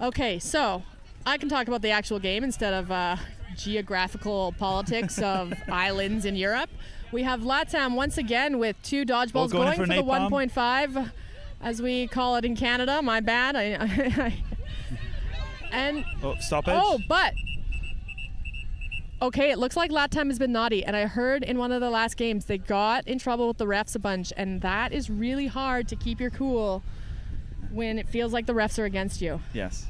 Okay, so I can talk about the actual game instead of geographical politics of islands in Europe. We have LATAM once again with 2 dodgeballs going for the 1.5, as we call it in Canada. My bad. And stoppage. Oh, but okay, it looks like LATAM has been naughty, and I heard in one of the last games they got in trouble with the refs a bunch, and that is really hard to keep your cool when it feels like the refs are against you. Yes.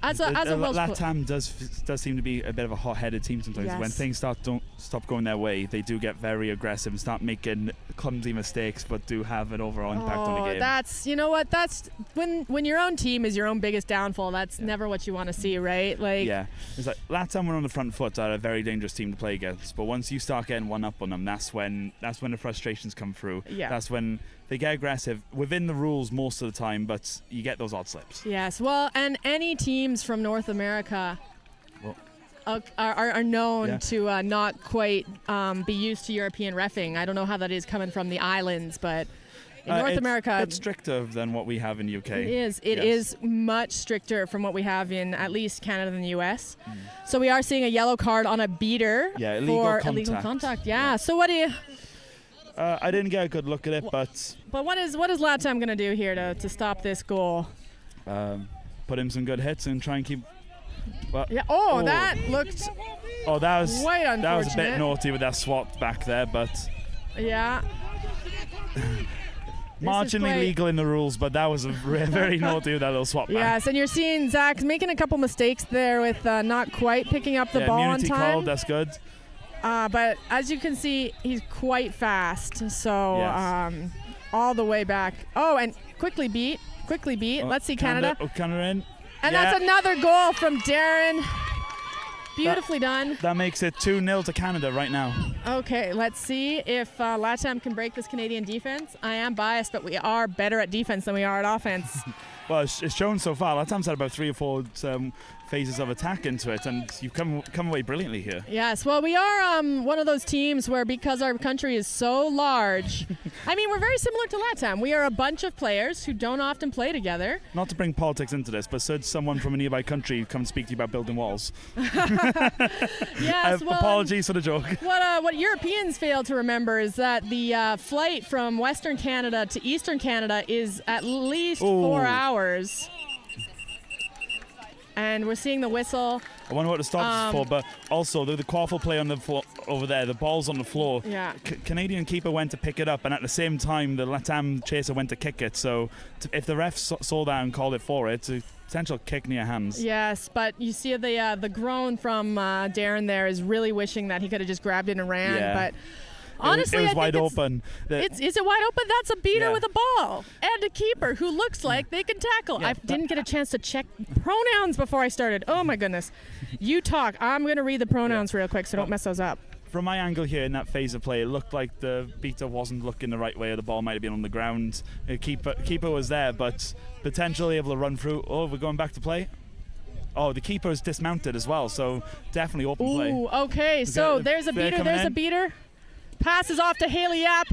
As a Welsh LATAM does seem to be a bit of a hot-headed team sometimes. Yes. When things don't stop going their way, they do get very aggressive and start making clumsy mistakes, but do have an overall impact on the game. That's, you know what, that's when your own team is your own biggest downfall. That's never what you want to see, right? Like, yeah, it's like LATAM, when on the front foot, are a very dangerous team to play against. But once you start getting one up on them, that's when the frustrations come through. Yeah. That's when they get aggressive within the rules most of the time, but you get those odd slips. Yes, well, and any teams from North America are known to not quite be used to European reffing. I don't know how that is coming from the islands, but in North America, it's stricter than what we have in the UK. It is. It is much stricter from what we have in at least Canada and the US. So we are seeing a yellow card on a beater for illegal contact. Yeah. So what do you? I didn't get a good look at it, but what is LATAM going to do here to stop this goal? Put in some good hits and try and keep. Well, yeah. Oh, that looked. Oh, that was quite unfortunate. That was a bit naughty with that swap back there, but. Yeah. Marginally legal in the rules, but that was a very naughty with that little swap back. Yes, and you're seeing Zach making a couple mistakes there with not quite picking up the ball on time. Called, that's good. But as you can see, he's quite fast. So all the way back. Oh, and quickly beat. Let's see Canada. Canada in. And that's another goal from Darren. Beautifully done. That makes it 2-0 to Canada right now. Okay, let's see if LATAM can break this Canadian defense. I am biased, but we are better at defense than we are at offense. Well, it's shown so far. LATAM's had about 3 or 4 phases of attack into it, and you've come away brilliantly here. Yes, well, we are one of those teams where, because our country is so large, I mean, we're very similar to LATAM. We are a bunch of players who don't often play together. Not to bring politics into this, but should someone from a nearby country come speak to you about building walls? Yes, well, apologies for the joke. What Europeans fail to remember is that the flight from Western Canada to Eastern Canada is at least 4 hours. And we're seeing the whistle. I wonder what the stop is for, but also the quaffle play on the floor over there, the ball's on the floor. Yeah. Canadian keeper went to pick it up, and at the same time, the LATAM chaser went to kick it. So if the ref saw that and called it for it, it's a potential kick in your hands. Yes, but you see the groan from Darren there is really wishing that he could have just grabbed it and ran. Yeah. But honestly, it was I think wide open. Is it wide open? That's a beater with a ball and a keeper who looks like they can tackle. Yeah, I didn't get a chance to check pronouns before I started. Oh my goodness. You talk. I'm going to read the pronouns real quick so don't mess those up. From my angle here in that phase of play, it looked like the beater wasn't looking the right way, or the ball might have been on the ground. The keeper was there, but potentially able to run through. Oh, we're going back to play. Oh, the keeper is dismounted as well, so definitely open play. Ooh, okay. So there's a beater. There's a beater. Passes off to Haley Yap.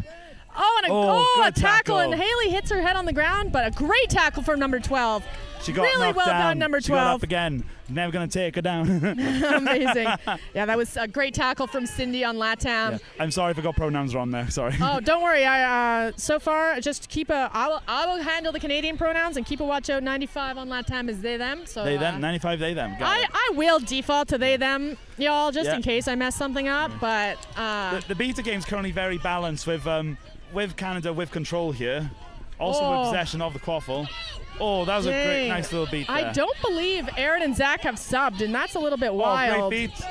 Oh, and a tackle. And Haley hits her head on the ground, but a great tackle from number 12. She got really knocked well down. done, number She got 12. up again. Never going to take her down. Amazing. Yeah, that was a great tackle from Cindy on LATAM. Yeah. I'm sorry if I got pronouns wrong there. Sorry. Oh, don't worry. So far, just I will handle the Canadian pronouns and keep a watch out. 95 on LATAM is they them. So They them. 95 they them. Got it. I will default to they them, y'all, just Yeah. in case I mess something up. But The beta game's currently very balanced with Canada with control here. Also with possession of the quaffle. Oh, that was a great, nice little beat there. I don't believe Aaron and Zach have subbed, and that's a little bit Oh, wild. great beat.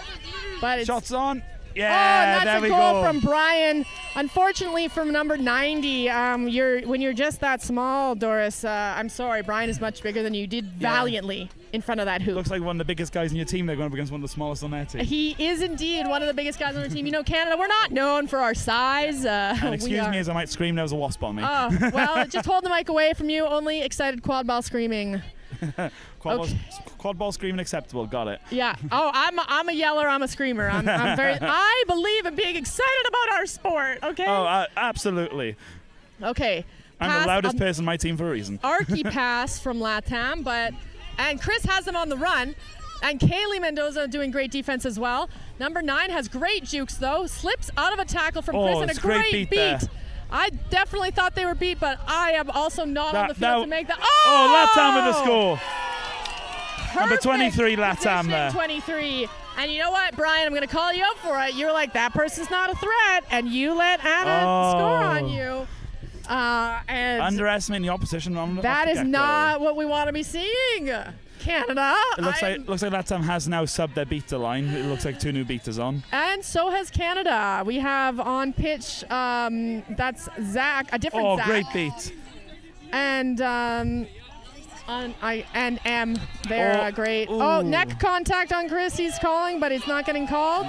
But it's, Shots on. Yeah, and there that's we a goal go. from Brian. Unfortunately, from number 90, when you're just that small, Doris. I'm sorry, Brian is much bigger than you. Did valiantly in front of that hoop. Looks like one of the biggest guys in your team. They're going up against one of the smallest on their team. He is indeed one of the biggest guys on our team. You know, Canada, we're not known for our size. And excuse me as I might scream, there was a wasp on me. Oh, well, just hold the mic away from you. Only excited quad ball screaming. Quad ball screaming acceptable. Got it. Yeah. Oh, I'm a yeller. I'm a screamer. I'm very. I believe in being excited about our sport. Okay. Oh, absolutely. Okay. I'm the loudest person on my team for a reason. Arky pass from LATAM, and Chris has them on the run. And Kaylee Mendoza doing great defense as well. Number 9 has great jukes though. Slips out of a tackle from Chris and a great beat. I definitely thought they were beat, but I am also not on the field to make that. Oh, LATAM with the score. Number Perfect 23 LATAM there. 23. And you know what, Brian? I'm going to call you out for it. You're like, that person's not a threat, and you let Anna score on you. And underestimating the opposition. That is not what we want to be seeing. Canada. It looks like LATAM has now subbed their beta line. It looks like 2 new betas on. And so has Canada. We have on pitch, that's Zach, a different Zach. Oh, great beat. And M, they're great. Ooh. Oh, neck contact on Chris. He's calling, but it's not getting called.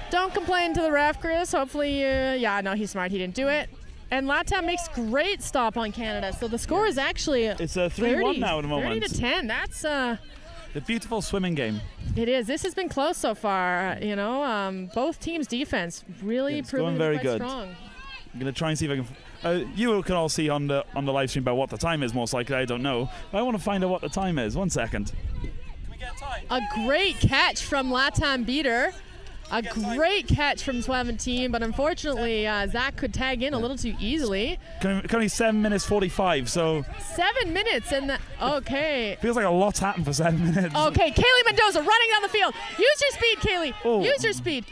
Don't complain to the ref, Chris. Hopefully, no, he's smart. He didn't do it. And LATAM makes great stop on Canada. So the score is actually it's a 3-1 now at the moment. 30-10. That's the beautiful swimming game. It is. This has been close so far. You know, both teams' defense really proving very quite good. strong. I'm gonna try and see if I can. You can all see on the live stream about what the time is. Most likely, I don't know. But I want to find out what the time is. 1 second. Can we get time? A great catch from LATAM beater. A great catch from 17, but unfortunately, Zach could tag in a little too easily. Currently 7 minutes 45, so 7 minutes and okay. Feels like a lot's happened for 7 minutes. Okay, Kaylee Mendoza running down the field. Use your speed, Kaylee. Oh. Use your speed.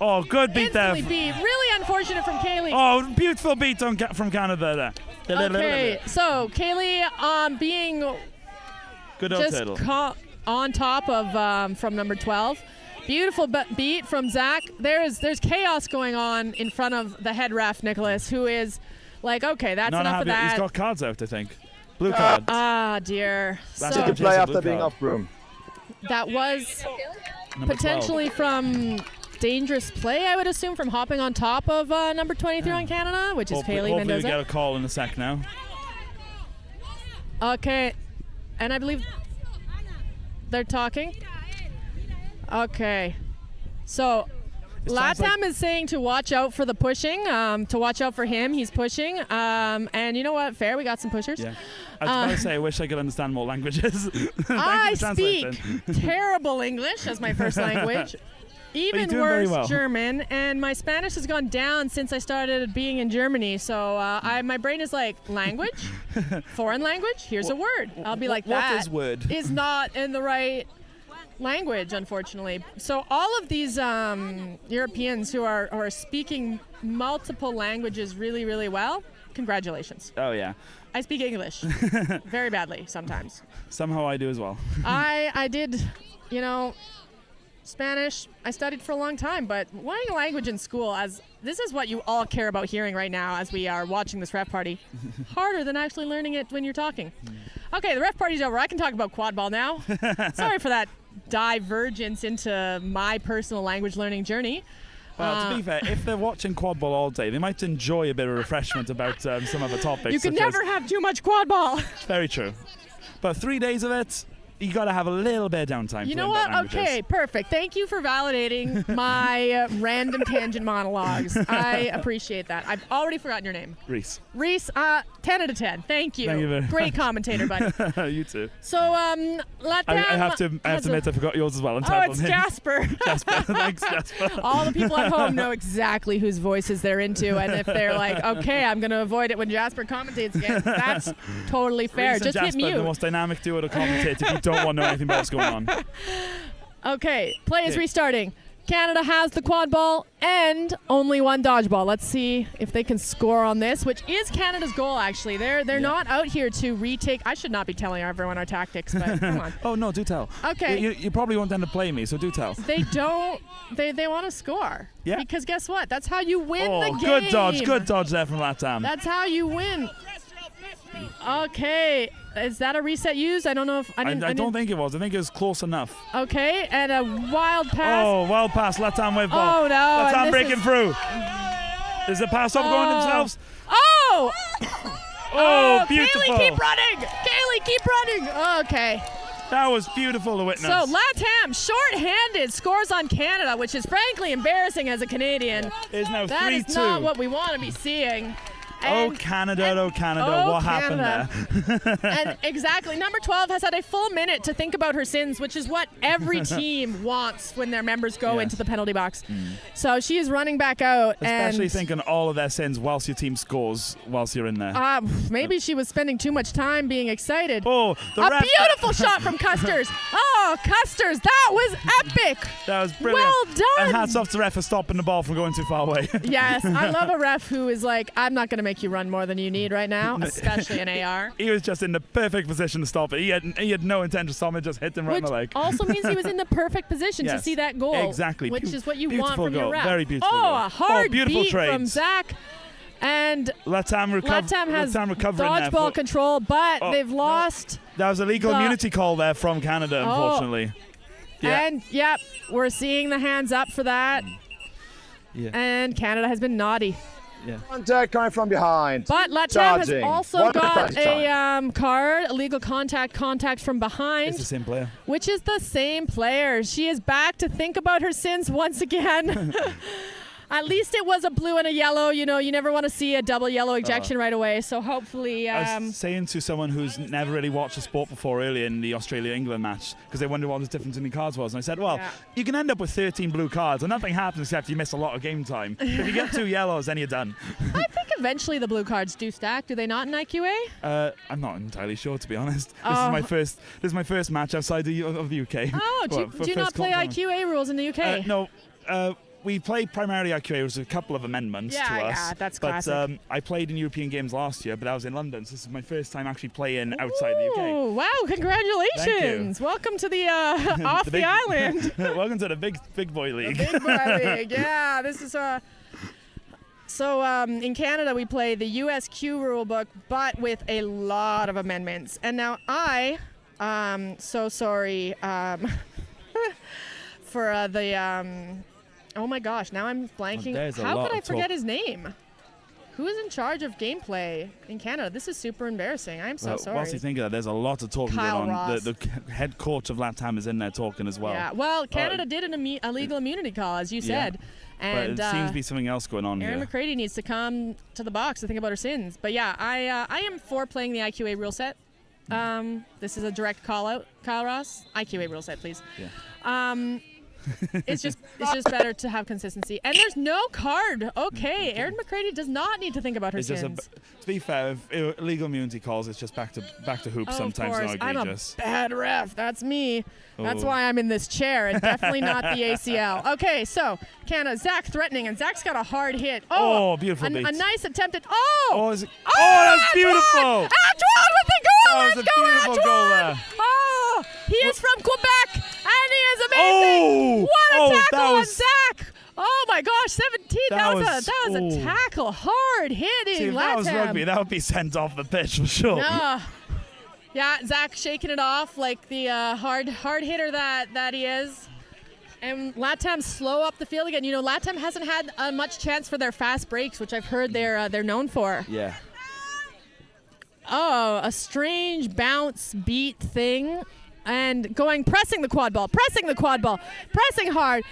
Oh, good beat there. Beat. Really unfortunate from Kaylee. Oh, beautiful beat from Canada there. Okay, so Kaylee being good old just turtle. On top of from number 12. Beautiful beat from Zach. There's chaos going on in front of the head ref, Nicholas, who is like, okay, that's enough of that. He's got cards out, I think. Blue cards. Ah, dear. That's so, play after being off broom. That was potentially from dangerous play, I would assume, from hopping on top of number 23 on Canada, which is Kaylee Mendoza. Hopefully we get a call in a sec now. Okay, and I believe they're talking. Okay, so LATAM is saying to watch out for the pushing, to watch out for him. He's pushing, and you know what? Fair, we got some pushers. Yeah. I was about to say, I wish I could understand more languages. I speak terrible English as my first language. Even worse, German, and my Spanish has gone down since I started being in Germany. So my brain is like, language, foreign language. Here's a word. I'll be like, that is word? Is not in the right language, unfortunately. So all of these Europeans who are speaking multiple languages really, really well, congratulations. Oh yeah. I speak English very badly sometimes. Somehow I do as well. I did, Spanish. I studied for a long time, but learning a language in school, as this is what you all care about hearing right now as we are watching this ref party, harder than actually learning it when you're talking. Okay, the ref party's over. I can talk about quad ball now. Sorry for that divergence into my personal language learning journey. Well, to be fair, if they're watching quad ball all day, they might enjoy a bit of refreshment about some other topics. You can never have too much quad ball. Very true. But 3 days of it, you got to have a little bit of downtime. You to know learn what? about languages. Okay, perfect. Thank you for validating my random tangent monologues. I appreciate that. I've already forgotten your name. Reese. Reese, 10 out of 10. Thank you. Thank you very Great commentator, buddy. You too. So, LATAM I have to admit I forgot yours as well. I'm terrible it's names. Jasper. Jasper. Thanks, Jasper. All the people at home know exactly whose voices they're into, and if they're like, okay, I'm going to avoid it when Jasper commentates again, that's totally fair. Reese and Just hit Jasper, mute. the most dynamic duo to commentate if you don't want to know anything about what's going on. Okay, play is Okay. restarting. Canada has the quad ball and only one dodgeball. Let's see if they can score on this, which is Canada's goal, actually. They're not out here to retake. I should not be telling everyone our tactics, but come on. Oh, no, do tell. Okay. You probably won't end up playing me, so do tell. They don't. They want to score. Yeah. Because guess what? That's how you win the game. Good dodge there from LATAM. That's how you win. Okay. Is that a reset used? I don't know if I don't think it was. I think it was close enough. Okay, and a wild pass. Oh, wild pass. LATAM with ball. Oh, no. and LATAM this breaking is- through. Is the pass off going themselves? Oh! Oh, beautiful. Kaylee, keep running! Kaylee, keep running! Okay. That was beautiful to witness. So LATAM, short-handed, scores on Canada, which is frankly embarrassing as a Canadian. It's now 3-2. That is not what we want to be seeing. Oh, Canada, what happened there? And exactly, number 12 has had a full minute to think about her sins, which is what every team wants when their members go into the penalty box. So she is running back out. Especially and thinking all of their sins whilst your team scores, whilst you're in there. maybe she was spending too much time being excited. Oh, the a ref- beautiful shot from Custers. Oh, Custers, that was epic. That was brilliant. Well done. And hats off to ref for stopping the ball from going too far away. Yes, I love a ref who is like, I'm not going to make you run more than you need right now, especially an AR. He was just in the perfect position to stop it. He had no intention to stop it, just hit him right in the leg. Also means he was in the perfect position to Yes, see that goal. exactly. Which is what you Beautiful want from goal. your ref. Very beautiful Oh, goal. a hard beautiful beat from trades. Zach. And LATAM has recovering there. dodgeball control, but Oh, they've lost. That was a legal the- immunity call there from Canada, unfortunately. Yeah. And, yep, we're seeing the hands up for that. Yeah. And Canada has been naughty. Yeah. Contact coming from behind. But LATAM Charging. has also One got time. a card, illegal contact from behind. It's the same player. Which is the same player. She is back to think about her sins once again. At least it was a blue and a yellow. You know, you never want to see a double yellow ejection right away. So hopefully... I was saying to someone who's never really watched the sport before earlier in the Australia-England match, because they wondered what the difference in the cards was. And I said, well, you can end up with 13 blue cards and nothing happens except you miss a lot of game time. If you get 2 yellows, then you're done. I think eventually the blue cards do stack. Do they not in IQA? I'm not entirely sure, to be honest. Oh. This is my first match outside of the UK. Oh, Well, do you not play IQA rules in the UK? No. We play primarily IQA. There was a couple of amendments to us. Yeah, that's but, classic. I played in European games last year, but I was in London, so this is my first time actually playing outside the UK. Oh, wow, congratulations. Welcome to the off the island. Welcome to the big boy league. Big boy league, yeah. This is So in Canada, we play the USQ rulebook, but with a lot of amendments. And now so sorry for the... oh my gosh, now I'm blanking. How could I forget his name? Who is in charge of gameplay in Canada? This is super embarrassing. I'm so sorry. Whilst you think of that, there's a lot of talking Kyle going on. Ross. The head coach of LATAM is in there talking as well. Yeah, well, Canada did a legal immunity call, as you said. And but it seems to be something else going on Erin here. McCready needs to come to the box to think about her sins. But yeah, I am for playing the IQA rule set. This is a direct call out, Kyle Ross. IQA rule set, please. Yeah. It's just better to have consistency. And there's no card. Okay, Erin McCready does not need to think about her It's just sins. to be fair, if illegal immunity calls, it's just back to hoops sometimes. Of course. Not I'm a egregious. bad ref. That's me. That's Oh. why I'm in this chair, and definitely not the ACL. Okay, so Canada, Zach threatening, and Zach's got a hard hit. Oh, beautiful a beat. nice attempt at. Oh, That's beautiful. Antoine with the goal. That was Let's a go, beautiful Antoine. goal there. Oh, he is from Quebec, and he is amazing. Oh, what a tackle that on was- Zach. Oh my gosh, 17. That was a oh. tackle. Hard hitting. See, if that was rugby, that would be sent off the pitch for sure. Yeah, Zach shaking it off like the hard hitter that he is. And LATAM slow up the field again. You know, LATAM hasn't had much chance for their fast breaks, which I've heard they're known for. Yeah. Oh, a strange bounce beat thing. and pressing the quad ball, pressing hard,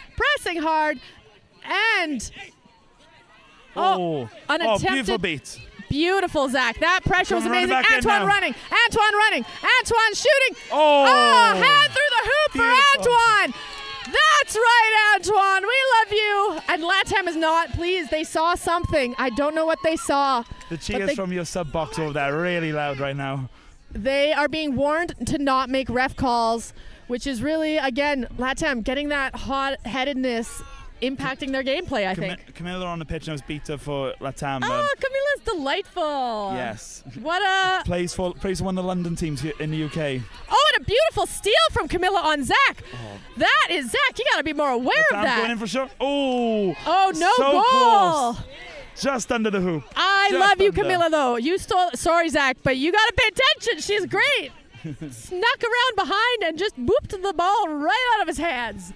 and beautiful beat. Beautiful, Zach. That pressure was amazing. Antoine running, Antoine shooting. Hand through the hoop for Antoine. That's right, Antoine. We love you. And LATAM is not pleased. They saw something. I don't know what they saw. The cheers from your sub box over there are really loud right now. They are being warned to not make ref calls, which is really, again, LATAM getting that hot-headedness impacting their gameplay, I think. Camilla on the pitch knows beater for LATAM. Camilla's delightful. Yes. What a... Plays for one of the London teams here in the UK. Oh, and a beautiful steal from Camilla on Zach. That is Zach. You got to be more aware of that. Going in for sure. Oh, no so goal. Close. Just under the hoop. I love you, Camilla, though. You stole... Sorry, Zach, but you got to pay attention. She's great. Snuck around behind and just booped the ball right out of his hands.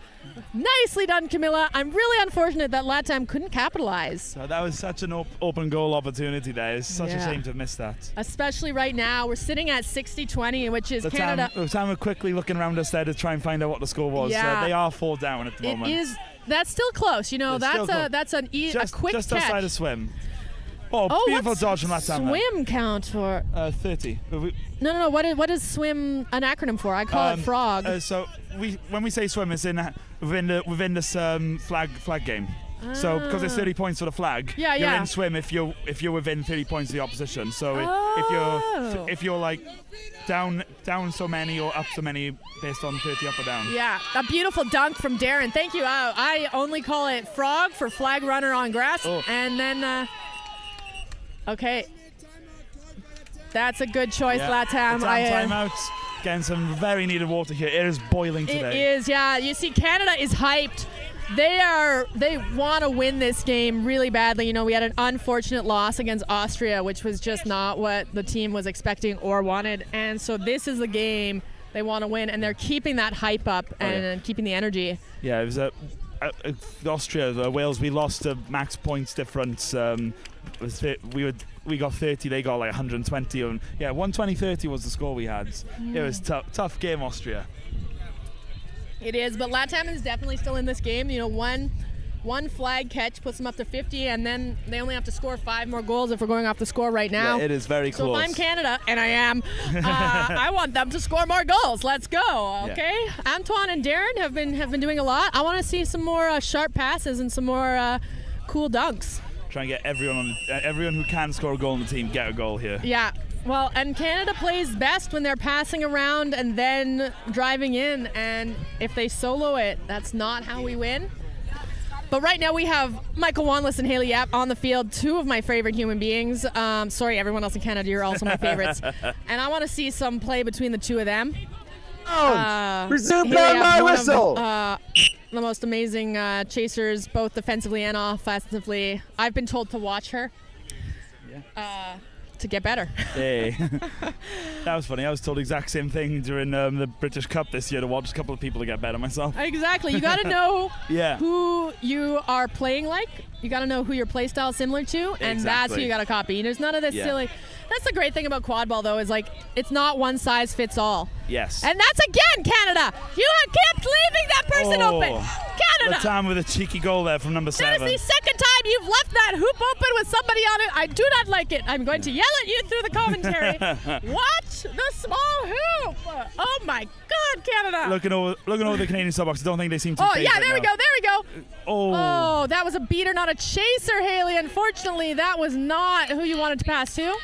Nicely done, Camilla. I'm really unfortunate that LATAM couldn't capitalize. So that was such an open goal opportunity there. It's such a shame to have missed that. Especially right now. We're sitting at 60-20, which is Canada. LATAM are quickly looking around us there to try and find out what the score was. Yeah. They are 4 down at the moment. That's still close. You know, that's a quick just catch. outside of swim. Oh, beautiful dodge from LATAM. Swim count for? 30. No. What is swim an acronym for? I call it frog. So when we say swim, it's within this flag game. So because it's 30 points for the flag, you're in swim if you're within 30 points of the opposition. So if you're like down so many or up so many based on 30 up or down. Yeah, a beautiful dunk from Darren. Thank you. I only call it frog for flag runner on grass, and then. Okay. That's a good choice, LATAM. Timeout. Getting some very needed water here. It is boiling today. It is, yeah. You see, Canada is hyped. They want to win this game really badly. You know, we had an unfortunate loss against Austria, which was just not what the team was expecting or wanted. And so this is the game they want to win, and they're keeping that hype up and keeping the energy. Yeah, it was Austria, Wales. We lost a max points difference. We got 30, they got like 120. 120-30 was the score we had. It was tough game, Austria. It is, but LATAM is definitely still in this game. You know, one flag catch puts them up to 50, and then they only have to score 5 more goals if we're going off the score right now. Yeah, it is very close. So if I'm Canada, and I am, I want them to score more goals. Let's go, okay? Yeah. Antoine and Darren have been doing a lot. I want to see some more sharp passes and some more cool dunks. Try and get everyone who can score a goal in the team get a goal here. Yeah. Well, and Canada plays best when they're passing around and then driving in, and if they solo it, that's not how we win. But right now we have Michael Wanless and Haley Yap on the field, 2 of my favorite human beings. Sorry, everyone else in Canada, you're also my favorites. And I want to see some play between the 2 of them. Resume my whistle! The most amazing chasers, both defensively and offensively. I've been told to watch her to get better. Hey, that was funny. I was told the exact same thing during the British Cup this year to watch a couple of people to get better myself. Exactly. You got to know who you are playing like. You got to know who your play style is similar to, and that's who you got to copy. There's none of this silly. That's the great thing about quad ball, though, is like it's not one size fits all. Yes. And that's again Canada. You kept leaving that person open. Canada. LATAM with a cheeky goal there from number 7. That is the second time you've left that hoop open with somebody on it. I do not like it. I'm going to yell at you through the commentary. Watch the small hoop. Oh my God, Canada. Looking over the Canadian sub box. I don't think they seem to. Oh yeah, there we go. Oh, that was a beater, not a chaser, Haley. Unfortunately, that was not who you wanted to pass to.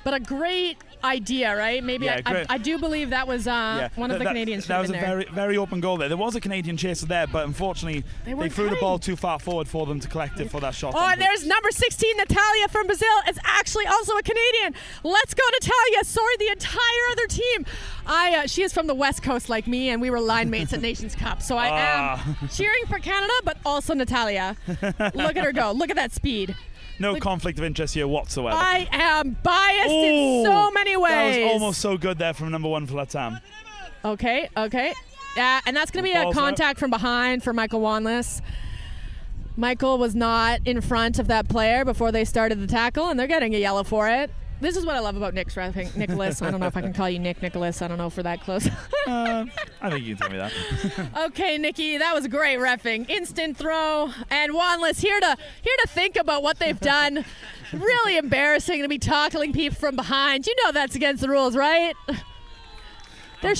But a great idea, right? Maybe I do believe that was one of the Canadians. That was a very, very open goal there. There was a Canadian chaser there, but unfortunately they threw the ball too far forward for them to collect it for that shot. Oh, and there's number 16, Natalia from Brazil. It's actually also a Canadian. Let's go, Natalia. Sorry, the entire other team. She is from the West Coast like me, and we were line mates at Nations Cup. So I am cheering for Canada, but also Natalia. Look at her go. Look at that speed. No conflict of interest here whatsoever. I am biased in so many ways. That was almost so good there from number 1 for LATAM. Okay. And that's going to be a contact from behind for Michael Wanless. Michael was not in front of that player before they started the tackle, and they're getting a yellow for it. This is what I love about Nick's reffing. Nicholas. I don't know if I can call you Nicholas. I don't know if we're that close. I think you can tell me that. Okay, Nikki, that was great reffing. Instant throw. And Wanless here to think about what they've done. Really embarrassing to be tackling people from behind. You know that's against the rules, right? They're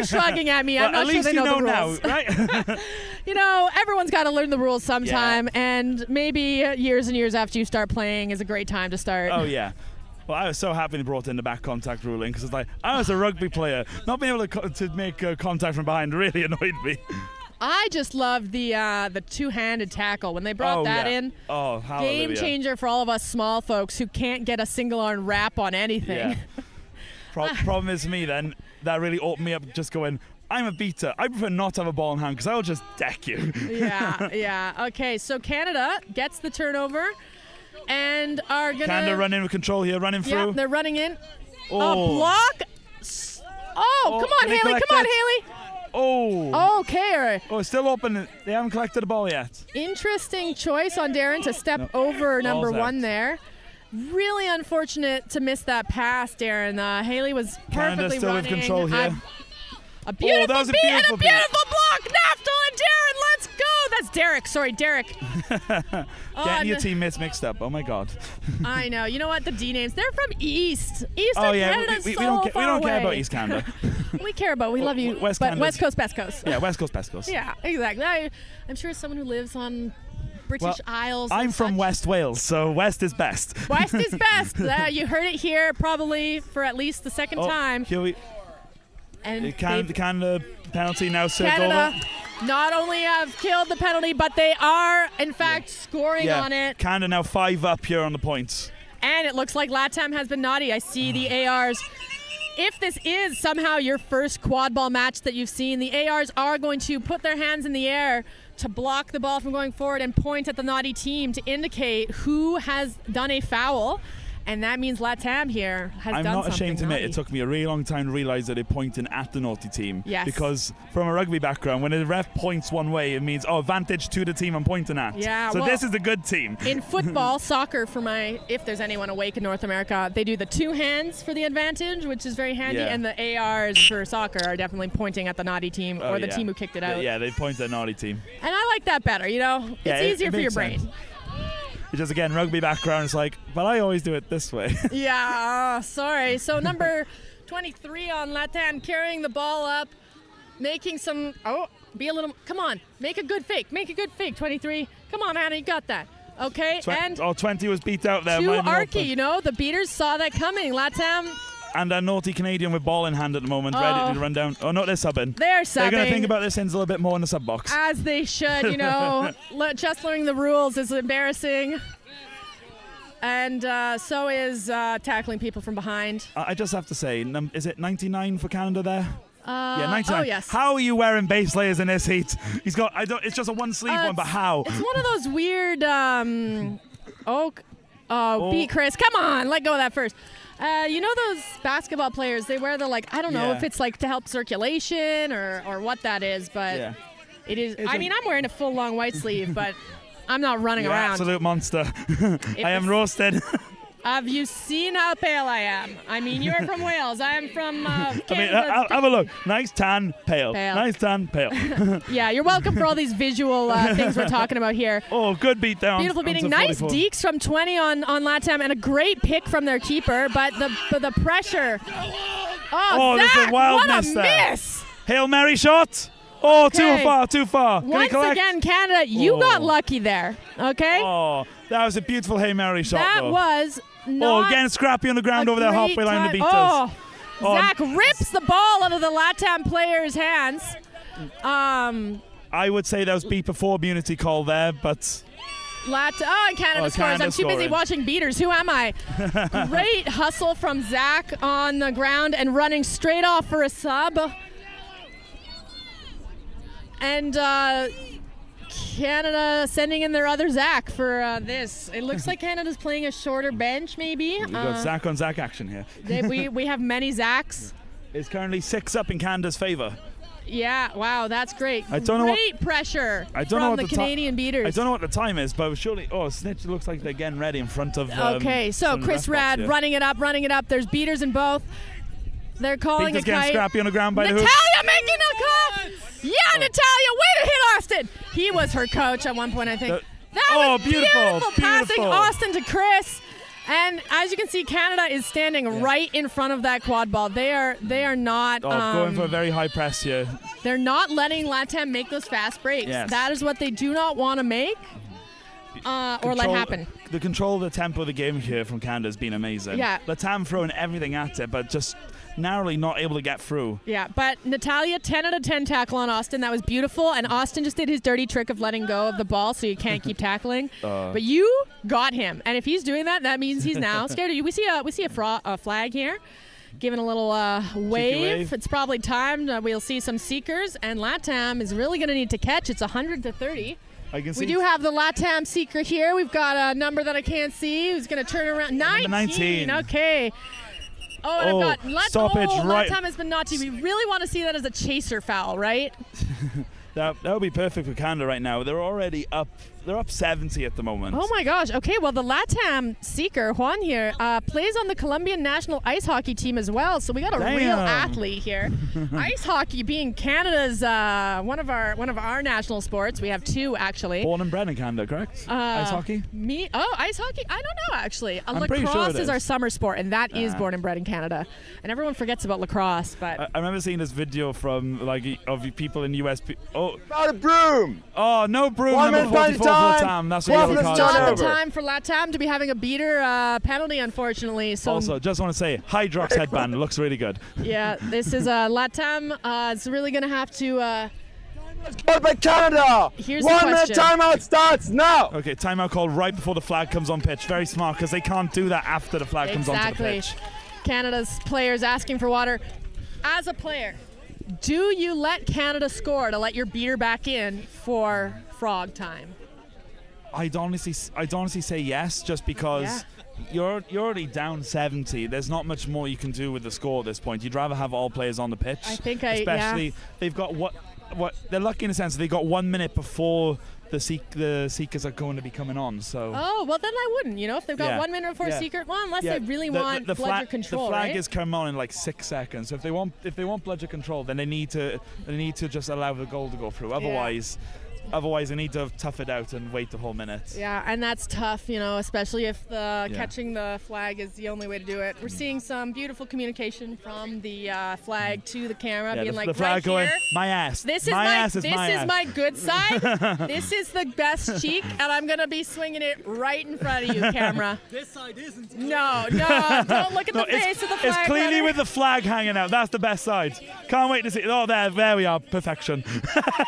shrugging at me. I'm not sure they know the rules. Now, right? You know, everyone's got to learn the rules sometime, and maybe years and years after you start playing is a great time to start. Oh, yeah. Well, I was so happy they brought in the back contact ruling because it's like, I was a rugby player. Not being able to make contact from behind really annoyed me. I just loved the two-handed tackle when they brought that in. Oh, hallelujah. Game changer for all of us small folks who can't get a single-arm wrap on anything. Yeah. Problem is me then, that really opened me up just going, I'm a beater. I prefer not to have a ball in hand because I'll just deck you. Yeah. Okay, so Canada gets the turnover and are going to... Canada run in with control here, running through. Yeah, they're running in. Oh. A block. Come on, Haley. Come on, Haley. Oh. Okay. Oh, it's still open. They haven't collected the ball yet. Interesting choice on Darren to step over number one there. Really unfortunate to miss that pass, Darren. Haley was perfectly still running. In control here. A beautiful that was a beat beautiful and a beautiful block. Naftal and Darren, let's go. That's Derek. Sorry, Derek. Getting your teammates mixed up. Oh, my God. I know. You know what? The D names. They're from East. Eastern Canada's we so don't far care away. about East Canada. We care about. We love you. West Coast, Best Coast. Yeah, West Coast, Best Coast. Yeah, exactly. I'm sure someone who lives on British Isles. I'm from West Wales, so West is best. West is best. You heard it here probably for at least the second time. Here we. And the Canada penalty now served Canada over. Not only have killed the penalty, but they are in fact scoring on it. Canada now 5 up here on the points. And it looks like LATAM has been naughty. I see the ARs. If this is somehow your first quad ball match that you've seen, the ARs are going to put their hands in the air to block the ball from going forward and point at the naughty team to indicate who has done a foul. And that means LATAM here has done something. I'm not ashamed to admit naughty. it took me a really long time to realise that they're pointing at the naughty team. Yes. Because from a rugby background, when a ref points one way, it means, advantage to the team I'm pointing at. Yeah, so this is a good team. In football, soccer, if there's anyone awake in North America, they do the two hands for the advantage, which is very handy, and the ARs for soccer are definitely pointing at the naughty team or the team who kicked it out. Yeah, they point at the naughty team. And I like that better, It's easier for your brain. It's just, again, rugby background, it's like, but I always do it this way. Yeah, sorry. So number 23 on LATAM carrying the ball up, making some, come on, make a good fake, 23. Come on, Anna, you got that. Okay, 20 was beat out there. To Archie, the beaters saw that coming. LATAM. And a naughty Canadian with ball in hand at the moment, ready to run down. Oh, no, they're subbing. They're subbing. They're going to think about this a little bit more in the sub box. As they should, just learning the rules is embarrassing. And so is tackling people from behind. I just have to say, is it 99 for Canada there? Yeah, 99. Oh, yes. How are you wearing base layers in this heat? He's got, it's just a one sleeve one, but how? It's one of those weird, beat Chris. Come on, let go of that first. Those basketball players, they wear the, I don't know if it's to help circulation or what that is, but it is. I'm wearing a full long white sleeve, but I'm not running around. Absolute monster. I am roasted. Have you seen how pale I am? You're from Wales. I am from Canada. Have a look. Nice tan, pale. Nice tan, pale. Yeah, you're welcome for all these visual things we're talking about here. Oh, good beat down. Beautiful beating. Nice dekes from 20 on LATAM and a great pick from their keeper, but the pressure. Oh, Zach, there's a wild miss there. Miss. Hail Mary shot. Oh, okay. Too far. Once again, Canada, you got lucky there. Okay? Oh, that was a beautiful Hail Mary shot. That was not again, scrappy on the ground over there, halfway line to beat us. Zach rips the ball out of the LATAM player's hands. I would say that was beat before immunity call there, but... Canada scores. I'm too busy watching beaters. Who am I? Great hustle from Zach on the ground and running straight off for a sub. And Canada sending in their other Zach for this. It looks like Canada's playing a shorter bench, maybe. We've got Zach on Zach action here. we have many Zachs. It's currently 6 up in Canada's favour. Yeah, wow, that's great. I don't know great pressure from the Canadian beaters. I don't know what the time is, but surely, Snitch looks like they're getting ready in front of okay, so Chris Rad running it up. There's beaters in both. They're calling Beaters a kite. getting scrappy on the ground by the hoop. Natalia making a call. Yeah, Natalia, way to hit Austin. He was her coach at one point, I think. That was beautiful passing Austin to Chris. And as you can see, Canada is standing right in front of that quad ball. They are not going for a very high press here. They're not letting LATAM make those fast breaks. Yes. That is what they do not want to make or let happen. The control of the tempo of the game here from Canada has been amazing. Yeah. LATAM throwing everything at it, but just narrowly not able to get through. Yeah, but Natalia, 10 out of 10 tackle on Austin. That was beautiful. And Austin just did his dirty trick of letting go of the ball so you can't keep tackling. But you got him. And if he's doing that, that means he's now scared of you. We see a flag here. Giving a little wave. It's probably timed. We'll see some seekers. And LATAM is really going to need to catch. It's 100-30. We do have the LATAM seeker here. We've got a number that I can't see. Who's going to turn around? 19. Okay. Oh, I've got stoppage right. LATAM has been naughty. We really want to see that as a chaser foul, right? That would be perfect for Canada right now. They're already up. They're up 70 at the moment. Oh my gosh. Okay, well the LATAM seeker Juan here plays on the Colombian national ice hockey team as well. So we got a real athlete here. Ice hockey being Canada's one of our national sports. We have two actually. Born and bred in Canada, correct? Ice hockey. Ice hockey. I don't know actually. Lacrosse is our summer sport, and that is born and bred in Canada. And everyone forgets about lacrosse, but I remember seeing this video from of people in US. Not a broom. Oh, no broom. Number 44. LATAM. That's what it's not the time for LATAM to be having a beater penalty, unfortunately. So also, just want to say, Hydrox headband looks really good. Yeah, this is LATAM. It's really going to have to. Scored by Canada. Here's 1 minute timeout starts now. Okay, timeout called right before the flag comes on pitch. Very smart because they can't do that after the flag comes onto the pitch. Canada's players asking for water. As a player, do you let Canada score to let your beater back in for frog time? I'd honestly say yes, just because you're already down 70. There's not much more you can do with the score at this point. You'd rather have all players on the pitch. I think especially they've got what they're lucky in a sense. They got 1 minute before the seekers are going to be coming on. So well then I wouldn't. If they've got 1 minute before a seeker, well, unless they really want bludger control. The flag is coming on in like 6 seconds. So if they want bludger control, then they need to just allow the goal to go through. Otherwise, they need to tough it out and wait the whole minute. Yeah, and that's tough, especially if catching the flag is the only way to do it. We're seeing some beautiful communication from the flag to the camera, being like, the flag right going, here, my ass. This is my good side. This is the best cheek, and I'm going to be swinging it right in front of you, camera. This side isn't. No, don't look at the face of the flag. It's clearly brother. with the flag hanging out. That's the best side. Can't wait to see. Oh, there we are. Perfection.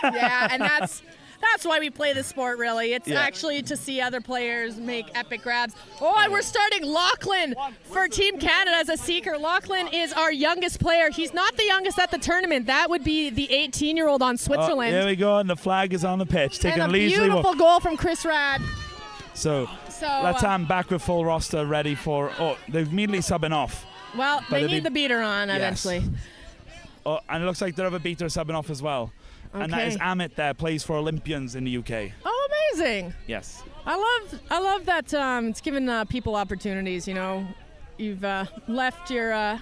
Yeah, and that's why we play this sport, really. It's actually to see other players make epic grabs. Oh, and we're starting Lachlan for Team Canada as a seeker. Lachlan is our youngest player. He's not the youngest at the tournament. That would be the 18-year-old on Switzerland. There we go, and the flag is on the pitch. Taking and a beautiful goal from Chris Rad. So LATAM back with full roster ready for... Oh, they're immediately subbing off. Well, they need the beater on eventually. Oh, and it looks like their other beater subbing off as well. Okay. And that is Amit there, plays for Olympians in the UK. Oh, amazing. Yes. I love that it's given people opportunities, You've left your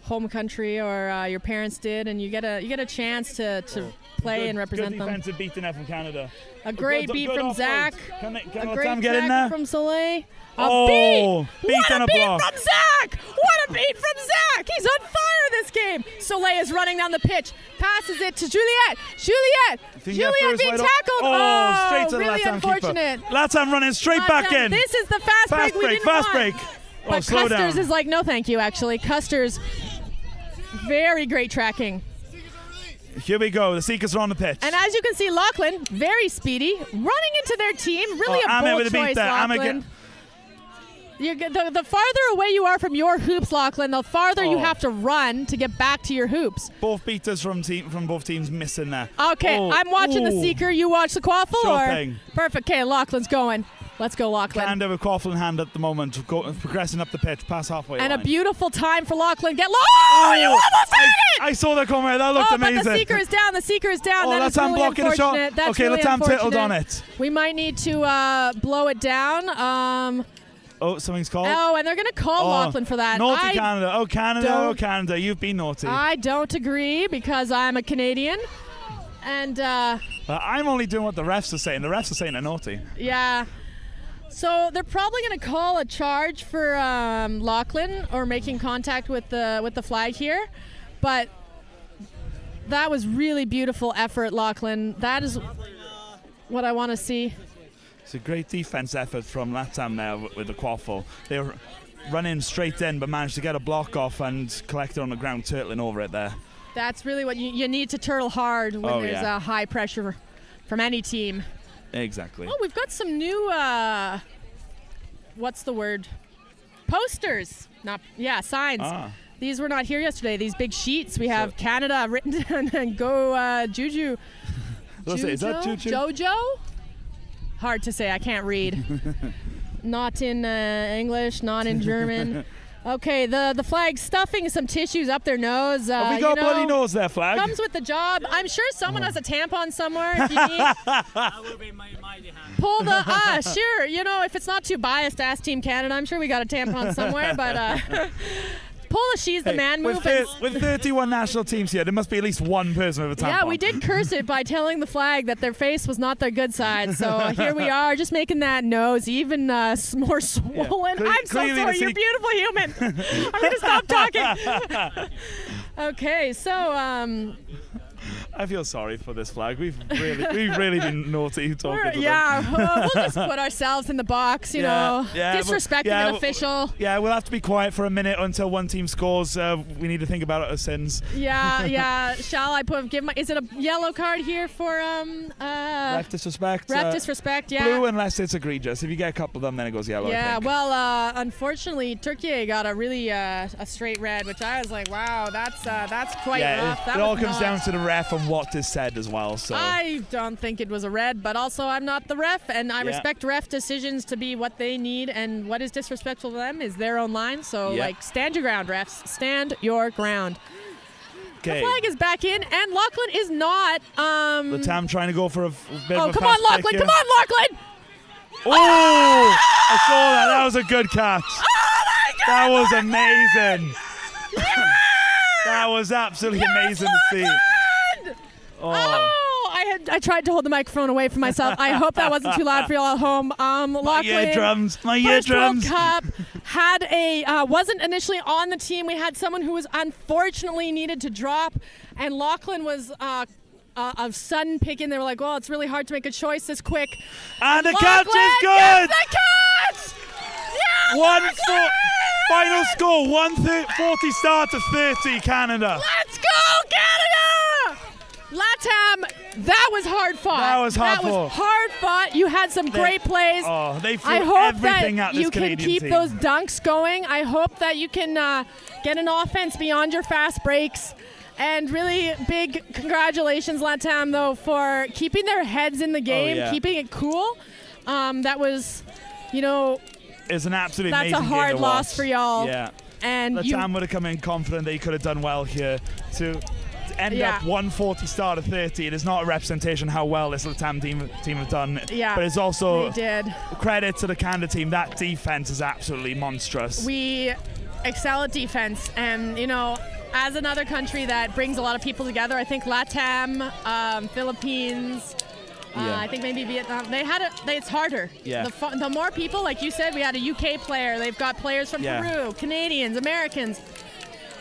home country, or your parents did, and you get a chance to play and represent them. Good defensive beat in there from Canada. A great beat from Zach. Can a great get in there? from Soleil. Beat and a block. From Zach! What a beat from Zach! He's on fire this game. Soleil is running down the pitch. Passes it to Juliette. Juliette being tackled. Straight to really the LATAM unfortunate. keeper. LATAM running straight back in. This is the fast break we didn't want. break. But slow Custer's down. is like, no thank you, actually. Custer's very great tracking. Here we go. The Seekers are on the pitch. And as you can see, Lachlan, very speedy, running into their team. Really a bold choice, Lachlan. The farther away you are from your hoops, Lachlan, the farther you have to run to get back to your hoops. Both beaters from both teams missing there. Okay, I'm watching the Seeker. You watch the quaffle? Sure thing. Perfect. Okay, Lachlan's going. Let's go, Lachlan. Canada with quaffle in hand at the moment, progressing up the pitch, past halfway And line. a beautiful time for Lachlan. Get low! You almost had it! I saw that come out. That looked amazing. But the seeker is down. The seeker is down. Oh, That is LATAM really blocking a shot. unfortunate. That's Okay, really LATAM unfortunate. tittled on it. We might need to blow it down. Oh, something's called. Oh, and they're going to call Lachlan for that. Naughty Canada. Oh, Canada. You've been naughty. I don't agree because I'm a Canadian. And I'm only doing what the refs are saying. The refs are saying they're naughty. yeah. So they're probably going to call a charge for Lachlan or making contact with the flag here. But that was really beautiful effort, Lachlan. That is what I want to see. It's a great defense effort from LATAM there with the quaffle. They were running straight in but managed to get a block off and collect it on the ground, turtling over it there. That's really what you need to turtle hard when there's a high pressure from any team. Exactly. Oh, we've got some new, what's the word? Posters. Signs. These were not here yesterday. These big sheets. We have Canada written down and go Juju. Is that Juju? Jojo? Hard to say. I can't read. Not in English, not in German. Okay, the flag stuffing some tissues up their nose. Have we got bloody nose there, flag? Comes with the job. I'm sure someone has a tampon somewhere if you need. That will be my hand. Pull the, sure. You know, if it's not too biased, ask Team Canada. I'm sure we got a tampon somewhere, but pull the she's the man move. With 31 national teams here, there must be at least one person with a tampon. Yeah, we did curse it by telling the flag that their face was not their good side. So here we are, just making that nose even more swollen. Yeah. I'm so sorry, you're a beautiful human. I'm going to stop talking. Okay, so... I feel sorry for this flag. We've really been naughty talking to them. Yeah, we'll just put ourselves in the box, you know, disrespecting an official. Yeah, we'll have to be quiet for a minute until one team scores. We need to think about our sins. Yeah. Shall I is it a yellow card here for ref disrespect? Ref disrespect, yeah. Blue unless it's egregious. If you get a couple of them, then it goes yellow. Yeah, well, unfortunately, Turkey got a really a straight red, which I was like, wow, that's quite rough. It all comes down to the ref and what is said as well. So I don't think it was a red, but also I'm not the ref, and I respect ref decisions to be what they need, and what is disrespectful to them is their own line. So stand your ground, refs. Stand your ground. Okay. The flag is back in, and Lachlan is not. LATAM trying to go for a bit of a come on, Lachlan! Come on, Lachlan! Oh! I saw that. That was a good catch. Oh my God! That was amazing. That was absolutely amazing to see. I tried to hold the microphone away from myself. I hope that wasn't too loud for y'all at home. My eardrums. First World Cup had wasn't initially on the team. We had someone who was unfortunately needed to drop, and Lachlan was of sudden picking. They were like, well, it's really hard to make a choice this quick. And the catch is good! Gets the catch! Yeah, final score, 140 start to 30, Canada. Let's go, Canada! LATAM, that was hard fought. That was hard fought. You had some great plays. They threw I hope everything that at this you can Canadian keep team. those dunks going. I hope that you can get an offense beyond your fast breaks. And really big congratulations, LATAM, though, for keeping their heads in the game, keeping it cool. That was, it's an absolute that's amazing a hard game to loss watch. for y'all. Yeah. And LATAM would have come in confident they could have done well here to end up 140 start of 30. It is not a representation of how well this LATAM team have done. Yeah, but it's also they did. Credit to the Canada team. That defense is absolutely monstrous. We excel at defense, and as another country that brings a lot of people together, I think LATAM, Philippines, I think maybe Vietnam, it's harder. Yeah. The more people, like you said, we had a UK player. They've got players from Peru, Canadians, Americans,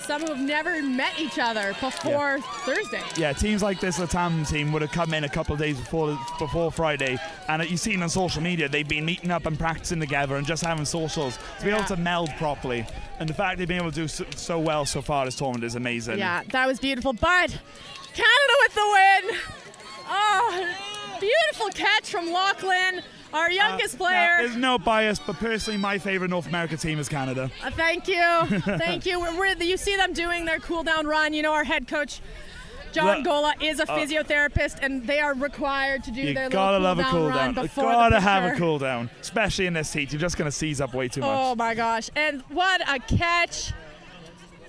some who have never met each other before Thursday. Yeah, teams like this LATAM team would have come in a couple of days before Friday, and you've seen on social media they've been meeting up and practicing together and just having socials to be able to meld properly. And the fact they've been able to do so well so far this tournament is amazing. Yeah, that was beautiful. But Canada with the win. Oh, beautiful catch from Lachlan, our youngest player. There's no bias, but personally my favorite North America team is Canada. Thank you. Thank you. You see them doing their cool down run. Our head coach John Gola is a physiotherapist, and they are required to do their gotta little love a cool cool down down. before Gotta the have a picture. cool down, especially in this heat. You're just gonna seize up way too much. Oh my gosh! And what a catch!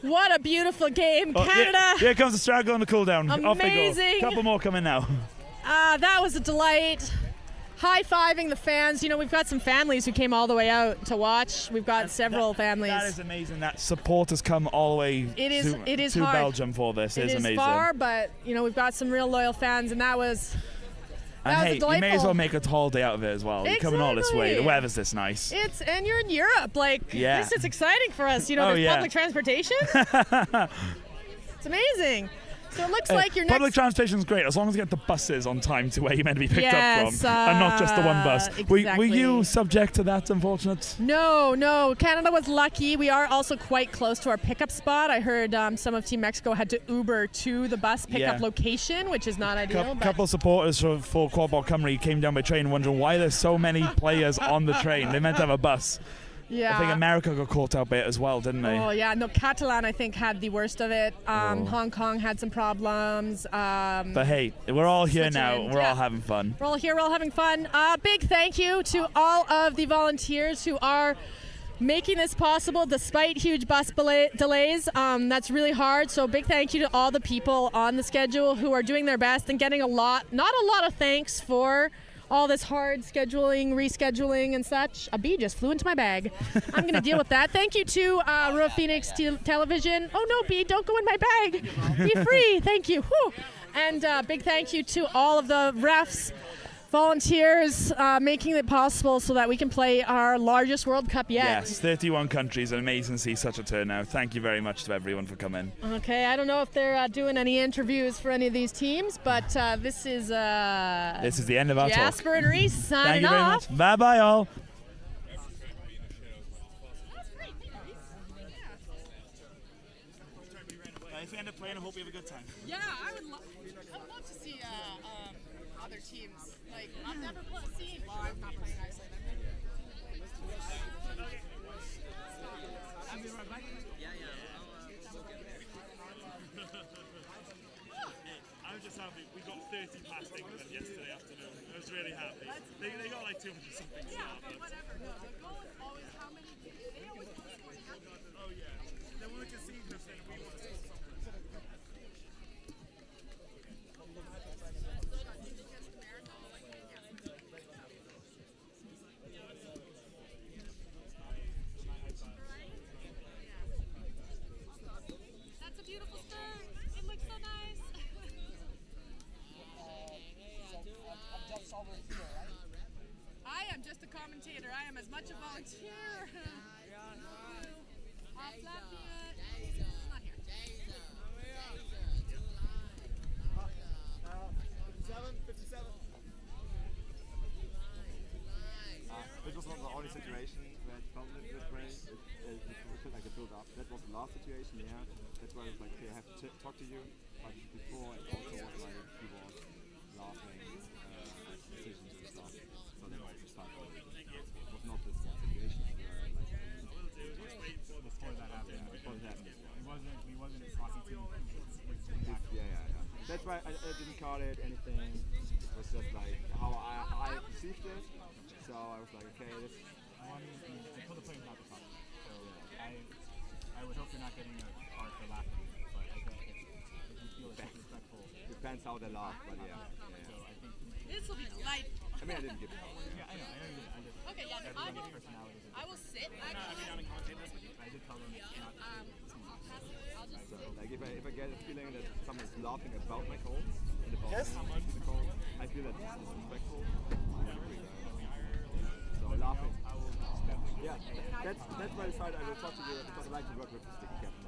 What a beautiful game, Canada. Here comes the struggle and the cool down. Off they go. Amazing. Couple more coming now. That was a delight. High-fiving the fans. You know, we've got some families who came all the way out to watch. We've got several families. That is amazing. That support has come all the way to hard. Belgium for this. It is amazing. Far, but you know, we've got some real loyal fans, and that was. And hey, you may as well make a holiday out of it as well. You're coming all this way. The weather's this nice. And you're in Europe. Like, this is exciting for us. You know, there's public transportation. It's amazing. So it looks like your next... Public transportation is great as long as you get the buses on time to where you're meant to be picked up from, and not just the one bus. Exactly. Were you subject to that, unfortunate? No. Canada was lucky. We are also quite close to our pickup spot. I heard some of Team Mexico had to Uber to the bus pickup location, which is not ideal. Couple of supporters for Quadball Cymru came down by train wondering why there's so many players on the train. They meant to have a bus. Yeah. I think America got caught out by it as well, didn't they? Oh, yeah. No, Catalan, I think, had the worst of it. Hong Kong had some problems. But hey, we're all here now. We're all having fun. We're all here. We're all having fun. Big thank you to all of the volunteers who are making this possible despite huge bus delays. That's really hard. So big thank you to all the people on the schedule who are doing their best and getting not a lot of thanks for all this hard scheduling, rescheduling, and such. A bee just flew into my bag. I'm going to deal with that. Thank you to Rural Phoenix Television. Oh, no, bee, don't go in my bag. Be free. Thank you. Whew. And big thank you to all of the refs, volunteers, making it possible so that we can play our largest World Cup yet. Yes, 31 countries. Amazing to see such a turnout. Thank you very much to everyone for coming. Okay, I don't know if they're doing any interviews for any of these teams, but this is the end of our talk. Jasper and Reese signing Thank you very off. much. Bye-bye, all. If you end up playing, I hope you have a good time. Yeah, I would love to see other teams. Like, I've never seen. Well, I'm not playing Iceland. I'll be right back. I was just happy. We got 30 past England yesterday afternoon. I was really happy. They got like 200 something. Yeah, but whatever. No, the goal is always how many. They always Oh yeah. They want to concede us, and we want to see something. That's a beautiful skirt. It looks so nice. I am just a commentator. I am as much a volunteer. I'll flap you. It's not here. 57. It was not the only situation where it felt like this way. It felt like a build up. That was the last situation, yeah. That's why I was like, okay, I have to talk to you. But before, it also was like he was laughing at decisions and stuff. So then I just started. It was not this one situation where like. Before that happened. Before that happened. He wasn't talking to me. Yeah. That's why I didn't call it anything. It was just like how I perceived it. So I was like, okay, this one. I told the players not to talk. So I would hope you're not getting a card for laughing. But I guess if you feel it's disrespectful. Depends how they laugh, but yeah. So I think This will be delightful. I mean, I didn't give it. Yeah, I know. Okay, yeah, I will sit. I did tell them not to. So, like if I get a feeling that someone's laughing about my calls and about the calls, I feel that this is disrespectful. So laughing. Yeah, that's why I decided I will talk to you because I like to work with the sticky captain.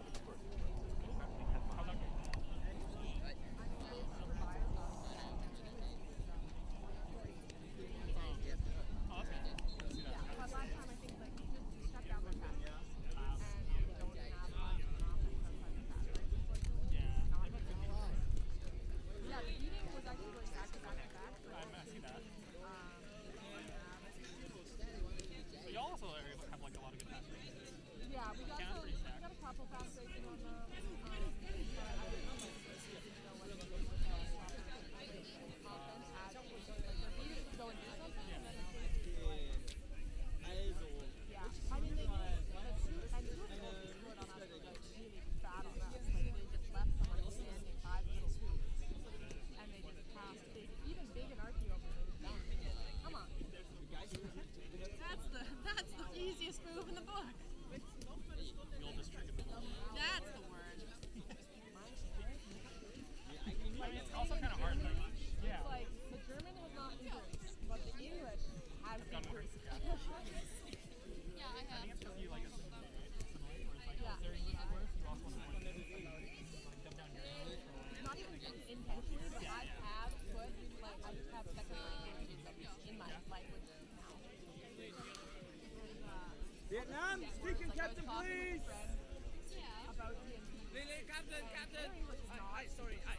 Yeah, we got a couple I've been through. Yeah, I have. I think it's because you like a similar, where it's like, there you work, you also want to dumb down your own. Not even intentionally, but I have put, like, I have secondary languages in my language now. Vietnam, speaking captain, please. About Lily, captain. Hi, sorry. Hi.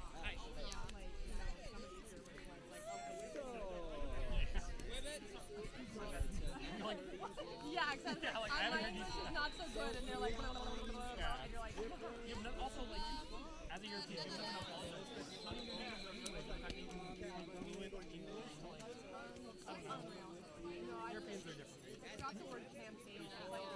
Yeah, exactly. Yeah, like, My language is not so good, and they're like, blah, blah, blah, blah, blah, Yeah. and you're like, Yeah, but also, like, as a European, you don't know all those, but it's not even like the fact that you can speak fluent English to, like, I don't know. Europeans are different. I got the word campaign, and I was like,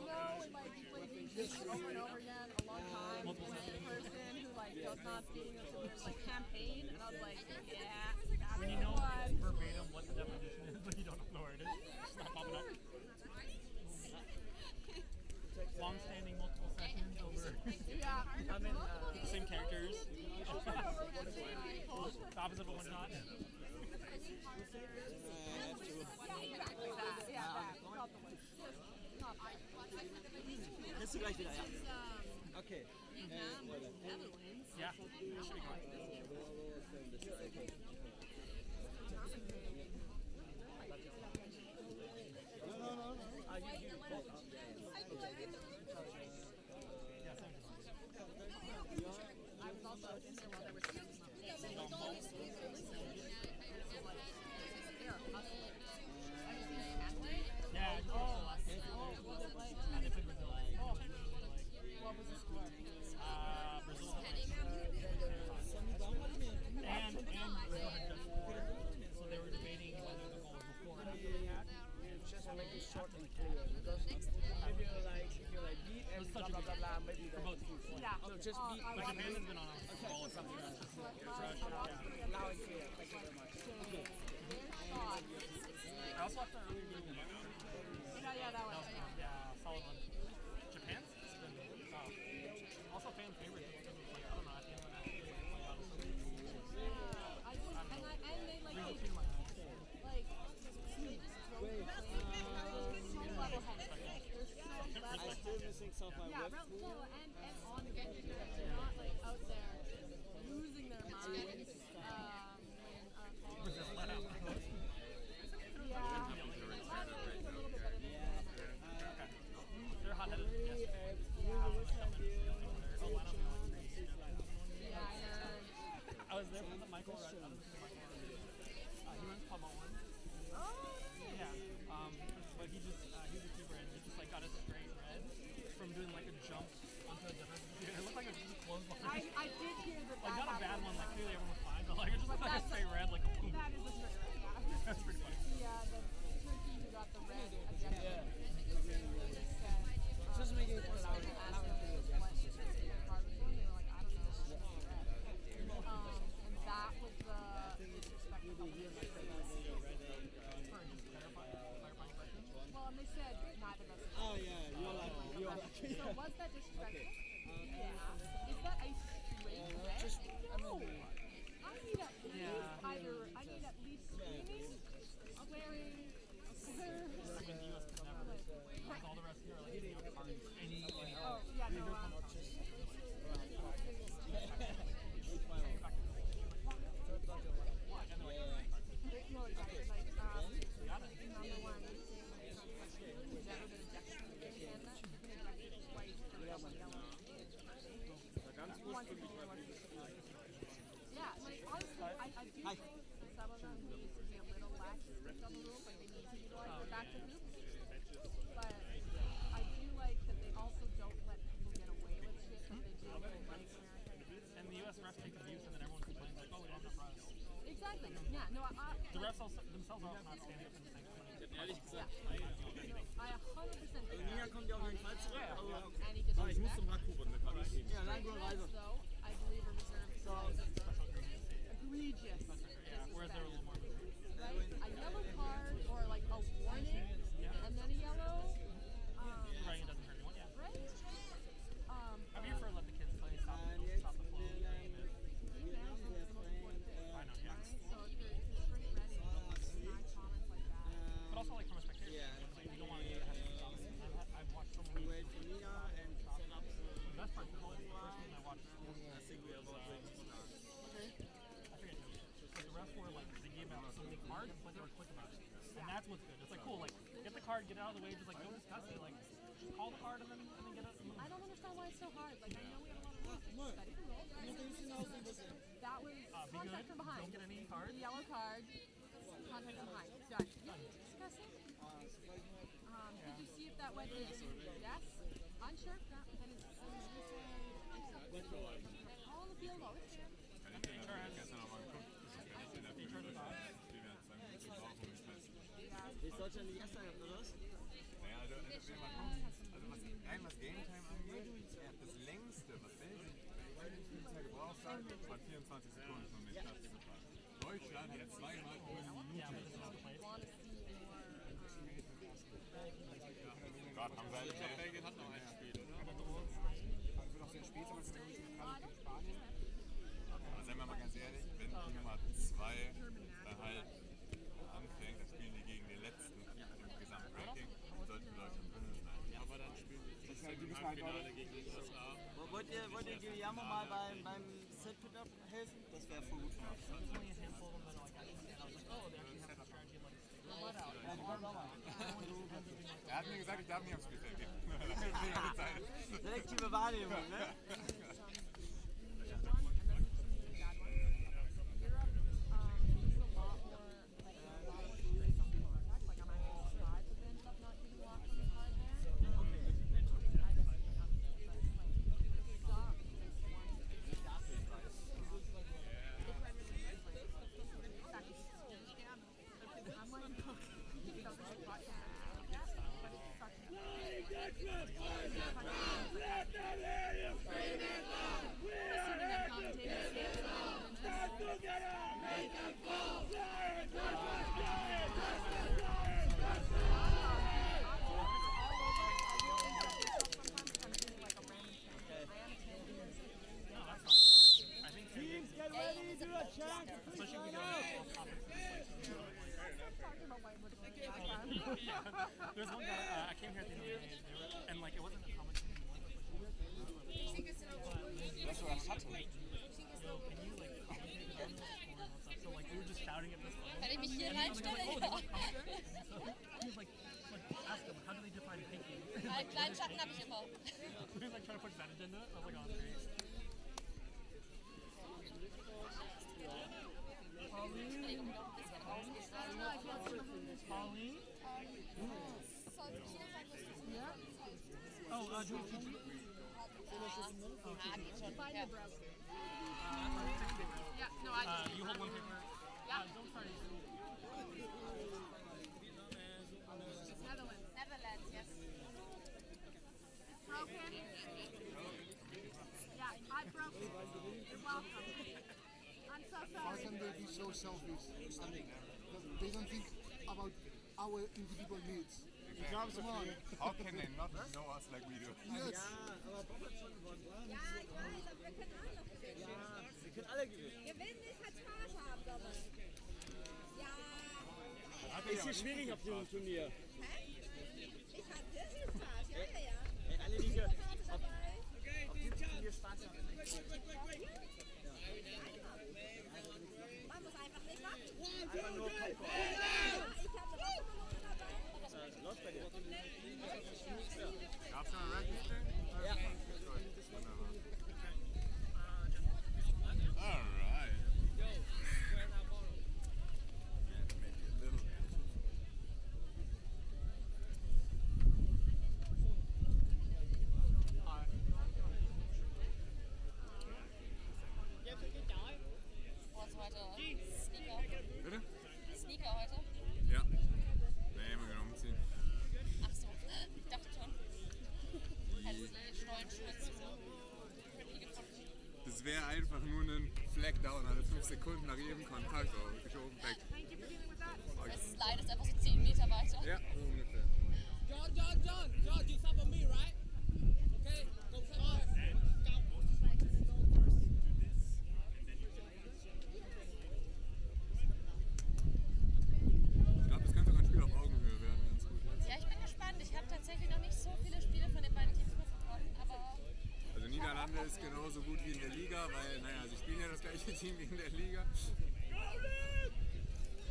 no, and like, we played these games over and over again a long time with a person who, like, does not speak English, so there's, like, campaign, and I was like, yeah, that's When you know verbatim what the definition is, but you don't know where it is, it's not popping up. Long-standing multiple sessions over the same characters. The opposite of a one-shot. Bist du gleich wieder, ja? Okay. Yeah, that should be good. I was also in there while they were shooting. Yeah. What was the score? Brazil. And Brazil had just scored. So they were debating whether the goal was before or after the attack. Just to make it short and clear, because if you like beat and blah blah blah blah, maybe for both teams. Yeah. So just beat. But Japan has been on a roll or something. Fresh. Loud and clear. Thank you very much. Okay. I also have to earlier do one. Yeah, that was yeah, solid one. Japan's been also fan favorite because it's like, I don't know, at the end of the night, it's like, oh my god, it's so I do, and they like, brings a tear to my eyes. like, so level-headed. They're so I'm still missing some of my yeah, web. and on the game, they're not like out there losing their minds. They're hot-headed. I was there for the Michael. He runs Pub 1. Oh, yeah. But he just he's a keeper and he just like got a straight red from doing like a jump onto a defensive tier. It looked like a close line. I did hear that. Like not a bad one. Like clearly everyone was fine, but like it just looked like a straight red. Like boom. That is a straight red. Yeah. That's pretty funny. Yeah, the Turkey who got the red against him. Just making it loud and clear. And that was the disrespectful. Well, and they said neither of us. Oh yeah, you're lucky. So was that disrespectful? Yeah. Is that a straight red? Just, no. I need at least either. I need at least screaming, swearing, slurs. Like all the rest here are like cards. Any. Oh yeah, no. No, exactly. Like, number one, who's ever been ejected from the game in Canada, been ejected twice for double yellow. Yeah, like, honestly, I do think some of them need to be a little lax on the rules, like they need to utilize their back to hoops. But I do like that they also don't let people get away with shit that they do in like America. And the US refs take abuse and then everyone complains like, oh, we don't have enough refs. Exactly. Yeah, no, the refs also, themselves are also not standing up in the same way. Ehrlich gesagt, I 100% think Nina kommt ja auf jeden Fall zurück. any disrespect. Ich muss zum Hackhuben mit Paris. Ja, Straight reds, though, I believe are reserved for egregious. Yeah, whereas they're a little more right? A yellow card or like a warning and then a yellow. Right, it doesn't hurt anyone, yeah. Right? I'm here for let the kids play, stop the flow. I know, yeah. So if you're straight red, not comments like that. looks good. It's like cool, like get the card, get it out of the way, just like go discuss it, like call the card and then get it. I don't understand why it's so hard. Like I know we have a lot of rules. Study the rules. That was contact from behind. Don't get any cards. Yellow card. Contact from behind. Done. Discussing. Did you see if that went in? Yes. Unsure. No. Then it's all in the field. Always there. Ist Deutschland nicht erster gehabt, oder was? Naja, also rein was Game Time angeht, das längste, was Belgien bisher gebraucht hat, waren 24 Sekunden von den Platz zu fahren. Deutschland hat zweimal über eine Minute gebraucht. Gott, haben wir ich glaube, Belgien hat noch ein Spiel, oder? Das wird auch sehr spät, aber es wird gegen Spanien. Aber seien wir mal ganz ehrlich, wenn die Nummer 2 dann halt anfängt, dann spielen die gegen den letzten im Gesamtranking, sollten Deutschland drin sein. Ja, aber dann spielen die im Halbfinale gegen die USA. Wollt ihr Guillermo mal beim Set-Pickup helfen? Das wäre voll gut für uns. Er hat mir gesagt, ich darf nicht aufs Spielfeld gehen. Selektive Wahrnehmung, ne? There's one guy, I came here at the end of the day, and like it wasn't how much you wanted, that's what I had to make. So can you like commentate on the score and stuff? So like we were just shouting at this phone. Wenn ich mich hier reinstelle, He was like, ask them, how do they define pinky? Einen kleinen Schatten habe ich immer. He was like trying to push that agenda. I was like, oh, that's great. Pauline? Pauline? Yeah. Oh, do you geht schon. Yeah, no, I just you hold one paper. Yeah. Don't try to Netherlands. Netherlands, yes. Broken? Yeah, I broke it. You're welcome. I'm so sorry. How can they be so selfish? They don't think about our individual needs. How can they not know us like we do? Yes. Ja, ich weiß, aber wir können alle noch gewinnen. Ja, wir können alle gewinnen. Gewinnen ist halt Spaß haben, aber. Ja. Ist hier schwierig auf diesem Turnier. Hä? Ich hab sehr viel Spaß, ja. Ey, alle, die hier auf diesem Turnier Spaß haben. Man muss einfach nicht warten. Einfach nur Kalkor. Ja, ich hab eine Wassermelone dabei. Läuft bei dir. Gab's schon ein Register? Ja. All right. Was heute? Sneaker. Bitte? Sneaker heute? Ja. Nee, immer genau umziehen. Ach so, ich dachte schon. Hättest du Stollenschuhe zu Ricky gefunden. Das wäre einfach nur ein Flag-Down, alle 5 Sekunden nach jedem Kontakt geschoben weg. Es slidest einfach so 10 Meter weiter. Ja, so ungefähr. John, do something for me, right? Okay, go fast. Ich glaube, das könnte sogar ein Spiel auf Augenhöhe werden, wenn es gut ist. Ja, ich bin gespannt. Ich habe tatsächlich noch nicht so viele Spiele von den beiden Teams mitbekommen, aber... Also Niederlande ist genauso gut wie in der Liga, weil, naja, sie spielen ja das gleiche Team wie in der Liga.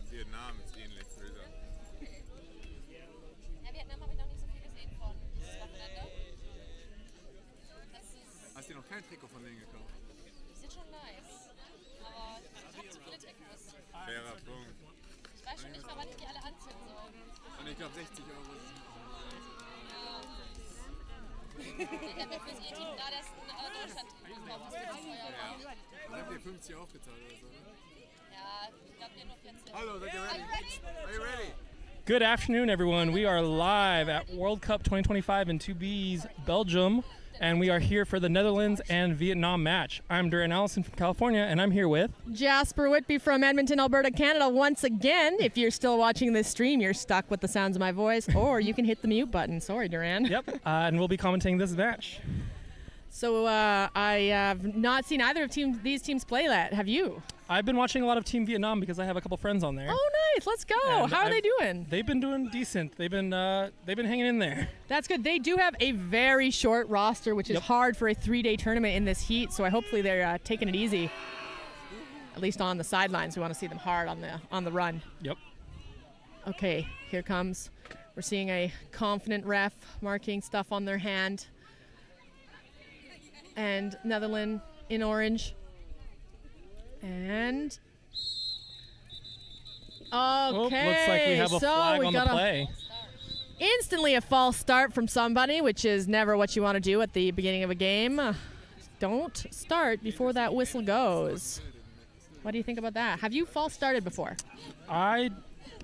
Vietnam ist ähnlich, würde ich sagen. Und ich glaube 60 € Ich habe mir fürs E-Team gerade erst ein Deutschland-Ticket gekauft, das wird teuer. Ja. Dann habt ihr 50 aufgezahlt oder so, ne? Ja, ich glaube, wir nur 40. Hallo, seid ihr ready? Are you ready? Good afternoon, everyone. We are live at World Cup 2025 in Tubize, Belgium, and we are here for the Netherlands and Vietnam match. I'm Duran Allison from California, and I'm here with Jasper Whitby from Edmonton, Alberta, Canada. Once again, if you're still watching this stream, you're stuck with the sounds of my voice, or you can hit the mute button. Sorry, Duran. Yep, and we'll be commentating this match. So I have not seen either of these teams play yet. Have you? I've been watching a lot of Team Vietnam because I have a couple friends on there. Oh, nice. Let's go. And How are they doing? They've been doing decent. They've been hanging in there. That's good. They do have a very short roster, which is hard for a 3-day tournament in this heat. So hopefully they're taking it easy, at least on the sidelines. We want to see them hard on the run. Yep. Okay, here comes. We're seeing a confident ref marking stuff on their hand. And Netherlands in orange. And okay, looks like we have a flag on the play. Instantly a false start from somebody, which is never what you want to do at the beginning of a game. Don't start before that whistle goes. What do you think about that? Have you false started before? I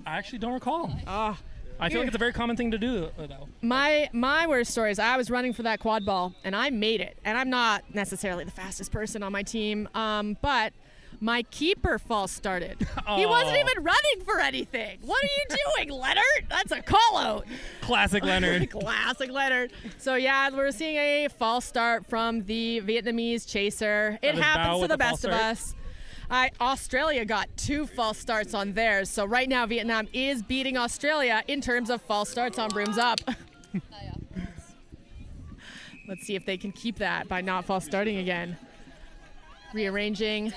actually don't recall. I feel like it's a very common thing to do, though. My worst story is I was running for that quad ball, and I made it. And I'm not necessarily the fastest person on my team, but my keeper false started. He wasn't even running for anything. What are you doing, Leonard? That's a call-out. Classic Leonard. Classic Leonard. So, yeah, we're seeing a false start from the Vietnamese chaser. It happens to the best of us. Australia got 2 false starts on theirs, so right now Vietnam is beating Australia in terms of false starts on brooms up. Let's see if they can keep that by not false starting again. Rearranging,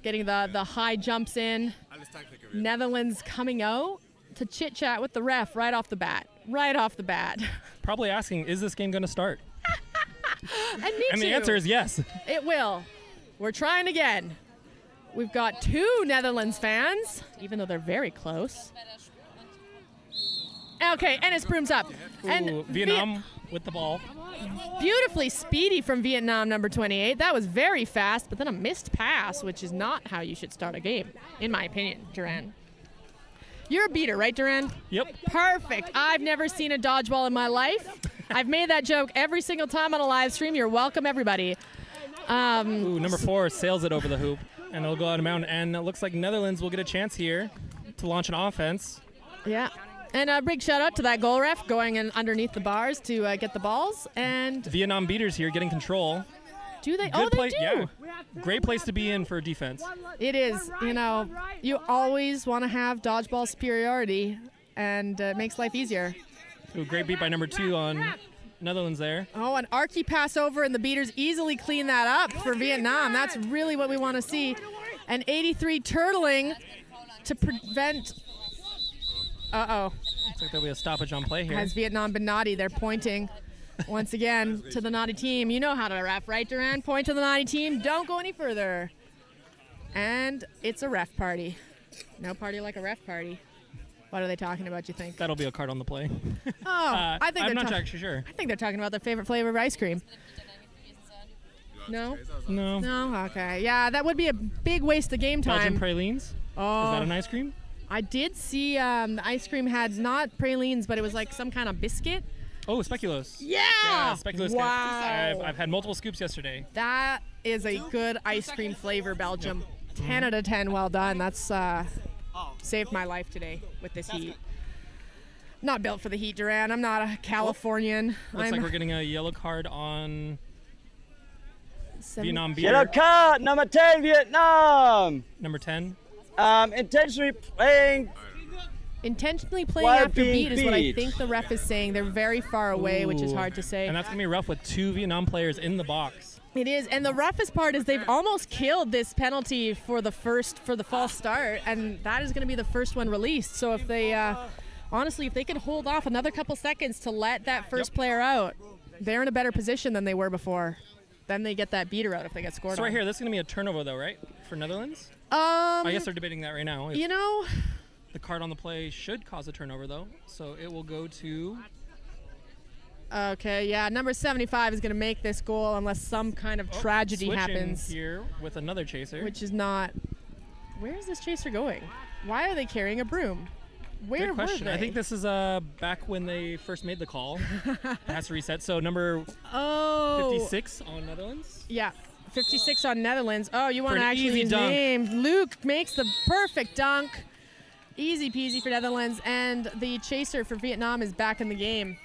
getting the high jumps in. Netherlands coming out to chit-chat with the ref right off the bat. Right off the bat. Probably asking, is this game going to start? And the answer is yes. It will. We're trying again. We've got 2 Netherlands fans, even though they're very close. Okay, and it's brooms up. And Vietnam with the ball. Beautifully speedy from Vietnam, number 28. That was very fast, but then a missed pass, which is not how you should start a game, in my opinion, Duran. You're a beater, right, Duran? Yep. Perfect. I've never seen a dodgeball in my life. I've made that joke every single time on a live stream. You're welcome, everybody. Number 4 sails it over the hoop, and it'll go out of bounds. And it looks like Netherlands will get a chance here to launch an offense. Yeah. And a big shout out to that goal ref going in underneath the bars to get the balls. And Vietnam beaters here getting control. Do they? Good They do. Yeah. Great place to be in for defense. It is. You know, you always want to have dodgeball superiority, and it makes life easier. Great beat by number 2 on Netherlands there. Oh, an archy pass over, and the beaters easily clean that up for Vietnam. That's really what we want to see. An 83 turtling to prevent... Uh-oh. Looks like there'll be a stoppage on play here. Has Vietnam been naughty? They're pointing once again to the naughty team. You know how to ref, right, Duran? Point to the naughty team. Don't go any further. And it's a ref party. No party like a ref party. What are they talking about, you think? That'll be a card on the play. I think I'm not actually sure. I think they're talking about their favorite flavor of ice cream. No? No. No? Okay. Yeah, that would be a big waste of game time. Belgian pralines? Oh. Is that an ice cream? I did see the ice cream had not pralines, but it was like some kind of biscuit. Oh, speculoos. Yeah! Speculoos. Wow. I've had multiple scoops yesterday. That is a good ice cream flavor, Belgium. 10 out of 10, well done. That's saved my life today with this heat. Not built for the heat, Duran. I'm not a Californian. Looks like we're getting a yellow card on Vietnam beater. Yellow card, number 10, Vietnam. Number 10. Intentionally playing while after being beat is what I beat. think the ref is saying. They're very far away, which is hard to say. And that's going to be rough with 2 Vietnam players in the box. It is, and the roughest part is they've almost killed this penalty for the false start, and that is going to be the first one released. So if they, honestly, if they can hold off another couple seconds to let that first player out, they're in a better position than they were before. Then they get that beater out if they get scored So right on. here, this is going to be a turnover though, right? For Netherlands? I guess they're debating that right now. You know, The card on the play should cause a turnover, though, so it will go to... Okay, yeah, number 75 is going to make this goal unless some kind of tragedy happens. Here with another chaser. Which is not... Where is this chaser going? Why are they carrying a broom? Where Good question. were they? I think this is back when they first made the call. Has to reset. So number 56 on Netherlands. Yeah, 56 on Netherlands. Oh, you want to actually easy his dunk. name. Luke makes the perfect dunk. Easy peasy for Netherlands. And the chaser for Vietnam is back in the game.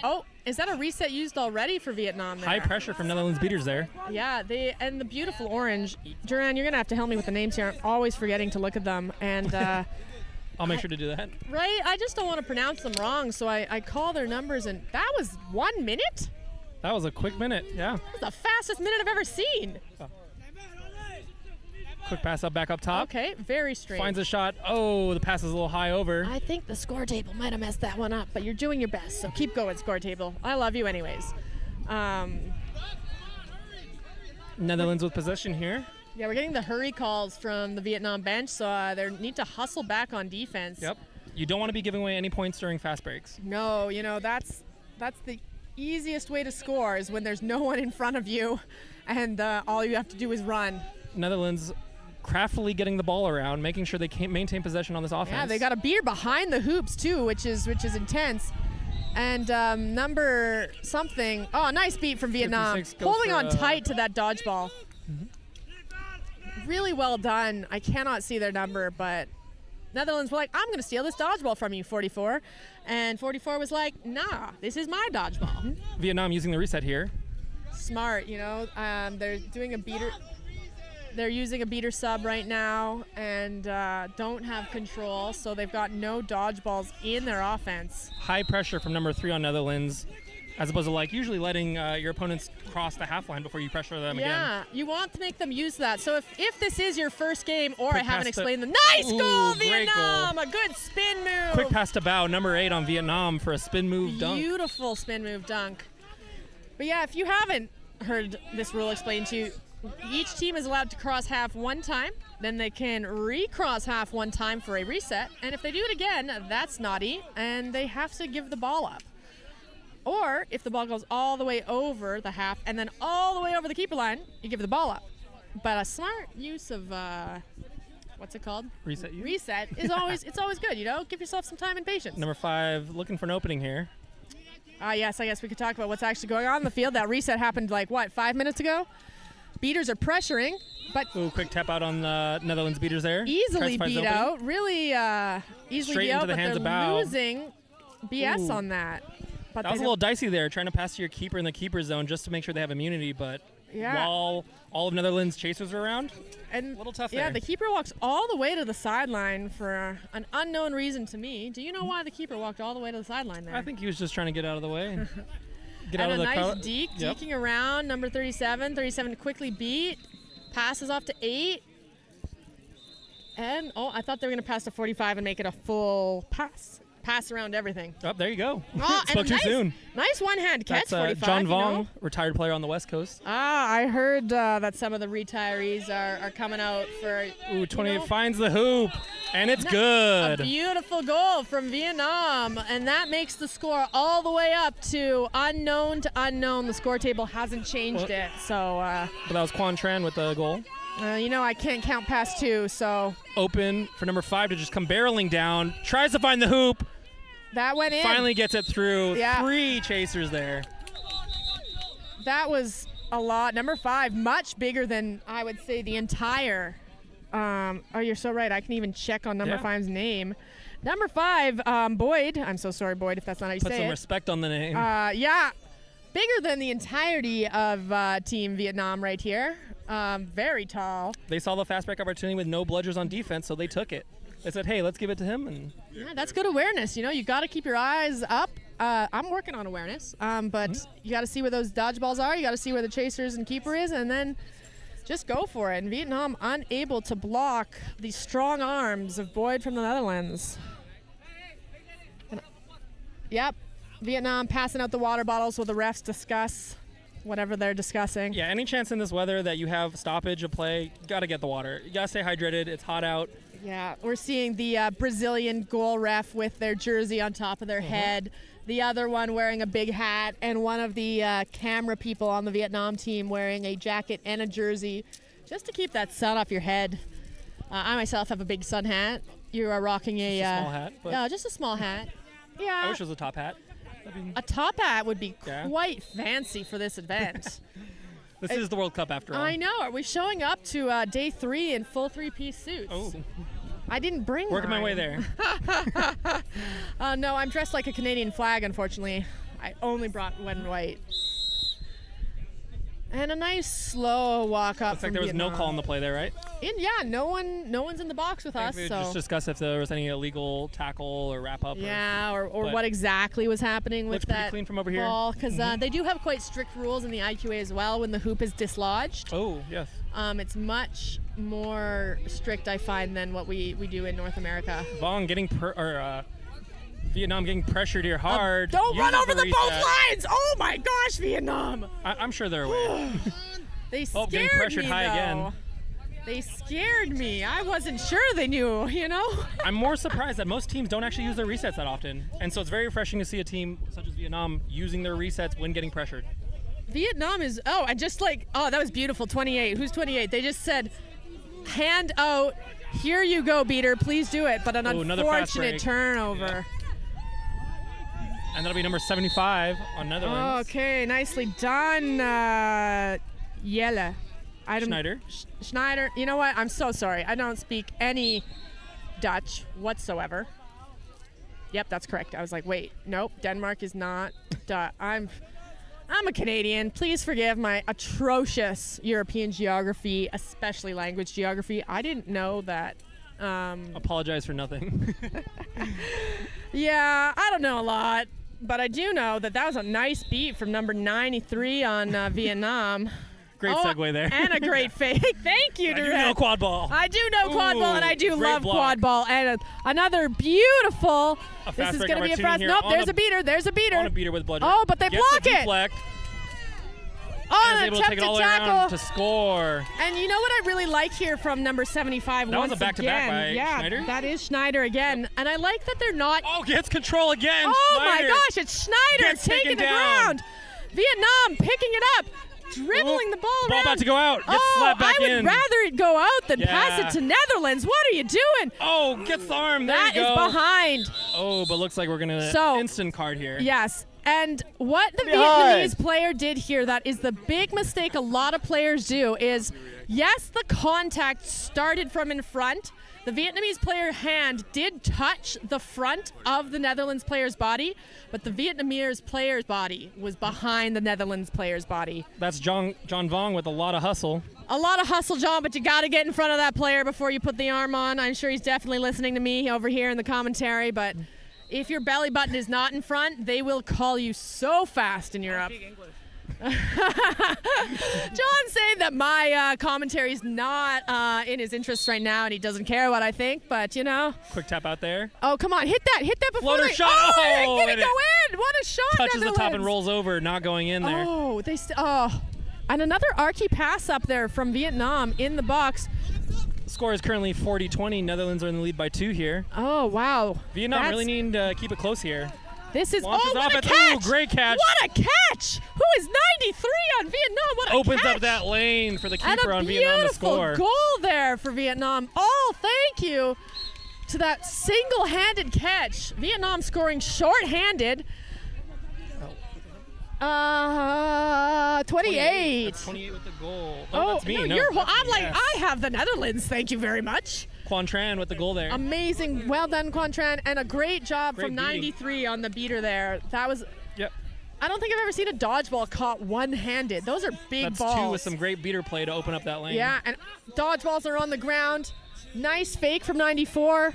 Oh, is that a reset used already for Vietnam there? High pressure from Netherlands beaters there. Yeah, and the beautiful orange. Duran, you're going to have to help me with the names here. I'm always forgetting to look at them. And I'll make sure to do that. right, I just don't want to pronounce them wrong, so I call their numbers. And that was 1 minute? That was a quick minute, yeah. That's the fastest minute I've ever seen. Quick pass up, back up top. Okay, very strange. Finds a shot. Oh, the pass is a little high over. I think the score table might have messed that one up, but you're doing your best, so keep going, score table. I love you anyways. Netherlands with possession here. Yeah, we're getting the hurry calls from the Vietnam bench, so they need to hustle back on defense. Yep. You don't want to be giving away any points during fast breaks. No, you know, that's the easiest way to score is when there's no one in front of you and all you have to do is run. Netherlands craftily getting the ball around, making sure they can't maintain possession on this offense. Yeah, they got a beater behind the hoops too, which is intense. And number something. Oh, nice beat from Vietnam. Holding on tight to that dodgeball. Really well done. I cannot see their number, but Netherlands were like, I'm going to steal this dodgeball from you, 44. And 44 was like, nah, this is my dodgeball. Vietnam using the reset here. Smart, you know. They're doing a beater. They're using a beater sub right now and don't have control, so they've got no dodgeballs in their offense. High pressure from number 3 on Netherlands, as opposed to like usually letting your opponents cross the half line before you pressure them again. Yeah, you want to make them use that. So if this is your first game, or Quick I haven't pass to- explained them, nice goal, great Vietnam! goal. A good spin move. Quick pass to Bao, number 8 on Vietnam for a spin move dunk. Beautiful spin move dunk. But yeah, if you haven't heard this rule explained to you, each team is allowed to cross half one time, then they can recross half one time for a reset, and if they do it again, that's naughty, and they have to give the ball up. Or if the ball goes all the way over the half and then all the way over the keeper line, you give the ball up. But a smart use of what's it called? Reset use? Reset is always good, you know. Give yourself some time and patience. Number 5 looking for an opening here. Yes, I guess we could talk about what's actually going on in the field. That reset happened like, what, 5 minutes ago? Beaters are pressuring, but Ooh, quick tap out on the Netherlands beaters there. easily Tries to find beat his opening. out. Really easily Straight beat into out, the but hands they're of Bao. losing BS Ooh. on that. But That was a little dicey there, trying to pass to your keeper in the keeper zone just to make sure they have immunity, but Yeah. while all of Netherlands chasers are around, and a little tough yeah, there. the keeper walks all the way to the sideline for an unknown reason to me. Do you know why the keeper walked all the way to the sideline there? I think he was just trying to get out of the way. Get and out of a the nice deke, Yep. deking around, number 37. 37 quickly beat, passes off to 8. And, I thought they were going to pass to 45 and make it a full pass. Pass around everything. Oh, there you go. Oh, Spoke and too nice, soon. Nice one-hand catch, That's 45. John you Vong, know? retired player on the West Coast. I heard that some of the retirees are coming out for. Ooh, 28 finds the hoop, and it's good. A beautiful goal from Vietnam, and that makes the score all the way up to unknown to unknown. The score table hasn't changed it, so. But that was Quan Tran with the goal. I can't count past 2, so. Open for number 5 to just come barreling down. Tries to find the hoop. That went in. Finally gets it through. Yeah. 3 chasers there. That was a lot. Number 5, much bigger than I would say the entire. You're so right. I can even check on number 5's name. Number 5, Boyd. I'm so sorry, Boyd, if that's not how you Put say some it. respect on the name. Yeah, bigger than the entirety of Team Vietnam right here. Very tall. They saw the fast break opportunity with no bludgers on defense, so they took it. They said, hey, let's give it to him. And Yeah, that's good awareness. You got to keep your eyes up. I'm working on awareness, but you got to see where those dodgeballs are. You got to see where the chasers and keeper is, and then just go for it. And Vietnam unable to block the strong arms of Boyd from the Netherlands. Yep, Vietnam passing out the water bottles while the refs discuss whatever they're discussing. yeah, any chance in this weather that you have stoppage of play, got to get the water. You got to stay hydrated. It's hot out. Yeah, we're seeing the Brazilian goal ref with their jersey on top of their head, the other one wearing a big hat, and one of the camera people on the Vietnam team wearing a jacket and a jersey just to keep that sun off your head. I myself have a big sun hat. You are rocking a small hat. Yeah, just a small hat. Yeah. I wish it was a top hat. A top hat would be quite fancy for this event. This is the World Cup after all. I know. Are we showing up to day 3 in full 3-piece suits? Oh. I didn't bring Working my way mine. there. No, I'm dressed like a Canadian flag, unfortunately. I only brought red and white. And a nice slow walk up. Looks like there was no call on the play there, right? No one's in the box with us. We would So just discuss if there was any illegal tackle or wrap up. or what exactly was happening with looks pretty that clean from over here. ball, because they do have quite strict rules in the IQA as well when the hoop is dislodged. Oh, yes. It's much more strict, I find, than what we do in North America. Vong getting Vietnam getting pressured here hard. Don't run over the both reset. lines! Oh my gosh, Vietnam! I'm sure they're aware. They scared getting pressured me, high though. again. They scared me. I wasn't sure they knew, you know? I'm more surprised that most teams don't actually use their resets that often. And so it's very refreshing to see a team such as Vietnam using their resets when getting pressured. Vietnam is, and just like, that was beautiful, 28. Who's 28? They just said, hand out, here you go, beater, please do it. But an another fast unfortunate break. turnover. Yeah. And that'll be number 75 on Netherlands. Okay, nicely done, Jelle. Schneider. Schneider. You know what? I'm so sorry. I don't speak any Dutch whatsoever. Yep, that's correct. I was like, wait, nope, Denmark is not Dutch. I'm a Canadian. Please forgive my atrocious European geography, especially language geography. I didn't know that. Apologize for nothing. Yeah, I don't know a lot, but I do know that was a nice beat from number 93 on Vietnam. Great segue there. And a great fake. Thank you, I do Durant. know quad ball. I do know quad ball, and I do great love block. quad ball. And another beautiful. A This fast is break going to be a opportunity fast. here Nope, on there's the- a beater. There's a beater. On a beater with bludger. Oh, but they Gets block the it. deflect. Oh, And is an able to take it all the way attempted around tackle. to score. And you know what I really like here from number 75 That was once a back-to-back again? by Yeah, Schneider? that is Schneider again. And I like that they're not. Oh, gets control again. Oh Schneider my gosh, it's Schneider gets taking taken the down. ground. Vietnam picking it up, dribbling the ball around. Ball about to go out. Gets slapped back I would in. rather it go out than pass Yeah. it to Netherlands. What are you doing? Oh, gets the arm. There That you is go. behind. Oh, but looks like we're going to So- instant card here. Yes. And what the Behind. Vietnamese player did here, that is the big mistake a lot of players do, is yes, the contact started from in front. The Vietnamese player hand did touch the front of the Netherlands player's body, but the Vietnamese player's body was behind the Netherlands player's body. That's John Vong with a lot of hustle. A lot of hustle, John, but you got to get in front of that player before you put the arm on. I'm sure he's definitely listening to me over here in the commentary, but if your belly button is not in front, they will call you so fast in Europe. John's saying that my commentary is not in his interest right now, and he doesn't care what I think, but you know. Quick tap out there. Oh, come on, hit that before Floater they, shot. Oh, Oh, did it and go in? What a shot, Touches the top and Netherlands. rolls over, not going in there. Oh, and another archy pass up there from Vietnam in the box. Score is currently 40-20. Netherlands are in the lead by 2 here. Oh, wow. Vietnam really needing to keep it close here. This is Launches what off a at- catch! ooh, great catch. What a catch! Who is 93 on Vietnam? What a Opens catch! up that lane for the And keeper a on Vietnam to beautiful score. goal there for Vietnam. Oh, thank you to that single-handed catch. Vietnam scoring short-handed. 28. That's 28 with the goal. Oh, that's me. no, No, you're. that's I'm me, like, yes. I have the Netherlands. Thank you very much. Quan Tran with the goal there. Amazing. Well done, Quantran. And a great job Great from beating. 93 on the beater there. That was. Yep. I don't think I've ever seen a dodgeball caught one-handed. Those are big That's balls. 2 with some great beater play to open up that lane. Yeah, and dodgeballs are on the ground. Nice fake from 94.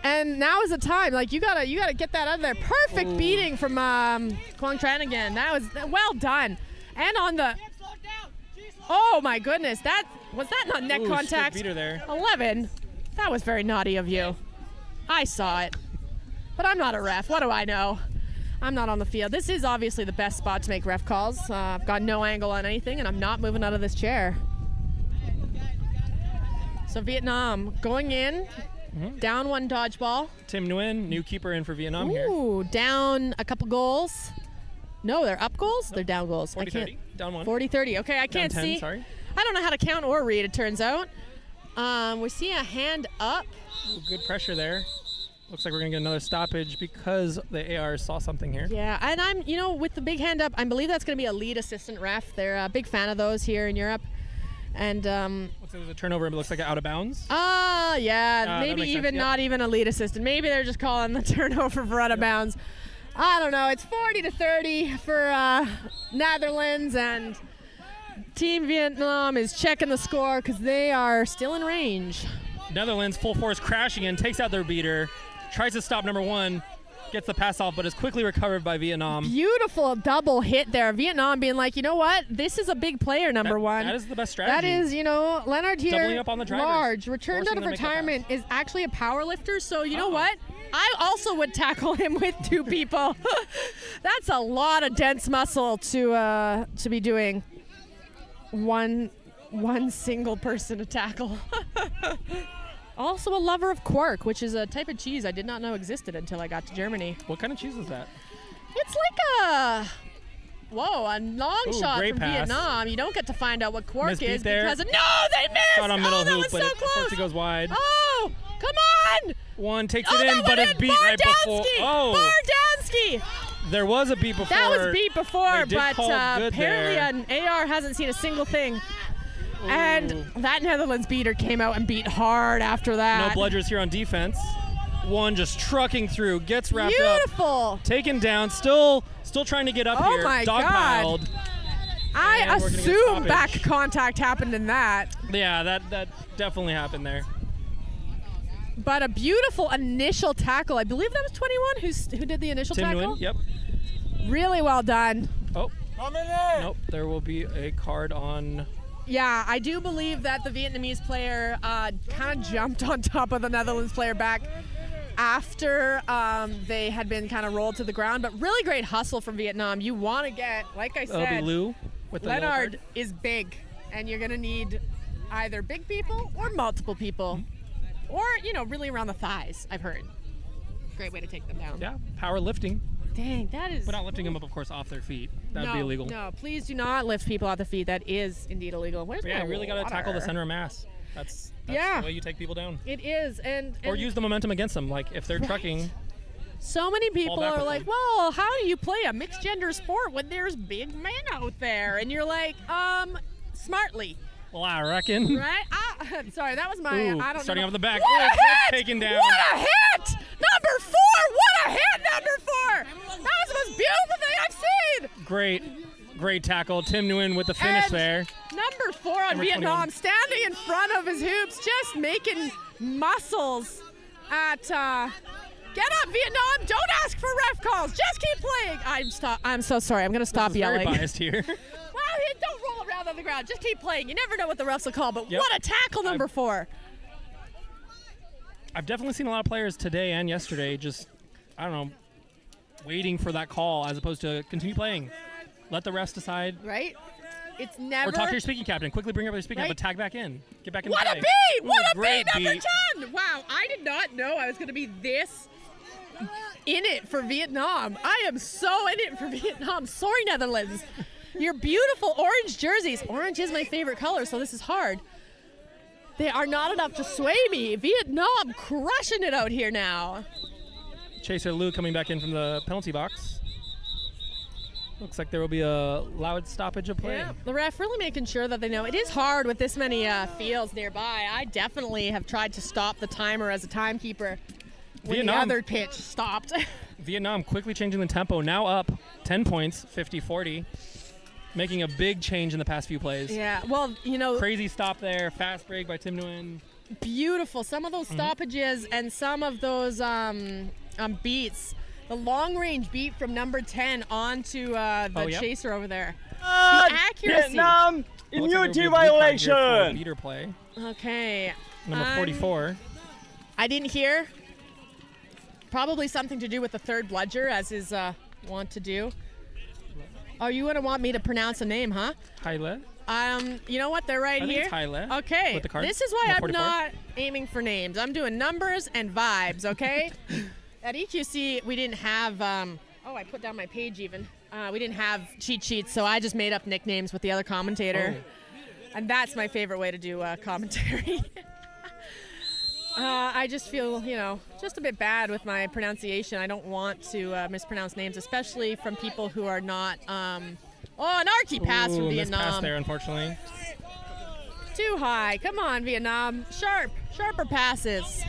And now is the time. Like you gotta get that out of there. Perfect beating from Quang Tran again. That was well done. And on the. Oh my goodness, was that not neck Ooh, contact? strict beater there. 11. That was very naughty of you. I saw it, but I'm not a ref. What do I know? I'm not on the field. This is obviously the best spot to make ref calls. I've got no angle on anything, and I'm not moving out of this chair. So Vietnam going in Down one dodgeball. Tim Nguyen, new keeper in for Vietnam here. Ooh, down a couple goals. No, they're up goals? They're down goals. 40-30, down one. 40-30. Okay, I can't 10, see. sorry. I don't know how to count or read, it turns out. We see a hand up. Ooh, good pressure there. Looks like we're going to get another stoppage because the AR saw something here. Yeah, and I'm, with the big hand up, I believe that's going to be a lead assistant ref. They're a big fan of those here in Europe. And looks like there's a turnover, but it looks like out of bounds. Yeah, maybe even not even a lead assistant. Maybe they're just calling the turnover for out of bounds. I don't know. It's 40-30 for Netherlands, and Team Vietnam is checking the score because they are still in range. Netherlands full force crashing in, takes out their beater, tries to stop number one, gets the pass off, but is quickly recovered by Vietnam. Beautiful double hit there. Vietnam being like, you know what? This is a big player, number one. That is the best strategy. That is, Leonard here, doubling up on the drivers, large, returned out of retirement, is actually a power lifter. So you know what? I also would tackle him with two people. That's a lot of dense muscle to be doing one single person to tackle. Also a lover of quark, which is a type of cheese I did not know existed until I got to Germany. What kind of cheese is that? It's like a long shot from pass. Vietnam. You don't get to find out what quark Missed beat is there. because no, they missed. Shot on middle that hoop, was but so it close. unfortunately goes wide. Oh, come on! One takes it in, but is beat right before. Oh, Bardansky! There was a beat before. That was beat before, They did but call good apparently there. an AR hasn't seen a single thing. And that Netherlands beater came out and beat hard after that. No bludgers here on defense. One just trucking through, gets wrapped Beautiful. up. Taken down, still trying to get up here. My Dogpiled. God. I assume back contact happened in that. Yeah, that definitely happened there. But a beautiful initial tackle. I believe that was 21 who did the initial Tim tackle. Nguyen, yep. Really well done. Oh. Nope, there will be a card on. Yeah, I do believe that the Vietnamese player kind of jumped on top of the Netherlands player back after they had been kind of rolled to the ground. But really great hustle from Vietnam. You want to get, like I said, That'll be Lou with the Leonard is big, and you're going to need either big people or multiple people. Or, really around the thighs, I've heard. Great way to take them down. Yeah, power lifting. Dang, that is... But not lifting them up, of course, off their feet. That would be illegal. No, please do not lift people off the feet. That is indeed illegal. Where's my you really got to water? tackle the center of mass. That's the way you take people down. It is. Or use the momentum against them. Like, if they're trucking... So many people are like, well, how do you play a mixed gender sport when there's big men out there? And you're like, smartly. Well, I reckon. Right? Sorry, that was my... Ooh, I don't starting know. off the back. What a hit! Taken down. What a hit! Number 4! What a hit, number 4! That was the most beautiful thing I've seen! Great tackle. Tim Nguyen with the finish And there. Number 4 on Number Vietnam, 21. standing in front of his hoops, just making muscles at... Get up, Vietnam! Don't ask for ref calls. Just keep playing. I'm so sorry. I'm going to stop yelling. Very biased here. Well, don't roll around on the ground. Just keep playing. You never know what the refs will call, but what a tackle, number 4. I've definitely seen a lot of players today and yesterday just, I don't know, waiting for that call as opposed to continue playing. Let the refs decide. Right? It's never... Or talk to your speaking captain. Quickly bring up your speaking captain, but tag back in. Get back in the What play. a beat! What a great beat, number beat. 10! Wow, I did not know I was going to be this in it for Vietnam. I am so in it for Vietnam. Sorry, Netherlands. Your beautiful orange jerseys. Orange is my favorite color, so this is hard. They are not enough to sway me. Vietnam crushing it out here now. Chaser Lou coming back in from the penalty box. Looks like there will be a loud stoppage of play. Yeah, the ref really making sure that they know. It is hard with this many fields nearby. I definitely have tried to stop the timer as a timekeeper when the other pitch stopped. Vietnam quickly changing the tempo. Now up 10 points, 50-40. Making a big change in the past few plays. Yeah, well, Crazy stop there. Fast break by Tim Nguyen. Beautiful. Some of those stoppages and some of those beats. The long-range beat from number 10 onto the chaser over there. The accuracy. Vietnam, immunity violation. Beater play. Okay. Number 44. I didn't hear. Probably something to do with the third bludger, as is wont to do. Oh, you wouldn't want me to pronounce a name, huh? Haile. You know what? They're right I think here. it's high left Okay. with the card. This is why No, I'm 44. not aiming for names. I'm doing numbers and vibes, okay? At EQC, we didn't have, I put down my page even. We didn't have cheat sheets, so I just made up nicknames with the other commentator. And that's my favorite way to do commentary. I just feel, just a bit bad with my pronunciation. I don't want to mispronounce names, especially from people who are not. An archy pass from Vietnam. Pass there, unfortunately. Too high. Come on, Vietnam. Sharper passes.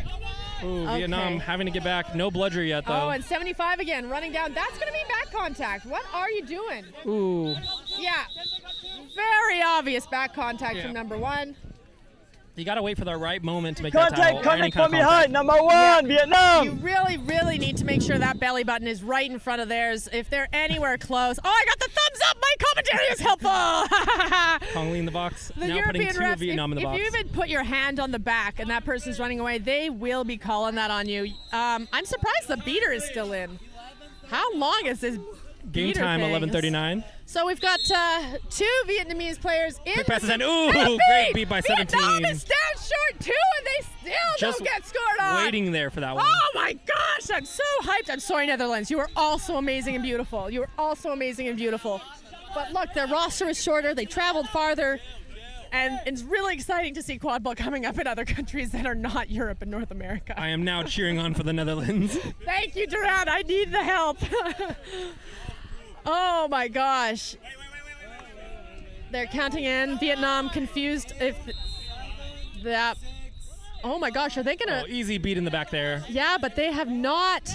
Ooh, Okay. Vietnam having to get back. No bludger yet, though. Oh, and 75 again, running down. That's going to be back contact. What are you doing? Ooh. Yeah. Very obvious back contact Yeah. from number 1. You got to wait for the right moment to make that Contact tackle. or any coming kind from of contact. behind, number 1, Vietnam. You really, really need to make sure that belly button is right in front of theirs. If they're anywhere close. Oh, I got the thumbs up. My commentary is helpful. Kong Lee in the box. The now European putting 2 refs, of Vietnam in the if box. you even put your hand on the back and that person's running away, they will be calling that on you. I'm surprised the beater is still in. How long is this Game beater time, thing? 11:39. So we've got 2 Vietnamese players in. Quick passes and and a great beat by 17. Vietnam is down short 2 and they still Just don't get scored on. waiting there for that one. Oh my gosh, I'm so hyped. I'm sorry, Netherlands. You are also amazing and beautiful. You are also amazing and beautiful. But look, their roster is shorter. They traveled farther. And it's really exciting to see quadball coming up in other countries that are not Europe and North America. I am now cheering on for the Netherlands. Thank you, Duran. I need the help. Oh my gosh. They're counting in. Vietnam confused if that. Oh my gosh, are they gonna? Easy beat in the back there. Yeah, but they have not.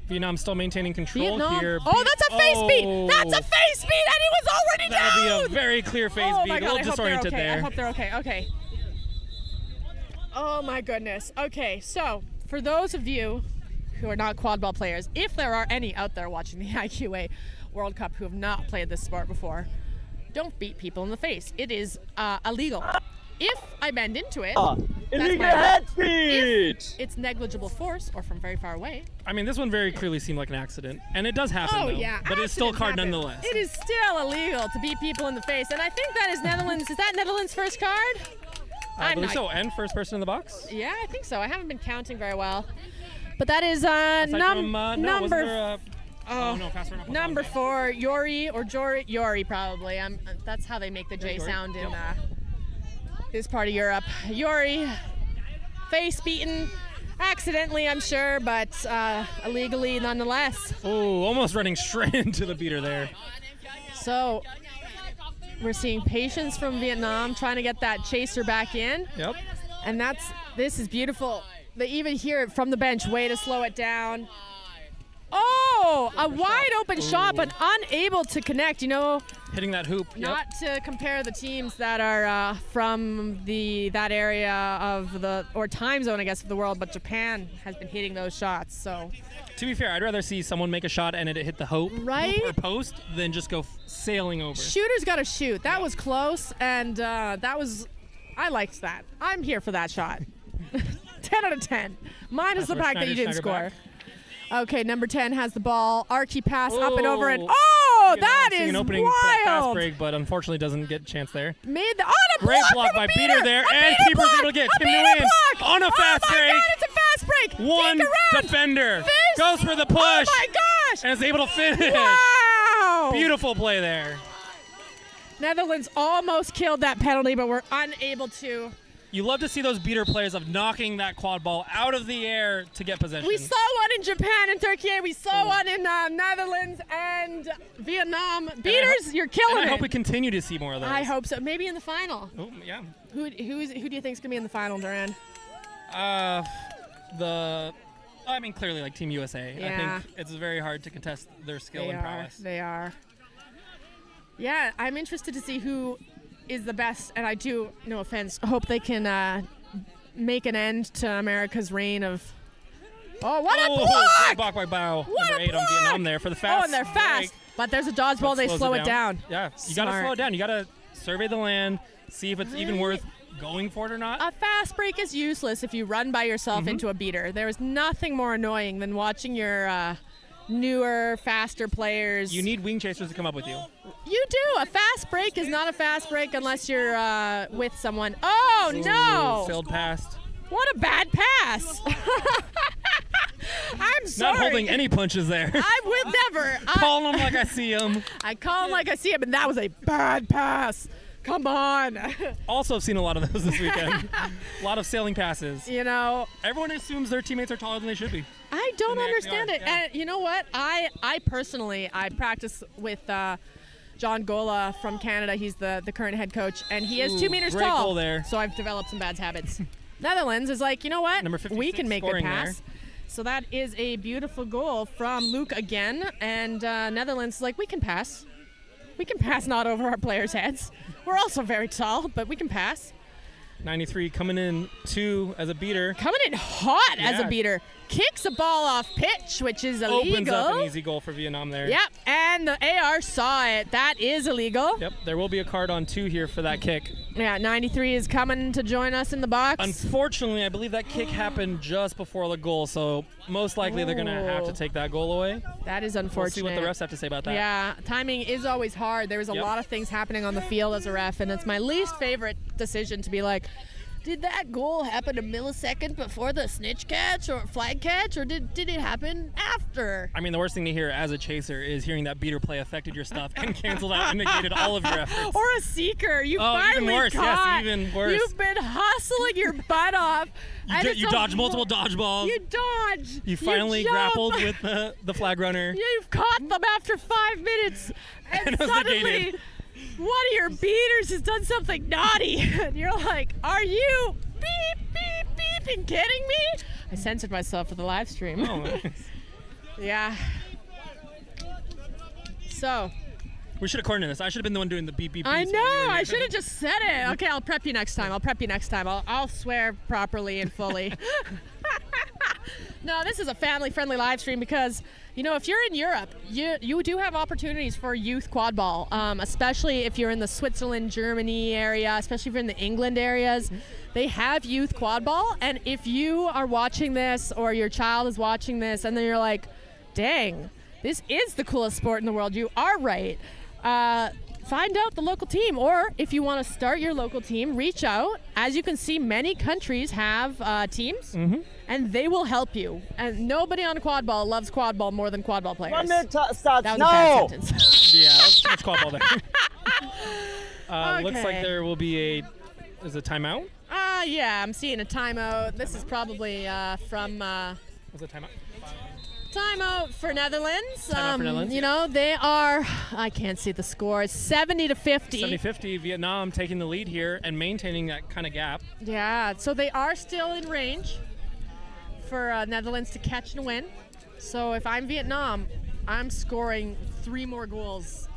Vietnam still maintaining control Vietnam. here. Oh, that's a face beat. That's a face beat, and he was already down. That'll be a very clear face Oh beat. my A God, little I hope they're disoriented okay. there. I hope they're okay. Okay. Oh my goodness. Okay, so for those of you who are not quadball players, if there are any out there watching the IQA World Cup who have not played this sport before, don't beat people in the face. It is illegal. If I bend into it, that's illegal my head fault. speed. If it's negligible force or from very far away. I mean, this one very clearly seemed like an accident, and it does happen. Oh though, yeah, but it's still a accidents card happen. nonetheless. It is still illegal to beat people in the face, and I think that is Netherlands. Is that Netherlands' first card? I I'm believe not- so. And first person in the box. Yeah, I think so. I haven't been counting very well, but that is Aside from, no, wasn't number. there a- Oh, no, faster enough. Number 4, Yori or Yori probably. That's how they make the J Yori. sound in this part of Europe. Yori, face beaten, accidentally I'm sure, but illegally nonetheless. Oh, almost running straight into the beater there. So we're seeing patience from Vietnam trying to get that chaser back in. Yep. And this is beautiful. They even hear it from the bench, way to slow it down. Oh, a wide open shot, but unable to connect, Hitting that hoop. Yep. Not to compare the teams that are from that area of or time zone, I guess, of the world, but Japan has been hitting those shots, so. To be fair, I'd rather see someone make a shot and it hit the hoop Right? or post than just go sailing over. Shooter's got to shoot. That was close, and I liked that. I'm here for that shot. 10 out of 10. Minus the That's where fact that you didn't Schneider score. back. Okay, number 10 has the ball. Archie pass up and over it. Oh. Oh, You know, that seeing is an opening for that fast wild. break, but unfortunately doesn't get a chance there. Made the Great block from a by Beater there, A and beater keeper's block. able to get A Tim to beater win block. on a fast Oh my break. God, it's a fast break. One Deke around. defender Fist. goes for the push. Oh my gosh. And is able to finish. Wow. Beautiful play there. Netherlands almost killed that penalty, but were unable to. You love to see those beater players of knocking that quad ball out of the air to get possession. We saw one in Japan and Turkey. We saw one in Netherlands and Vietnam. Beaters, you're killing and I it. hope we continue to see more of those. I hope so. Maybe in the final. Oh, yeah. Who do you think is gonna be in the final, Duran? Clearly like Team USA. Yeah. I think it's very hard to contest their skill and prowess. They are. Yeah, I'm interested to see who is the best, and I do, no offense, hope they can make an end to America's reign of. Oh, what a Great block! block by Bao. What Number a 8 on Vietnam there for the fast. Oh, and they're fast, but there's a dodgeball. They slow it down. Yeah, you got to Smart. slow it down. You got to survey the land, see if it's even worth going for it or not. A fast break is useless if you run by yourself into a beater. There is nothing more annoying than watching your newer, faster players. You need wing chasers to come up with you. You do. A fast break is not a fast break unless you're with someone. Oh, no. Failed past. What a bad pass. I'm sorry. Not holding any punches there. I would never. Calling them like I see them. I call them like I see them, and that was a bad pass. Come on. Also have seen a lot of those this weekend. A lot of sailing passes. You know. Everyone assumes their teammates are taller than they should be. I don't understand it. Yeah. And you know what? I personally, I practice with John Gola from Canada. He's the current head coach, and he is 2 meters great tall. goal there. So I've developed some bad habits. Netherlands is like, you know what? Number 56 we can make good pass. there. So that is a beautiful goal from Luke again. And Netherlands is like, we can pass. We can pass not over our players' heads. We're also very tall, but we can pass. 93 coming in 2 as a beater. Coming in hot as a beater. Kicks a ball off pitch, which is illegal. Opens up an easy goal for Vietnam there. Yep, and the AR saw it. That is illegal. Yep, there will be a card on 2 here for that kick. Yeah, 93 is coming to join us in the box. Unfortunately, I believe that kick happened just before the goal, so most likely they're going to have to take that goal away. That is unfortunate. We'll see what the refs have to say about that. Yeah, timing is always hard. There's a lot of things happening on the field as a ref, and it's my least favorite decision to be like, did that goal happen a millisecond before the snitch catch or flag catch, or did it happen after? I mean, the worst thing to hear as a chaser is hearing that beater play affected your stuff and canceled out and negated all of your efforts. Or a seeker. You finally even worse. caught. Yes, even worse. You've been hustling your butt off. You dodged multiple dodgeballs. You dodged. You finally grappled with the flag runner. You've caught them after 5 minutes. And it was suddenly, negated. one of your beaters has done something naughty. And you're like, are you beeping kidding me? I censored myself for the live stream. Oh, nice. Yeah. So. We should have coordinated this. I should have been the one doing the beep, beep, beep. I know. I should have just said it. Okay, I'll prep you next time. I'll swear properly and fully. No, this is a family-friendly live stream because, you know, if you're in Europe, you do have opportunities for youth quad ball, especially if you're in the Switzerland, Germany area, especially if you're in the England areas. They have youth quad ball, and if you are watching this or your child is watching this and then you're like, dang, this is the coolest sport in the world, you are right. Find out the local team, or if you want to start your local team, reach out. As you can see, many countries have teams, and they will help you. And nobody on quad ball loves quad ball more than quad ball players. 1 minute starts That was a bad sentence. Yeah, that's quad ball there. Looks like there will be is a timeout? Yeah, I'm seeing a timeout. This is probably from... Was it timeout? Timeout for Netherlands. Timeout for Netherlands. You know, they are, I can't see the score, 70-50. 70-50, Vietnam taking the lead here and maintaining that kind of gap. Yeah, so they are still in range for Netherlands to catch and win. So if I'm Vietnam, I'm scoring 3 more goals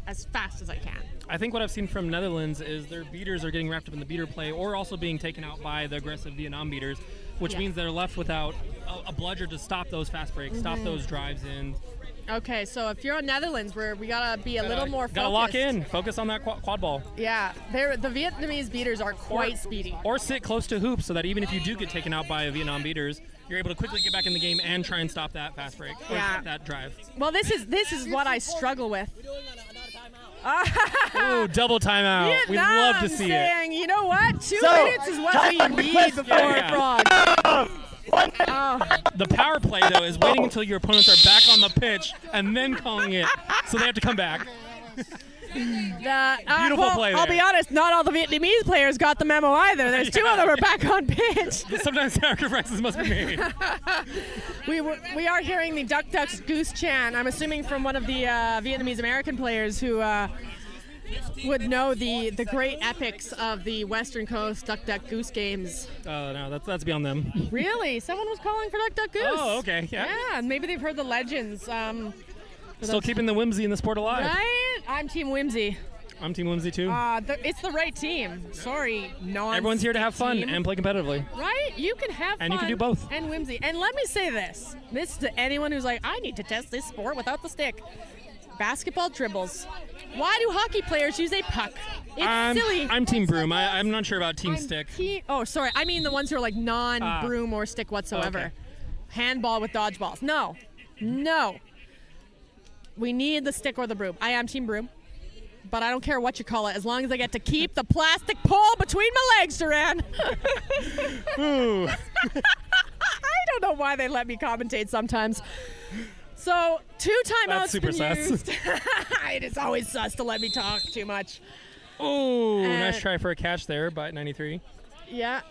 as fast as I can. I think what I've seen from Netherlands is their beaters are getting wrapped up in the beater play or also being taken out by the aggressive Vietnam beaters, which means they're left without a bludger to stop those fast breaks, stop those drives in. Okay, so if you're on Netherlands, we gotta be a little more focused. Gotta lock in, focus on that quad ball. Yeah, the Vietnamese beaters are quite speedy. Or sit close to hoops so that even if you do get taken out by Vietnam beaters, you're able to quickly get back in the game and try and stop that fast break, or that drive. Well, this is what I struggle with. Ooh, double timeout. We'd love to see it. You know what? 2 minutes is what we need before frog. The power play, though, is waiting until your opponents are back on the pitch and then calling it, so they have to come back. Beautiful play there. I'll be honest, not all the Vietnamese players got the memo either. There's 2 of them are back on pitch. Sometimes sacrifices must be made. We are hearing the Duck Ducks Goose chant. I'm assuming from one of the Vietnamese American players who would know the great epics of the Western Coast Duck Duck Goose games. Oh, no, that's beyond them. Really? Someone was calling for Duck Duck Goose. Oh, okay, yeah. Yeah, and maybe they've heard the legends. Still keeping the whimsy in the sport alive. Right? I'm Team Whimsy. I'm Team Whimsy, too. It's the right team. Sorry, Everyone's here to have fun and play competitively. Right? You can have fun. And you can do both. And whimsy. And let me say this. This to anyone who's like, I need to test this sport without the stick. Basketball dribbles. Why do hockey players use a puck? It's silly. I'm Team Broom. I'm not sure about Team Stick. Sorry. I mean the ones who are like non-broom or stick whatsoever. Okay. Handball with dodgeballs. No. We need the stick or the broom. I am Team Broom, but I don't care what you call it as long as I get to keep the plastic pole between my legs, Duran. Ooh. I don't know why they let me commentate sometimes. So 2 timeouts That's super been sus. used. It is always sus to let me talk too much. Ooh, nice try for a catch there by 93. Yeah.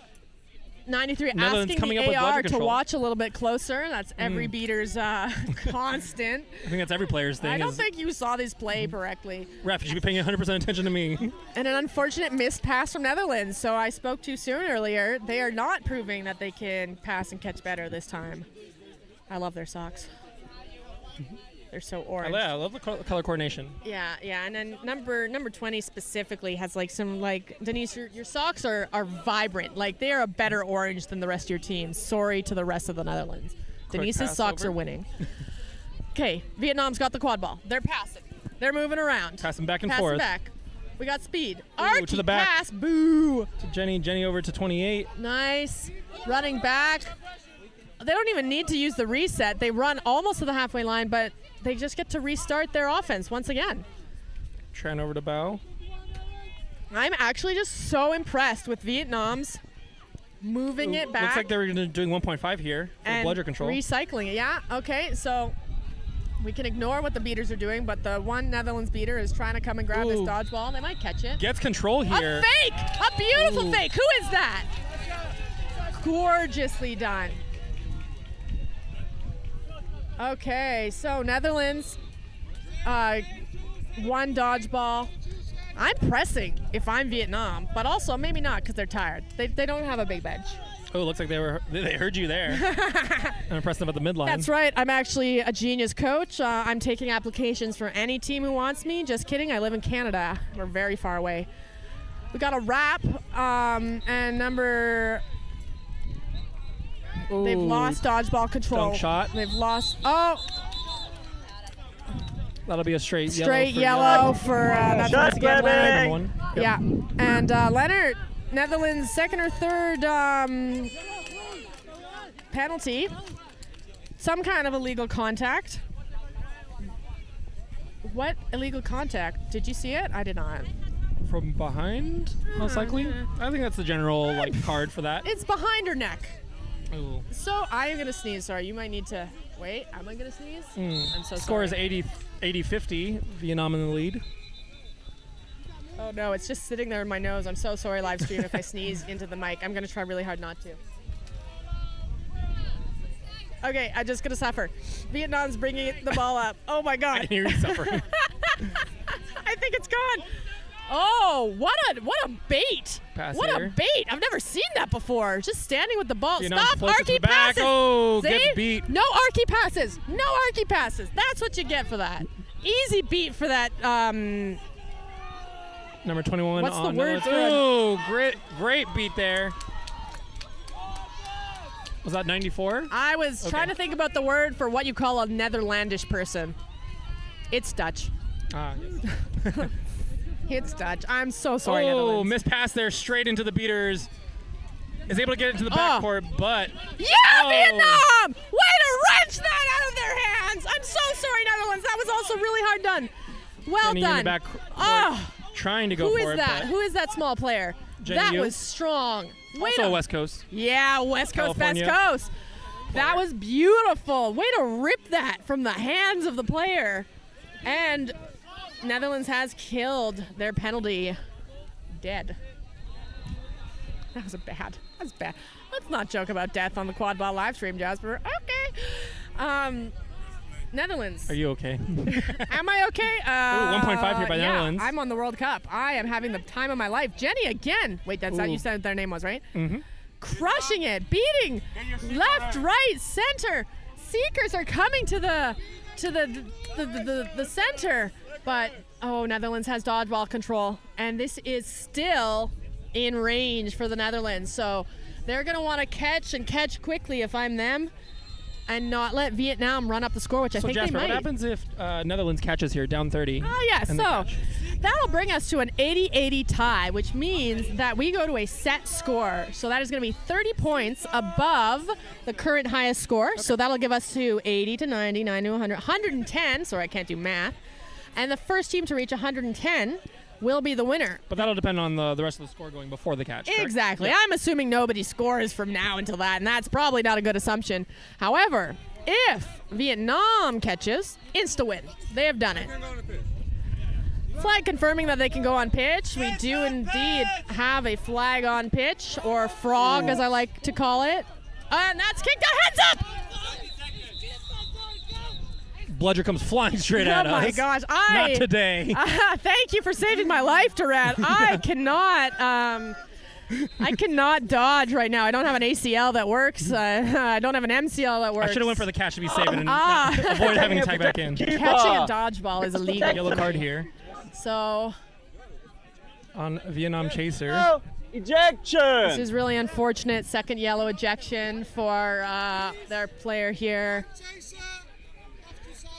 93 Netherlands asking coming the up with AR bludger to control. watch a little bit closer. That's every beater's constant. I think that's every player's thing. I don't is, think you saw this play correctly. Ref, you should be paying 100% attention to me. And an unfortunate missed pass from Netherlands. So I spoke too soon earlier. They are not proving that they can pass and catch better this time. I love their socks. They're so orange. I love the color coordination. Yeah, and then number 20 specifically has like some like Denise, your socks are vibrant. Like they are a better orange than the rest of your team. Sorry to the rest of the Netherlands. Denise's socks are winning. Okay, Vietnam's got the quad ball. They're passing. They're moving around. Passing back and Passing forth. back. We got speed. Ooh, Archie to the back. pass. Boo. To Jenny over to 28. Nice. Running back. They don't even need to use the reset. They run almost to the halfway line, but they just get to restart their offense once again. Tran over to Bao. I'm actually just so impressed with Vietnam's moving it back. Looks like they were doing 1.5 here for and bludger control. recycling it. Yeah, okay, so we can ignore what the beaters are doing, but the one Netherlands beater is trying to come and grab this dodgeball. They might catch it. Gets control here. A fake! A beautiful fake! Who is that? Gorgeously done. Okay, so Netherlands, one dodgeball. I'm pressing if I'm Vietnam, but also maybe not because they're tired. They don't have a big bench. Oh, it looks like they heard you there. I'm impressed about the midline. That's right. I'm actually a genius coach. I'm taking applications for any team who wants me. Just kidding. I live in Canada. We're very far away. We got a wrap, and number... Ooh, they've lost dodgeball control. Dunk shot. They've lost... Oh! That'll be a straight yellow for that's once again Leonard. Yep. Yeah. And Leonard, Netherlands' second or third penalty. Some kind of illegal contact. What illegal contact? Did you see it? I did not. From behind, most likely. I think that's the general card for that. It's behind her neck. Ooh. So I am gonna sneeze. Sorry, you might need to wait. Am I gonna sneeze? I'm so Score sorry. is 80-50. Vietnam in the lead. Oh no, it's just sitting there in my nose. I'm so sorry, live stream, if I sneeze into the mic. I'm gonna try really hard not to. Okay, I'm just gonna suffer. Vietnam's bringing the ball up. Oh my God. I hear you suffering. I think it's gone. Oh, what a bait! Pass what here. a bait! I've never seen that before. Just standing with the ball. Vietnam Stop floats it to arky the back. passes. Oh, See? gets beat. No arky passes. No arky passes. That's what you get for that. Easy beat for that. Number 21 What's the on word Netherlands. for it? Oh, great beat there. Was that 94? I was trying to think about the word for what you call a Netherlandish person. It's Dutch. Ah, yes. It's Dutch. I'm so sorry, Oh, Netherlands. missed pass there straight into the beaters. Is able to get it into the backcourt, but... Yeah, Oh. Vietnam! Way to wrench that out of their hands! I'm so sorry, Netherlands. That was also really hard done. Well Jenny in the done. back trying to go Who for is it. that? but Who is that small player? Jenny That Yu. was strong. Way Also to, West Coast. Yeah, West Coast, California. Best Coast. That was beautiful. Way to rip that from the hands of the player. And Netherlands has killed their penalty. Dead. That was bad. That's bad. Let's not joke about death on the quadball live stream, Jasper. Okay. Netherlands. Are you okay? Am I okay? 1.5 here by yeah, Netherlands. I'm on the World Cup. I am having the time of my life. Jenny again. Wait, that's how you said their name was, right? Mm-hmm. Crushing it, beating left, right, center. Seekers are coming to the center, but Netherlands has dodgeball control, and this is still in range for the Netherlands. So they're gonna want to catch quickly if I'm them, and not let Vietnam run up the score, which I think Jasper, they might. what happens if Netherlands catches here down 30? Oh yeah, and they so catch? that'll bring us to an 80-80 tie, which means that we go to a set score. So that is going to be 30 points above the current highest score. So that'll give us to 80 to 90, 90 to 100, 110. Sorry, I can't do math. And the first team to reach 110 will be the winner. But that'll depend on the rest of the score going before the catch. Correct? Exactly. Yeah. I'm assuming nobody scores from now until that, and that's probably not a good assumption. However, if Vietnam catches, insta-win. They have done it. Flag confirming that they can go on pitch. We do indeed have a flag on pitch, or frog as I like to call it. And that's kicked a heads up! Bludger comes flying straight at us. Oh my gosh. Not today. Thank you for saving my life, Durant. I cannot dodge right now. I don't have an ACL that works. I don't have an MCL that works. I should have went for the catch to be safe and avoid having to tag back in. Catching a dodgeball is illegal. Yellow card here. So on Vietnam Chaser. Ejection! This is really unfortunate. Second yellow ejection for their player here.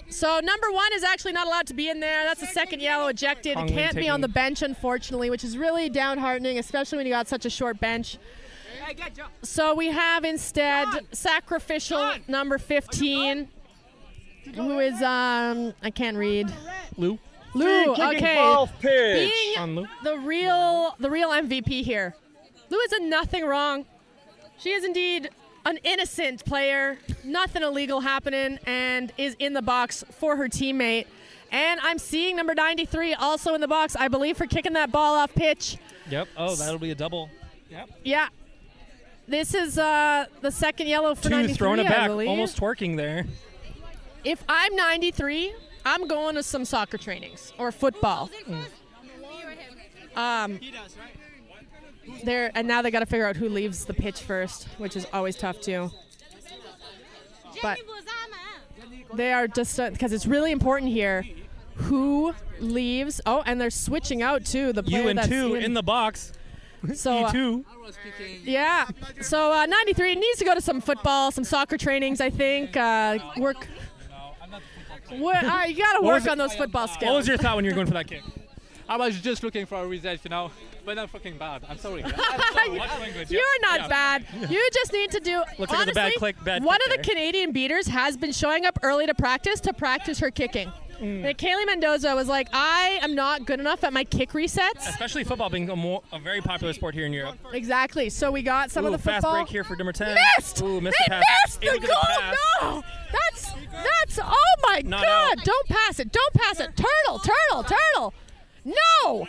So number 1 is actually not allowed to be in there. That's the second yellow ejected. It can't be on the bench, unfortunately, which is really downheartening, especially when you got such a short bench. So we have instead sacrificial number 15, who is, I can't read. Lou, okay. Being on Lou. The real MVP here. Lou has done nothing wrong. She is indeed an innocent player, nothing illegal happening, and is in the box for her teammate. And I'm seeing number 93 also in the box, I believe, for kicking that ball off pitch. Yep. Oh, that'll be a double. Yep. Yeah. This is the second yellow for 93, throwing it back, I believe. almost twerking there. If I'm 93, I'm going to some soccer trainings or football. And now they got to figure out who leaves the pitch first, which is always tough too. But they are just because it's really important here who leaves. Oh, and they're switching out too. The player that's in the box. So yeah. So 93 needs to go to some football, some soccer trainings. I think work. You got to work on those football skills. What was your thought when you were going for that kick? I was just looking for a result, but I'm fucking bad. I'm sorry. You're not bad. You just need to do. Looks like a bad click, bad one kick of the Canadian beaters has been showing up early to practice her kicking. And Kaylee Mendoza was like, I am not good enough at my kick resets. Especially football being a very popular sport here in Europe. Exactly. So we got some of the football. Fast break here for number 10. Missed! Ooh, missed they the pass. missed the goal! No! That's oh my Not God! out. Don't pass it! Don't pass it! Turtle! No!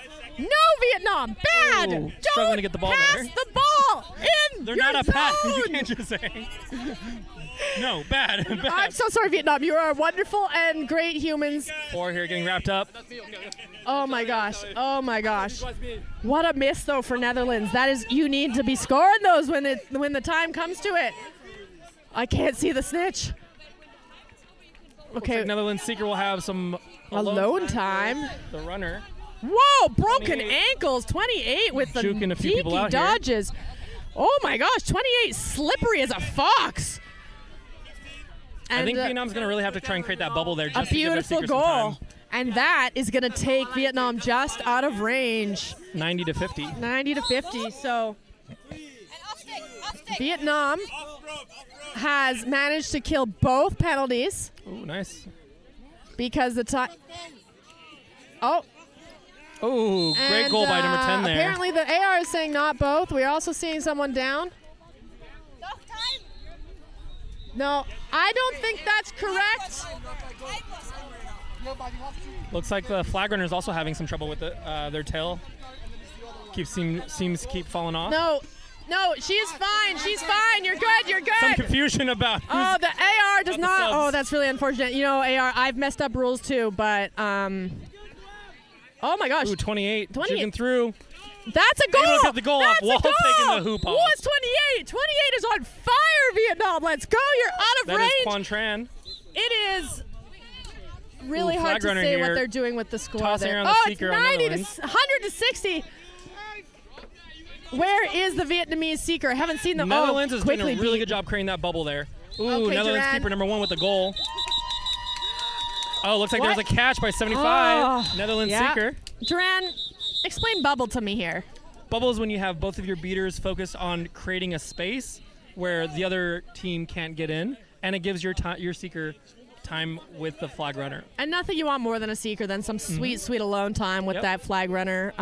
Vietnam! Bad! Ooh, struggling to get the ball pass there. the ball in They're your not a pass. zone. You can't just say. No, bad. I'm so sorry, Vietnam. You are wonderful and great humans. 4 here getting wrapped up. Oh my gosh. What a miss though for Netherlands. That is, you need to be scoring those when the time comes to it. I can't see the snitch. Okay. Like Netherlands seeker will have some alone time. The runner. Whoa, broken ankles. 28 with the Juking a few people out dodges. Here. Oh my gosh, 28 slippery as a fox. I think Vietnam's going to really have to try and create that bubble there. Just a beautiful goal. And that is going to take Vietnam just out of range. 90 to 50. 90 to 50. So Vietnam has managed to kill both penalties. Ooh, nice. Because the time. Oh, great goal by number 10 there. Apparently the AR is saying not both. We're also seeing someone down. No, I don't think that's correct. Looks like the flag runner is also having some trouble with their tail. Seems to keep falling off. No, she's fine. She's fine. You're good. Some confusion about Oh, the AR does not. Oh, that's really unfortunate. You know, AR, I've messed up rules too, but oh my gosh. Ooh, 28. Shooting through. That's a goal. Able to get the goal off while taking the hoop off. Oh, it's 28. 28 is on fire, Vietnam. Let's go. You're out of range. That is Quan Tran. It is really hard to say what they're doing with the score. Tossing there. around the seeker it's on 90 to Netherlands. 100 to 60. Where is the Vietnamese seeker? I haven't seen them. Netherlands is doing a quickly really good job creating that bubble there. Ooh, Okay, Netherlands Duran. keeper number 1 with the goal. Oh, looks like What? there's a catch by 75. Oh, Netherlands yeah. seeker. Duran, explain bubble to me here. Bubble is when you have both of your beaters focused on creating a space where the other team can't get in, and it gives your seeker time with the flag runner. And nothing you want more than a seeker than some sweet, sweet alone time with that flag runner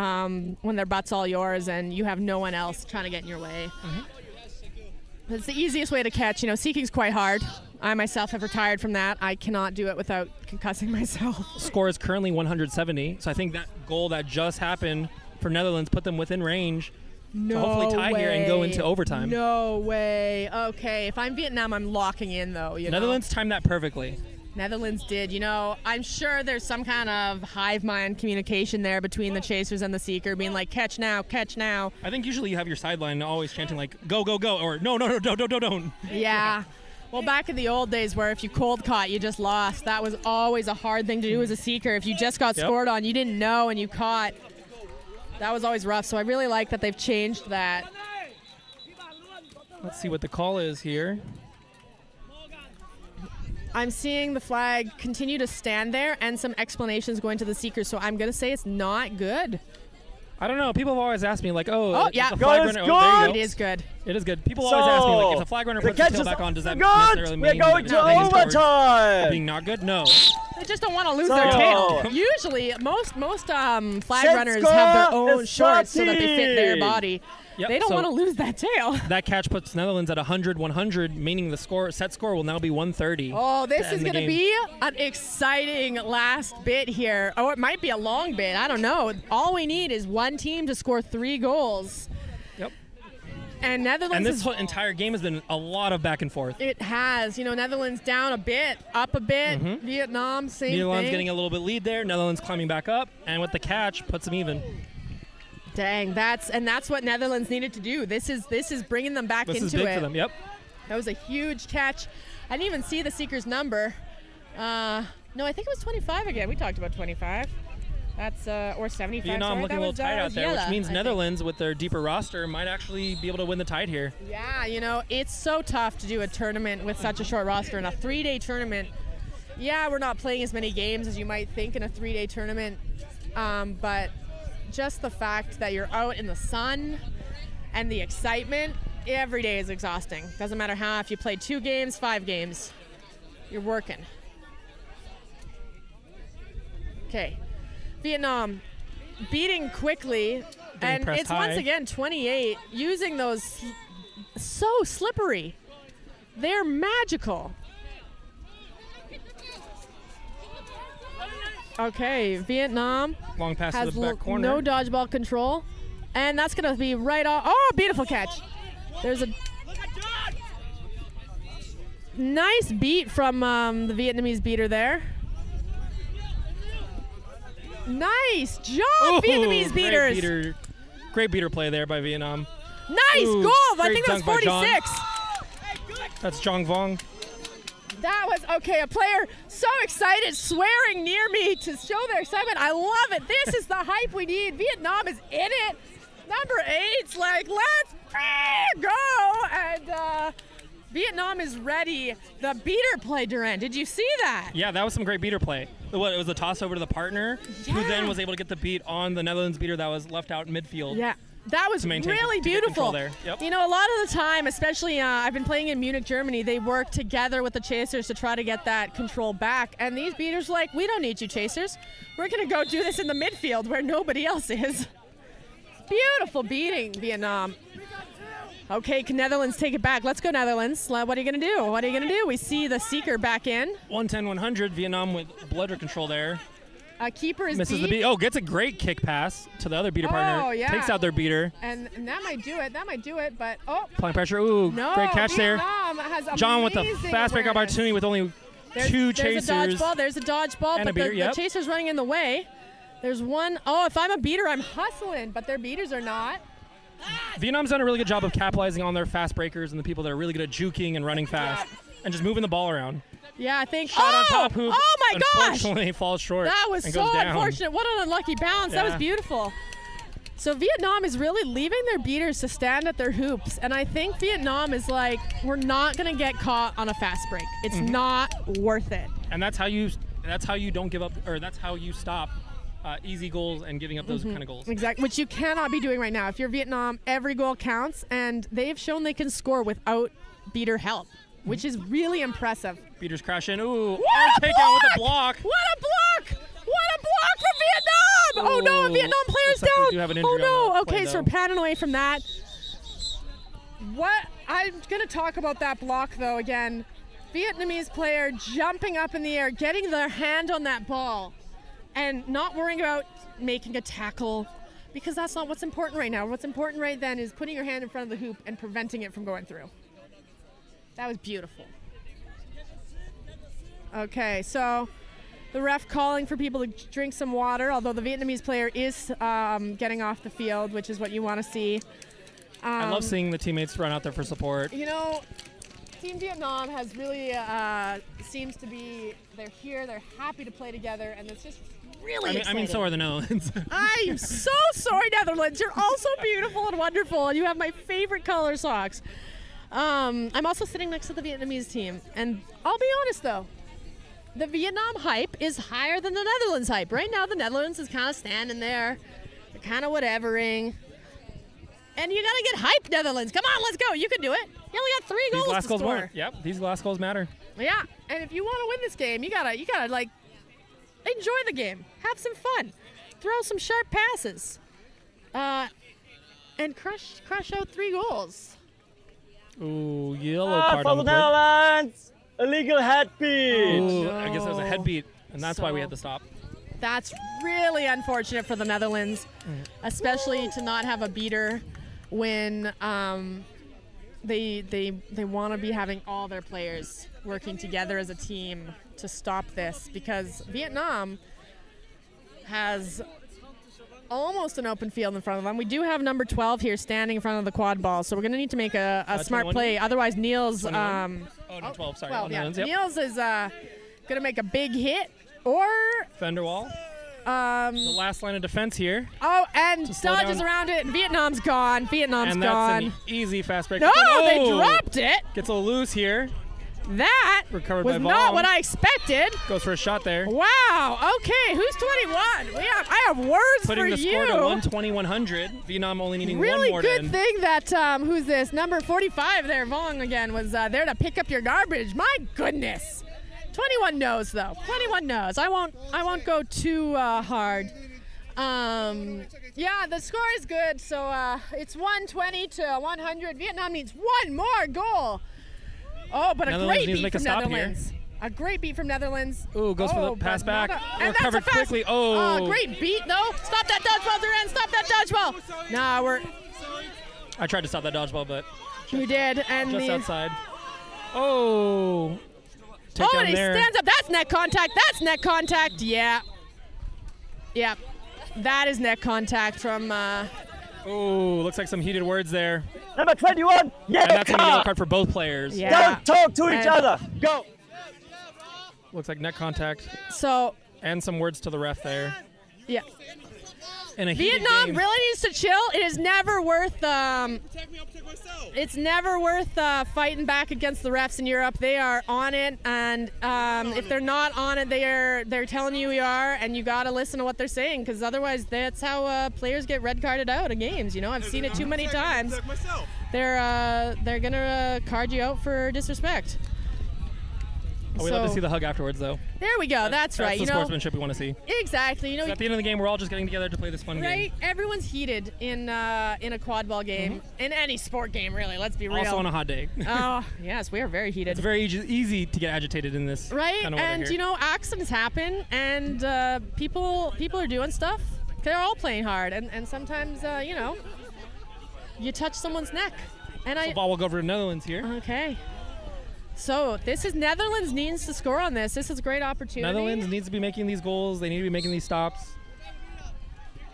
when their butt's all yours and you have no one else trying to get in your way. It's the easiest way to catch. You know, seeking's quite hard. I myself have retired from that. I cannot do it without concussing myself. Score is currently 170, so I think that goal that just happened for Netherlands put them within range to hopefully tie here and go into overtime. No way. Okay, if I'm Vietnam, I'm locking in, though. Netherlands timed that perfectly. Netherlands did. You know, I'm sure there's some kind of hive mind communication there between the chasers and the seeker, being like, catch now, catch now. I think usually you have your sideline always chanting like, go, go, go, or no, don't. Yeah. Well, back in the old days where if you cold caught, you just lost. That was always a hard thing to do as a seeker. If you just got scored on, you didn't know, and you caught. That was always rough. So I really like that they've changed that. Let's see what the call is here. I'm seeing the flag continue to stand there and some explanations going to the seekers. So I'm going to say it's not good. I don't know. People have always asked me, like, Oh, yeah. the flag runner. Good. Oh, there you go. It is good. It is good. People always ask me, like, if the flag runner puts his tail back on, does that necessarily mean We're going to overtime. being not good? No. They just don't want to lose their tail. Usually, most flag runners have their own shorts so that they fit their body. Yep, they don't so want to lose that tail. That catch puts Netherlands at 100-100, meaning the set score will now be 130. Oh, this is going to be an exciting last bit here. Oh, it might be a long bit. I don't know. All we need is one team to score 3 goals. Yep. And Netherlands. And this whole entire game has been a lot of back and forth. It has. You know, Netherlands down a bit, up a bit. Vietnam, same Netherlands thing. getting a little bit lead there. Netherlands climbing back up, and with the catch, puts them even. Dang, that's what Netherlands needed to do. This is bringing them back into it. This is big for them. Yep. That was a huge catch. I didn't even see the seeker's number. No, I think it was 25 again. We talked about 25. That's or 75. Vietnam looking a little tight out there, which means Netherlands, with their deeper roster, might actually be able to win the tide here. Yeah, you know, it's so tough to do a tournament with such a short roster in a 3-day tournament. Yeah, we're not playing as many games as you might think in a 3-day tournament, but just the fact that you're out in the sun and the excitement, every day is exhausting. Doesn't matter how, if you play 2 games, 5 games, you're working. Okay, Vietnam beating quickly, and it's once again 28, using those so slippery. They're magical. Okay, Vietnam long pass has to the back corner. No dodgeball control, and that's going to be right off. Oh, beautiful catch. There's a nice beat from the Vietnamese beater there. Nice job, Vietnamese beaters. Great beater play there by Vietnam. Nice goal. I think that was 46. That's Jong Vong. That was, okay, a player so excited, swearing near me to show their excitement. I love it. This is the hype we need. Vietnam is in it. Number 8's like, let's go. And Vietnam is ready. The beater play, Durant. Did you see that? Yeah, that was some great beater play. It was a toss over to the partner, who then was able to get the beat on the Netherlands beater that was left out in midfield. Yeah. That was really beautiful. There. Yep. You know, a lot of the time, especially I've been playing in Munich, Germany, they work together with the chasers to try to get that control back. And these beaters are like, we don't need you, chasers. We're going to go do this in the midfield where nobody else is. Beautiful beating, Vietnam. Okay, can Netherlands take it back? Let's go, Netherlands. What are you going to do? What are you going to do? We see the seeker back in. 110-100, Vietnam with blooder control there. Keeper is misses beat. the beat. Oh, gets a great kick pass to the other beater partner. Oh, yeah. Takes out their beater. And that might do it. That might do it. But, applying pressure. Ooh, no, great catch Vietnam there. Has John with the fast break opportunity with only 2 chasers. There's a dodgeball, but the chaser's running in the way. There's one. Oh, if I'm a beater, I'm hustling, but their beaters are not. Vietnam's done a really good job of capitalizing on their fast breakers and the people that are really good at juking and running fast and just moving the ball around. Yeah, I think. Shot on top hoop. Oh my gosh! Unfortunately, falls short. That was and so goes down. unfortunate. What an unlucky bounce. Yeah. That was beautiful. So Vietnam is really leaving their beaters to stand at their hoops, and I think Vietnam is like, we're not going to get caught on a fast break. It's not worth it. And that's how you That's how you don't give up, or that's how you stop easy goals and giving up those kind of goals. Exactly, which you cannot be doing right now. If you're Vietnam, every goal counts, and they've shown they can score without beater help, which is really impressive. Beaters crash in. Ooh, What arm a takedown with a block! block. What a block! What a block from Vietnam! Oh no, a Vietnam player's looks like we do down. have an Oh injury on no. the Okay, play, so we're though. panning away from that. What I'm gonna talk about that block though again. Vietnamese player jumping up in the air, getting their hand on that ball, and not worrying about making a tackle, because that's not what's important right now. What's important right then is putting your hand in front of the hoop and preventing it from going through. That was beautiful. Okay, so the ref calling for people to drink some water, although the Vietnamese player is getting off the field, which is what you want to see. I love seeing the teammates run out there for support. You know, Team Vietnam has really seems to be, they're here, they're happy to play together, and it's just really I mean, so are the Netherlands. I'm so sorry, Netherlands. You're also beautiful and wonderful, and you have my favorite color socks. I'm also sitting next to the Vietnamese team, and I'll be honest though, the Vietnam hype is higher than the Netherlands hype. Right now, the Netherlands is kind of standing there, they're kind of whatevering. And you gotta get hyped, Netherlands. Come on, let's go. You can do it. You only got 3 These goals last to goals score. matter. Yep, these last goals matter. Yeah, and if you want to win this game, you gotta like enjoy the game, have some fun, throw some sharp passes, and crush out 3 goals. Ooh, yellow card For on the the play. Netherlands, illegal headbeat. Ooh, I guess that was a head beat, and that's why we had to stop. That's really unfortunate for the Netherlands, especially to not have a beater when they want to be having all their players working together as a team to stop this, because Vietnam has almost an open field in front of them. We do have number 12 here standing in front of the quad ball, so we're going to need to make a smart 21? play. Otherwise, Niels... 21? Oh, no, 12, sorry. 12, yeah. Netherlands, yep. Niels is going to make a big hit, or... Fender wall. The last line of defense here. Oh, and To slow dodges down. around it. Vietnam's gone. Vietnam's And gone. that's an easy fast break. No, they Oh! dropped it. Gets a little loose here. That Recovered was by not Vol. what I expected. Goes for a shot there. Wow. Okay, who's 21? I have words Putting for the you. score to 120-100. Vietnam only needing Really one more good to end. thing that who's this number 45 there, Vong again, was there to pick up your garbage. My goodness. 21 knows though. 21 knows. I won't go too hard. Yeah, the score is good. So it's 120 to 100. Vietnam needs one more goal. Oh, but a Netherlands great needs to beat make a from stop here. Netherlands. A great beat from Netherlands. Ooh, goes for the pass but back. not and that's Recovered a fast, quickly. Oh. great beat though. Stop that dodgeball, Duran. Stop that dodgeball. Nah, we're. I tried to stop that dodgeball, but You did, and just the. outside. Oh. Take Oh, down and he there. stands up. That's neck contact. That's neck contact. Yeah. Yep. That is neck contact from. Oh, looks like some heated words there. Number 21, yeah. And that's going to be a yellow card for both players. Yeah. Don't talk to each And- other. Go. Looks like neck contact. So. And some words to the ref there. Yeah. In a heated Vietnam game. really needs to chill. It is never worth. It's never worth fighting back against the refs in Europe. They are on it, and if they're not on it, they're telling you we are, and you got to listen to what they're saying, because otherwise, that's how players get red carded out of games. You know, I've seen it too many times. They're gonna card you out for disrespect. Oh, we love to see the hug afterwards, though. There we go. That's right. That's the You know, sportsmanship we want to see. exactly. You know, At the end of the game, we're all just getting together to play this fun right? game. Everyone's heated in a quad ball game, in any sport game, really. Let's be real. Also on a hot day. Oh, yes, we are very heated. It's very easy to get agitated in this Right, kind of weather and here. you know, accidents happen, and people are doing stuff. They're all playing hard, and sometimes you know, you touch someone's neck. And The ball will go over to Netherlands here. Okay. So this is Netherlands needs to score on this. This is a great opportunity. Netherlands needs to be making these goals. They need to be making these stops.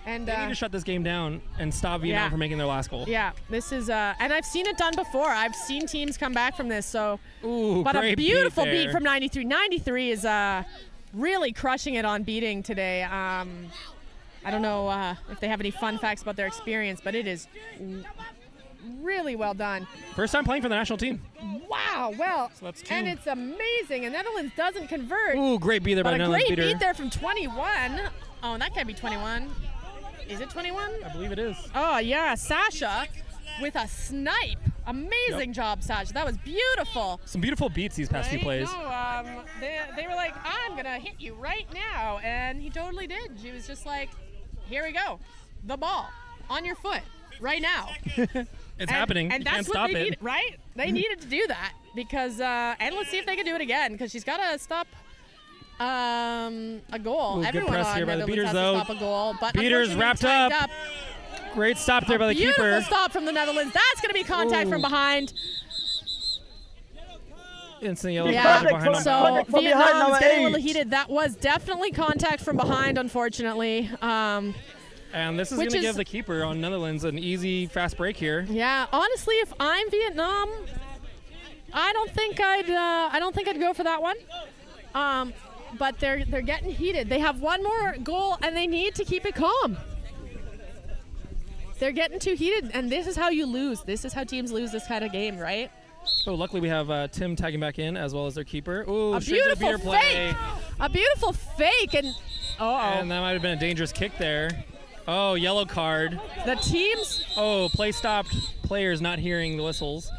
And They need to shut this game down and stop Vietnam yeah. from making their last goal. Yeah, this is and I've seen it done before. I've seen teams come back from this. So, Ooh, but a great beautiful beat beat there. from 93. 93 is really crushing it on beating today. I don't know if they have any fun facts about their experience, but it is Really well done. First time playing for the national team. Wow, well, So that's 2. and it's amazing. And Netherlands doesn't convert. Ooh, great beat there by but a Netherlands great beater. beat there from 21. Oh, and that can't be 21. Is it 21? I believe it is. Oh, yeah, Sasha with a snipe. Amazing job, Sasha. That was beautiful. Some beautiful beats these past few Right? plays. No, they were like, I'm going to hit you right now. And he totally did. She was just like, here we go. The ball on your foot right now. It's happening. And You that's can't what stop they it. needed, right? They needed to do that because, and let's see if they can do it again because she's got to stop a goal. Ooh, good Everyone press on here by the Netherlands beaters, has though. to stop a goal. But Beaters unfortunately wrapped tied up. Great stop there by the Beautiful keeper. stop from the Netherlands. That's going to be contact from behind. Instant yellow Yeah, card behind him. so Vietnam's getting a little heated. That was definitely contact from behind, unfortunately. And this is Which going to is- give the keeper on Netherlands an easy, fast break here. Yeah, honestly, if I'm Vietnam, I don't think I'd go for that one. But they're getting heated. They have one more goal and they need to keep it calm. They're getting too heated, and this is how you lose. This is how teams lose this kind of game, right? So luckily we have Tim tagging back in as well as their keeper. Ooh, A straight to the beautiful beater play. fake. A beautiful fake, and And that might have been a dangerous kick there. Oh, yellow card. The teams. Oh, play stopped. Players not hearing the whistles.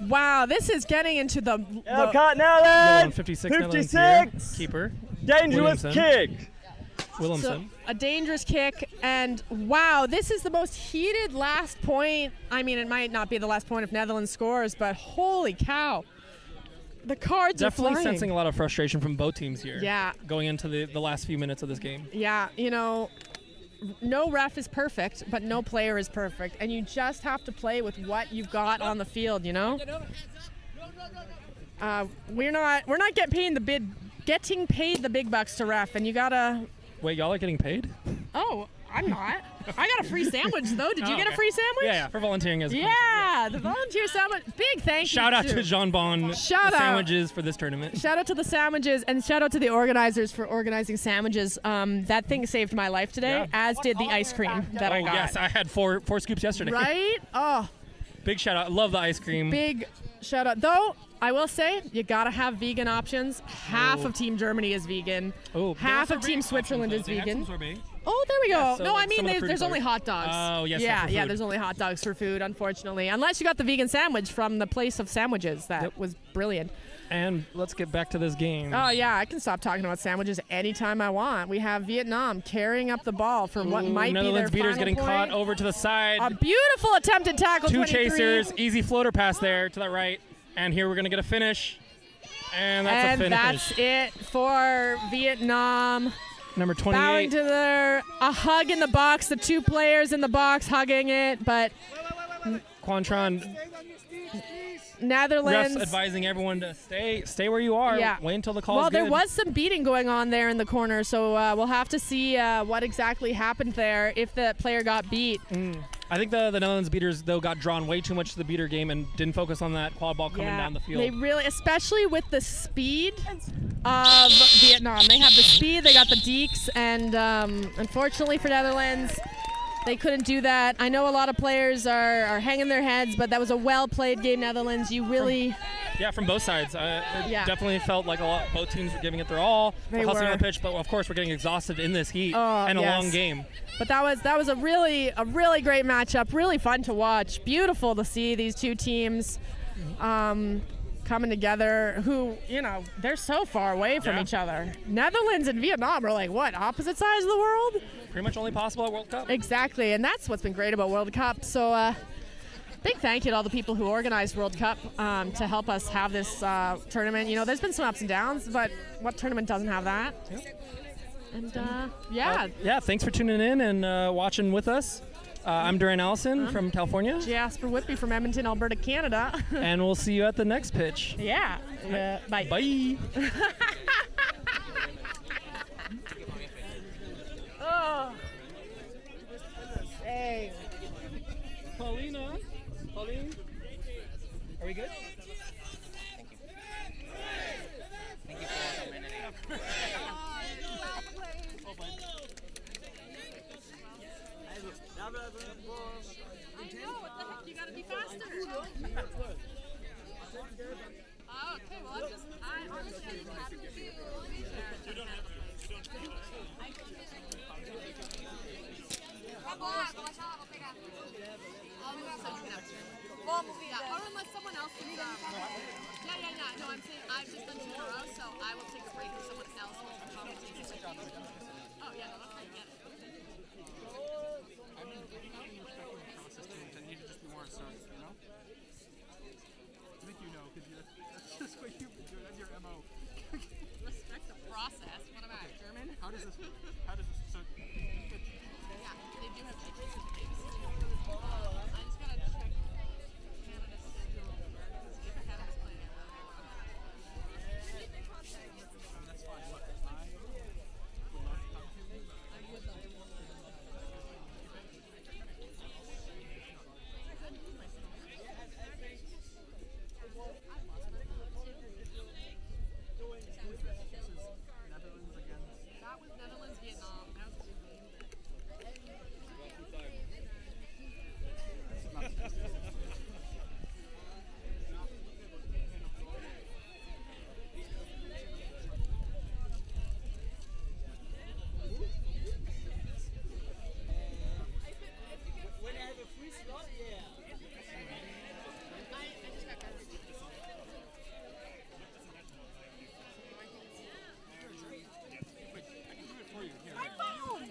Wow, this is getting into the. Yellow card now, Yellow then. on 56. Netherlands here. Keeper. Dangerous Williamson. kick. Williamson. So, a dangerous kick, and wow, this is the most heated last point. I mean, it might not be the last point if Netherlands scores, but holy cow. The cards Definitely are flying. sensing a lot of frustration from both teams here. Yeah. Going into the last few minutes of this game. Yeah, you know, no ref is perfect, but no player is perfect, and you just have to play with what you've got on the field, you know? We're not getting paid the big bucks to ref, and you gotta. Wait, y'all are getting paid? Oh, I'm not. I got a free sandwich though. Did you Oh, get a okay. free sandwich? Yeah, for volunteering as a Yeah, the volunteer sandwich. Big thank Shout you. out to Jean Bon Shout out. Sandwiches for this tournament. Shout out to the sandwiches, and shout out to the organizers for organizing sandwiches. That thing saved my life today, Yeah. as did the ice cream that I got. Yes, I had four scoops yesterday. Right? Oh, Big shout out. Love the ice cream. big shout out. Though, I will say, you gotta have vegan options. Half of Team Germany is vegan. Oh, half of Team Switzerland is They had vegan. some sorbet. Oh, there we go. Yeah, so no, I like mean, some of the fruit there's only products. hot dogs. Oh, yes, Yeah, for yeah, food. there's only hot dogs for food, unfortunately. Unless you got the vegan sandwich from the place of sandwiches. That was brilliant. And let's get back to this game. Oh, yeah, I can stop talking about sandwiches anytime I want. We have Vietnam carrying up the ball for what Ooh, might Netherlands be their beaters final getting caught point. over to the side. A beautiful attempted tackle, Two 23. chasers, easy floater pass there to the right. And here we're going to get a finish. And that's a finish. That's it for Vietnam. Number 28. Bowing to a hug in the box, the two players in the box hugging it, but Quantron, Netherlands. refs advising everyone to stay where you are. Yeah. Wait until the call's Well, there good. was some beating going on there in the corner, so we'll have to see what exactly happened there if the player got beat. I think the Netherlands beaters, though, got drawn way too much to the beater game and didn't focus on that quad ball coming down the field. They really, especially with the speed of Vietnam. They have the speed, they got the deeks, and unfortunately for Netherlands, they couldn't do that. I know a lot of players are hanging their heads, but that was a well-played game, Netherlands. You really... Yeah, from both sides. It Yeah. definitely felt like both teams were giving it their all, They hustling on were. the pitch, but of course we're getting exhausted in this heat Oh, and a yes. long game. But that was a really great matchup. Really fun to watch. Beautiful to see these two teams coming together. Who, you know, they're so far away from Yeah. each other. Netherlands and Vietnam are like what, opposite sides of the world? Pretty much only possible at World Cup. Exactly, and that's what's been great about World Cup. So big thank you to all the people who organized World Cup to help us have this tournament. You know, there's been some ups and downs, but what tournament doesn't have that? And yeah. Yeah, thanks for tuning in and watching with us. I'm Duran Allison from California. Jasper Whitby from Edmonton, Alberta, Canada. And we'll see you at the next pitch. Yeah. Bye. Bye. Oh. Hey. Pauline, are we good? Thank you for coming in. I know, what the heck, you gotta gotta be faster. Oh, okay, well, I honestly didn't have to do or unless someone else can yeah. No, I'm saying I've just done 2 in a row, so I will take a break if someone else wants to commentate. Oh, yeah, no, that's I get it. I mean, respecting the process too, I need to just be more assertive, you know? I think you know, because that's just what you've been doing. That's your MO. Respect the process. What am I, German? How does this work? How does this, so, yeah, they do have teachers in Davis. I just gotta check Canada's schedule and see if Canada's playing it. that's fine. Look, I would love to come to you. I would love to. Netherlands against... That was Netherlands, Vietnam. That was a good game. When I have a free slot, yeah. My phone!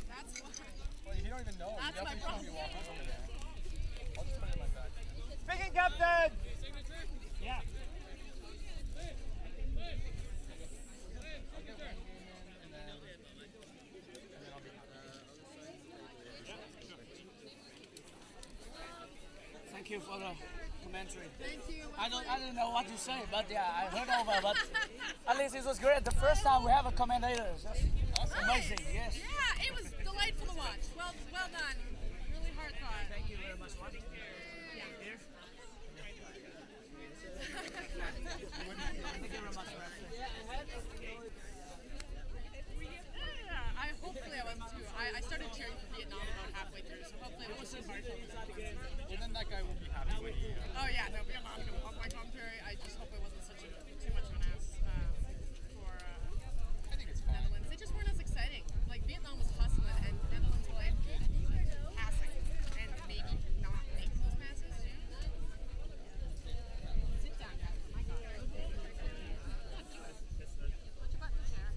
That's why. Well, you don't even know. That's you my definitely shouldn't be problem. walking over there. I'll just put it in my bag. Speaking, Captain! Yeah. Thank you for the commentary. Thank you. I don't know what to say, but yeah, I heard over, but at least it was great. The first time we have a commentator. That's amazing, yes. Yeah, it was delightful to watch. Well done. Really hard fought. Thank you very much. Yeah. Here. Thank you very much, Hopefully I was too. I started cheering for Vietnam about halfway through, so hopefully it was just partial. Well, then that guy will be happy when he... Oh yeah, no, Vietnam can walk my commentary. I just hope it wasn't too much of an ass for Netherlands. They just weren't as exciting. Like Vietnam was hustling and Netherlands were like passing and maybe not making those passes. Sit down, guys. Oh my God. Push your button, chair.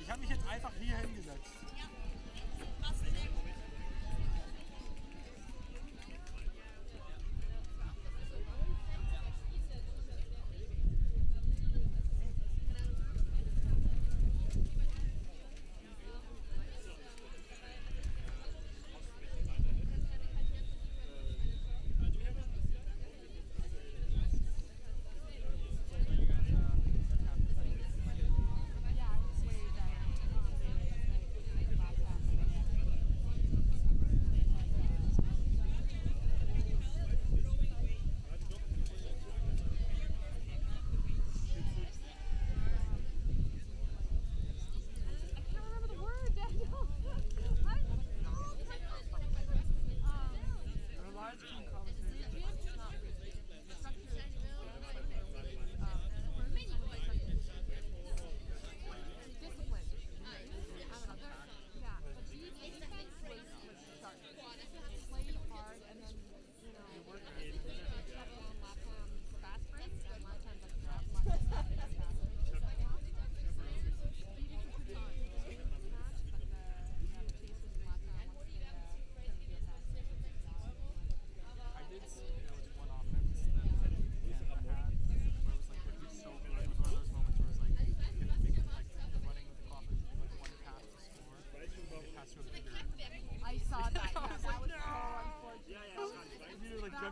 Ich habe mich jetzt einfach hier hingesetzt.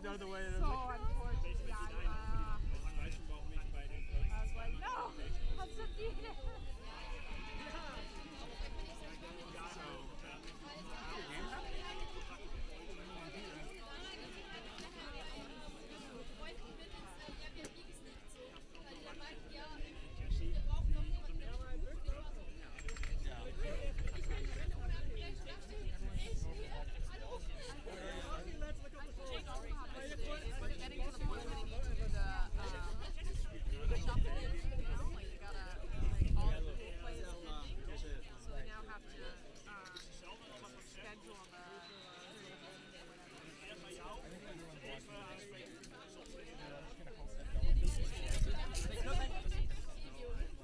the other way. So unfortunately, I was like, no, that's so deep.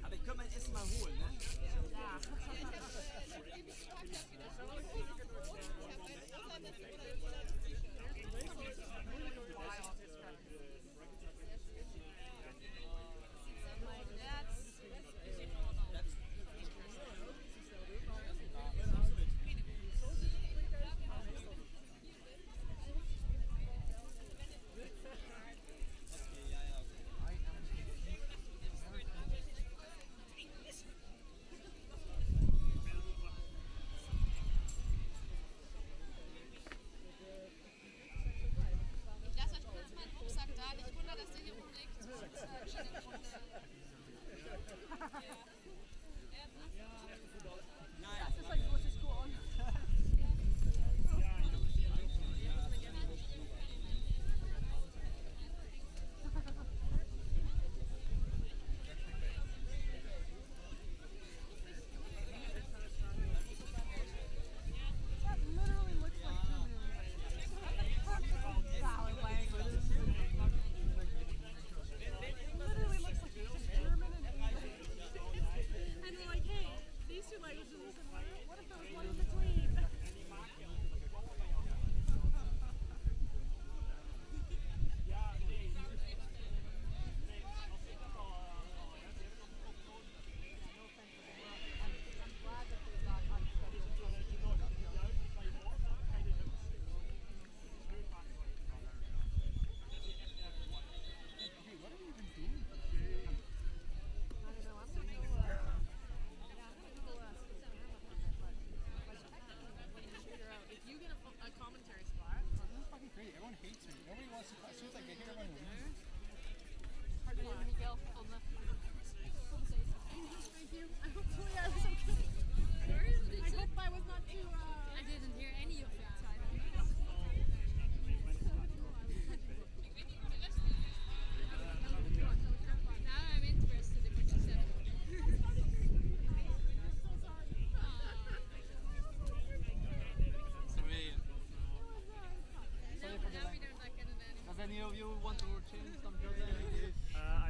Aber ich kann mein Essen mal holen, ne?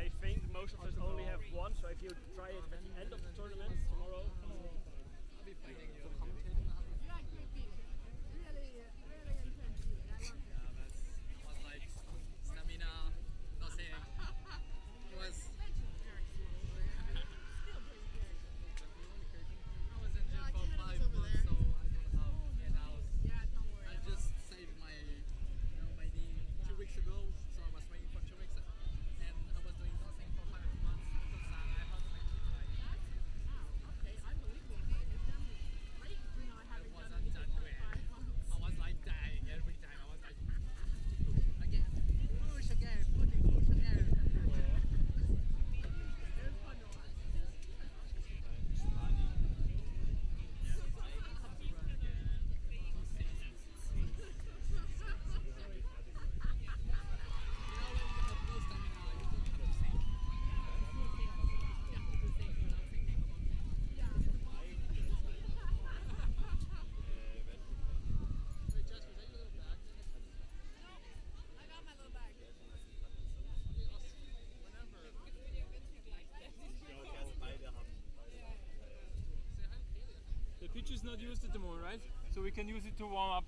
I think most of us only have one, so if you try it at the end of the tournament tomorrow, I'll be fighting you. Was like stamina, nothing. It was. I was in gym for 5 months, so I don't have an house. I just saved my, my knee 2 weeks ago, so I was waiting for 2 weeks, and I was doing nothing for 5 months because I hurt my knee. Okay, unbelievable. It wasn't that great. I was like dying every time. I was like, again, push again, push again. The pitch is not used at the moment, right? So we can use it to warm up.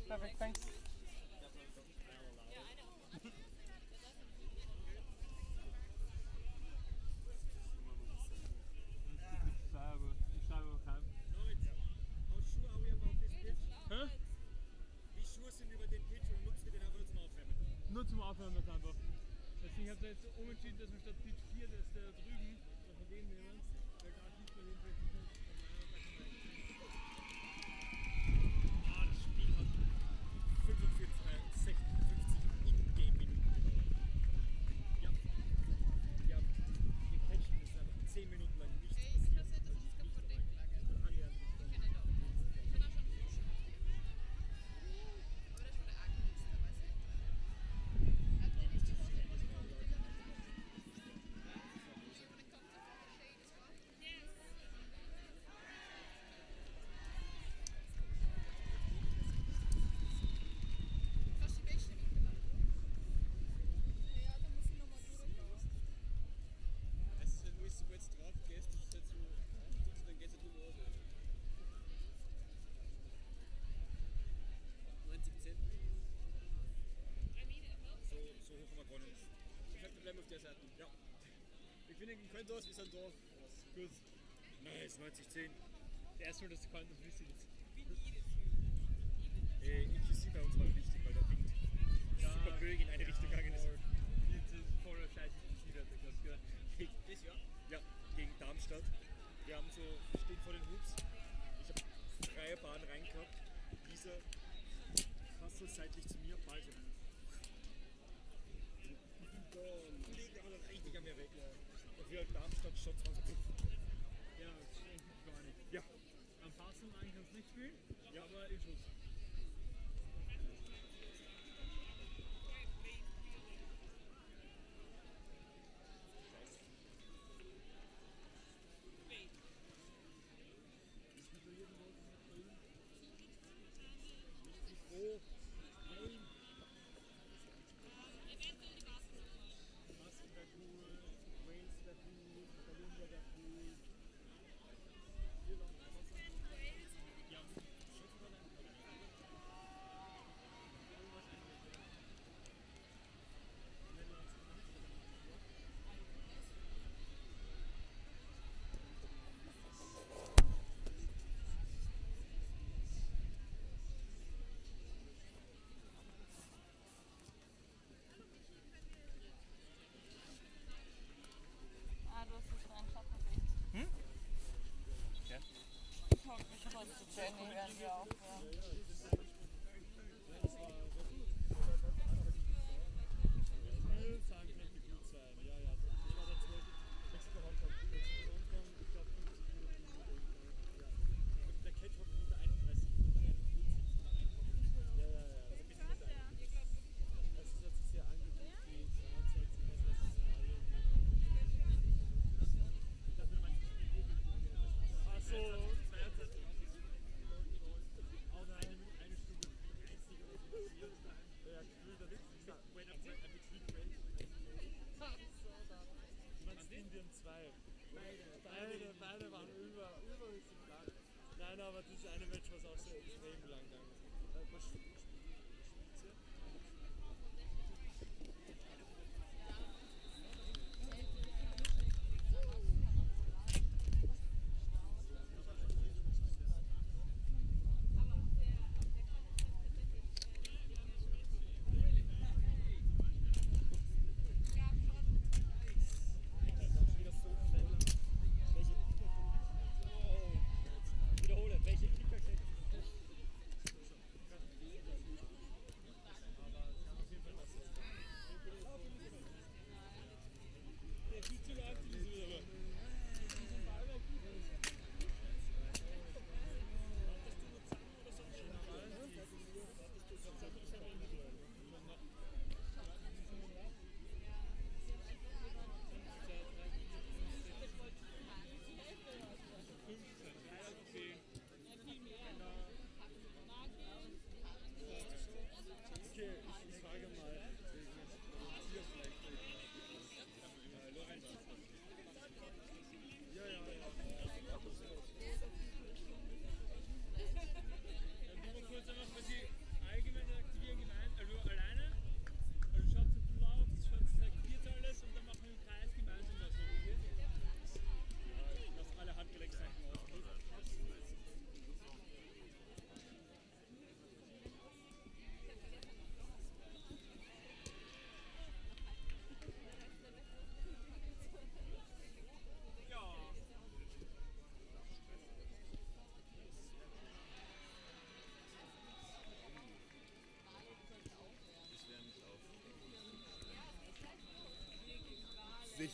Perfect, thanks. Wie sure sind über den Pitch und nutzen wir den aber zum Aufwärmen? jetzt umentschieden, dass wir statt Pitch 4 das da drüben von dem nehmen, weil da sieht man jedenfalls die Punkte von meiner Seite rein. Das Spiel hat 56 In-Game-Minuten gedauert. Ja. Ja, gecatcht ist einfach 10 Minuten lang nichts passiert. Also nicht dabei. Annähernd nicht dabei. Wir sind da. Gut. Nice, 90-10. Der erste Mal, dass das wichtig ist. IQC bei uns war wichtig, weil der Wind super böig in eine Richtung gegangen ist. Voller Scheiße IQC-Werte, das gehört. Das Jahr? Ja, gegen Darmstadt. Wir haben so, stehen vor den Hoops. Ich habe freie Bahn reingehabt. Lisa fast so seitlich zu mir, Ball so. Fliegen aber dann richtig an mir weg. Dafür hat Darmstadt Shots waren so. Ja, das ist eigentlich gar nicht. Ja. Am Passen kannst du nicht spielen, ja. Aber in Schuss. Training werden wir auch. Beide waren übermäßig lang. Nein, aber dieses eine Match war auch so extrem lang gegangen. Wiederhole, welche Kicker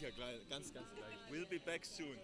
sicher, gleich, ganz gleich. We'll be back soon.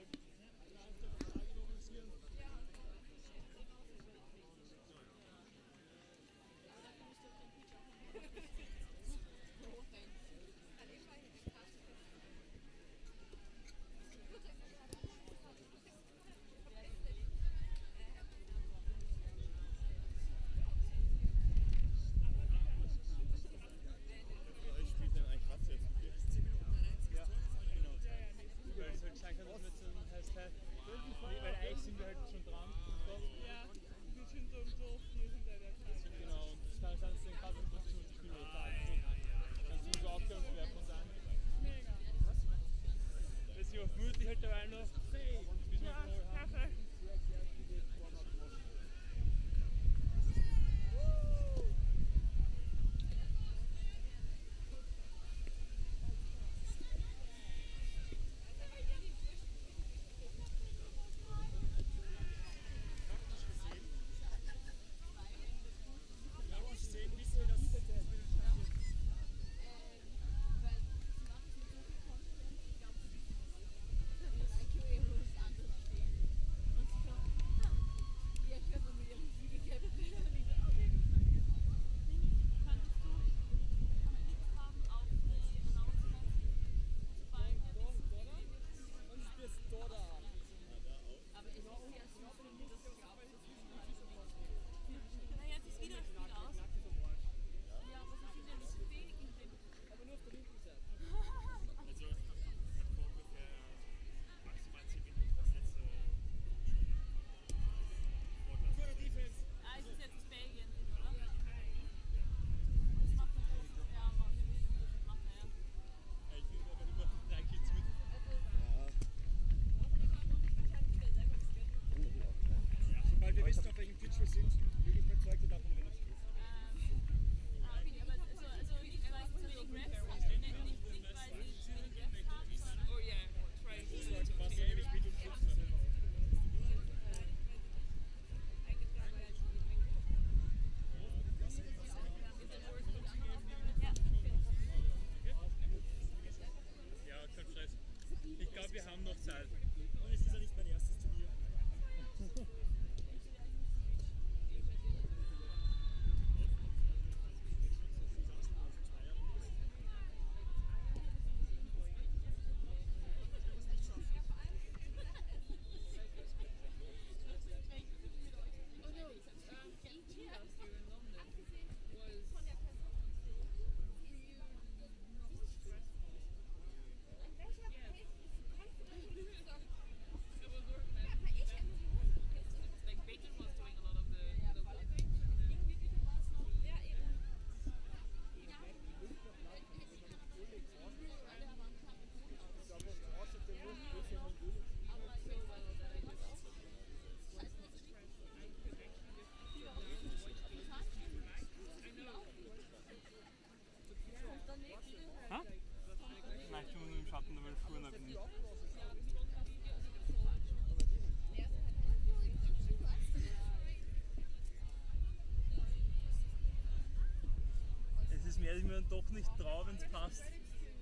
Das werde ich mir dann doch nicht trauen, wenn es passt,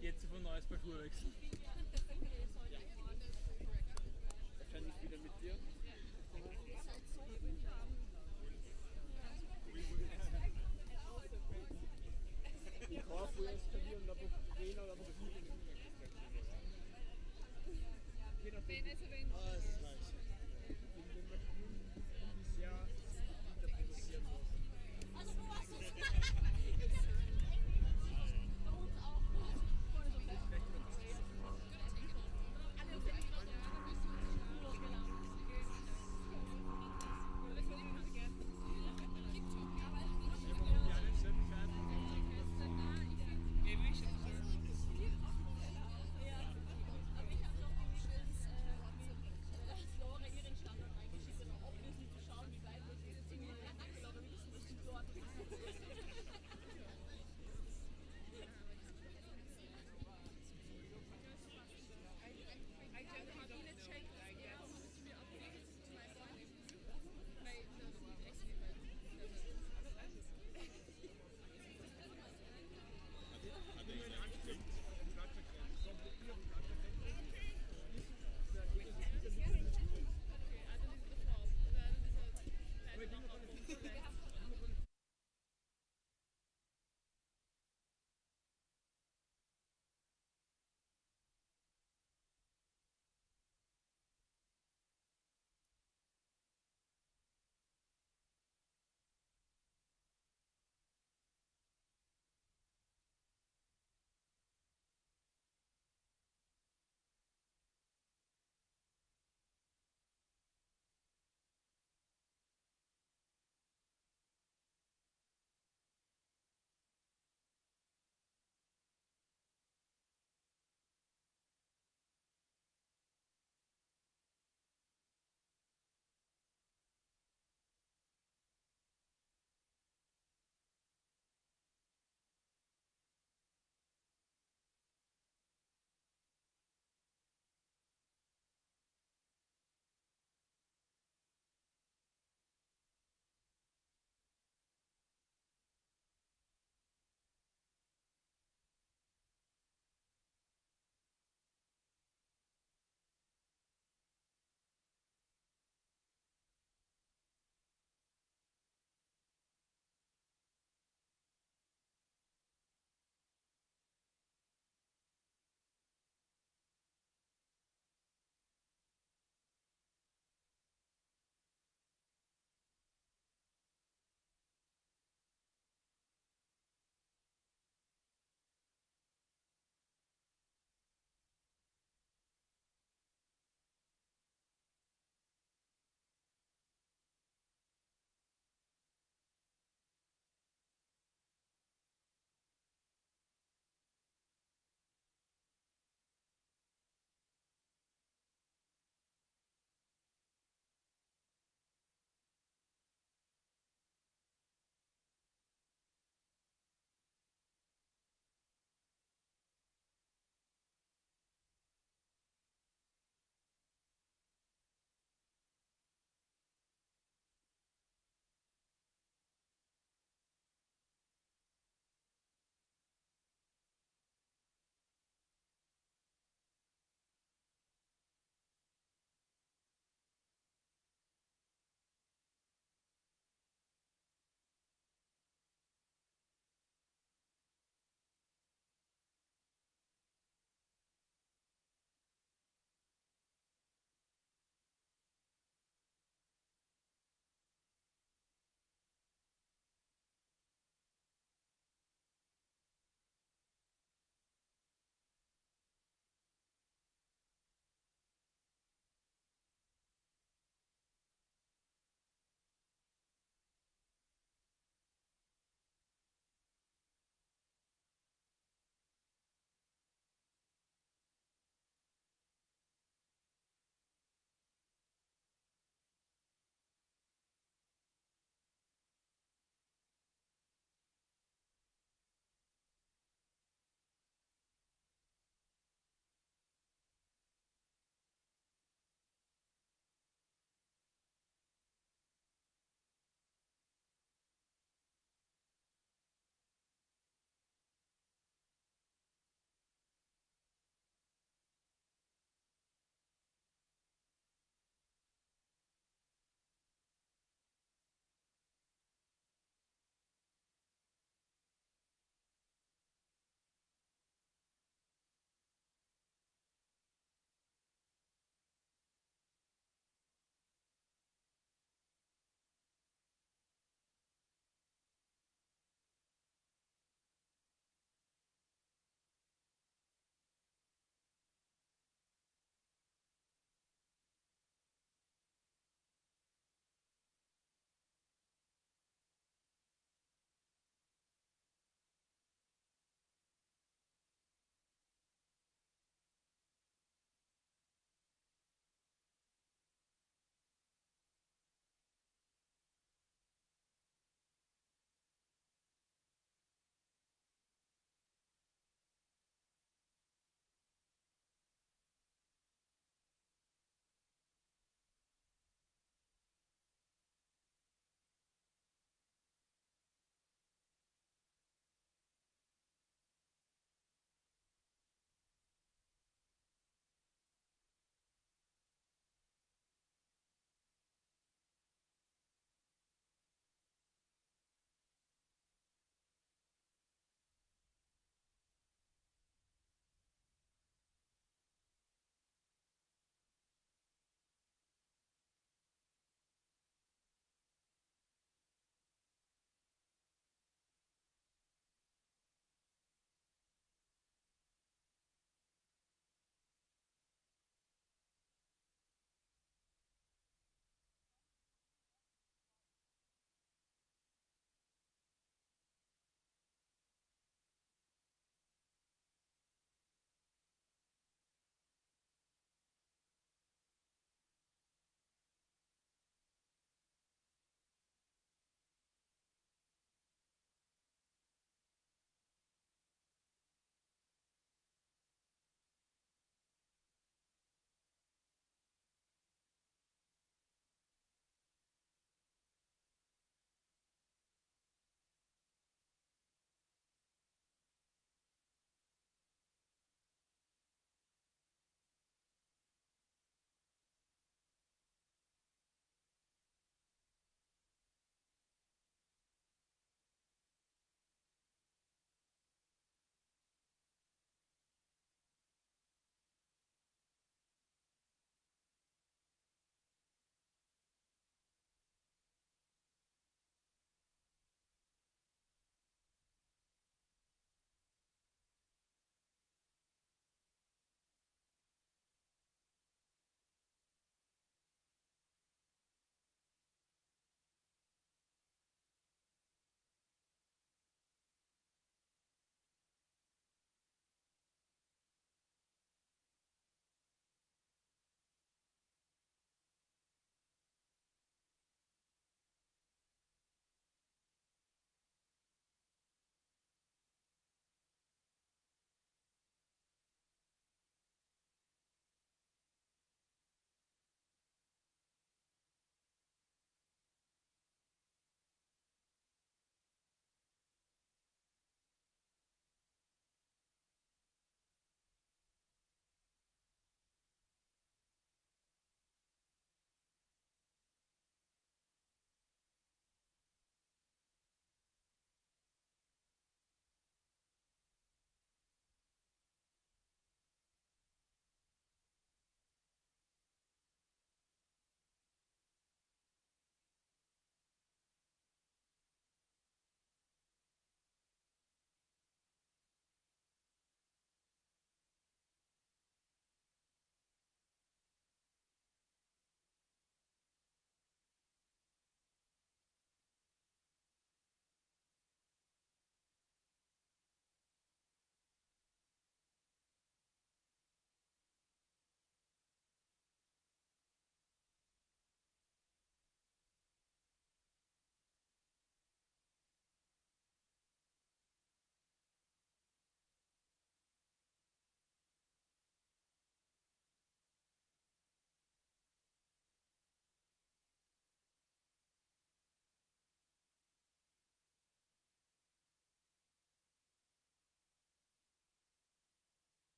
jetzt von neues Parcours wechseln. Wahrscheinlich wieder mit dir. Ich hoffe, wir eskalieren, aber gehen aber viel. Ah, das ist nice. Ja, interpretieren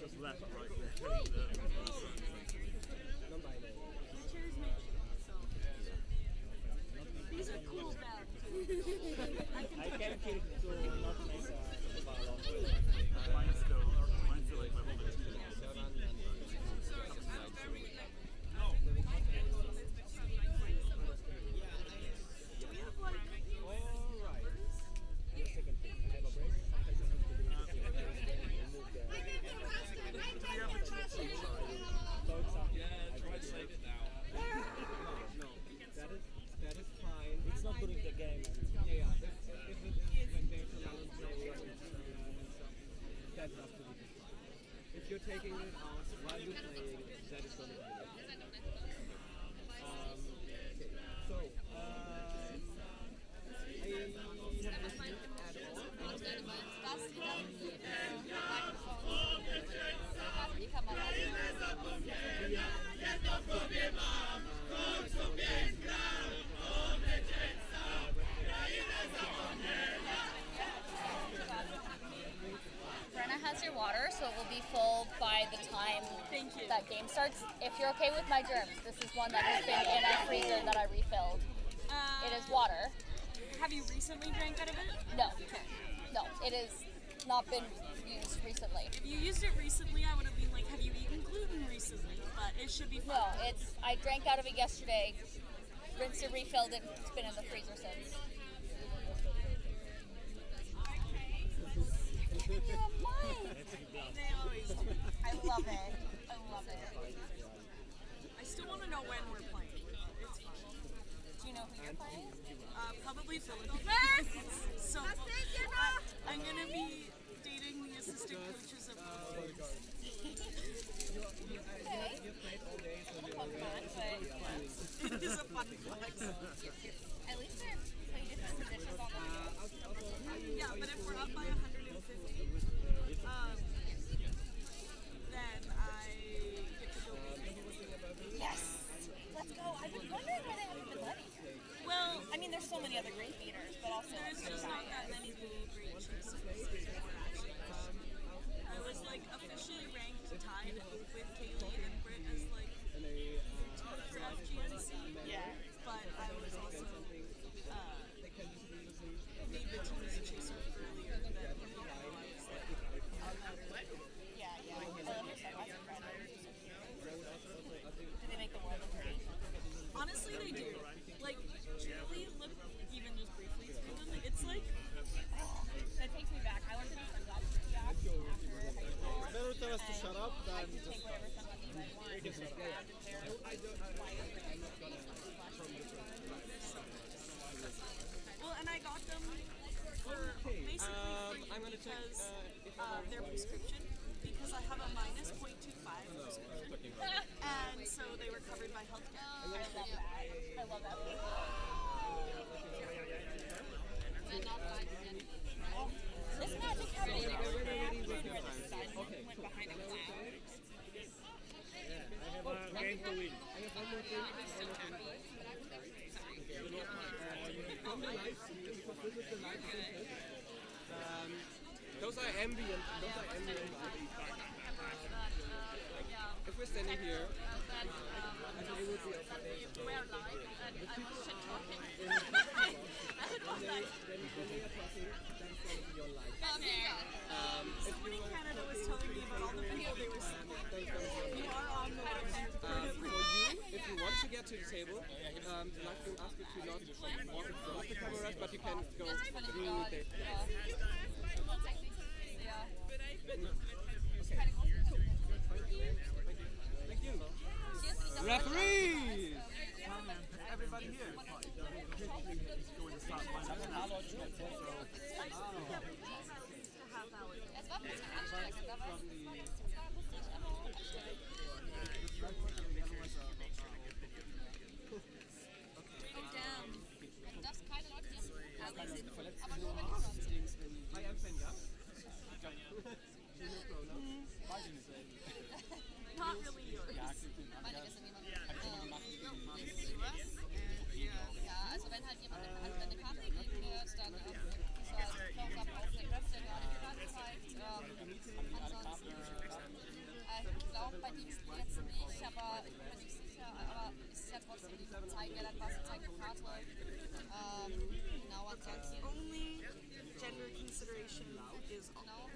Just left right there. These are cool belts. I can keep to not make a ball on. Mine's still like my moment. That is fine. It's not during the game. Yeah. If it is when there's a balance that has to be fine. If you're taking it out while you're playing, that is going to be good. So, Brenna has your water, so it will be full by the time that game starts. If you're okay with my germs, this is one that has been in our freezer that I refilled. It is water. Have you recently drank out of it? No. No, it has not been used recently. If you used it recently, I would have been like, have you eaten gluten recently? But it should be fine. No, I drank out of it yesterday, rinsed it, refilled it, it's been in the freezer since. I love it. I still want to know when we're playing. It's fine. Do you know who you're playing? Probably Philippines. So I'm gonna be dating the assistant coaches of It is a fun flex. At least they're playing different positions on the Yeah, but if we're up by 150, then I get to go with Yes! Let's go. I've been wondering why they haven't been letting you. Well, I mean, there's so many other green beaters, but also there's just not that many really great choices. I was like officially ranked tied with Kaylee and Britt as like for FGNC. Yeah. But I was also made the team as a chaser earlier than I was like Do they make the world of green? honestly they do. Like truly look even just briefly through them. It's like That takes me back. I went to the sunglasses kiosk after high school. It's better tell us to shut up I than could just take whatever sunglasses I want. You can shut up. Grab a pair of well, and I got them for basically free because their prescription, because I have a minus 0.25 prescription, and so they were covered by healthcare. I love that. This magic happened where the sun went behind a cloud. I have a game to win. I have one more thing. From the live stream, because this is the live stream. Those are ambient. If we're standing here, I think it would be okay. We're live and I'm shit talking. When they are talking, then it's going to be your life. Someone in Canada was telling me about all the people they were sending. You are on the website. For you, if you want to get to the table, the live stream asks you to not walk in front of the cameras, but you can go through the... Thank you. Referees! Everybody here. Going to start Oh damn. Das keine Leute, die aber nur wenn du Only gender consideration is all.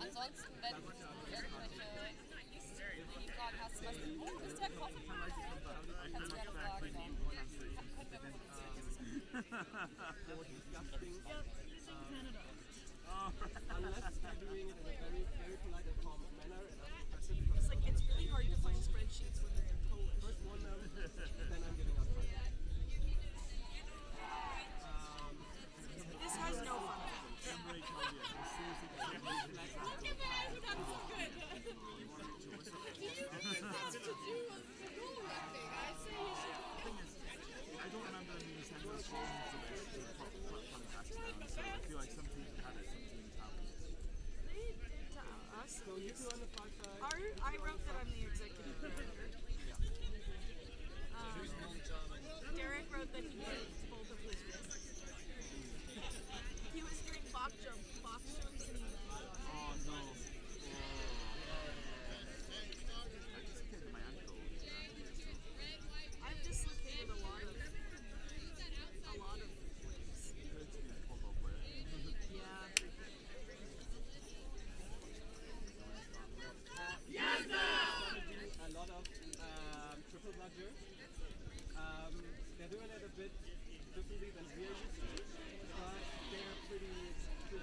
Ansonsten, wenn du irgendwelche Fragen hast, was wo ist der Koffer? Kannst du gerne fragen. Können wir Unless you're doing it in a very, very polite and calm manner. It's like it's really hard to find spreadsheets when they're in Polish. First one, then I'm getting on fire. This has no fun. I don't remember them being sent as strong for this to put contracts down, so I feel like some teams had it, some teams haven't. So you two on the far side. I wrote that I'm the executive director. Derek wrote that he broke both of his wrists. He was doing box jumps and he Oh no. I've dislocated a lot of limbs. A lot of triple bludger. They're doing it a bit differently than we are used to, but they're pretty good.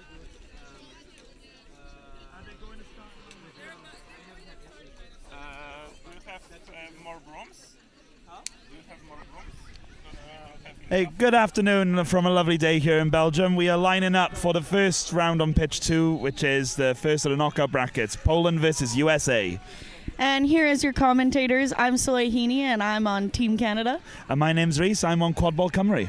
Are they going to start? Do you have more brooms? Huh? Do you have more brooms? Hey, good afternoon from a lovely day here in Belgium. We are lining up for the first round on pitch 2, which is the first of the knockout brackets, Poland versus USA. And here is your commentators. I'm Soleil Heaney, and I'm on Team Canada. And my name's Reese. I'm on Quadball Cymru.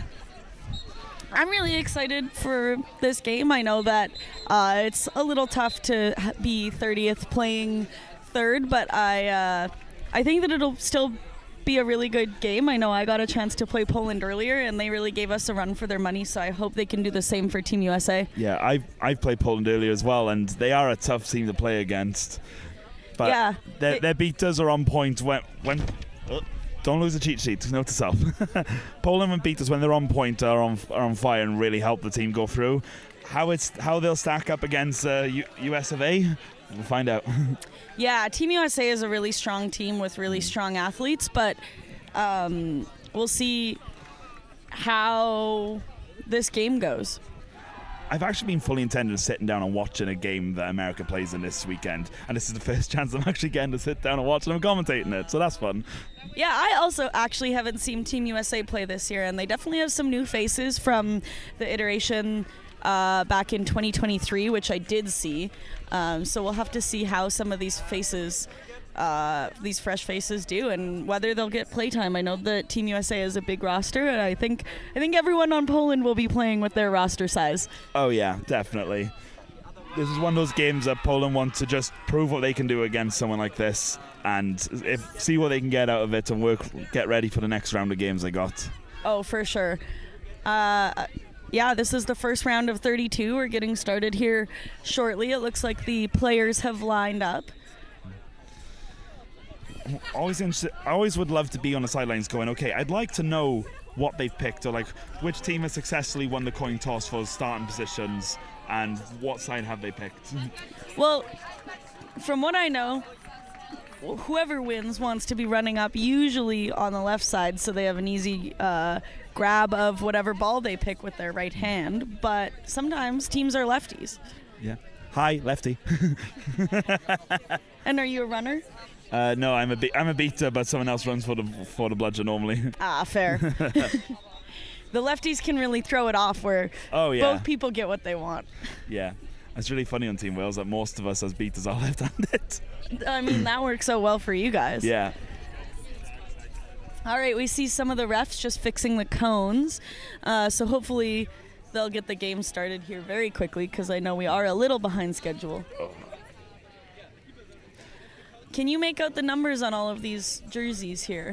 I'm really excited for this game. I know that it's a little tough to be 30th playing third, but I think that it'll still be a really good game. I know I got a chance to play Poland earlier, and they really gave us a run for their money, so I hope they can do the same for Team USA. Yeah, I've played Poland earlier as well, and they are a tough team to play against. But yeah, their beaters are on point when don't lose the cheat sheet. Note to self. Poland when beaters when they're on point are on fire and really help the team go through. How they'll stack up against US of A, we'll find out. Yeah, Team USA is a really strong team with really strong athletes, but we'll see how this game goes. I've actually been fully intended on sitting down and watching a game that America plays in this weekend, and this is the first chance I'm actually getting to sit down and watch, and I'm commentating it, so that's fun. Yeah, I also actually haven't seen Team USA play this year, and they definitely have some new faces from the iteration back in 2023, which I did see. So we'll have to see how some of these faces, these fresh faces do, and whether they'll get playtime. I know that Team USA is a big roster, and I think everyone on Poland will be playing with their roster size. Oh yeah, definitely. This is one of those games that Poland want to just prove what they can do against someone like this, and see what they can get out of it, and get ready for the next round of games they got. Oh, for sure. Yeah, this is the first round of 32. We're getting started here shortly. It looks like the players have lined up. I always would love to be on the sidelines going, okay, I'd like to know what they've picked, or like which team has successfully won the coin toss for starting positions, and what side have they picked. Well, from what I know, whoever wins wants to be running up usually on the left side, so they have an easy grab of whatever ball they pick with their right hand, but sometimes teams are lefties. Yeah. Hi, lefty. And are you a runner? No, I'm a beater, but someone else runs for the bludger normally. Ah, fair. The lefties can really throw it off where both people get what they want. Yeah. It's really funny on Team Wales that most of us as beaters are left-handed. I mean, that works so well for you guys. Yeah. All right, we see some of the refs just fixing the cones. So hopefully they'll get the game started here very quickly, because I know we are a little behind schedule. Can you make out the numbers on all of these jerseys here?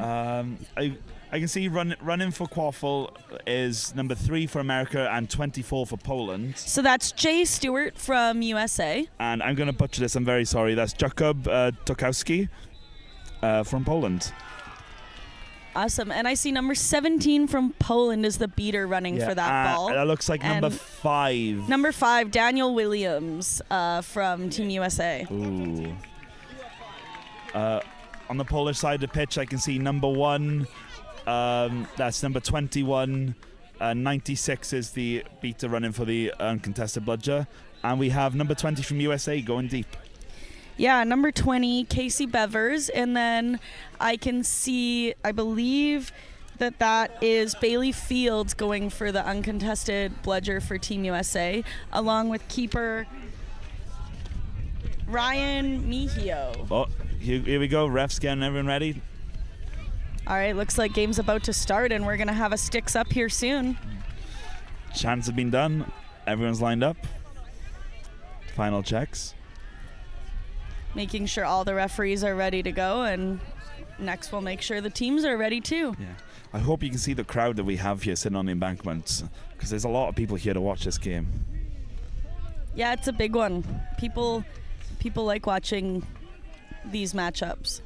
I can see running for quaffle is number 3 for America and 24 for Poland. So that's Jay Stewart from USA. And I'm going to butcher this, I'm very sorry. That's Jakub Tokowski from Poland. Awesome. And I see number 17 from Poland is the beater running for that ball. That looks like number 5. Number 5, Daniel Williams from Team USA. Ooh. On the Polish side of the pitch, I can see number 1. That's number 21. 96 is the beater running for the uncontested bludger. And we have number 20 from USA going deep. Yeah, number 20, Casey Bevers. And then I can see, I believe that is Bailey Fields going for the uncontested bludger for Team USA, along with keeper Ryan Mejio. Oh, here we go. Refs getting everyone ready. All right, looks like game's about to start, and we're going to have a sticks up here soon. Chants have been done. Everyone's lined up. Final checks. Making sure all the referees are ready to go, and next we'll make sure the teams are ready too. Yeah. I hope you can see the crowd that we have here sitting on the embankments, because there's a lot of people here to watch this game. Yeah, it's a big one. People like watching these matchups.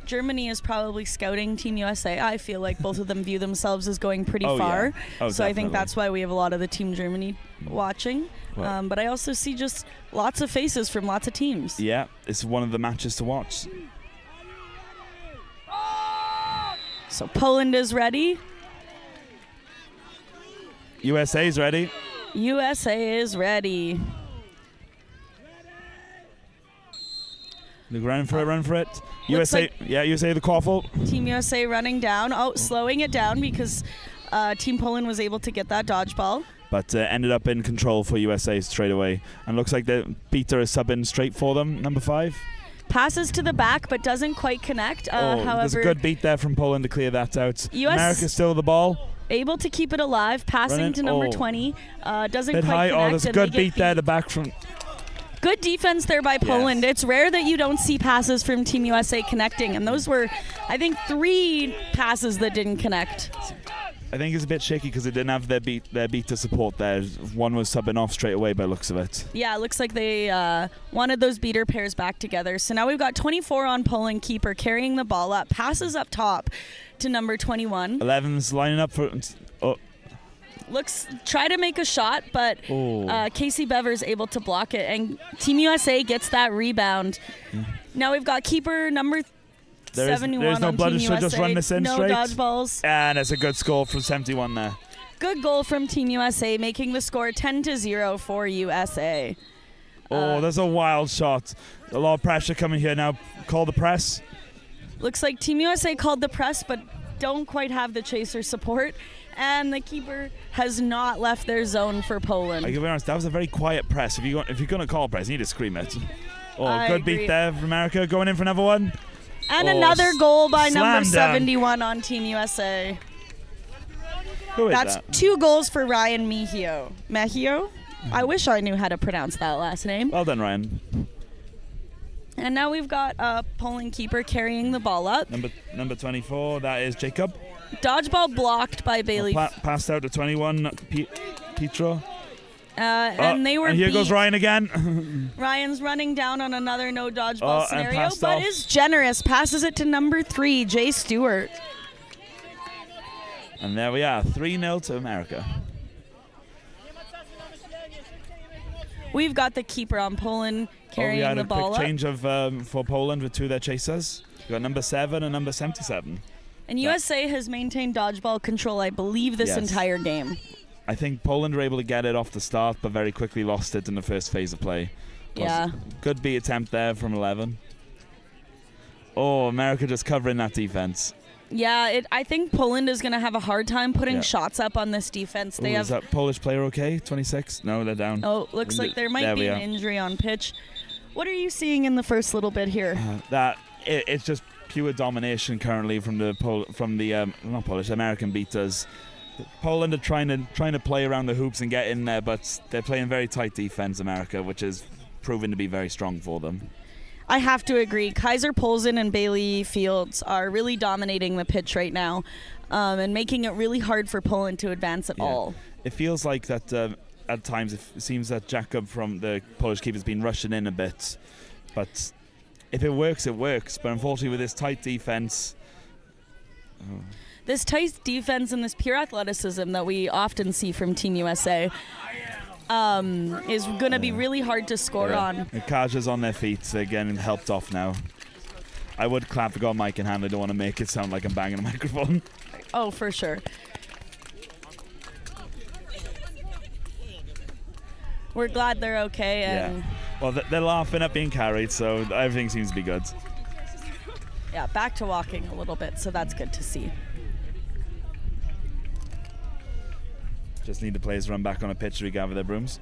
Germany is probably scouting Team USA. I feel like both of them view themselves as going pretty far. Yeah. Oh, so I think that's why we have a lot of the Team Germany watching. Well. But I also see just lots of faces from lots of teams. Yeah, it's one of the matches to watch. So Poland is ready. USA is ready. USA is ready. Run for it. USA, USA the quaffle. Team USA running down. Oh, slowing it down because Team Poland was able to get that dodgeball. But ended up in control for USA straight away. And looks like the beater is subbing straight for them, number 5. Passes to the back but doesn't quite connect. However, there's a good beat there from Poland to clear that out. America still with the ball. Able to keep it alive, passing to number 20. Doesn't quite high. connect. There's a good beat there the back from... Good defense there by Poland. It's rare that you don't see passes from Team USA connecting, and those were, I think, 3 passes that didn't connect. I think it's a bit shaky because they didn't have their beat to support there. One was subbing off straight away by the looks of it. Yeah, it looks like they wanted those beater pairs back together. So now we've got 24 on Poland keeper carrying the ball up, passes up top to number 21. 11's lining up for... Try to make a shot, but Casey Bevers able to block it, and Team USA gets that rebound. Now we've got keeper number 71 there's no on blood, Team so USA. just run this in no straight. dodgeballs. And it's a good score from 71 there. Good goal from Team USA, making the score 10-0 for USA. There's a wild shot. A lot of pressure coming here now. Call the press. Looks like Team USA called the press, but don't quite have the chaser support. And the keeper has not left their zone for Poland. I can be honest, that was a very quiet press. If you're going to call press, you need to scream it. I good agree. beat there from America. Going in for another one. And another goal by number down. 71 on Team USA. Who is That's that? 2 goals for Ryan Mejio. Mejio? I wish I knew how to pronounce that last name. Well done, Ryan. And now we've got a Poland keeper carrying the ball up. Number 24, that is Jacob. Dodgeball blocked by Bailey. Passed out to 21, Petro. And they were And here beat. goes Ryan again. Ryan's running down on another no dodgeball scenario, passed but off. is generous. Passes it to number 3, Jay Stewart. And there we are, 3-0 to America. We've got the keeper on Poland carrying the ball quick up. change of for Poland with 2 of their chasers. We've got number 7 and number 77. And USA has maintained dodgeball control, I believe, this entire game. I think Poland were able to get it off the start, but very quickly lost it in the first phase of play. Yeah. Good beat attempt there from 11. America just covering that defense. Yeah, I think Poland is going to have a hard time putting shots up on this defense. They have. Is that Polish player okay? 26? No, they're down. Oh, looks like there might be an injury on pitch. What are you seeing in the first little bit here? It's just pure domination currently from the not Polish, American beaters. Poland are trying to play around the hoops and get in there, but they're playing very tight defense, America, which is proving to be very strong for them. I have to agree. Kaiser Polzin and Bailey Fields are really dominating the pitch right now, and making it really hard for Poland to advance at all. It feels like that at times it seems that Jakob from the Polish keeper has been rushing in a bit, but if it works, it works. But unfortunately, with this tight defense. This tight defense and this pure athleticism that we often see from Team USA is going to be really hard to score on. And Kaja's on their feet. They're getting helped off now. I would clap if I got mic in hand. I don't want to make it sound like I'm banging a microphone. Oh, for sure. We're glad they're okay. And Well, they're laughing at being carried, so everything seems to be good. Yeah, back to walking a little bit, so that's good to see. Just need the players to run back on a pitch to regather their brooms.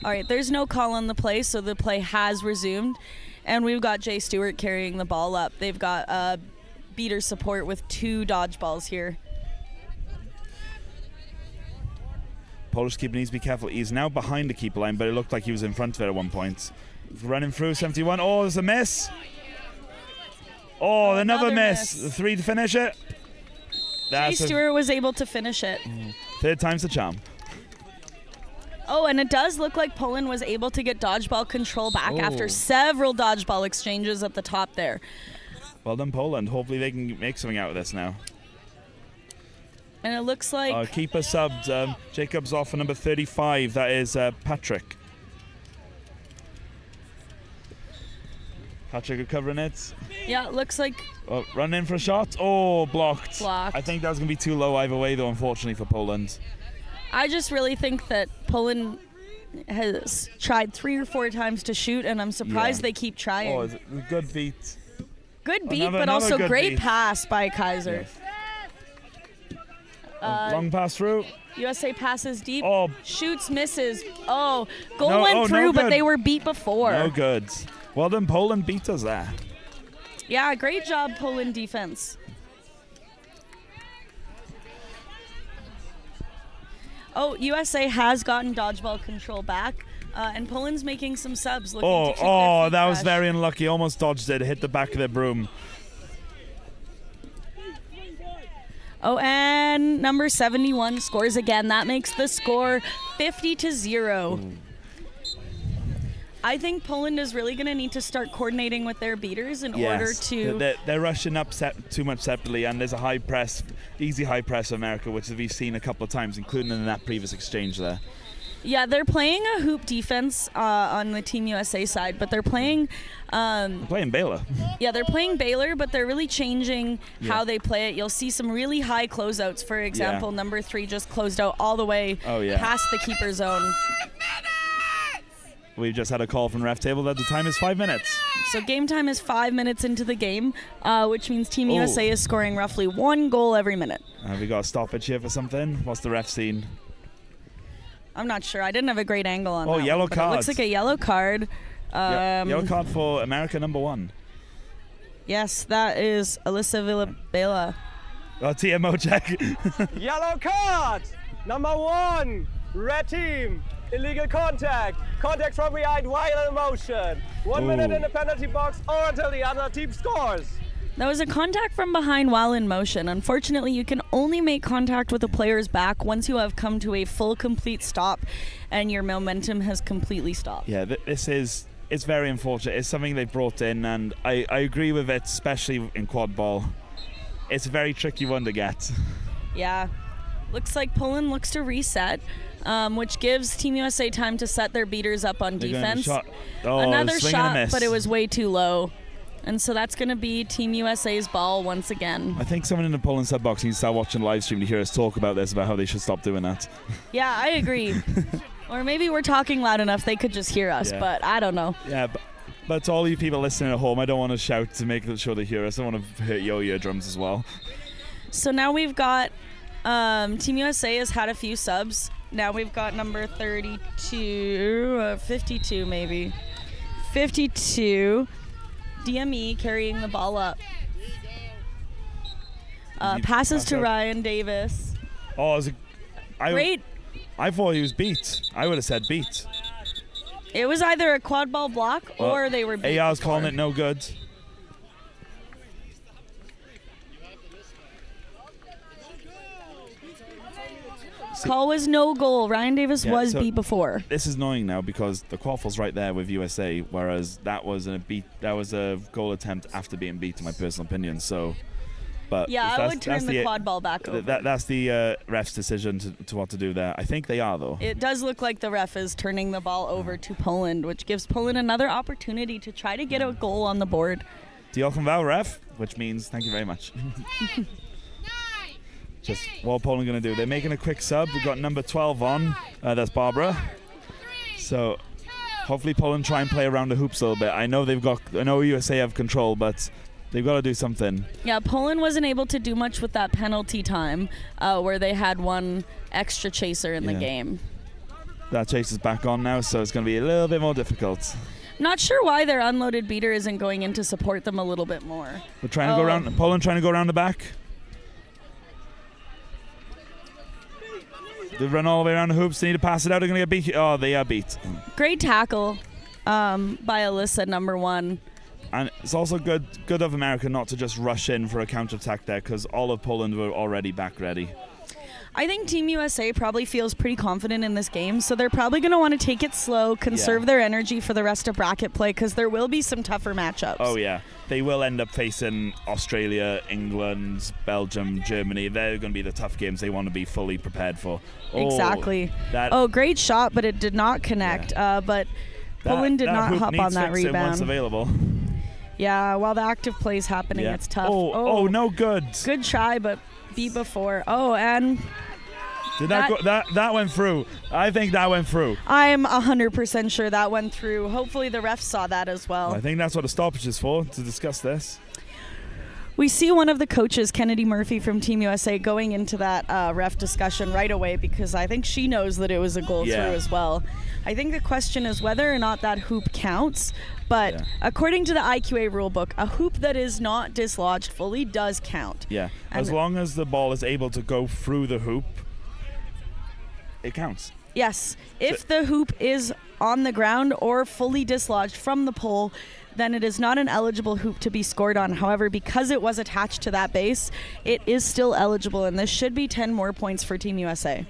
All right, there's no call on the play, so the play has resumed. And we've got Jay Stewart carrying the ball up. They've got beater support with 2 dodgeballs here. Polish keeper needs to be careful. He's now behind the keeper line, but it looked like he was in front of it at one point. Running through 71. Oh, there's a miss. Oh, another miss. 3 to finish it. Jay Stewart was able to finish it. 3rd time's the charm. Oh, and it does look like Poland was able to get dodgeball control back after several dodgeball exchanges at the top there. Well done, Poland. Hopefully they can make something out of this now. And it looks like... keeper subbed. Jacob's off for number 35. That is Patrick. Patrick recovering it. Yeah, it looks like... Oh, run in for a shot. Oh, blocked. Blocked. I think that was going to be too low either way, though, unfortunately, for Poland. I just really think that Poland has tried 3 or 4 times to shoot, and I'm surprised they keep trying. Oh, good beat. Good beat, but also great pass by Kaiser. Yes. Long pass through. USA passes deep. Oh. Shoots, misses. Oh, goal went through, but they were beat before. No good. Well done, Poland beat us there. Yeah, great job, Poland defense. Oh, USA has gotten dodgeball control back, and Poland's making some subs. Looking to keep their feet that was fresh. very unlucky. Almost dodged it. Hit the back of their broom. Oh, and number 71 scores again. That makes the score 50-0. I think Poland is really going to need to start coordinating with their beaters in order to... They're rushing up too much separately, and there's a high press, easy high press of America, which we've seen a couple of times, including in that previous exchange there. Yeah, they're playing a hoop defense on the Team USA side, but they're playing... playing Baylor. Yeah, they're playing Baylor, but they're really changing how they play it. You'll see some really high closeouts. For example, number 3 just closed out all the way past the keeper zone. We've just had a call from ref table that the time is 5 minutes. So game time is 5 minutes into the game, which means Team USA is scoring roughly 1 goal every minute. Have we got a stoppage here for something? What's the ref seen? I'm not sure. I didn't have a great angle on that. Oh, yellow one, card. It looks like a yellow card. Yellow card for America number 1. Yes, that is Alyssa Villabela. Oh, TMO check. Yellow card! Number 1, red team. Illegal contact. Contact from behind while in motion. 1 minute in the penalty box or until the other team scores. That was a contact from behind while in motion. Unfortunately, you can only make contact with a player's back once you have come to a full, complete stop and your momentum has completely stopped. Yeah, it's very unfortunate. It's something they brought in, and I agree with it, especially in quad ball. It's a very tricky one to get. Yeah. Looks like Poland looks to reset, which gives Team USA time to set their beaters up on defense. Another shot, but it was way too low. And so that's going to be Team USA's ball once again. I think someone in the Poland sub box needs to start watching Livestream to hear us talk about this, about how they should stop doing that. Yeah, I agree. Or maybe we're talking loud enough they could just hear us, but I don't know. Yeah, but to all you people listening at home, I don't want to shout to make sure they hear us. I want to hurt your eardrums as well. So now we've got Team USA has had a few subs. Now we've got number 32, 52 maybe. 52. DME carrying the ball up. Passes to Ryan Davis. Oh, great. I thought he was beat. I would have said beat. It was either a quad ball block or they were beat. AR's calling it no good. Call was no goal. Ryan Davis was beat before. This is annoying now because the quaffle's right there with USA, whereas that was a goal attempt after being beat, in my personal opinion. So, but yeah, I would turn the quad ball back over. That's the ref's decision to what to do there. I think they are though. It does look like the ref is turning the ball over to Poland, which gives Poland another opportunity to try to get a goal on the board. Diolch ref, which means thank you very much. Just what Poland going to do? They're making a quick sub. We've got number 12 on. That's Barbara. So hopefully Poland try and play around the hoops a little bit. I know USA have control, but they've got to do something. Yeah, Poland wasn't able to do much with that penalty time, where they had one extra chaser in the game. That chase is back on now, so it's going to be a little bit more difficult. Not sure why their unloaded beater isn't going in to support them a little bit more. We're trying to go around. Poland trying to go around the back. They run all the way around the hoops. They need to pass it out. They're going to get beat. Oh, they are beat. Great tackle by Alyssa, number 1. And it's also good of America not to just rush in for a counterattack there because all of Poland were already back ready. I think Team USA probably feels pretty confident in this game, so they're probably going to want to take it slow, conserve their energy for the rest of bracket play because there will be some tougher matchups. Oh, yeah. They will end up facing Australia, England, Belgium, Germany. They're going to be the tough games they want to be fully prepared for. Exactly. Great shot, but it did not connect. But Poland did not hop on that rebound. Once available. Yeah, while the active play is happening, it's tough. Oh, no good. Good try, but beat before. Oh, and that went through. I think that went through. I'm 100% sure that went through. Hopefully the refs saw that as well. I think that's what the stoppage is for, to discuss this. We see one of the coaches, Kennedy Murphy from Team USA, going into that ref discussion right away because I think she knows that it was a goal through as well. I think the question is whether or not that hoop counts, but according to the IQA rulebook, a hoop that is not dislodged fully does count. Yeah, as long as the ball is able to go through the hoop, it counts. Yes, if the hoop is on the ground or fully dislodged from the pole, then it is not an eligible hoop to be scored on. However, because it was attached to that base, it is still eligible, and this should be 10 more points for Team USA.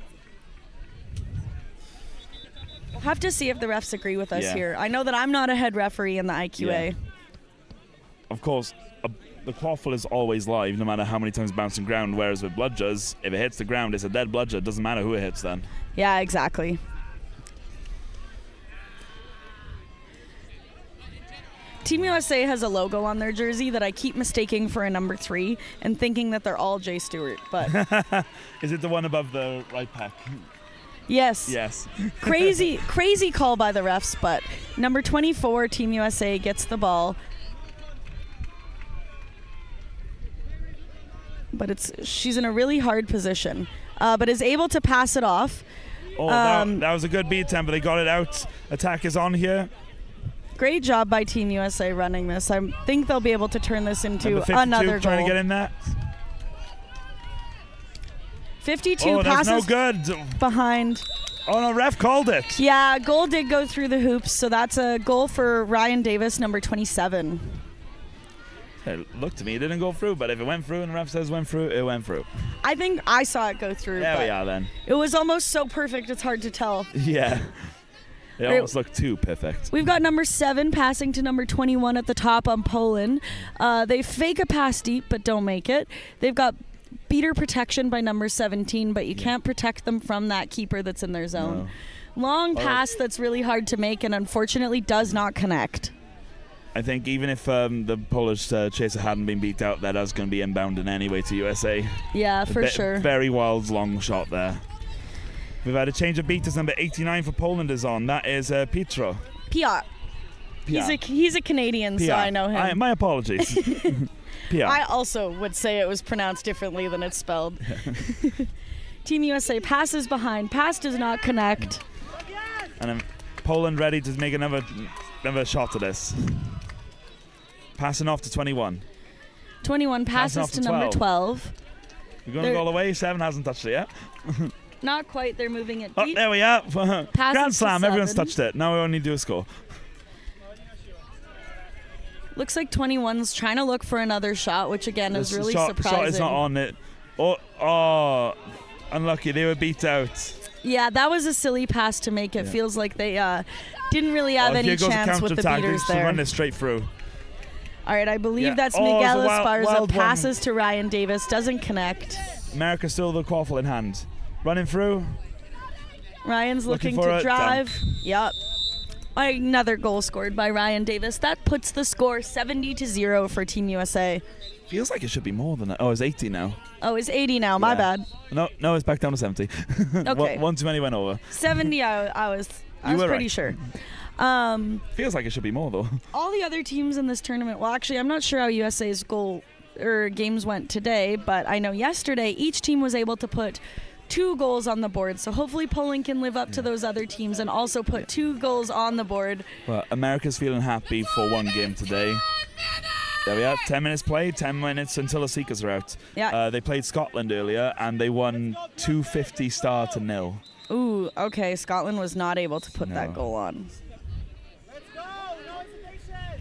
We'll have to see if the refs agree with us here. I know that I'm not a head referee in the IQA. Yeah. Of course, the quaffle is always live, no matter how many times bouncing ground, whereas with bludgers, if it hits the ground, it's a dead bludger. It doesn't matter who it hits then. Yeah, exactly. Team USA has a logo on their jersey that I keep mistaking for a number 3 and thinking that they're all Jay Stewart, but is it the one above the right pack? Yes. Yes. crazy call by the refs, but number 24, Team USA, gets the ball. But she's in a really hard position, but is able to pass it off. Oh, that was a good beat attempt, but they got it out. Attack is on here. Great job by Team USA running this. I think they'll be able to turn this into another goal. Trying to get in that. 52 passes no good. Behind. Oh, no, ref called it. Yeah, goal did go through the hoops, so that's a goal for Ryan Davis, number 27. It looked to me, it didn't go through, but if it went through and the ref says went through, it went through. I think I saw it go through. There we are then. It was almost so perfect, it's hard to tell. Yeah. It almost looked too perfect. We've got number 7 passing to number 21 at the top on Poland. They fake a pass deep, but don't make it. They've got beater protection by number 17, but you can't protect them from that keeper that's in their zone. No. Long pass that's really hard to make and unfortunately does not connect. I think even if the Polish chaser hadn't been beat out, that is going to be inbounded anyway to USA. Yeah, for sure. Very wild long shot there. We've had a change of beaters. Number 89 for Poland is on. That is Piotr. Piotr. He's a Canadian, so I know him. My apologies. I also would say it was pronounced differently than it's spelled. Team USA passes behind. Pass does not connect. And then Poland ready to make another shot at this. Passing off to 21. 21 passes to number 12. We're going to go all the way. 7 hasn't touched it yet. Not quite. They're moving it Oh, deep. there we are. Passes Grand to slam. Everyone's 7. touched it. Now we only do a score. Looks like 21's trying to look for another shot, which again is really surprising. Shot is not on it. Oh, unlucky. They were beat out. Yeah, that was a silly pass to make. It feels like they didn't really have any here goes a chance with the counter-attack. They beaters just there. run it straight through. All right, I believe Yeah. that's Oh, it was Miguel a wild Esparza. one. Passes to Ryan Davis. Doesn't connect. America still the quaffle in hand. Running through. Ryan's looking for to it. drive. Yep. Another goal scored by Ryan Davis. That puts the score 70-0 for Team USA. Feels like it should be more than that. Oh, it's 80 now. Oh, it's 80 now. My bad. No, it's back down to 70. Okay. One too many went over. 70. I was You were pretty right. sure. Feels like it should be more though. All the other teams in this tournament. Well, actually, I'm not sure how USA's games went today, but I know yesterday each team was able to put 2 goals on the board. So hopefully Poland can live up to those other teams and also put 2 goals on the board. Well, America's feeling happy for one game today. There we are. 10 minutes played. 10 minutes until the Seekers are out. Yeah. They played Scotland earlier and they won 250 star to 0. Ooh, okay. Scotland was not able to put that goal on.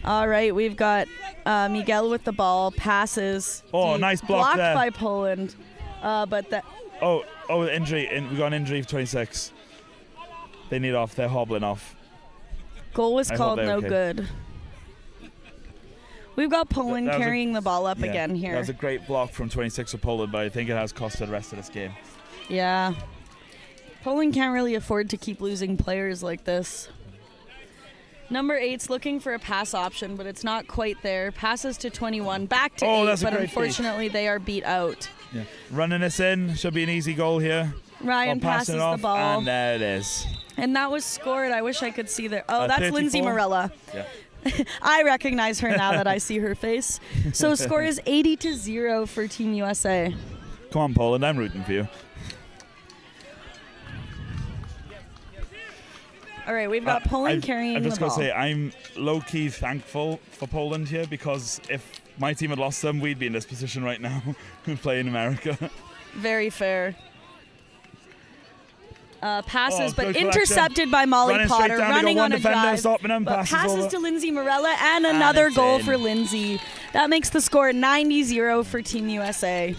All right, we've got Miguel with the ball, passes. Oh, deep, nice block blocked there. by Poland, but that. Oh, injury. We got an injury for 26. They need off. They're hobbling off. Goal was I hope called they're no okay. good. We've got Poland That was carrying the ball up Yeah, again here. That was a great block from 26 for Poland, but I think it has costed the rest of this game. Yeah. Poland can't really afford to keep losing players like this. Number 8's looking for a pass option, but it's not quite there. Passes to 21, back to 8, that's a but great unfortunately they are beat out. Yeah. Running this in should be an easy goal here. Ryan While passing passes it the off, ball. and there it is. And that was scored. I wish I could see there. Oh, that's 34. Lindsay Morella. Yeah. I recognize her now that I see her face. So score is 80-0 for Team USA. Come on, Poland, I'm rooting for you. All right, we've got Poland carrying I'm the just ball. going to say, I'm low-key thankful for Poland here because if my team had lost them, we'd be in this position right now playing America. Very fair. Passes, Oh, but good collection. intercepted by Molly Running straight Potter, down, they got running one on a defender, drive. stopping him, But passes passes over. to Lindsay Morella, and another it's goal in. for Lindsay. That makes the score 90-0 for Team USA.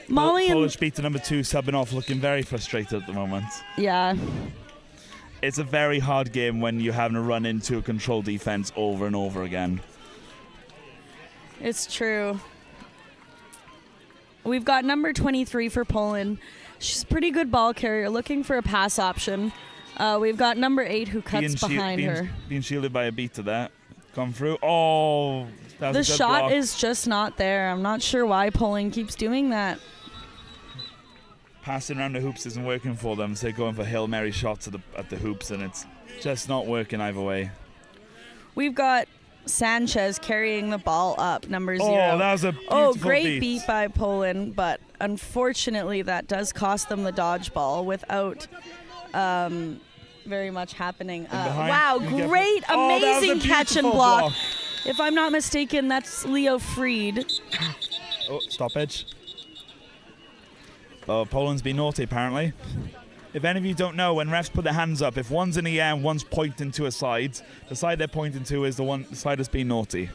Molly and Polish beat to number 2, subbing off, looking very frustrated at the moment. yeah. It's a very hard game when you're having to run into a control defense over and over again. It's true. We've got number 23 for Poland. She's a pretty good ball carrier, looking for a pass option. We've got number 8 who cuts behind her. Being shielded by a beater there. Come through. Oh, that was The a good shot block. is just not there. I'm not sure why Poland keeps doing that. Passing around the hoops isn't working for them, so they're going for Hail Mary shots at the hoops, and it's just not working either way. We've got Sanchez carrying the ball up, number 0. Oh, that was a beautiful great beat. by Poland, but unfortunately that does cost them the dodgeball without very much happening. behind, Wow, you get- great, Oh, that was a amazing catch and beautiful block. block. If I'm not mistaken, that's Leo Fried. Oh, stoppage. Oh, Poland's been naughty, apparently. If any of you don't know, when refs put their hands up, if one's in the air and one's pointing to a side, the side they're pointing to is the side that's been naughty.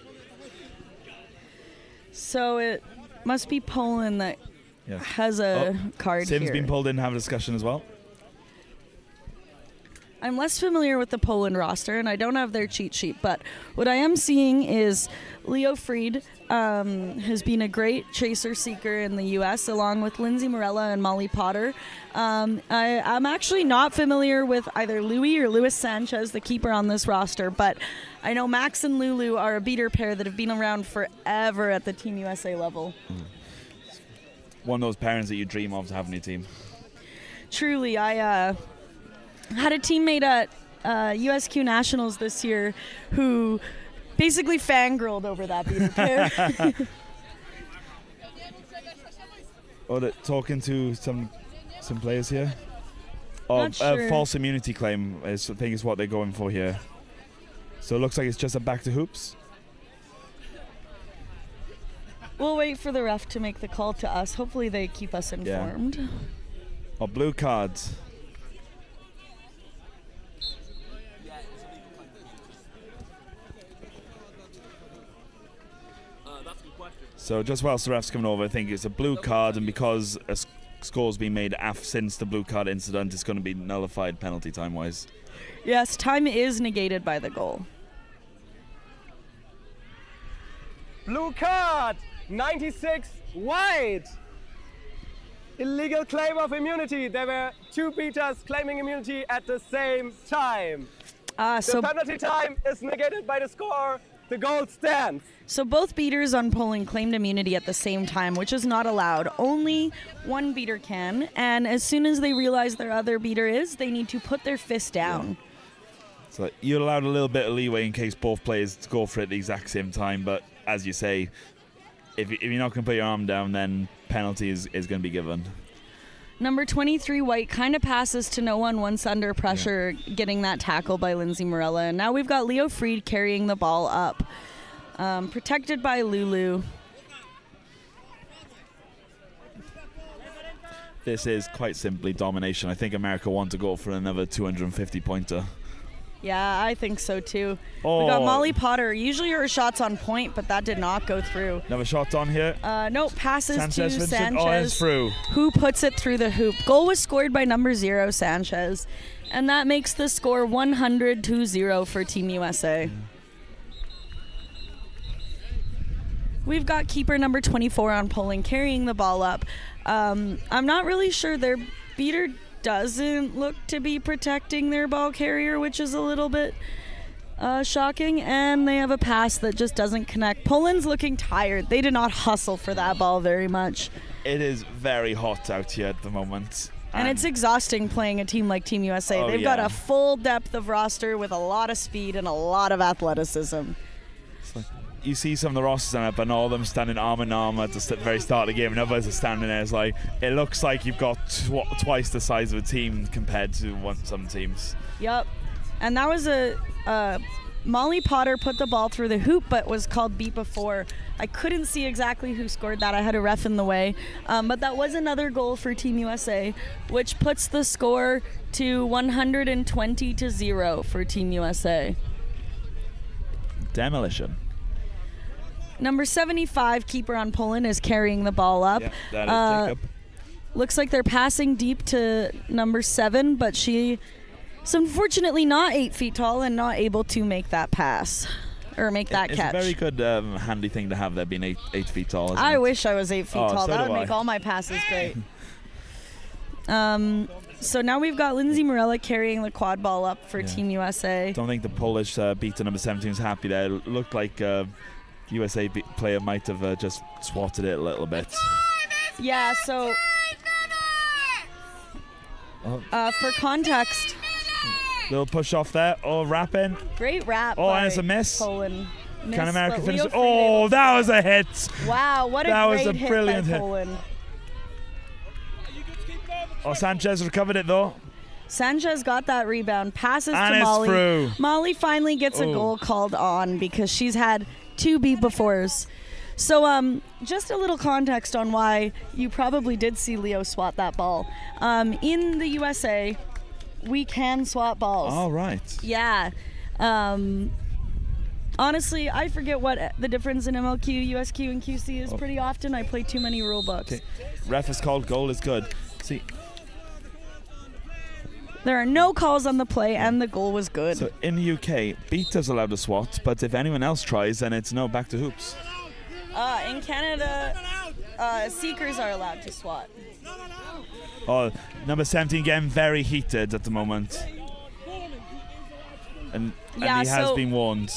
So it must be Poland that Yeah. has a card Sim's here. been pulled in to have a discussion as well. I'm less familiar with the Poland roster, and I don't have their cheat sheet, but what I am seeing is Leo Fried has been a great chaser-seeker in the U.S., along with Lindsay Morella and Molly Potter. I'm actually not familiar with either Louis or Luis Sanchez, the keeper on this roster, but I know Max and Lulu are a beater pair that have been around forever at the Team USA level. One of those parents that you dream of to have on your team. Truly, I had a teammate at USQ Nationals this year who basically fangirled over that beater pair. Oh, they're talking to some players here. Oh, Not sure. false immunity claim I think is what they're going for here. So it looks like it's just a back to hoops. We'll wait for the ref to make the call to us. Hopefully they keep us informed. Oh, blue cards. So just whilst the ref's coming over, I think it's a blue card, and because a score's been made since the blue card incident, it's going to be nullified penalty time-wise. Yes, time is negated by the goal. Blue card, 96 wide. Illegal claim of immunity. There were two beaters claiming immunity at the same time. The penalty time is negated by the score. The goal stands. So both beaters on Poland claimed immunity at the same time, which is not allowed. Only one beater can, and as soon as they realize their other beater is, they need to put their fist down. So you're allowed a little bit of leeway in case both players go for it at the exact same time, but as you say, if you're not going to put your arm down, then penalty is going to be given. Number 23, White, kind of passes to no one once under pressure, getting that tackle by Lindsay Morella. And now we've got Leo Fried carrying the ball up, protected by Lulu. This is quite simply domination. I think America want to go for another 250-pointer. Yeah, I think so too. We got Molly Potter. Usually her shot's on point, but that did not go through. Another shot on here. Nope, passes to Sanchez. Oh, it's through. Who puts it through the hoop. Goal was scored by number 0, Sanchez. And that makes the score 100-0 for Team USA. We've got keeper number 24 on Poland carrying the ball up. I'm not really sure their beater doesn't look to be protecting their ball carrier, which is a little bit shocking, and they have a pass that just doesn't connect. Poland's looking tired. They did not hustle for that ball very much. It is very hot out here at the moment. And it's exhausting playing a team like Team USA. They've got a full depth of roster with a lot of speed and a lot of athleticism. You see some of the rosters on it, but all of them standing arm in arm at the very start of the game, and others are standing there. It's like, it looks like you've got twice the size of a team compared to some teams. Yep. And that was Molly Potter put the ball through the hoop, but was called beat before. I couldn't see exactly who scored that. I had a ref in the way. But that was another goal for Team USA, which puts the score to 120-0 for Team USA. Demolition. Number 75, keeper on Poland, is carrying the ball up. Yeah, that is Jacob. Looks like they're passing deep to number 7, but she is unfortunately not 8 feet tall and not able to make that pass or make that catch. It's a very good, handy thing to have there, being 8 feet tall. Isn't I it? wish I was 8 feet tall. So That would make all my passes great. So now we've got Lindsay Morella carrying the quad ball up for Team USA. Don't think the Polish beater number 17 is happy there. It looked like USA player might have just swatted it a little bit. Yeah, so for context, little push off there. Oh, wrap in. Great wrap. And it's a miss. Poland. Can America finish it? Oh, that was a hit. Wow, what a great hit by Poland. Oh, Sanchez recovered it though. Sanchez got that rebound, passes and to Molly. Through. Molly finally gets a goal called on because she's had 2 beat befores. So just a little context on why you probably did see Leo swat that ball. In the USA, we can swat balls. All right. Yeah. Honestly, I forget what the difference in MLQ, USQ, and QC is pretty often. I play too many rule books. Okay. Ref is called goal is good. See. There are no calls on the play, and the goal was good. So in the UK, beater's allowed to swat, but if anyone else tries, then it's no, back to hoops. In Canada, seekers are allowed to swat. Oh, number 17 getting very heated at the moment. And he has been warned.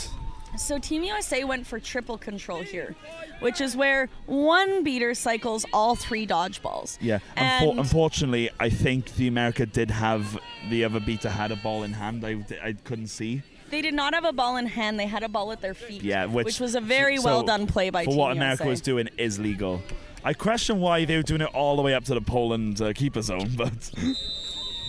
So Team USA went for triple control here, which is where one beater cycles all 3 dodgeballs. Yeah, unfortunately, I think the America did have, the other beater had a ball in hand. I couldn't see. They did not have a ball in hand. They had a ball at their feet, yeah, which was a very well done play by Team USA. For what America was doing is legal. I question why they were doing it all the way up to the Poland keeper zone, but...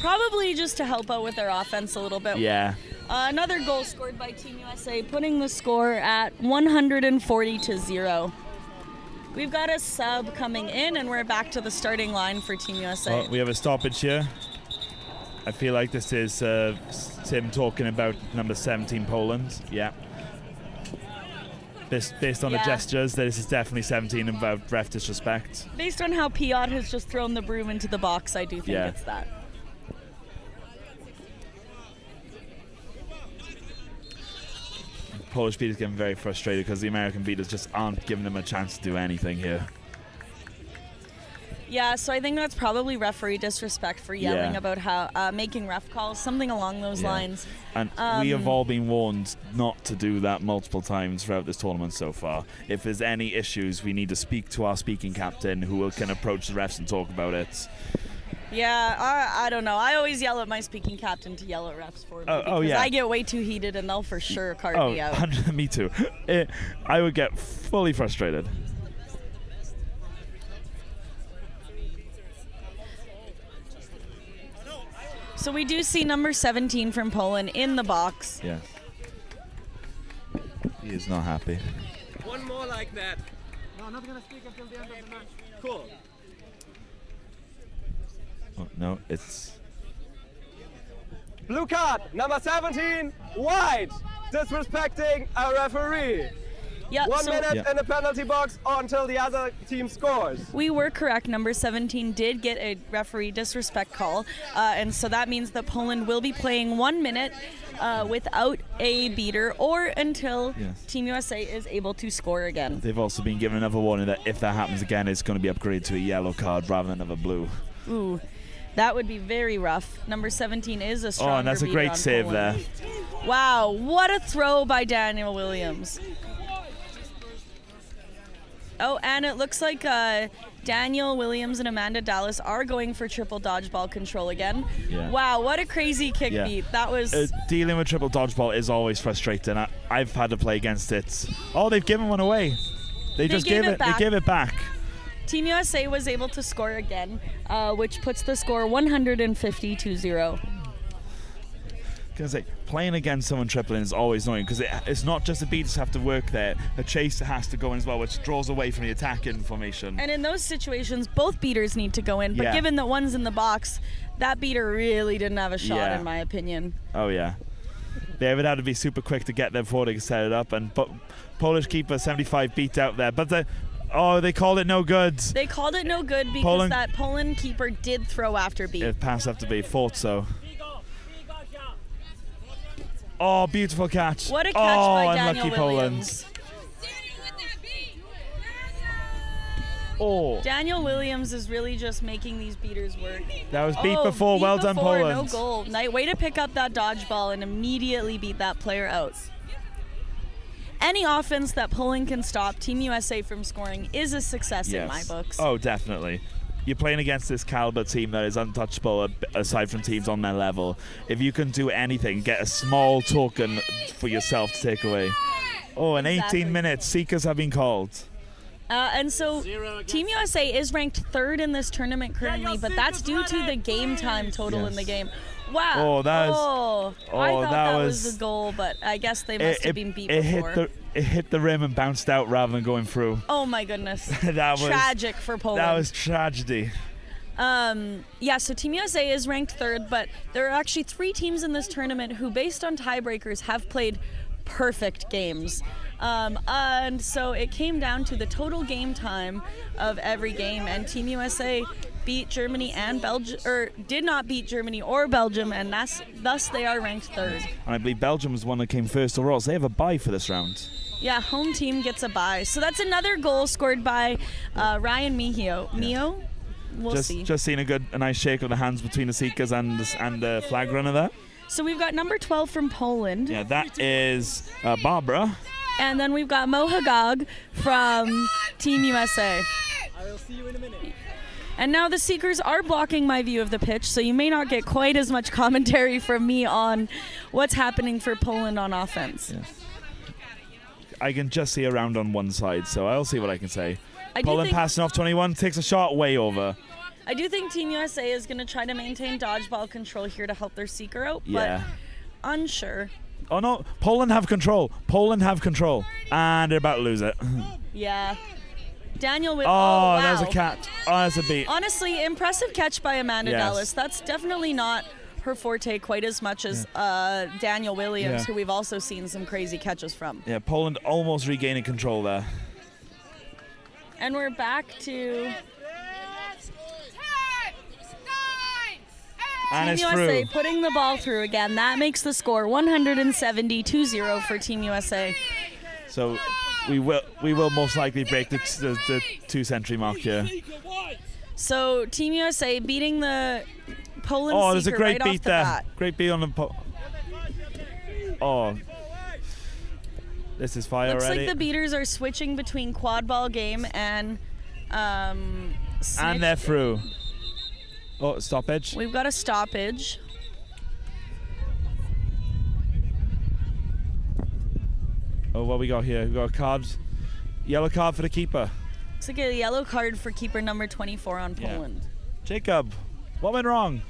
Probably just to help out with their offense a little bit. Yeah. Another goal scored by Team USA, putting the score at 140-0. We've got a sub coming in, and we're back to the starting line for Team USA. Oh, we have a stoppage here. I feel like this is Tim talking about number 17 Poland. Yeah. Based on the gestures, this is definitely 17 about ref disrespect. Based on how Piotr has just thrown the broom into the box, I do think it's that. Polish beaters getting very frustrated because the American beaters just aren't giving them a chance to do anything here. Yeah, so I think that's probably referee disrespect for yelling about how making ref calls, something along those lines. And we have all been warned not to do that multiple times throughout this tournament so far. If there's any issues, we need to speak to our speaking captain, who can approach the refs and talk about it. Yeah, I don't know. I always yell at my speaking captain to yell at refs for me because I get way too heated and they'll for sure card me out. Me too. I would get fully frustrated. So we do see number 17 from Poland in the box. Yeah. He is not happy. One more like that. No, I'm not going to speak until the end of the match. Cool. Oh, no, it's... Blue card, number 17, white, disrespecting a referee. Yeah, 1 minute in the penalty box until the other team scores. We were correct. Number 17 did get a referee disrespect call, and so that means that Poland will be playing 1 minute without a beater or until Team USA is able to score again. They've also been given another warning that if that happens again, it's going to be upgraded to a yellow card rather than another blue. Ooh, that would be very rough. Number 17 is a stronger and that's a great save Poland. there. Wow, what a throw by Daniel Williams. Oh, and it looks like Daniel Williams and Amanda Dallas are going for triple dodgeball control again. Yeah. Wow, what a crazy kick beat. That was... dealing with triple dodgeball is always frustrating. I've had to play against it. Oh, they've given one away. They just gave it back. They gave it back. Team USA was able to score again, which puts the score 150-0. Say, playing against someone tripling is always annoying because it's not just the beaters have to work there, a chaser has to go in as well, which draws away from the attacking formation. And in those situations, both beaters need to go in, but given that one's in the box, that beater really didn't have a shot, in my opinion. Oh, yeah. They would have to be super quick to get there before they could set it up, and Polish keeper 75 beat out there, but they called it no good. They called it no good because that Poland keeper did throw after beat. It passed after beat, thought so. Oh, beautiful catch. What a catch by Daniel Williams. Oh. Daniel Williams is really just making these beaters work. That was beat before. Well done, Poland. No goal. Way to pick up that dodgeball and immediately beat that player out. Any offense that Poland can stop Team USA from scoring is a success in my books. Oh, definitely. You're playing against this caliber team that is untouchable aside from teams on their level. If you can do anything, get a small token for yourself to take away. Oh, in 18 minutes, Seekers have been called. And so Team USA is ranked 3rd in this tournament currently, but that's due to the game time total in the game. Wow. Oh, I thought that was a goal, but I guess they must have been beat before. It hit the rim and bounced out rather than going through. Oh my goodness. That was tragic for Poland. That was tragedy. So Team USA is ranked 3rd, but there are actually 3 teams in this tournament who, based on tiebreakers, have played perfect games. And so it came down to the total game time of every game, and Team USA beat Germany and Belgium, or did not beat Germany or Belgium, and thus they are ranked 3rd. And I believe Belgium was one that came first overall, so they have a bye for this round. Yeah, home team gets a bye. So that's another goal scored by Ryan Mio. Mio? We'll see. Just seeing a nice shake of the hands between the Seekers and the flag runner there. So we've got number 12 from Poland. Yeah, that is Barbara. And then we've got Mo Hagag from Team USA. I will see you in a minute. And now the Seekers are blocking my view of the pitch, so you may not get quite as much commentary from me on what's happening for Poland on offense. Yes. I can just see around on one side, so I'll see what I can say. Poland passing off 21, takes a shot way over. I do think Team USA is going to try to maintain dodgeball control here to help their Seeker out, but unsure. Oh no, Poland have control. And they're about to lose it. Yeah. Daniel with. Oh, wow. there's a catch. Oh, that's a beat. Honestly, impressive catch by Amanda Yes. Dallas. That's definitely not her forte quite as much as Daniel Williams, Yeah. who we've also seen some crazy catches from. Yeah, Poland almost regaining control there. And we're back to And Team it's USA through. putting the ball through again. That makes the score 170-2-0 for Team USA. So we will most likely break the 2-century mark here. So Team USA beating the Poland Oh, there's a seeker great right beat off the there. bat. Great beat on the. Oh. This is fire Looks already. like the beaters are switching between quad ball game and and snitch. they're through. Oh, stoppage. We've got a stoppage. Oh, what we got here? We got a card. Yellow card for the keeper. Looks like a yellow card for keeper number 24 on Yeah. Poland. Jacob, what went wrong?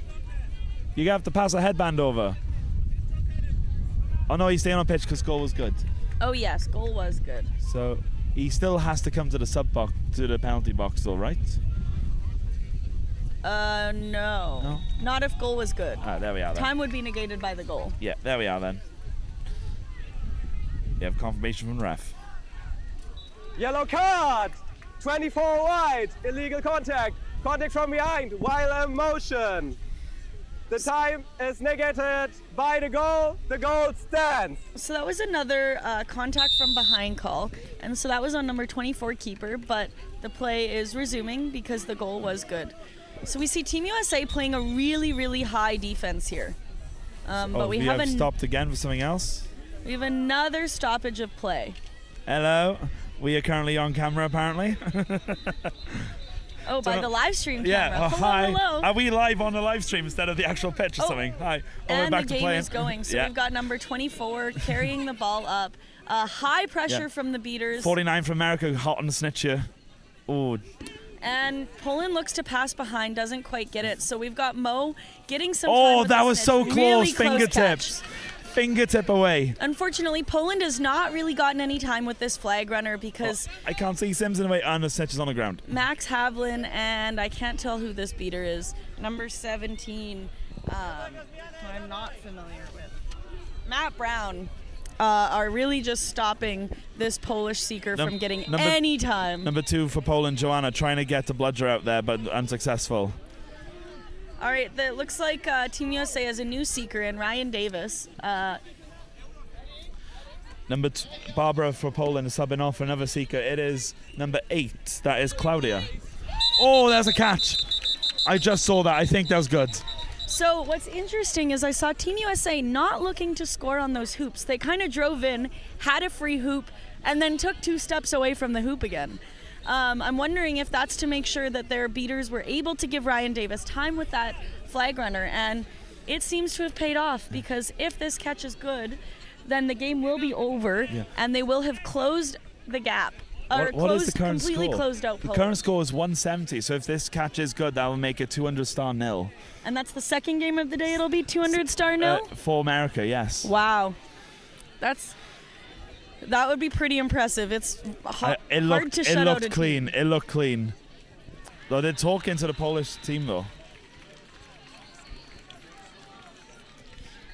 You have to pass a headband over. Oh no, he's staying on pitch because goal was good. Oh yes, goal was good. So he still has to come to the sub box, to the penalty box, though, right? No. Not if goal was good. Ah, there we are then. Time would be negated by the goal. Yeah, there we are then. You have confirmation from the ref. Yellow card! 24 wide, illegal contact. Contact from behind while in motion. The time is negated by the goal. The goal stands. So that was another contact from behind call. And so that was on number 24 keeper, but the play is resuming because the goal was good. So we see Team USA playing a really, really high defense here. But we have stopped again for something else. We have another stoppage of play. Hello. We are currently on camera, apparently. Oh, by the live stream camera. Yeah, Hello, hi. hello. Are we live on the live stream instead of the actual pitch or something? Hi. Oh, we're And back the to game playing. is going. So Yeah. we've got number 24 carrying the ball up. High pressure Yeah. from the beaters. 49 from America, hot on the snitch here. Oh, And Poland looks to pass behind, doesn't quite get it. So we've got Mo getting some time oh, with that the was snitch. so close. Really Fingertips. catch. Fingertip away. Unfortunately, Poland has not really gotten any time with this flag runner because I can't see Sims in the way, and the snitch is on the ground. Max Havlin and I can't tell who this beater is. Number 17, who I'm not familiar with. Matt Brown are really just stopping this Polish seeker from getting any time. Number 2 for Poland, Joanna, trying to get the bludger out there, but unsuccessful. All right, it looks like Team USA has a new seeker in Ryan Davis. Barbara for Poland is subbing off for another seeker. It is number 8. That is Claudia. Oh, there's a catch. I just saw that. I think that was good. So what's interesting is I saw Team USA not looking to score on those hoops. They kind of drove in, had a free hoop, and then took 2 steps away from the hoop again. I'm wondering if that's to make sure that their beaters were able to give Ryan Davis time with that flag runner, and it seems to have paid off because if this catch is good, then the game will be over and they will have closed the gap. What is the current completely score? closed out The Poland. current score is 170, so if this catch is good, that will make it 200-star nil. And that's the second game of the day. It'll be 200-star nil? For America, yes. Wow. That would be pretty impressive. It's hard to shut out a team. Clean. It looked clean. Though they're talking to the Polish team, though.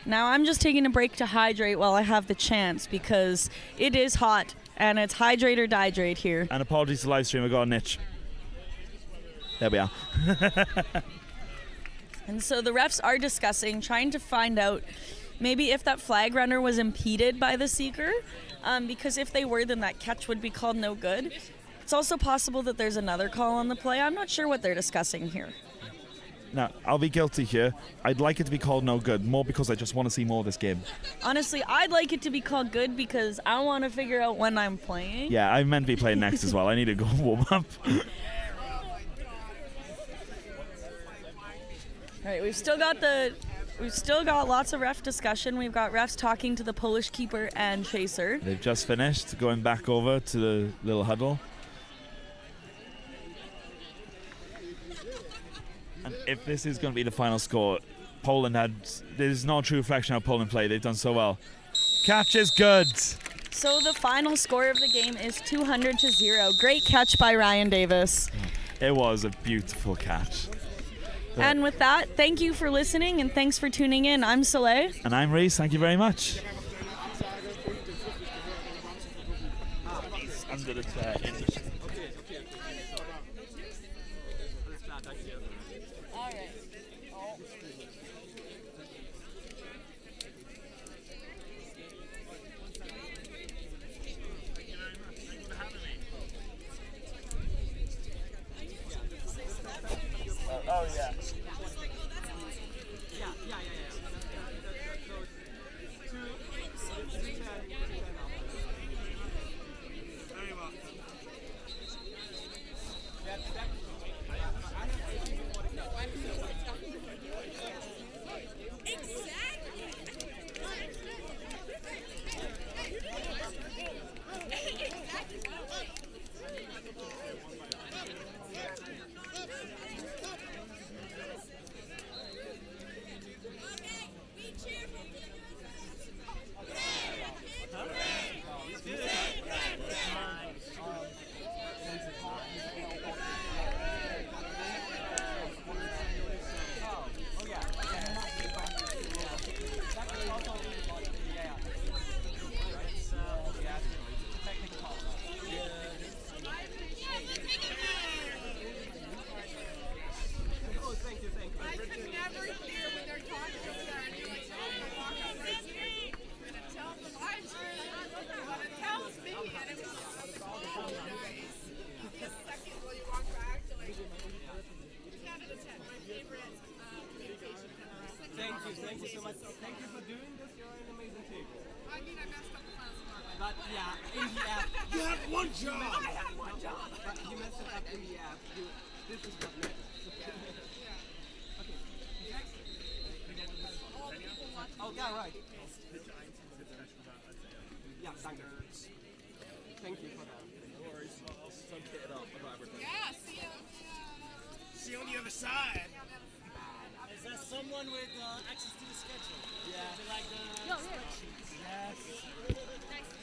Now I'm just taking a break to hydrate while I have the chance because it is hot and it's hydrate or dihydrate here. And apologies to live stream, I got a niche. There we are. And so the refs are discussing, trying to find out maybe if that flag runner was impeded by the seeker, because if they were, then that catch would be called no good. It's also possible that there's another call on the play. I'm not sure what they're discussing here. Now, I'll be guilty here. I'd like it to be called no good, more because I just want to see more of this game. Honestly, I'd like it to be called good because I want to figure out when I'm playing. Yeah, I'm meant to be playing next as well. I need to go warm up. All right, we've still got lots of ref discussion. We've got refs talking to the Polish keeper and chaser. They've just finished, going back over to the little huddle. And if this is going to be the final score, there's no true reflection of how Poland played. They've done so well. Catch is good. So the final score of the game is 200-0. Great catch by Ryan Davis. It was a beautiful catch. And with that, thank you for listening and thanks for tuning in. I'm Soleil. And I'm Reese. Thank you very much. Under the chair. Oh, yeah. Thank you so much. Thank you for doing this. You're an amazing team. I mean, I messed up the last one. But yeah, in the app. You had one job. I had one job. But you messed it up in the app. This is what matters. Oh, yeah, right. Yeah, thank you. Thank you for that. No worries. I'll sunk it up about everything. Yeah, see you on the other side. Is there someone with access to the schedule? Yeah. To like the spreadsheets? Yes.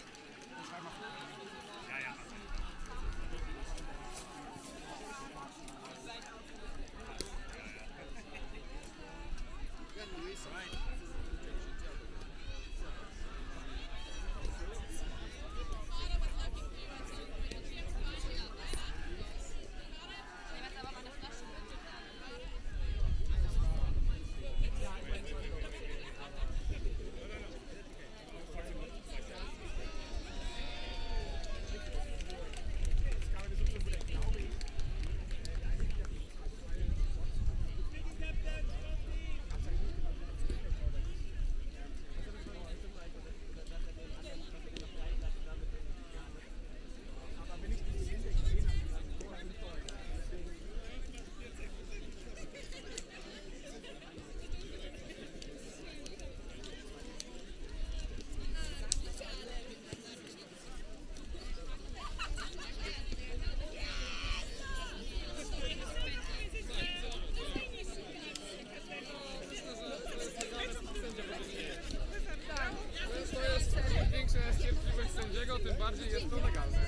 Tym bardziej jest to legalne.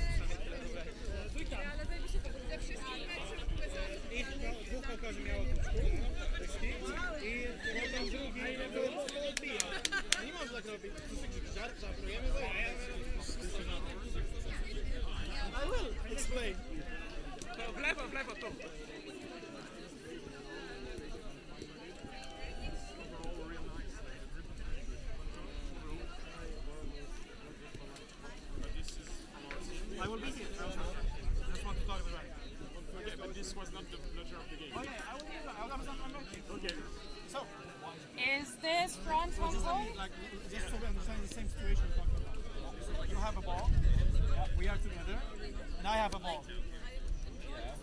Ale zajmie się ze wszystkimi I dwóch kokarzy miało i potem drugi odbija. Nie można tak robić. Żartujemy. I will explain. W lewo, tu. I will be here. I just want to talk about it. Okay, but this was not the pleasure of the game. Oh yeah, I will be there. I'm not here. Okay. So, Is this front home? like, just so we understand the same situation we're talking about. You have a ball, we are together, and I have a ball.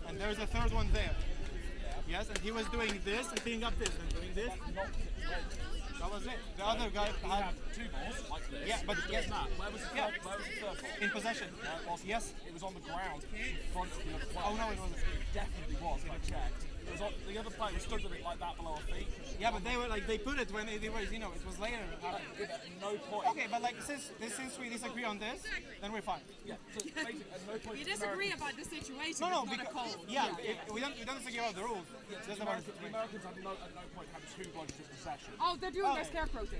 And there's a third one there. Yes, and he was doing this and picking up this and doing this. That was it. The other guy had two balls like this. Yeah, but yes, Where was the third ball? in possession. Yes, Yes. it was on the ground in front of the other player. Oh no, it wasn't. It definitely was. I checked. The other player stood with it like that below our feet. Yeah, but they were like they put it when it was it was later. No point. Okay, but like since we disagree on this, then we're fine. Yeah. So basically, at no point. We disagree about the situation. No, it's not a call. Yeah, we don't disagree about the rules. Yeah, Just the about Americans at no point have two blokes in possession. Oh, they're doing their scarecrow thing.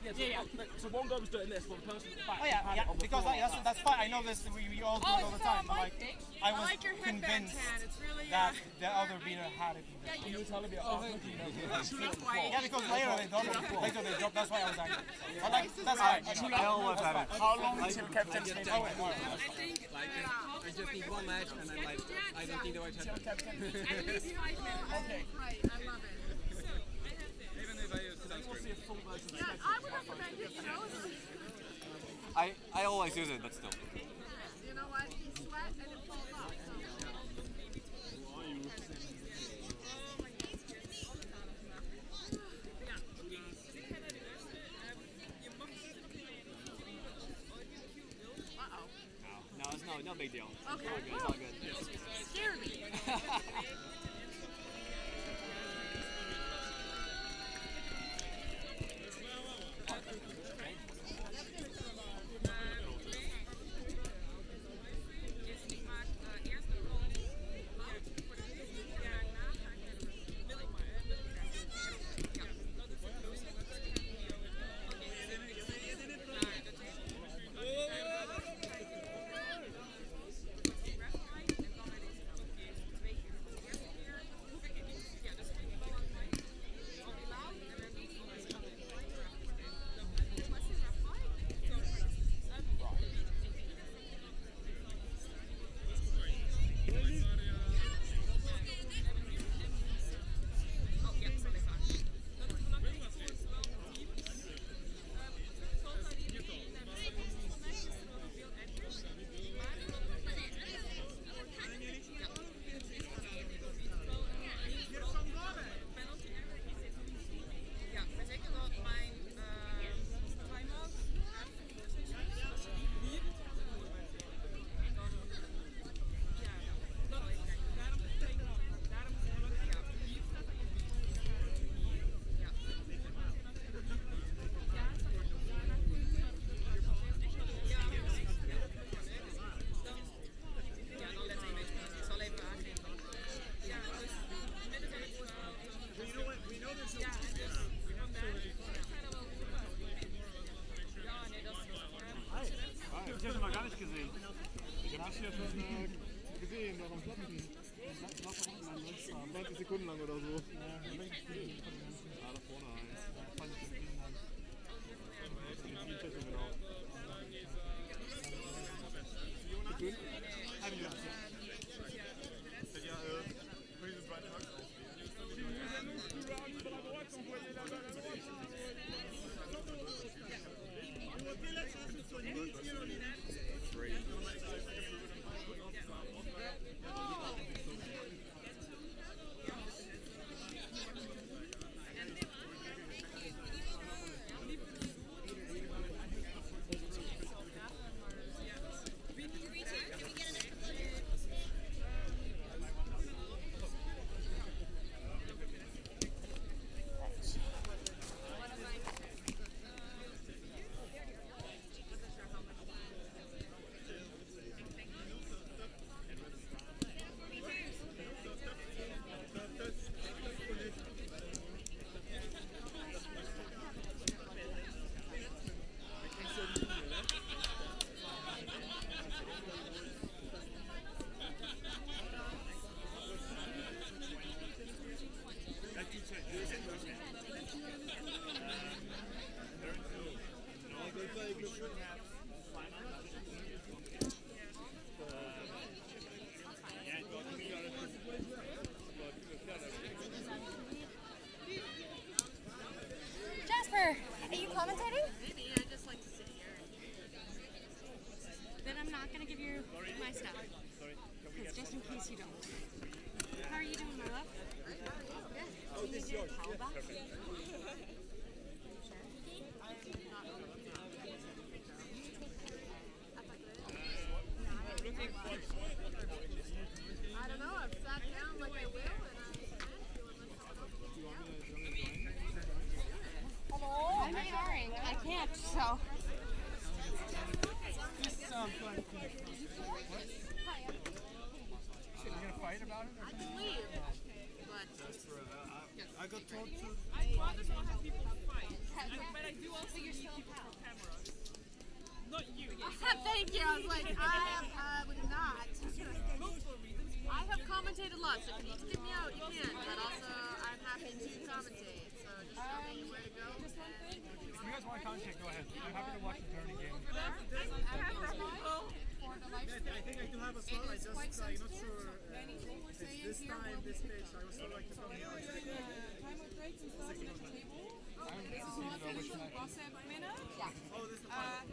Yeah, so one guy was doing this, while the person at the back Oh yeah, had yeah. it on the Because floor. that's fine. I know this. We all do it all the time. But like, I was like your headband convinced tan. It's really that the other beater had it. Can you tell me? Yeah, because later they dropped. That's why I was angry. But like, that's fine. I always have it. How long until captain stay? I think I just need one match, and I'm like, I don't think the white champion. at least 5 minutes. Okay. Right, I love it. Even if I use sunscreen. Yeah, I would recommend it, you know. I always use it, but still. You know what? You sweat and it falls off. No big deal. Okay. It's all good. Scared me. Ich habe noch gar nicht gesehen. Ich habe das hier schon gesehen, noch am Platten. 20 Sekunden lang oder so. Da vorne eins. Jasper, are you commentating? Maybe, I just like to sit here. Then I'm not going to give you my stuff. Because just in case you don't. How are you doing, my love? Oh, this is yours. I don't know, I've sat down like I will and match, so. This sounds fun. What? You're gonna fight about it? I can leave, but I got told to. I want to have people fight, but I do also need people for camera. Not you. Thank you. I was like, I would not. Multiple reasons. I have commentated lots. If you need to kick me out, you can. But also, I'm happy to commentate. So just tell me where to go. If you guys want to commentate, go ahead. I'm happy to watch the tourney game. I have a people for the live stream. I think I do have a slot. I just not sure if it's this time, this page. I would still like to come here. Timer breaks and stuff at the table. This is not the usual gossip minute. Yeah. Oh, this is the final.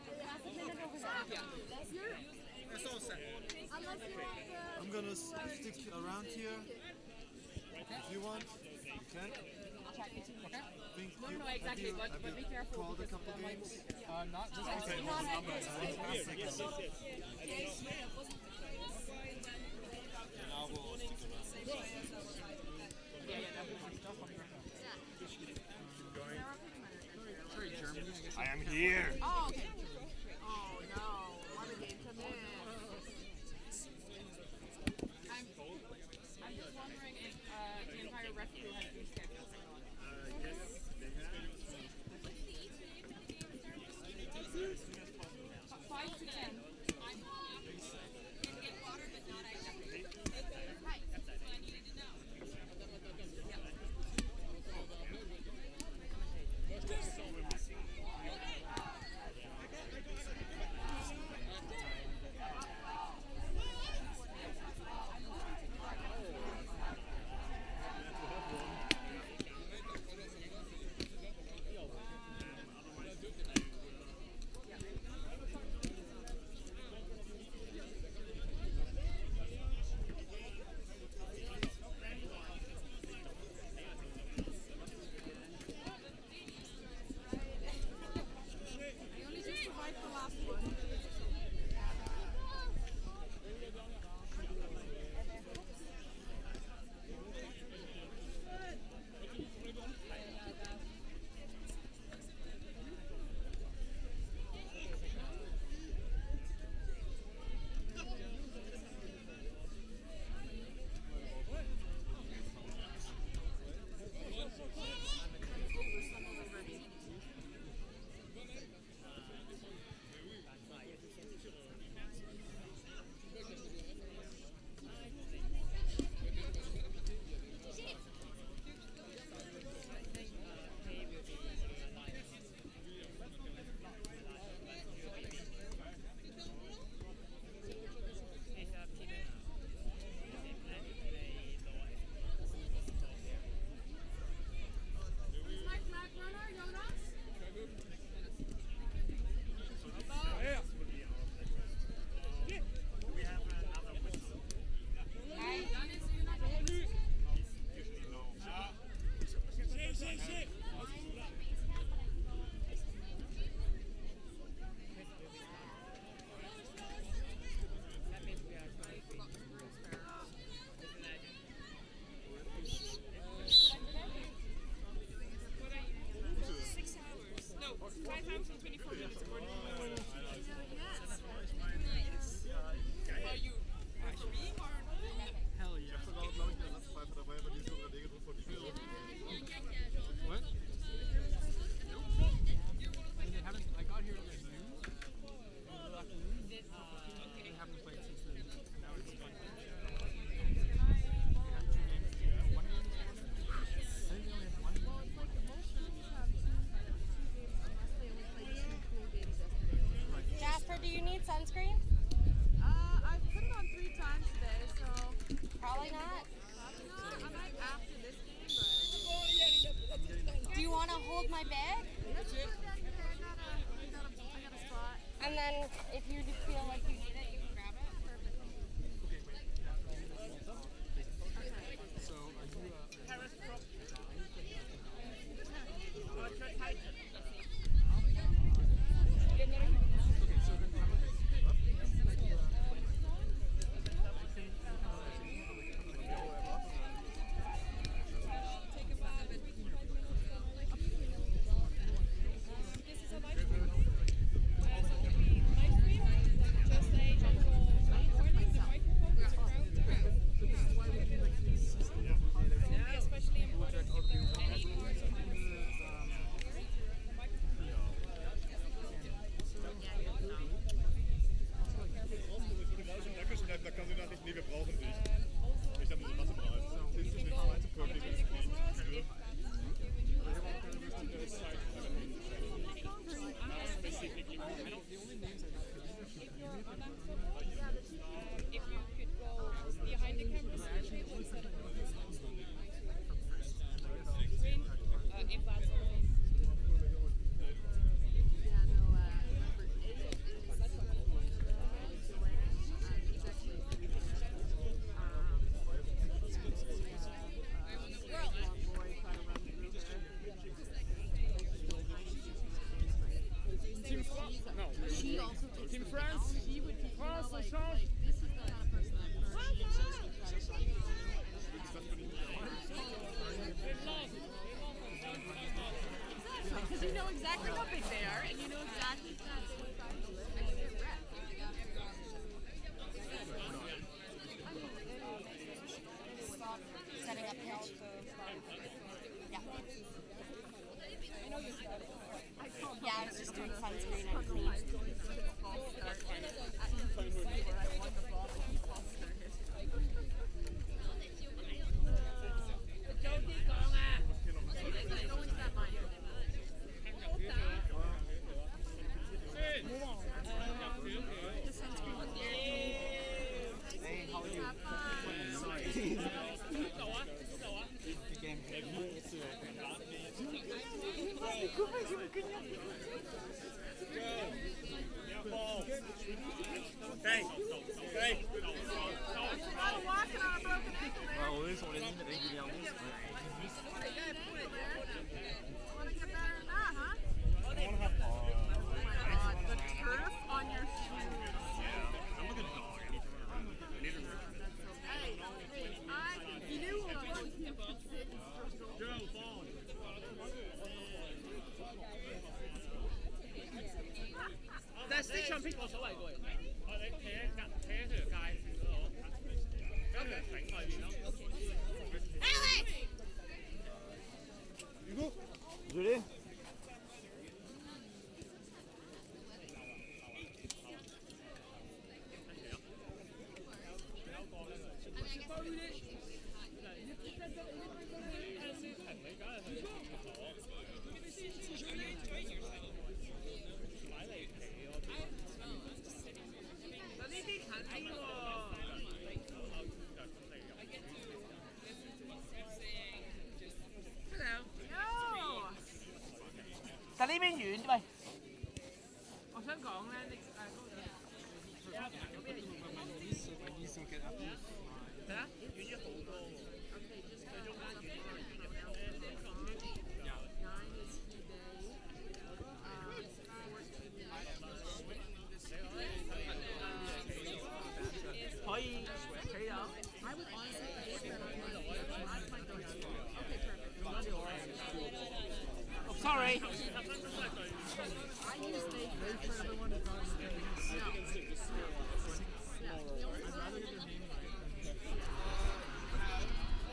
It's all set. I'm gonna stick around here. If you want, you can. Okay. No, exactly. But be careful. Called a couple games. Not just okay. I am here. Oh, okay. Oh no, what a game to miss. I'm just wondering if the entire ref crew has rescheduled. Yes, they have. 5 to 10. Sunscreen? I've put it on 3 times today, so probably not. I might after this game, but do you want to hold my bag? I got a spot. And then if you just feel like you need it, you can grab it. Perfect. So are you Paris Prop? This is a live stream. know exactly how big they are, and you know exactly how they would find the list. Setting up pitch. Yeah. Yeah, I was just doing sunscreen and clean. Oui, sur les lignes régulièrement. The turf on your shoes. I knew但係 stick 唱片冇所謂嘅喎。你企喺條街線嗰度，跟住頂外邊咯。Hugo, je l'ai.但呢邊遠喂。我想講咧，你係啊，遠咗好多喎。最中間遠咗可以企到。Sorry. I use they for everyone to talk to me.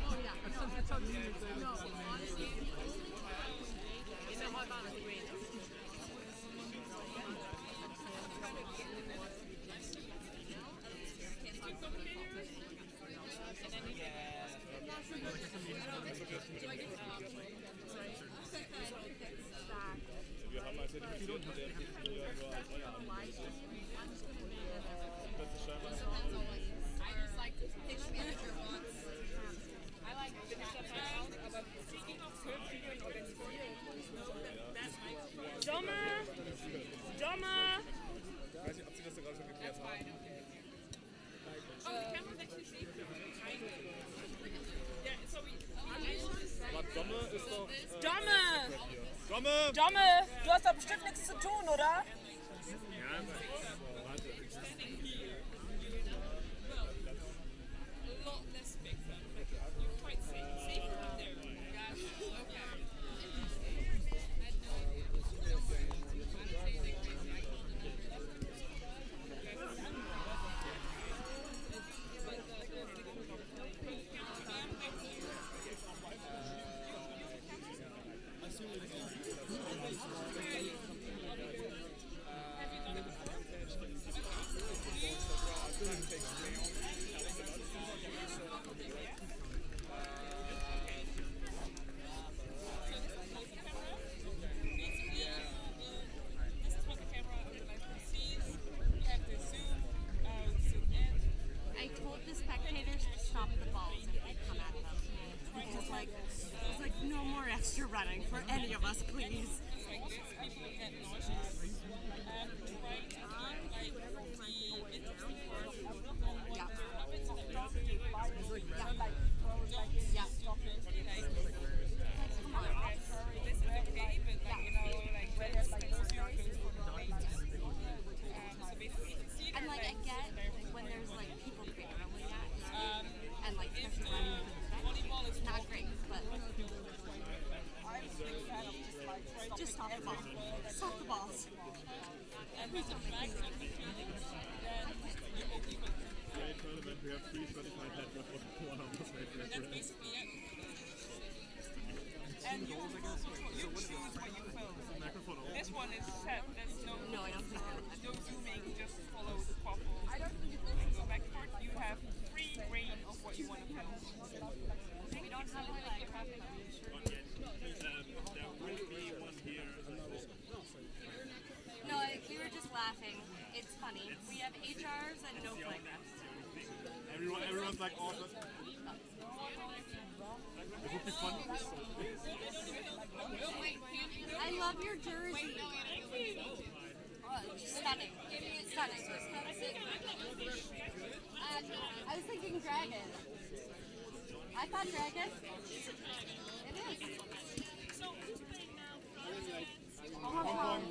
Oh yeah. It's on you. No, honestly. Wir haben also die vierten, der früher nur als euer Sommer! Ich weiß nicht, ob Sie das da gerade schon geklärt haben. Oh, the camera's actually safe. Yeah, so Aber Domme ist doch... Domme! Domme! Domme! Du hast doch bestimmt nichts zu tun, oder? Ja, warte. I told the spectators to stop the balls if they come at them. Because, like, it's like no more extra running for any of us, please. And like I get when there's like people barreling at you and like especially running into the bench, it's not great, but Just stop the ball. Stop the balls. And who's the flag? Great tournament, we have 3 certified head ref, one of us made ref. That's basically it. And you choose what you film. This one is set. There's no I don't think no zooming, just follow the quadball. I don't think and go back for it. You have free reign of what you want to film. We don't have it like There will be one here. No, we were just laughing. It's funny. We have HRs and no flag refs. Everyone's like awesome. It would be fun. I love your jersey. Oh, stunning. Stunning. I was thinking dragon. I thought dragon. It is. Hong Kong.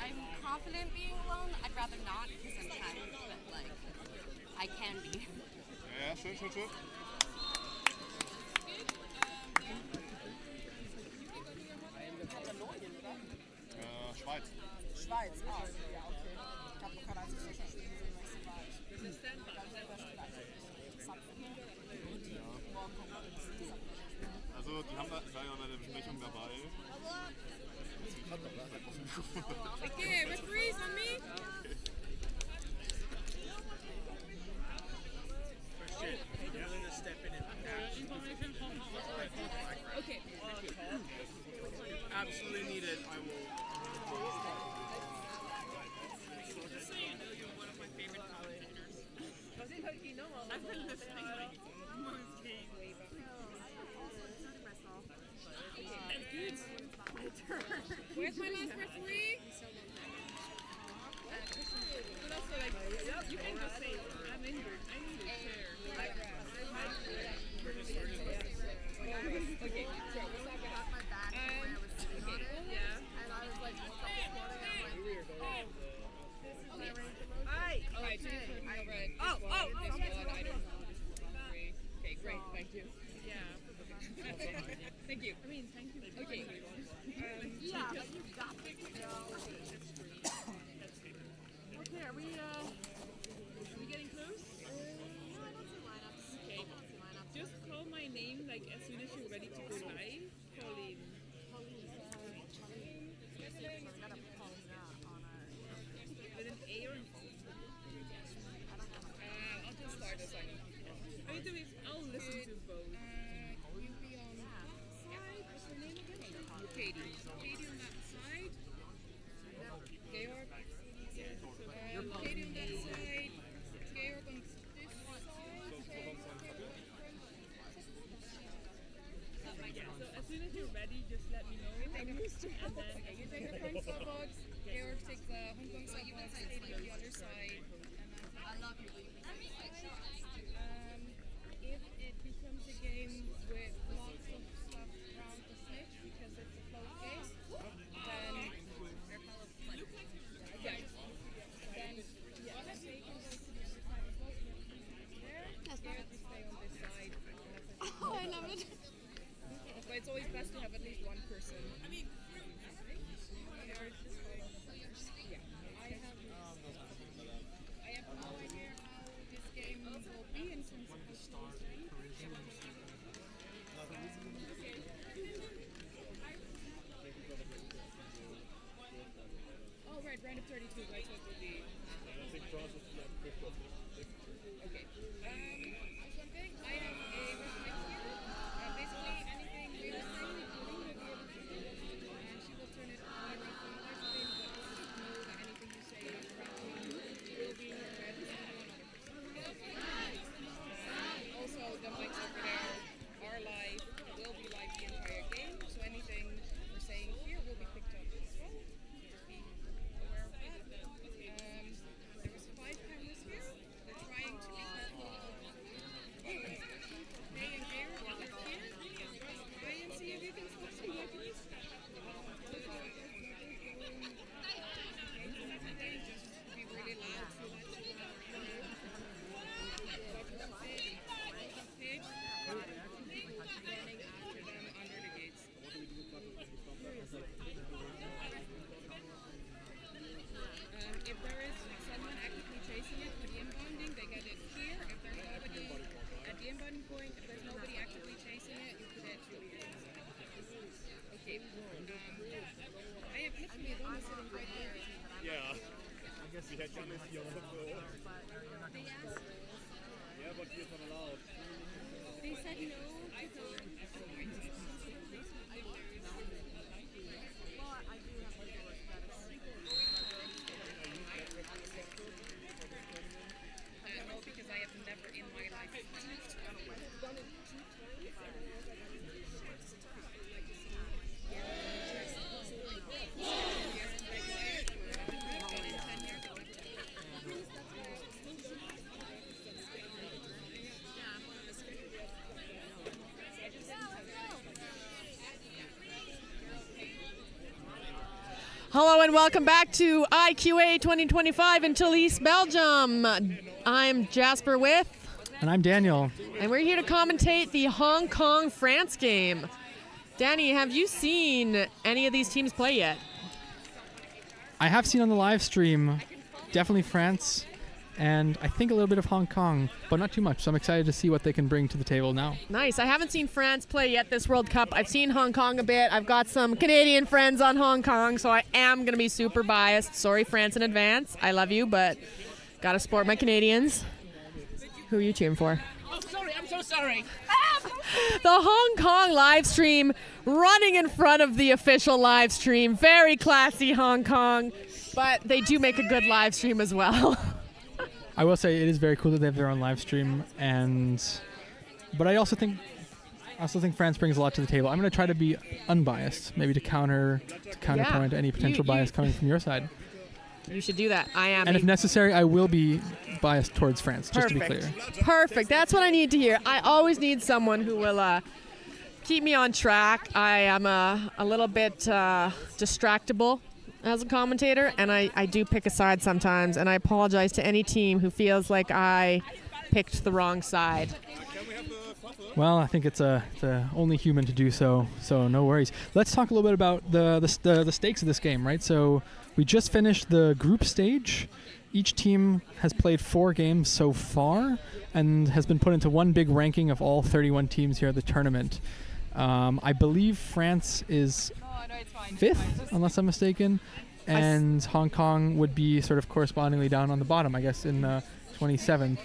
I'm confident being alone. I'd rather not because I'm tired, but like, I can be. Ja, schön, schön, schön. Schweiz. Schweiz, ja, okay. Ich habe noch keine einzige Spiel gesehen, weil ich so war. Ich bin Also, die haben da, ich war ja bei der Besprechung dabei. Okay, referees on me. Okay. Absolutely needed. I will. Just so you know, you're one of my favorite commentators. I've been listening like most games. That's good. Where's my last referee? But also, like, you can just say, I'm injured. I need a chair. Okay, so what's up? My back when I was sitting on it. Yeah. And I was like, Okay, great, thank you. Yeah. Thank you. I mean, thank you. Okay. Yeah, but you got to go. Okay, are we getting close? Okay. Just call my name like as soon as you're ready to go live. Pauline. With an A or an O? I'll just start as I know. I'll listen to both. You'll be on that side. What's your name again? Katie. Katie on that side. Georg. Katie on that side. Georg on this side. So as soon as you're ready, just let me know. And then you take the front side box. Georg takes the Hong Kong side box. Katie on the other side. I love you. If it becomes a game with lots of stuff around the snitch because it's a close game, then yeah, then yeah, they can go to the other side as well. So there, we stay on this side. Oh, I love it. But it's always best to have at least one person. I mean, I have no idea how this game will be in terms of oh, right, round of 32, right, so it will be. Okay. Something, I have a recommendation here. Basically, anything we are saying, Pauline will be able to do. And she will turn it on around from the live stream, but also just know that anything you say around will be heard by one other person. Also, the mics over there are live, will be live the entire game, so anything we're saying here will be picked up as well. So just be aware of that. There was 5 cameras here. Yeah. I guess we had to miss your football. Yeah, but you're not allowed. They said no to go. Because I have never in my life Hello and welcome back to IQA 2025 in Tubize, Belgium. I'm Jasper with. And I'm Daniel. And we're here to commentate the Hong Kong-France game. Danny, have you seen any of these teams play yet? I have seen on the live stream, definitely France, and I think a little bit of Hong Kong, but not too much. So I'm excited to see what they can bring to the table now. Nice. I haven't seen France play yet this World Cup. I've seen Hong Kong a bit. I've got some Canadian friends on Hong Kong, so I am going to be super biased. Sorry, France in advance. I love you, but got to support my Canadians. Who are you cheering for? Oh, sorry, I'm so sorry. The Hong Kong live stream running in front of the official live stream. Very classy Hong Kong, but they do make a good live stream as well. I will say it is very cool that they have their own live stream, but I also think France brings a lot to the table. I'm going to try to be unbiased, maybe to counterpoint any potential bias coming from your side. You should do that. I am. And if necessary, I will be biased towards France, just to be clear. Perfect. That's what I need to hear. I always need someone who will keep me on track. I am a little bit distractible as a commentator, and I do pick a side sometimes, and I apologize to any team who feels like I picked the wrong side. Well, I think it's only human to do so no worries. Let's talk a little bit about the stakes of this game, right? So we just finished the group stage. Each team has played 4 games so far and has been put into one big ranking of all 31 teams here at the tournament. I believe France is 5th, unless I'm mistaken, and Hong Kong would be sort of correspondingly down on the bottom, I guess, in 27th.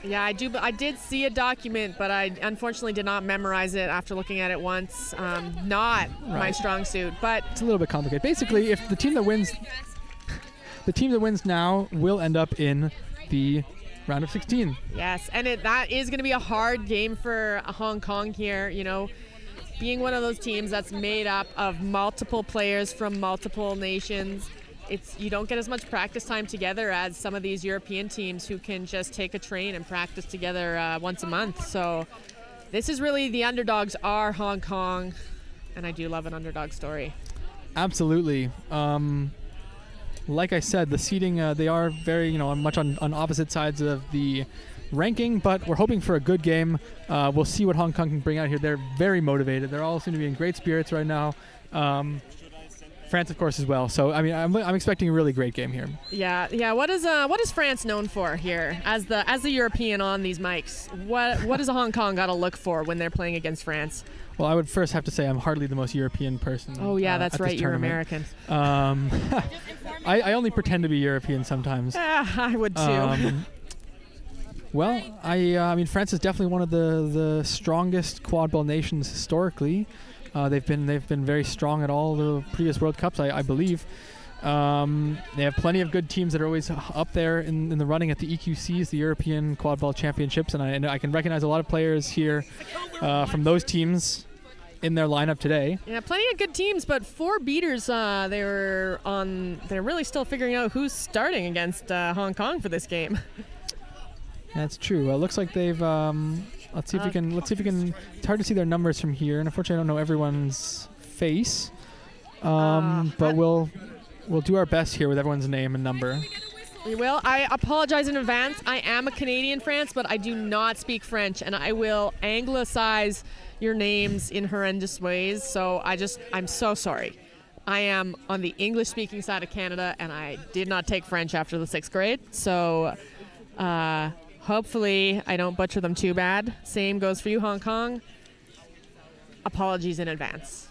Yeah, I did see a document, but I unfortunately did not memorize it after looking at it once. Not my strong suit, but it's a little bit complicated. Basically, if the team that wins now will end up in the round of 16. Yes, and that is going to be a hard game for Hong Kong here, you know, being one of those teams that's made up of multiple players from multiple nations. You don't get as much practice time together as some of these European teams who can just take a train and practice together once a month. So this is really, the underdogs are Hong Kong, and I do love an underdog story. Absolutely. Like I said, the seeding, they are very, much on opposite sides of the ranking, but we're hoping for a good game. We'll see what Hong Kong can bring out here. They're very motivated. They're all seem to be in great spirits right now. France, of course, as well. So, I mean, I'm expecting a really great game here. Yeah. What is France known for here as the European on these mics? What does Hong Kong got to look for when they're playing against France? Well, I would first have to say I'm hardly the most European person. Oh yeah, that's right. You're American. I only pretend to be European sometimes. I would too. Well, I mean, France is definitely one of the strongest quadball nations historically. They've been very strong at all the previous World Cups, I believe. They have plenty of good teams that are always up there in the running at the EQCs, the European Quadball Championships, and I can recognize a lot of players here from those teams in their lineup today. Yeah, plenty of good teams, but 4 beaters. They're really still figuring out who's starting against Hong Kong for this game. That's true. It looks like they've. Let's see if we can. It's hard to see their numbers from here, and unfortunately, I don't know everyone's face. But we'll do our best here with everyone's name and number. We will. I apologize in advance. I am a Canadian France, but I do not speak French, and I will anglicize your names in horrendous ways. So I'm so sorry. I am on the English-speaking side of Canada, and I did not take French after the 6th grade. So hopefully I don't butcher them too bad. Same goes for you, Hong Kong. Apologies in advance.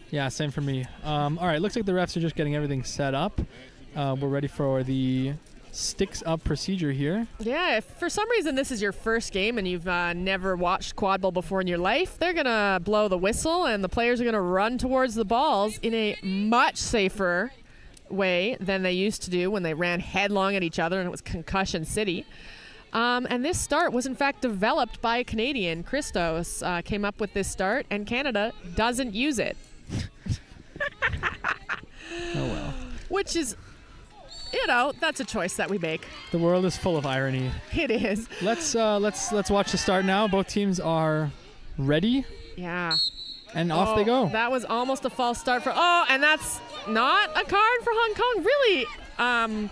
Yeah, same for me. All right, looks like the refs are just getting everything set up. We're ready for the sticks up procedure here. Yeah, if for some reason this is your first game and you've never watched quadball before in your life, they're going to blow the whistle and the players are going to run towards the balls in a much safer way than they used to do when they ran headlong at each other and it was concussion city. And this start was in fact developed by a Canadian. Christos came up with this start and Canada doesn't use it. Oh well. Which is, you know, that's a choice that we make. The world is full of irony. It is. Let's watch the start now. Both teams are ready. Yeah. And off they go. That was almost a false start for. Oh, and that's not a card for Hong Kong. Really,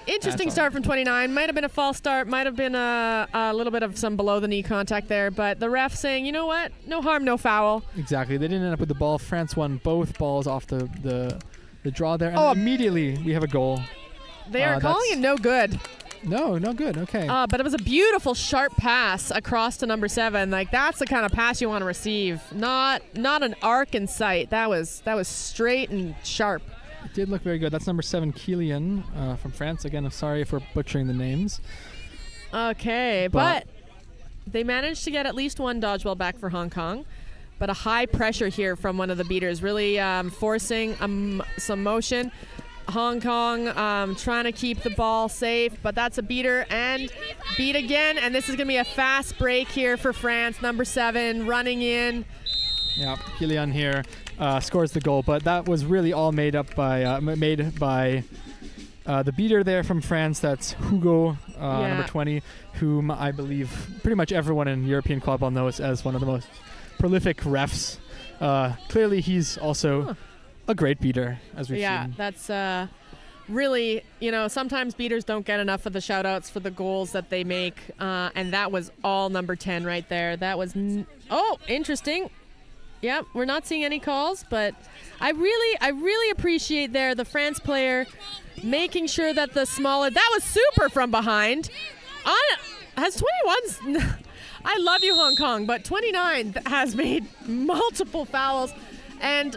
interesting start from 29. Might have been a false start. Might have been a little bit of some below the knee contact there. But the ref saying, you know what? No harm, no foul. Exactly. They didn't end up with the ball. France won both balls off the draw there. And immediately we have a goal. They are calling it no good. No good. Okay. But it was a beautiful, sharp pass across to number 7. Like that's the kind of pass you want to receive. Not an arc in sight. That was straight and sharp. It did look very good. That's number 7, Kilian from France. Again, I'm sorry if we're butchering the names. Okay, but they managed to get at least one dodgeball back for Hong Kong. But a high pressure here from one of the beaters, really forcing some motion. Hong Kong trying to keep the ball safe, but that's a beater and beat again. And this is going to be a fast break here for France. Number 7 running in. Yeah, Kilian here scores the goal, but that was really all made by the beater there from France. That's Hugo, number 20, whom I believe pretty much everyone in European quadball knows as one of the most prolific refs. Clearly, he's also a great beater, as we've seen. Yeah, that's really, you know, sometimes beaters don't get enough of the shout-outs for the goals that they make, and that was all number 10 right there. That was, interesting. Yep, we're not seeing any calls, but I really appreciate there the France player making sure that the smaller, that was super from behind. Has 21's, I love you, Hong Kong, but 29 has made multiple fouls, and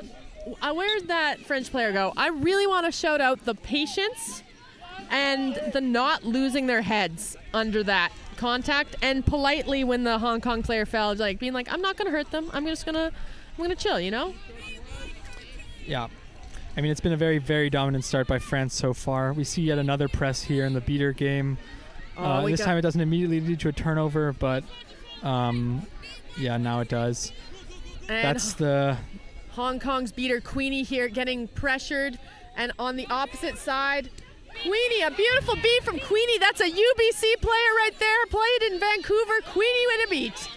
where'd that French player go? I really want to shout out the patience and the not losing their heads under that contact, and politely when the Hong Kong player fell, like being like, I'm not going to hurt them. I'm gonna chill, you know? Yeah. I mean, it's been a very, very dominant start by France so far. We see yet another press here in the beater game. This time it doesn't immediately lead to a turnover, but yeah, now it does. And that's the Hong Kong's beater Queenie here getting pressured, and on the opposite side, Queenie, a beautiful beat from Queenie. That's a UBC player right there, played in Vancouver. Queenie with a beat.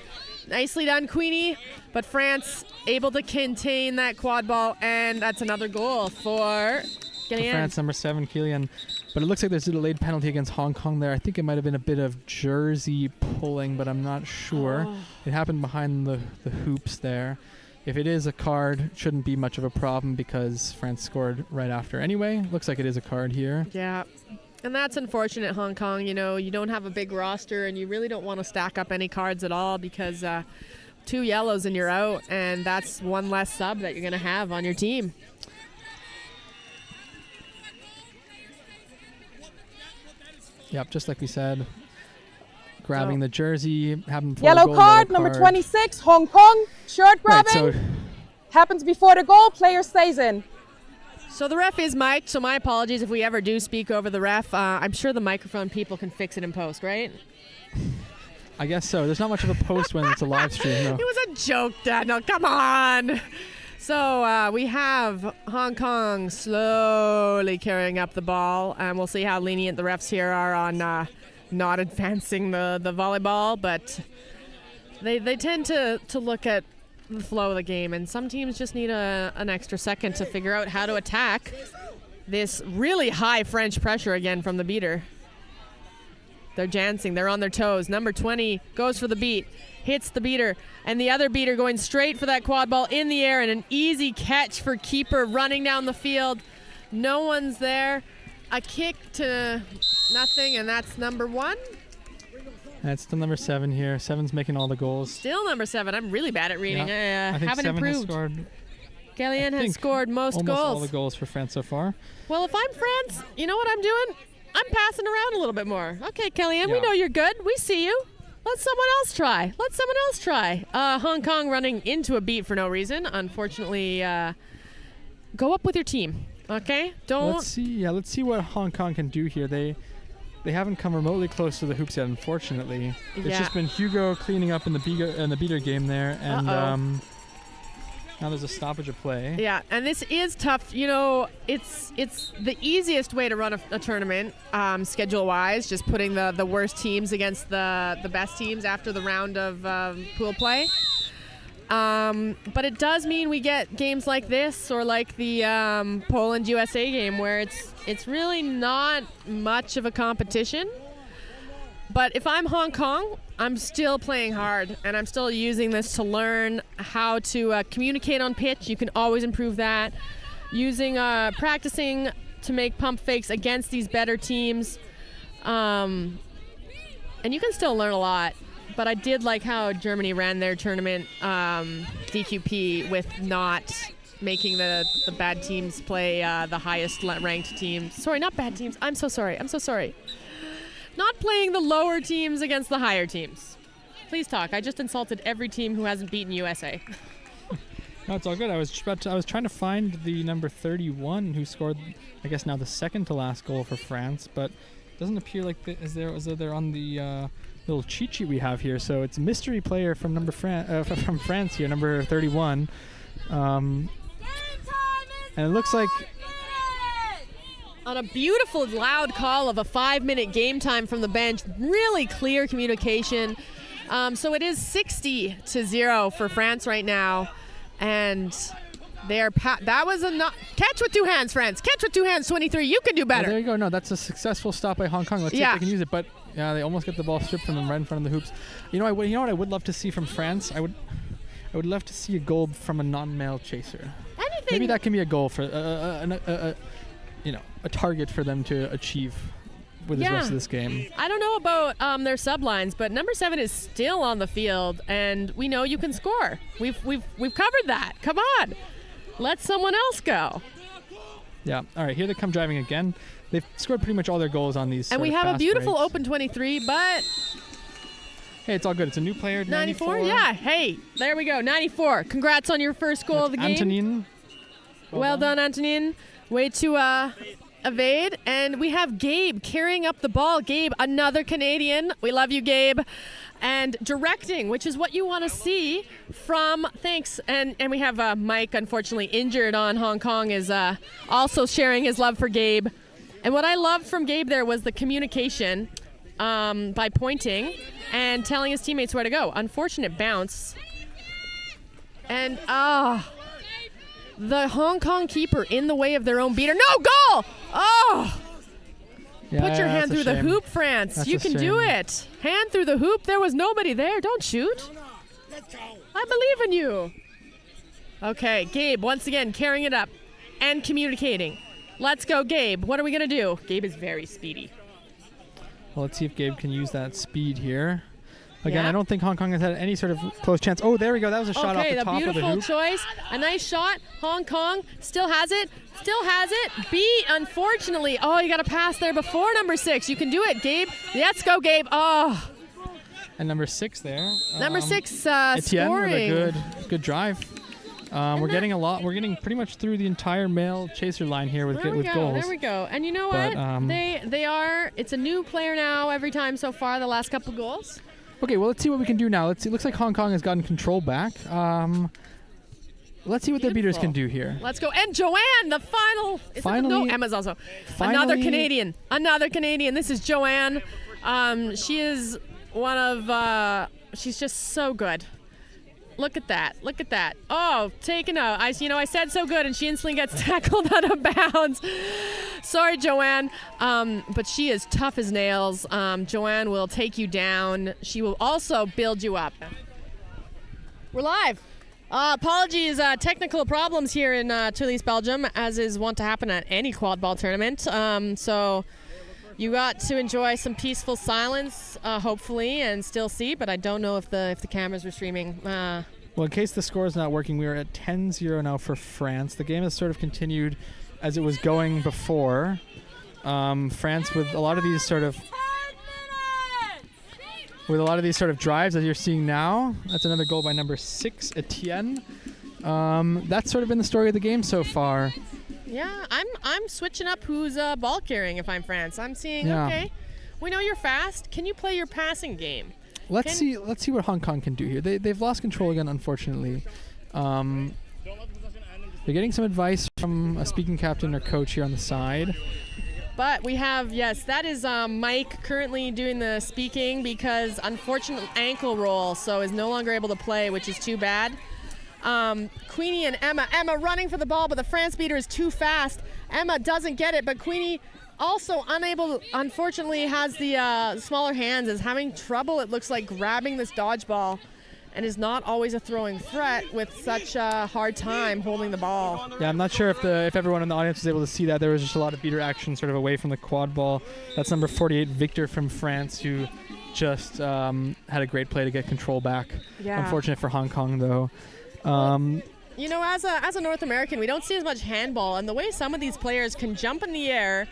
Nicely done, Queenie. But France able to contain that quad ball, and that's another goal for France, number 7, Kilian. But it looks like there's a delayed penalty against Hong Kong there. I think it might have been a bit of jersey pulling, but I'm not sure. It happened behind the hoops there. If it is a card, it shouldn't be much of a problem because France scored right after anyway. Looks like it is a card here. Yeah. And that's unfortunate, Hong Kong. You know, you don't have a big roster and you really don't want to stack up any cards at all because 2 yellows and you're out, and that's one less sub that you're going to have on your team. Yep, just like we said. Grabbing the jersey, having yellow card, number 26, Hong Kong, shirt grabbing. Right, happens before the goal, player stays in. So the ref is mic'd, so my apologies if we ever do speak over the ref. I'm sure the microphone people can fix it in post, right? I guess so. There's not much of a post when it's a live stream. No. It was a joke, Daniel. Come on. So we have Hong Kong slowly carrying up the ball, and we'll see how lenient the refs here are on not advancing the volleyball, but they tend to look at the flow of the game, and some teams just need an extra second to figure out how to attack this really high French pressure again from the beater. They're dancing, they're on their toes. Number 20 goes for the beat, hits the beater, and the other beater going straight for that quad ball in the air, and an easy catch for keeper running down the field. No one's there. A kick to nothing, and that's number 1. That's still number 7 here. 7's making all the goals. Still number 7. I'm really bad at reading. Yeah. I think haven't 7 improved. Has scored Kellyanne has scored most almost goals. all the goals for France so far. Well, if I'm France, you know what I'm doing? I'm passing around a little bit more. Okay, Kellyanne, we Yeah. know you're good. We see you. Let someone else try. Hong Kong running into a beat for no reason. Unfortunately, go up with your team. Okay? Let's see what Hong Kong can do here. They haven't come remotely close to the hoops yet, unfortunately. It's Yeah. just been Hugo cleaning up in the beater game there, and now there's a stoppage of play. Yeah, and this is tough. You know, it's the easiest way to run a tournament, schedule-wise, just putting the worst teams against the best teams after the round of pool play. But it does mean we get games like this, or like the Poland-USA game, where it's really not much of a competition. But if I'm Hong Kong, I'm still playing hard, and I'm still using this to learn how to communicate on pitch. You can always improve that. Practicing to make pump fakes against these better teams. And you can still learn a lot. But I did like how Germany ran their tournament DQP with not making the bad teams play the highest ranked teams. Sorry, not bad teams. I'm so sorry. Not playing the lower teams against the higher teams. Please talk. I just insulted every team who hasn't beaten USA. No, it's all good. I was trying to find the number 31 who scored, I guess now the second to last goal for France, but it doesn't appear like they're on the little cheat sheet we have here. So it's a mystery player from from France here, number 31, and it looks like. On a beautiful loud call of a 5-minute game time from the bench, really clear communication. So it is 60-0 for France right now, and they're that was a catch with two hands, France. Catch with two hands, 23. You can do better. Oh, there you go. No, that's a successful stop by Hong Kong. Let's see if they can use it. But yeah, they almost get the ball stripped from them right in front of the hoops. You know what I would love to see from France? I would love to see a goal from a non-male chaser. Anything. Maybe that can be a goal for a target for them to achieve with the rest of this game. I don't know about their sublines, but number 7 is still on the field, and we know you can score. We've covered that. Come on, let someone else go. Yeah. All right. Here they come driving again. They've scored pretty much all their goals on these. And we have a beautiful breaks. open 23, but hey, it's all good. It's a new player. 94. Yeah. Hey, there we go. 94. Congrats on your first goal of the game. Antonine. Well done, Antonine. Way to evade. And we have Gabe carrying up the ball. Gabe, another Canadian. We love you, Gabe. And directing, which is what you want to see from, thanks. And we have Mike, unfortunately injured on Hong Kong, is also sharing his love for Gabe. And what I loved from Gabe there was the communication by pointing and telling his teammates where to go. Unfortunate bounce. And, the Hong Kong keeper in the way of their own beater. No goal! Oh! Yeah, put your hand through the hoop, France. That's you a can do shame. it. Hand through the hoop. There was nobody there. Don't shoot. I believe in you. Okay, Gabe, once again, carrying it up and communicating. Let's go, Gabe. What are we going to do? Gabe is very speedy. Well, let's see if Gabe can use that speed here. Again, Yeah. I don't think Hong Kong has had any sort of close chance. Oh, there we go. That was a shot off the top of the beautiful hoop. choice. A nice shot. Hong Kong still has it. B, unfortunately. Oh, you got to pass there before number 6. You can do it, Gabe. Let's go, Gabe. Oh. And number 6 there. Number 6 Etienne scoring. with a good drive. We're getting a lot. We're getting pretty much through the entire male chaser line here with goals. There we go. And you know But, what? They are. It's a new player now every time so far, the last couple goals. Okay, well, let's see what we can do now. Let's see. It looks like Hong Kong has gotten control back. Let's see what their beaters can do here. Let's go. And Joanne, the final. Finally- No, Emma's also. finally- Another Canadian. This is Joanne. She is one of. She's just so good. Look at that. Oh, taken out. I said so good, and she instantly gets tackled out of bounds. Sorry, Joanne. But she is tough as nails. Joanne will take you down. She will also build you up. We're live. Apologies, technical problems here in Tubize, Belgium, as is wont to happen at any quad ball tournament. So you got to enjoy some peaceful silence, hopefully, and still see, but I don't know if the cameras were streaming. Well, in case the score is not working, we are at 10-0 now for France. The game has sort of continued as it was going before. France with a lot of these sort of drives, as you're seeing now. That's another goal by number 6, Etienne. That's sort of been the story of the game so far. Yeah, I'm switching up who's ball carrying if I'm France. I'm seeing, Yeah. okay, we know you're fast. Can you play your passing game? Let's see what Hong Kong can do here. They've lost control again, unfortunately. They're getting some advice from a speaking captain or coach here on the side. But we have, yes, that is Mike currently doing the speaking because unfortunate ankle roll, so is no longer able to play, which is too bad. Queenie and Emma running for the ball, but the France beater is too fast. Emma doesn't get it, but Queenie also unable, unfortunately has the smaller hands, is having trouble, it looks like, grabbing this dodgeball, and is not always a throwing threat with such a hard time holding the ball. Yeah, I'm not sure if everyone in the audience was able to see that. There was just a lot of beater action sort of away from the quad ball. That's number 48, Victor from France, who just had a great play to get control back. Yeah. Unfortunate for Hong Kong, though. You know, as a North American, we don't see as much handball, and the way some of these players can jump in the air,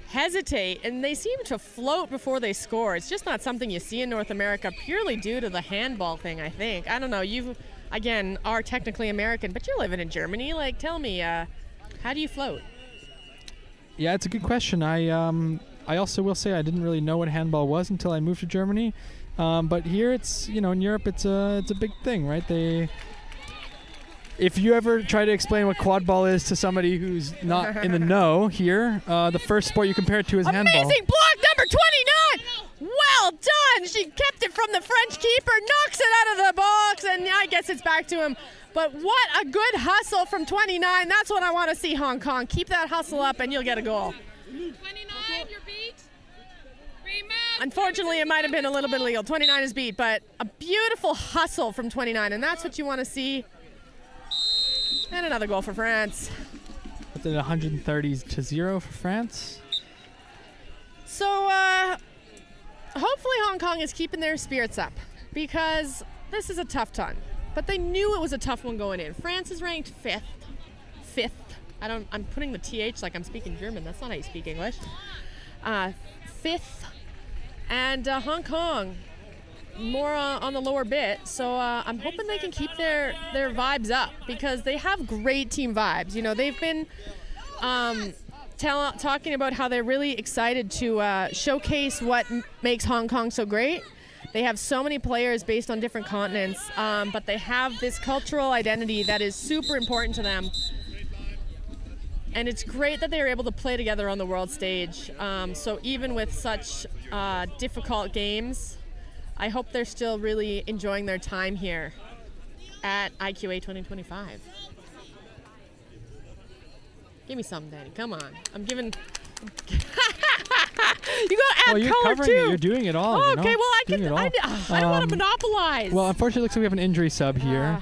hesitate, and they seem to float before they score. It's just not something you see in North America, purely due to the handball thing, I think. I don't know, you, again, are technically American, but you're living in Germany. Like, tell me, how do you float? Yeah, it's a good question. I also will say I didn't really know what handball was until I moved to Germany. But here it's, you know, in Europe it's a big thing, right? If you ever try to explain what quad ball is to somebody who's not in the know here, the first sport you compare it to is handball. Amazing block, number 29! Well done! She kept it from the French keeper, knocks it out of the box, and I guess it's back to him. But what a good hustle from 29. That's what I want to see, Hong Kong. Keep that hustle up and you'll get a goal. 29, you're beat. Unfortunately, it might have been a little bit illegal. 29 is beat, but a beautiful hustle from 29, and that's what you want to see. And another goal for France. It's at 130-0 for France. So, hopefully Hong Kong is keeping their spirits up because this is a tough ton. But they knew it was a tough one going in. France is ranked 5th. 5th. I'm putting the TH like I'm speaking German. That's not how you speak English. 5th. And Hong Kong more on the lower bit, so I'm hoping they can keep their vibes up because they have great team vibes. You know, they've been talking about how they're really excited to showcase what makes Hong Kong so great. They have so many players based on different continents, but they have this cultural identity that is super important to them. And it's great that they are able to play together on the world stage. So even with such difficult games, I hope they're still really enjoying their time here at IQA 2025. Give me some, Danny. Come on. I'm giving... you gotta add you're color covering too. it. You're doing it all. Oh, you know? okay, well, I don't want to monopolize. Well, unfortunately, it looks like we have an injury sub here.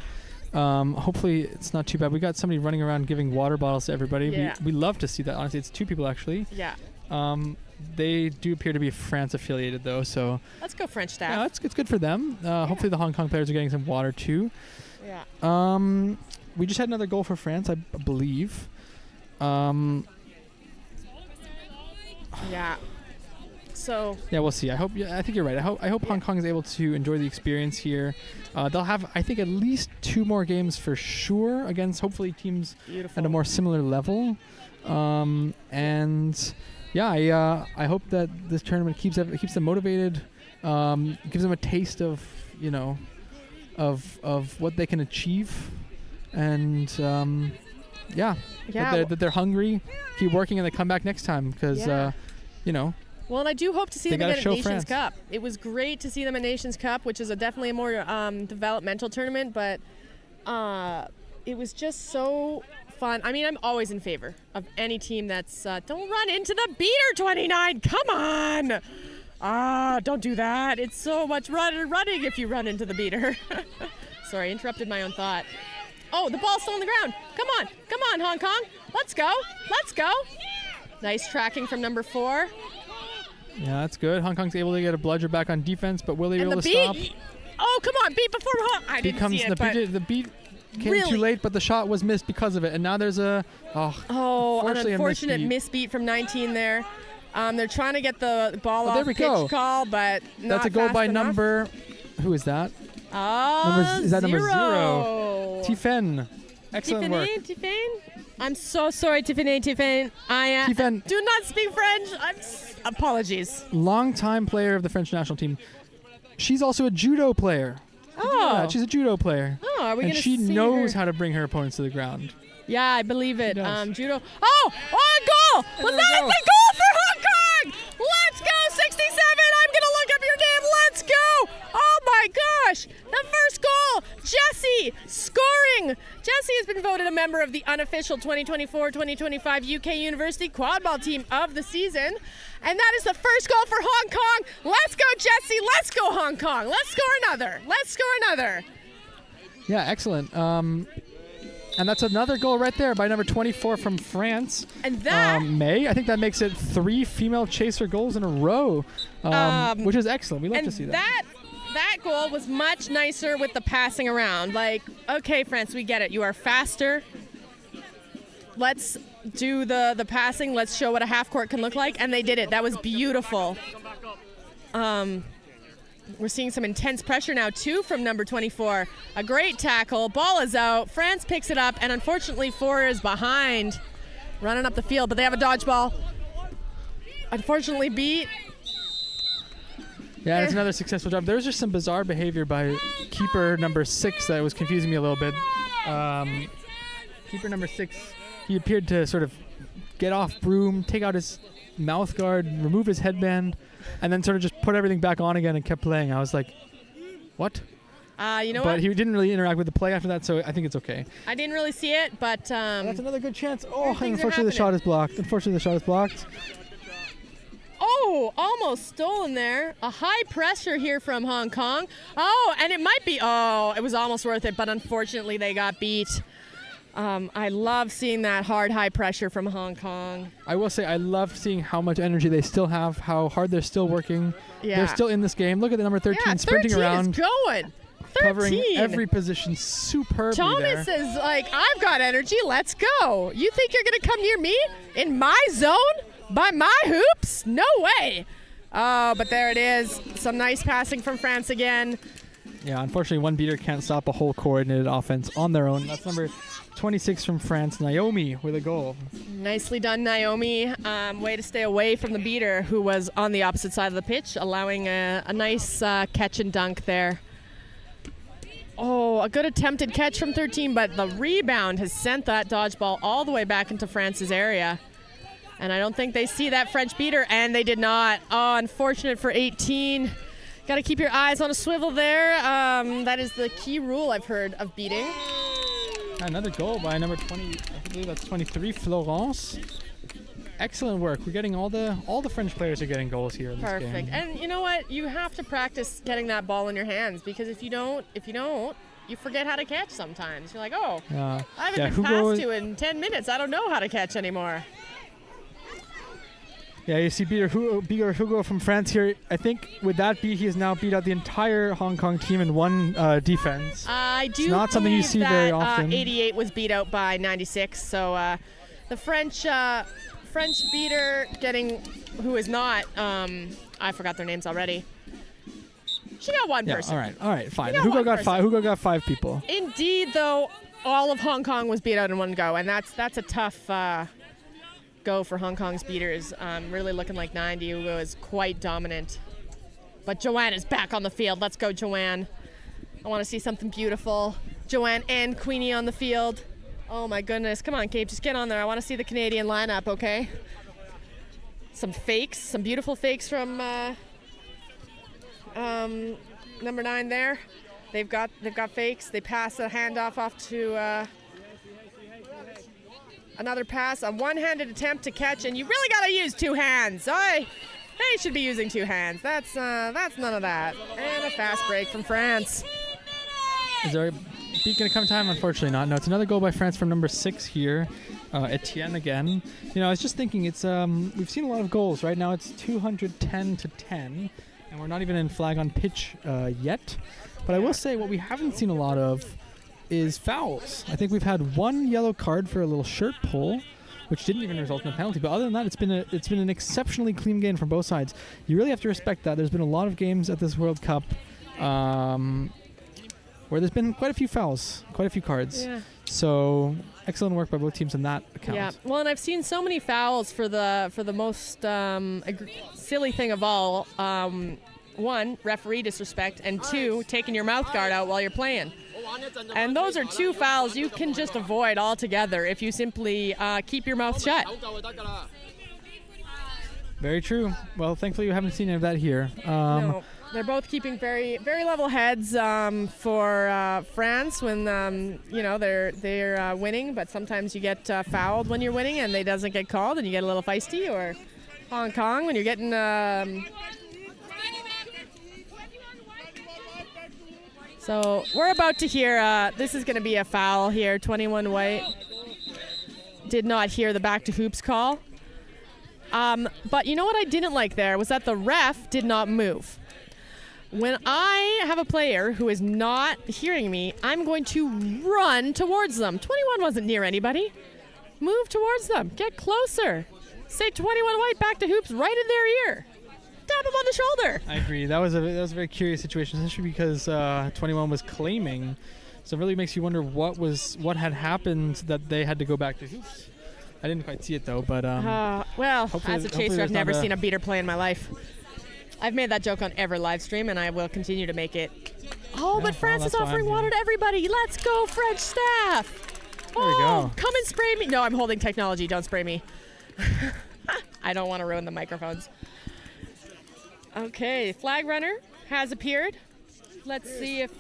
Hopefully, it's not too bad. We got somebody running around giving water bottles to everybody. Yeah. We love to see that. Honestly, it's 2 people actually. Yeah. They do appear to be France affiliated though, so let's go French staff. Yeah, it's good for them. Hopefully, the Hong Kong players are getting some water too. Yeah. We just had another goal for France, I believe. Yeah. So. Yeah, we'll see. I think you're right. I hope Hong Kong is able to enjoy the experience here. They'll have, I think, at least 2 more games for sure against hopefully teams at a more similar level. And yeah, I hope that this tournament keeps them motivated, gives them a taste of, you know, of what they can achieve, and that they're hungry, keep working, and they come back next time because you know. Well, and I do hope to see them again at Nations France. Cup. It was great to see them at Nations Cup, which is definitely a more developmental tournament, but it was just so fun. I mean, I'm always in favor of any team that's don't run into the beater, 29. Come on. Don't do that. It's so much running if you run into the beater. Sorry, interrupted my own thought. Oh, the ball's still on the ground. Come on, Hong Kong. Let's go. Nice tracking from number 4. Yeah, that's good. Hong Kong's able to get a bludger back on defense, but will they be able to stop? Oh, come on, beat before I didn't see it, but the beat came really? too late, but the shot was missed because of it. And now there's an unfortunate misbeat from 19 there. They're trying to get the ball off pitch call, but that's a goal by number. Who is that? Is that number 0? Tiffen. Excellent work. Tiffen? I'm so sorry, Tiffen. I do not speak French. Apologies. Long-time player of the French national team. She's also a judo player. Oh. She's a judo player. Oh, are we going and to she see knows her? how to bring her opponents to the ground. Yeah, I believe it. does. Judo. Oh, goal! Was that the goal for Hong Kong? Let's go, 67. I'm going to look up your name. Let's go. Oh, my gosh. The first goal. Jessie scoring. Jessie has been voted a member of the unofficial 2024-2025 UK University quadball team of the season. And that is the first goal for Hong Kong. Let's go, Jessie. Let's go, Hong Kong. Let's score another. Yeah, excellent. And that's another goal right there by number 24 from France. And that... May. I think that makes it 3 female chaser goals in a row, which is excellent. We love to see that. That goal was much nicer with the passing around. Like, okay, France, we get it. You are faster. Let's do the passing. Let's show what a half court can look like. And they did it. That was beautiful. We're seeing some intense pressure now, too, from number 24. A great tackle. Ball is out. France picks it up. And unfortunately, 4 is behind, running up the field. But they have a dodgeball. Unfortunately, beat. Yeah, it's another successful job. There was just some bizarre behavior by keeper number 6 that was confusing me a little bit. Keeper number 6, he appeared to sort of get off broom, take out his mouth guard, remove his headband, and then sort of just put everything back on again and kept playing. I was like, what? You know but what? He didn't really interact with the play after that, so I think it's okay. I didn't really see it, but... that's another good chance. Oh, unfortunately the shot is blocked. Oh, almost stolen there. A high pressure here from Hong Kong. Oh, and it might be... Oh, it was almost worth it, but unfortunately they got beat. I love seeing that high pressure from Hong Kong. I will say I love seeing how much energy they still have, how hard they're still working. Yeah. They're still in this game. Look at the number 13 sprinting 13 around. Is going. 13. Covering every position superbly Thomas there. is like, I've got energy. Let's go. You think you're going to come near me? In my zone? By my hoops? No way. Oh, but there it is. Some nice passing from France again. Yeah, unfortunately, one beater can't stop a whole coordinated offense on their own. That's number 26 from France, Naomi, with a goal. Nicely done, Naomi. Way to stay away from the beater, who was on the opposite side of the pitch, allowing a nice catch and dunk there. Oh, a good attempted catch from 13, but the rebound has sent that dodgeball all the way back into France's area. And I don't think they see that French beater, and they did not. Oh, unfortunate for 18. Got to keep your eyes on a swivel there. That is the key rule I've heard of beating. Another goal by number 20. I believe that's 23, Florence. Excellent work. We're getting all the French players are getting goals here in this game. Perfect. And you know what? You have to practice getting that ball in your hands, because if you don't, you forget how to catch sometimes. You're like, oh, I haven't been passed to in 10 minutes. I don't know how to catch anymore. Yeah, you see Peter Hugo from France here. I think with that beat, he has now beat out the entire Hong Kong team in one defense. I do it's not something you see very often. 88 was beat out by 96. So the French beater getting, who is not, I forgot their names already. She got one person. All right, fine. Hugo got 5 people. Indeed, though, all of Hong Kong was beat out in one go, and that's a tough go for Hong Kong's beaters. Really looking like 90, who was quite dominant. But Joanne is back on the field. Let's go, Joanne. I want to see something beautiful. Joanne and Queenie on the field. Oh my goodness. Come on, Kate, just get on there. I want to see the Canadian lineup, okay? Some fakes, some beautiful fakes from number 9 there. They've got fakes. They pass a handoff off to another pass, a one-handed attempt to catch, and you really got to use 2 hands. They should be using 2 hands. That's none of that. And a fast break from France. Is there a beat going to come in time? Unfortunately not. No, it's another goal by France from number 6 here. Etienne again. You know, I was just thinking, it's we've seen a lot of goals. Right now it's 210 to 10. And we're not even in flag on pitch yet. But I will say what we haven't seen a lot of is fouls. I think we've had one yellow card for a little shirt pull, which didn't even result in a penalty. But other than that, it's been an exceptionally clean game from both sides. You really have to respect that. There's been a lot of games at this World Cup where there's been quite a few fouls, quite a few cards. Yeah. So excellent work by both teams in that account. Yeah. Well, and I've seen so many fouls for the most silly thing of all. One, referee disrespect, and two, taking your mouth guard out while you're playing. And those are two fouls you can just avoid altogether if you simply keep your mouth shut. Very true. Well, thankfully, you haven't seen any of that here. No, they're both keeping very, very level heads for France when they're winning. But sometimes you get fouled when you're winning, and they doesn't get called, and you get a little feisty. Or Hong Kong when you're getting. So we're about to hear, this is going to be a foul here, 21 white. Did not hear the back to hoops call. But you know what I didn't like there was that the ref did not move. When I have a player who is not hearing me, I'm going to run towards them. 21 wasn't near anybody. Move towards them. Get closer. Say 21 white back to hoops right in their ear. Tap him on the shoulder. I agree. That was a very curious situation, especially because 21 was claiming. So it really makes you wonder what had happened that they had to go back to hoops. I didn't quite see it though, but well, as a chaser, I've never seen a beater play in my life. I've made that joke on every live stream, and I will continue to make it. Oh, but France is offering water to everybody. Let's go, French staff. There we go. Come and spray me. No, I'm holding technology. Don't spray me. I don't want to ruin the microphones. Okay, flag runner has appeared. Let's see if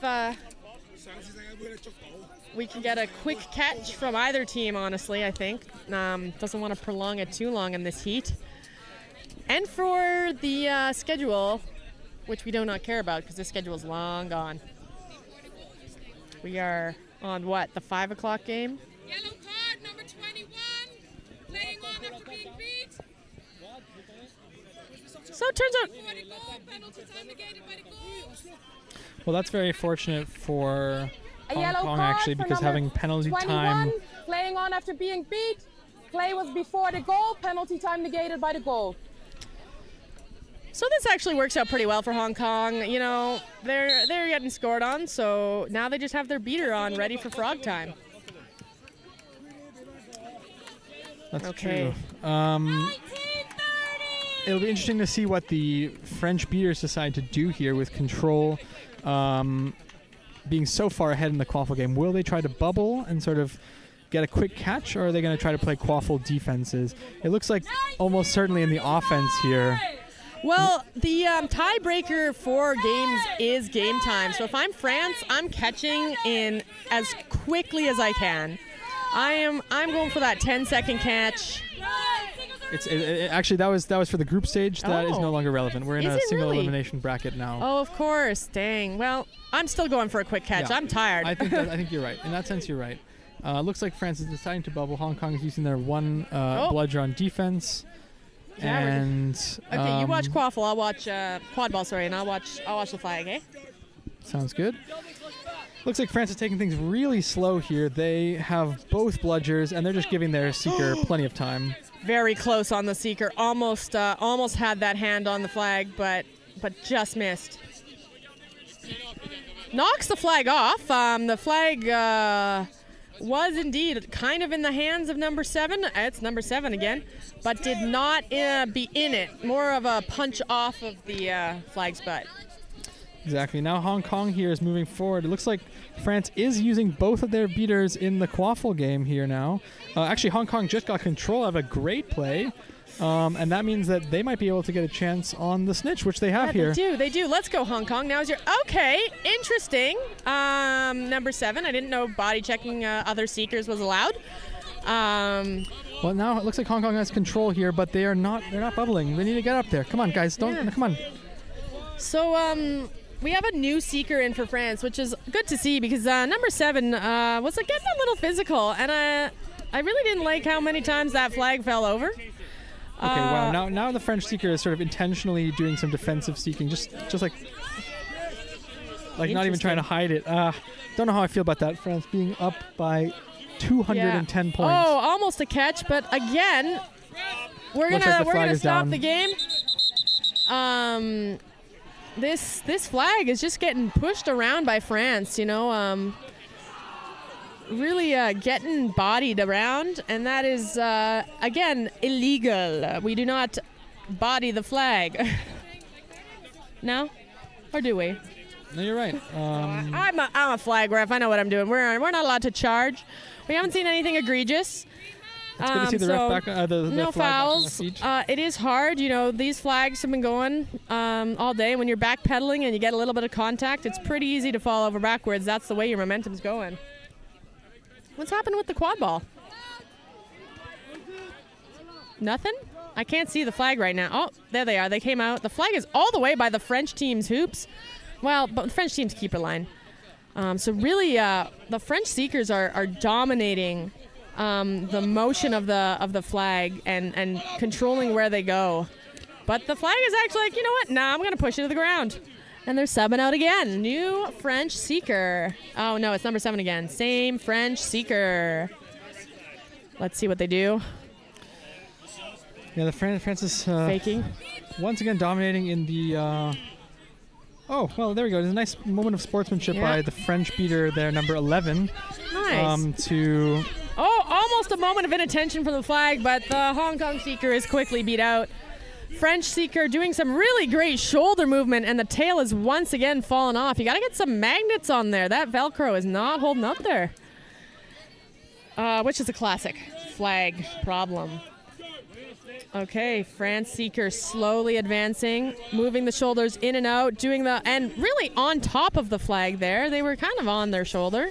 we can get a quick catch from either team, honestly, I think. Doesn't want to prolong it too long in this heat. And for the schedule, which we do not care about because this schedule is long gone. We are on what, the 5 o'clock game? Yellow card, number 21, playing on after being beat. So it turns out. Well, that's very fortunate for A Hong yellow Kong, card actually, for because number having penalty 21, time. playing on after being beat. Play was before the goal, penalty time negated by the goal. So this actually works out pretty well for Hong Kong. You know, they're getting scored on, so now they just have their beater on, ready for frog time. That's okay. true. It'll be interesting to see what the French beaters decide to do here with control being so far ahead in the quaffle game. Will they try to bubble and sort of get a quick catch, or are they going to try to play quaffle defenses? It looks like almost certainly in the offense here. Well, the tiebreaker for games is game time. So if I'm France, I'm catching in as quickly as I can. I'm going for that 10-second catch. Actually, that was for the group stage. That is no longer relevant. We're in a single elimination bracket now. Oh, of course. Dang. Well, I'm still going for a quick catch. Yeah. I'm tired. I think you're right. In that sense, you're right. Looks like France is deciding to bubble. Hong Kong is using their one bludger on defense. Yeah, and okay, you watch quaffle. I'll watch quadball. Sorry, and I'll watch the flag. Okay. Sounds good. Looks like France is taking things really slow here. They have both bludgers, and they're just giving their seeker plenty of time. Very close on the seeker. Almost had that hand on the flag, but just missed. Knocks the flag off. The flag was indeed kind of in the hands of number 7. It's number 7 again, but did not be in it. More of a punch off of the flag's butt. Exactly. Now Hong Kong here is moving forward. It looks like France is using both of their beaters in the quaffle game here now. Actually, Hong Kong just got control of a great play, and that means that they might be able to get a chance on the snitch, which they have here. They do. Let's go, Hong Kong. Now's your... Okay, interesting. Number 7. I didn't know body checking other seekers was allowed. Well, now it looks like Hong Kong has control here, but they're not bubbling. They need to get up there. Come on, guys. Come on. So, we have a new seeker in for France, which is good to see because number 7 was getting a little physical, and I really didn't like how many times that flag fell over. Okay, wow. Now the French seeker is sort of intentionally doing some defensive seeking, just like not even trying to hide it. Don't know how I feel about that. France being up by 210 points. Oh, almost a catch, but again, we're gonna stop the game. This flag is just getting pushed around by France. Really getting bodied around, and that is again illegal. We do not body the flag. No, or do we? No, you're right. I'm a flag ref. I know what I'm doing. We're not allowed to charge. We haven't seen anything egregious. It's good to see the ref back. The no flag fouls. Back on the It is hard. These flags have been going all day. When you're backpedaling and you get a little bit of contact, it's pretty easy to fall over backwards. That's the way your momentum's going. What's happened with the quad ball? Nothing? I can't see the flag right now. Oh, there they are. They came out. The flag is all the way by the French team's hoops. Well, but the French team's keeper line. So really, the French seekers are dominating the motion of the flag and controlling where they go. But the flag is actually like, you know what? Nah, I'm going to push it to the ground. And they're subbing out again. New French seeker. Oh, no, it's number 7 again. Same French seeker. Let's see what they do. Yeah, the France is faking. Once again dominating in the... oh, well, there we go. There's a nice moment of sportsmanship by the French beater there, number 11. Nice. Oh, almost a moment of inattention from the flag, but the Hong Kong seeker is quickly beat out. French seeker doing some really great shoulder movement, and the tail is once again fallen off. You got to get some magnets on there. That Velcro is not holding up there, which is a classic flag problem. Okay, France seeker slowly advancing, moving the shoulders in and out, and really on top of the flag there. They were kind of on their shoulder.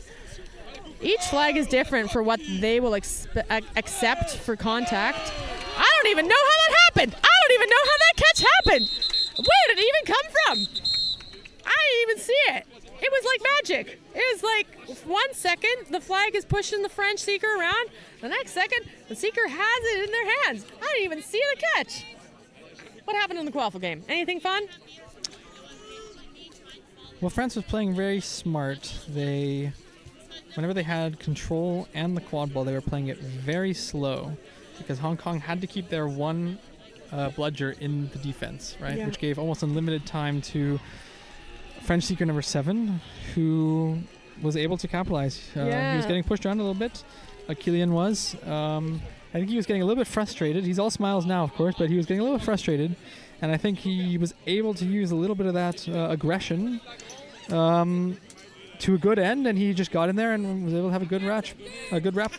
Each flag is different for what they will accept for contact. I don't even know how that happened. I don't even know how that catch happened. Where did it even come from? I didn't even see it. It was like magic. It was like 1 second, the flag is pushing the French seeker around. The next second, the seeker has it in their hands. I didn't even see the catch. What happened in the qualifier game? Anything fun? Well, France was playing very smart. Whenever they had control and the quad ball, they were playing it very slow because Hong Kong had to keep their one bludger in the defense, right? Yeah. Which gave almost unlimited time to French seeker number 7, who was able to capitalize. He was getting pushed around a little bit, like Kylian was. I think he was getting a little bit frustrated. He's all smiles now, of course, but he was getting a little bit frustrated. And I think he was able to use a little bit of that aggression to a good end, and he just got in there and was able to have a good wrap.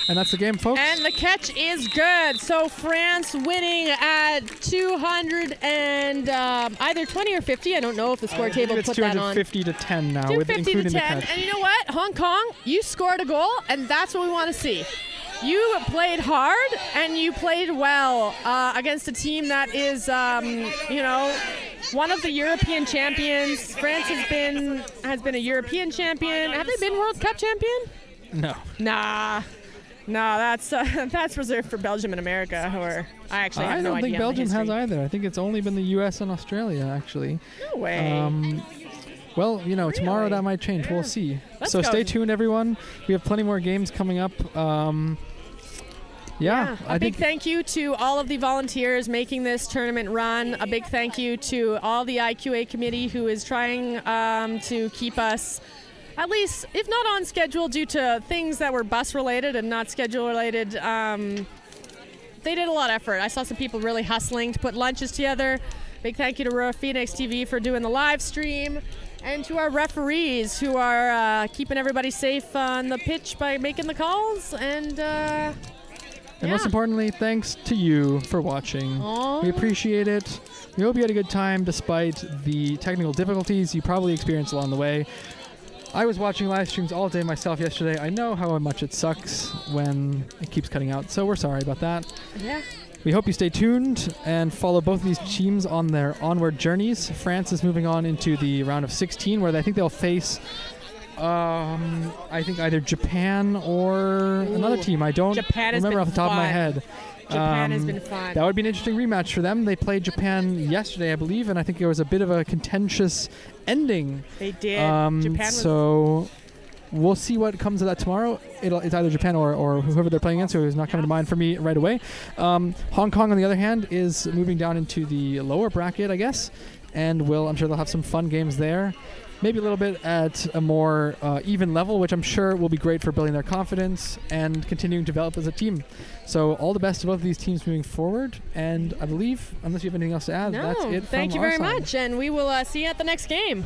And that's the game, folks. And the catch is good. So France winning at 200 and either 20 or 50. I don't know if the score table put that on. It's 250 to 10 now, 250 including to 10. the catch. And you know what? Hong Kong, you scored a goal, and that's what we want to see. You played hard, and you played well against a team that is, one of the European champions. France has been a European champion. Have they been World Cup champion? No. No, that's reserved for Belgium and America, or I actually have no idea. I don't think Belgium has either. I think it's only been the U.S. and Australia, actually. No way. Well, tomorrow that might change. We'll see. So go. stay tuned, everyone. We have plenty more games coming up. A big thank you to all of the volunteers making this tournament run. A big thank you to all the IQA committee who is trying to keep us, at least, if not on schedule due to things that were bus related and not schedule related. They did a lot of effort. I saw some people really hustling to put lunches together. Big thank you to Royal Phoenix TV for doing the live stream, and to our referees who are keeping everybody safe on the pitch by making the calls. And most importantly, thanks to you for watching. Aww. We appreciate it. We hope you had a good time despite the technical difficulties you probably experienced along the way. I was watching live streams all day myself yesterday. I know how much it sucks when it keeps cutting out, so we're sorry about that. Yeah. We hope you stay tuned and follow both of these teams on their onward journeys. France is moving on into the round of 16, where I think they'll face I think either Japan or another team. I don't remember off the top of my head. Japan has been fun. That would be an interesting rematch for them. They played Japan yesterday, I believe, and I think there was a bit of a contentious ending. They did. Japan was so we'll see what comes of that tomorrow. It's either Japan or whoever they're playing against, who is not coming to mind for me right away. Hong Kong, on the other hand, is moving down into the lower bracket, I guess, and I'm sure they'll have some fun games there. Maybe a little bit at a more even level, which I'm sure will be great for building their confidence and continuing to develop as a team. So all the best to both of these teams moving forward. And I believe, unless you have anything else to add, that's it from thank you our very side. much, and we will see you at the next game.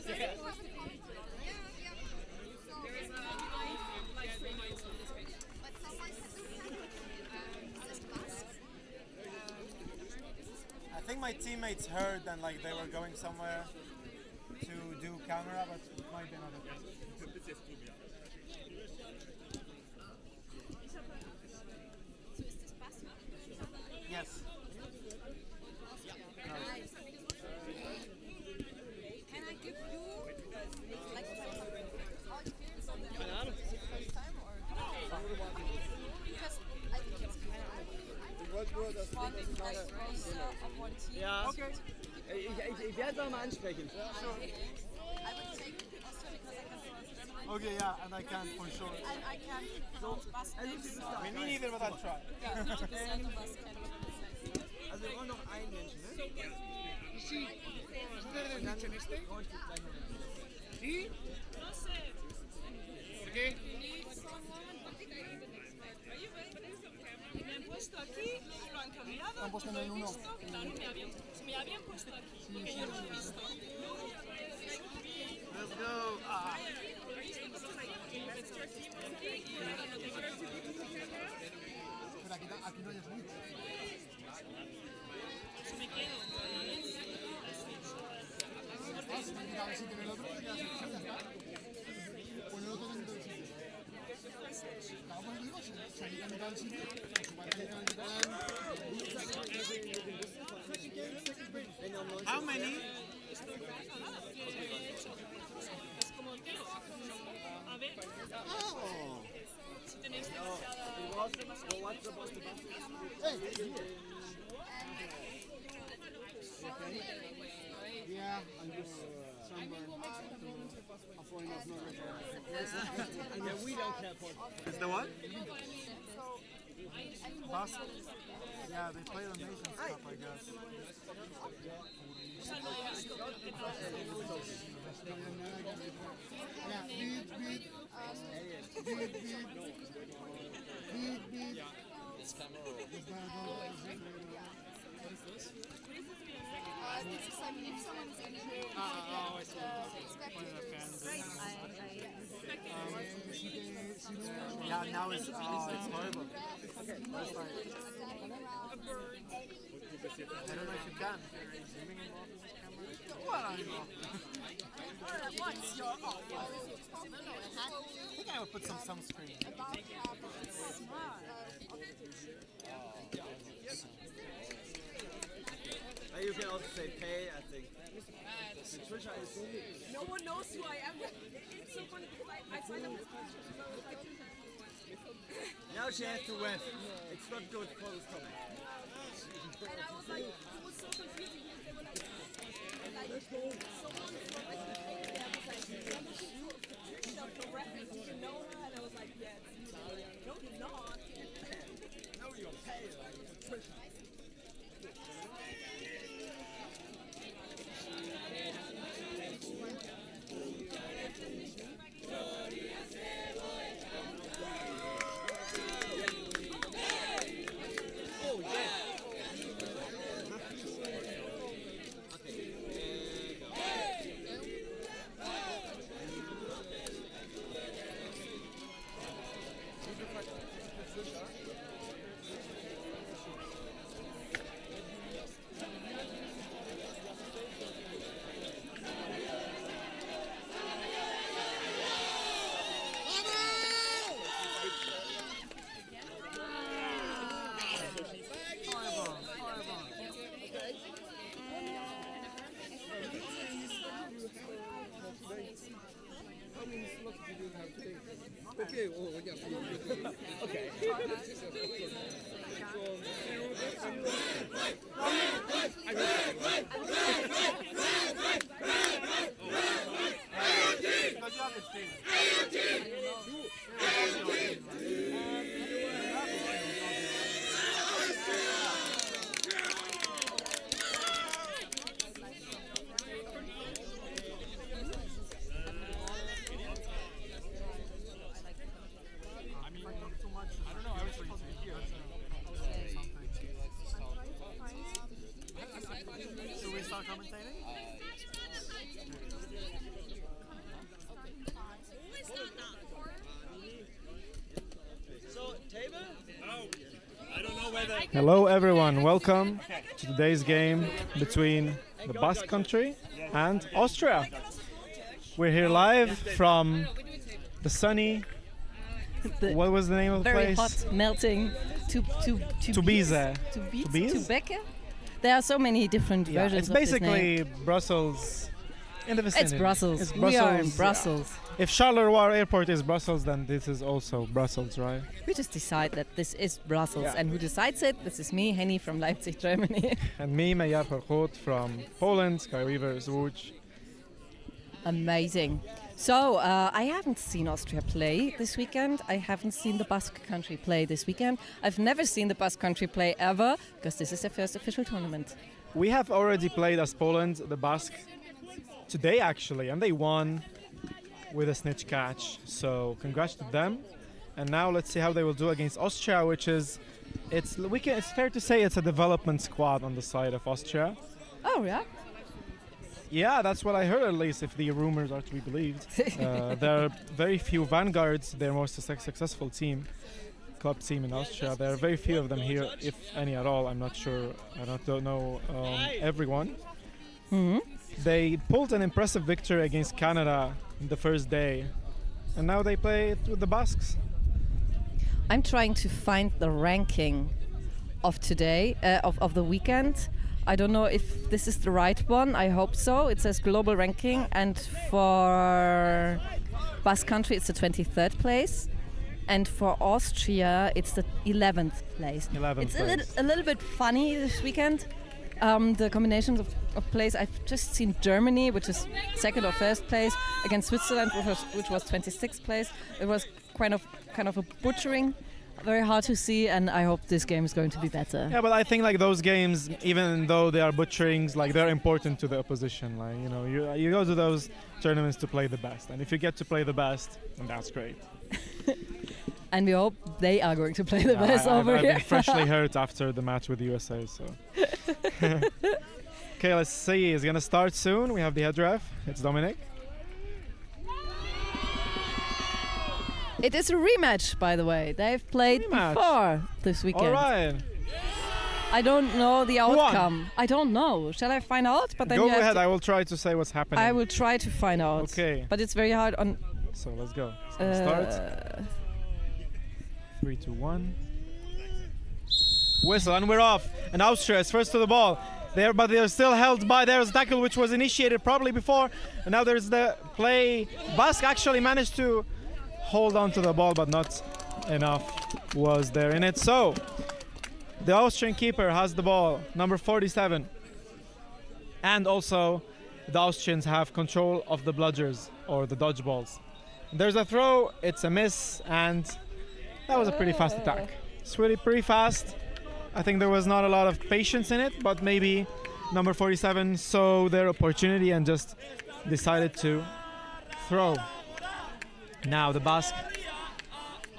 I think my teammates heard and like they were going somewhere to do camera, but it might be another thing. Yes. Can I give you like all experience on the first time or because I think it's fun like roster of one team. Ja. Okay. Ich werde es auch mal ansprechen. I would take Austria because I can pronounce German. Okay, yeah, and I can for sure. And I can pronounce Basque names. Me neither, but I'll try. Yeah, 90% of us can pronounce it. Also wir wollen noch einen Menschen, ne? ¿Y? No sé. ¿Por qué? Me han puesto aquí, luego lo han cambiado, puesto lo he en uno. visto, claro, me habían puesto aquí, porque yo no lo he visto. Let's go. Ah. Pero aquí no hay mucho. Me quedo. A ver si tiene el otro. Pon el otro dentro del sitio. Claro, pues digo, si hay que mitad del sitio, How many? A ver. Oh. Si tenéis demasiada... Yeah, and just somewhere a point of no return. Yeah, we don't care for Is the what? Basque? Yeah, they play the Nations Cup, I guess. Yeah, beat. This is like if someone's injured. I see. One of the fans. Yeah, now it's horrible. It's like, I don't know if you can. If you're zooming involved with this camera. Well, I don't know. Once you're off. I think I would put some sunscreen. You can also say pay, I think. No one knows who I am. It's so funny because I signed up this picture. Now she has to win. It's not good for the stomach. And I was like, it was so confusing because they were like someone from like the UK there was like, I'm looking for Patricia from reference. Do you know her? And I was like, yes. No, you're not. No, you're pale like Patricia. Okay, oh, yeah. Okay. Should we start coming? Hello everyone, welcome to today's game between the Basque Country and Austria. We're here live from the sunny, what was the name of the very place? hot, melting Tubize. Tubize? There are so many different versions It's of this basically name. Brussels in the vicinity. It's Brussels. It's We are in Brussels. Brussels. If Charleroi Airport is Brussels, then this is also Brussels, right? We just decide that this is Brussels. Yeah. And who decides it? This is me, Henny from Leipzig, Germany. And me, Mejar Vergoot from Poland, Sky Weaver, Zwoch. Amazing. So, I haven't seen Austria play this weekend. I haven't seen the Basque Country play this weekend. I've never seen the Basque Country play ever, because this is their first official tournament. We have already played as Poland, the Basque, today actually, and they won with a snitch catch. So congrats to them. And now let's see how they will do against Austria, which is, it's fair to say it's a development squad on the side of Austria. Oh, yeah? Yeah, that's what I heard, at least, if the rumors are to be believed. There are very few vanguards. They're most successful club team in Austria. There are very few of them here, if any at all. I'm not sure. I don't know everyone. Mm-hmm. They pulled an impressive victory against Canada the first day, and now they play it with the Basques. I'm trying to find the ranking of today, of the weekend. I don't know if this is the right one. I hope so. It says global ranking, and for Basque Country it's the 23rd place, and for Austria it's the 11th place. 11th it's place. a little bit funny this weekend. The combinations of plays. I've just seen Germany, which is second or first place, against Switzerland, which was 26th place. It was kind of a butchering. Very hard to see, and I hope this game is going to be better. Yeah, but I think like those games, even though they are butcherings, like they're important to the opposition. Like you go to those tournaments to play the best, and if you get to play the best, then that's great. And we hope they are going to play the best I've here. been freshly hurt after the match with the USA, so. Okay, let's see. It's gonna start soon. We have the head ref. It's Dominic. It is a rematch, by the way. They've played before this weekend. All right. I don't know the Who won? outcome. I don't know. Shall I find out? But then Go you have ahead. to- I will try to say what's happening. I will try to find out. Okay. But it's very hard on. So let's go. It's gonna start. 3, 2, 1. Whistle, and we're off. And Austria is first to the ball. But they're still held by. There's a tackle which was initiated probably before. And now there's the play. Basque actually managed to hold on to the ball, but not enough was there in it. So the Austrian keeper has the ball, number 47. And also the Austrians have control of the bludgers, or the dodgeballs. There's a throw, it's a miss, and that was a pretty fast attack. It's really pretty fast. I think there was not a lot of patience in it, but maybe number 47 saw their opportunity and just decided to throw. Now the Basque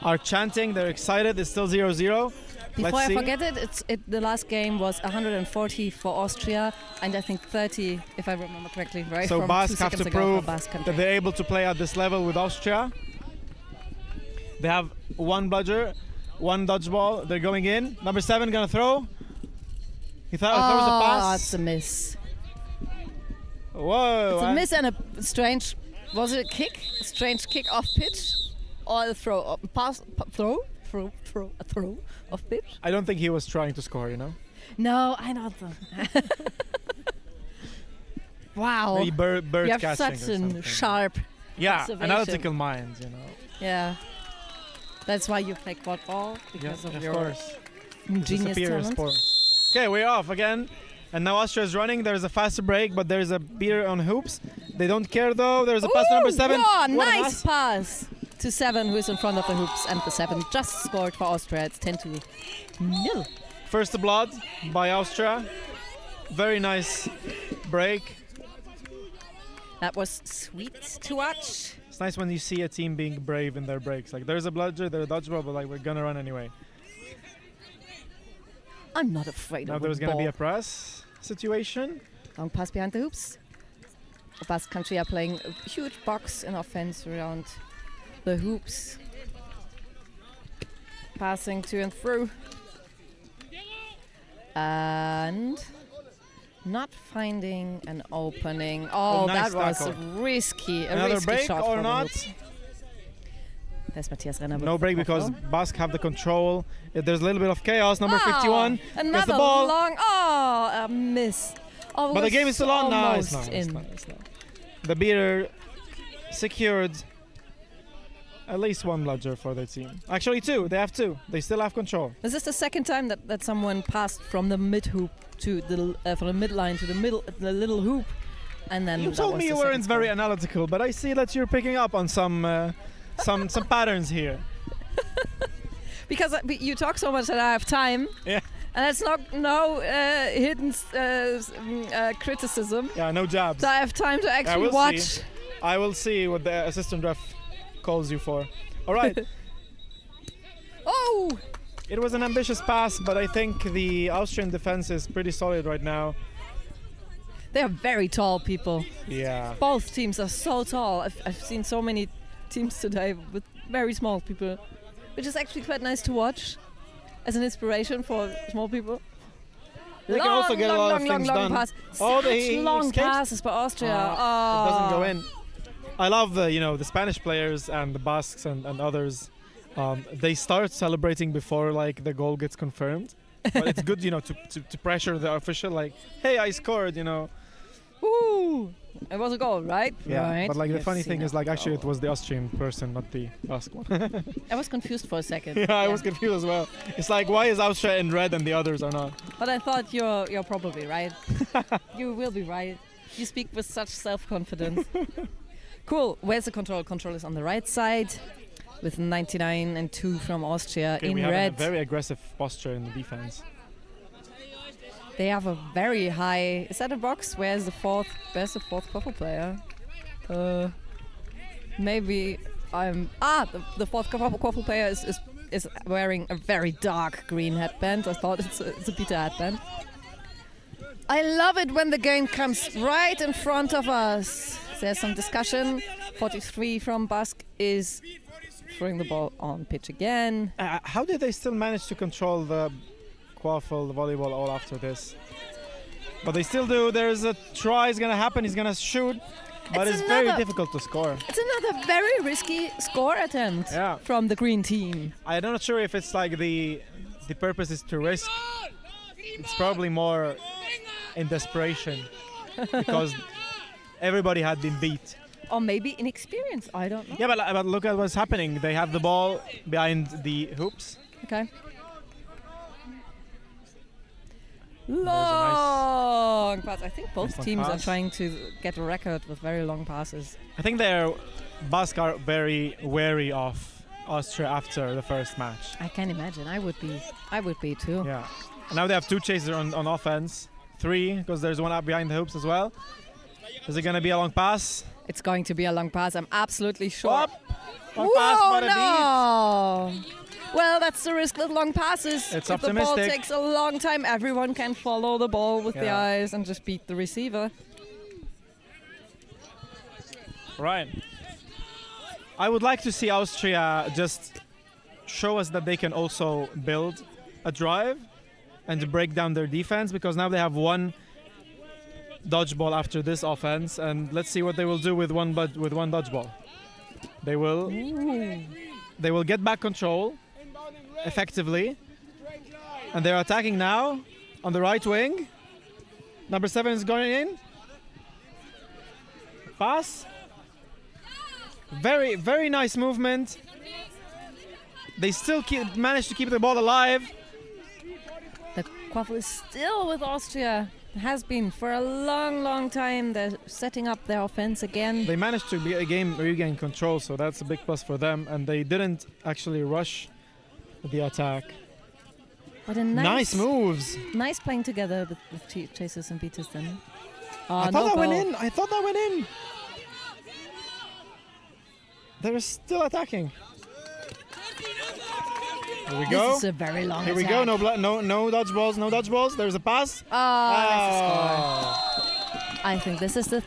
are chanting, they're excited, it's still 0-0. Before Let's I see. forget it, the last game was 140 for Austria, and I think 30, if I remember correctly, right? So from Basque 2 have seconds to ago for prove Basque Country. that they're able to play at this level with Austria. They have one bludger, one dodgeball. They're going in. Number 7 gonna throw. He throws a pass. It's a miss. Whoa! It's a miss and a strange. Was it a kick? A strange kick off pitch, or a throw? Throw off pitch? I don't think he was trying to score. No, I don't. Wow. Maybe bird you have catching such or a something. sharp. Yeah, observation. analytical minds. Yeah. That's why you play quadball, because Yeah, of of your course. It's a genius superior talent. sport. Okay, we're off again. And now Austria is running. There's a faster break, but there's a beer on hoops. They don't care though. There's a pass to number 7. Wow, What a nice pass to 7, who is in front of the hoops, and the 7 just scored for Austria. It's 10-0. First blood by Austria. Very nice break. That was sweet to watch. It's nice when you see a team being brave in their breaks. Like there's a bludger, there's a dodgeball, but like we're gonna run anyway. I'm not afraid Now of there's a gonna be ball. a press situation. Long pass behind the hoops. Basque Country are playing a huge box in offense around the hoops. Passing to and through. And not finding an opening. Oh, nice that was tackle. risky. Another risky break shot or for not? the hoops. There's Matthias Renner. No with break the because offload. Basque have the control. There's a little bit of chaos. Number 51 gets Another the ball. long. A miss. Oh, But the game is still on. No, it's almost not. It's in. not, it's not. The beater secured at least one bludger for their team. Actually, two. They have two. They still have control. This is the second time that someone passed from the mid hoop to the from the midline to the little hoop, and then You that told was me the you weren't second very score. analytical, but I see that you're picking up on some patterns here. Because you talk so much that I have time. Yeah. And it's no hidden criticism. Yeah, no jabs. So I have time to actually watch. I will see what the assistant ref calls you for. All right. Oh! It was an ambitious pass, but I think the Austrian defense is pretty solid right now. They are very tall people. Yeah. Both teams are so tall. I've seen so many teams today with very small people, which is actually quite nice to watch as an inspiration for small people. They can also get a lot of things done. Pass. Oh, Such long escapes. passes by Austria. It doesn't go in. I love the Spanish players and the Basques and others. They start celebrating before like the goal gets confirmed. But it's good, to pressure the official, like, hey, I scored, Woo! It was a goal, right? Yeah. Right. But like the You've funny seen thing it. is like actually it was the Austrian person, not the Basque one. I was confused for a second. Yeah, I was confused as well. It's like, why is Austria in red and the others are not? But I thought you're probably right. You will be right. You speak with such self-confidence. Cool. Where's the control? Control is on the right side with 99 and 2 from Austria Okay, in we have red. a very aggressive posture in the defense. They have a very high. Is that a box? Where's the fourth quaffle player? Maybe I'm. The fourth quaffle player is wearing a very dark green headband. I thought it's a Peter headband. I love it when the game comes right in front of us. There's some discussion. 43 from Basque is throwing the ball on pitch again. How did they still manage to control the quaffle, the volleyball all after this? But they still do. There's a try is going to happen. He's going to shoot. But it's very difficult to score. It's another very risky score attempt from the green team. I'm not sure if it's like the purpose is to risk. It's probably more in desperation because everybody had been beat. Or maybe inexperience. I don't know. Yeah, but look at what's happening. They have the ball behind the hoops. Okay. Long pass. I think both Nice teams are pass. trying to get a record with very long passes. I think their Basque are very wary of Austria after the first match. I can imagine. I would be too. Yeah. And now they have two chasers on offense. 3, because there's one up behind the hoops as well. Is it going to be a long pass? It's going to be a long pass. I'm absolutely sure. Long pass, but a no! Well, that's the risk with long passes. It's if the ball optimistic. takes a long time, everyone can follow the ball with the Yeah. eyes and just beat the receiver. Right. I would like to see Austria just show us that they can also build a drive and to break down their defense, because now they have one dodgeball after this offense, and let's see what they will do with one dodgeball. They will get back control effectively, and they're attacking now on the right wing. Number 7 is going in. Pass. Very, very nice movement. They still manage to keep the ball alive. The quaffle is still with Austria. It has been for a long, long time. They're setting up their offense again. They managed to regain control, so that's a big plus for them. And they didn't actually rush the attack. What a Nice moves. Nice playing together with chasers and beaters then. I thought that went in. I thought that went in. They're still attacking. Here we go. This is a very long Here we attack. go. No dodgeballs. No dodgeballs. There's a pass. That's a score. I think this is the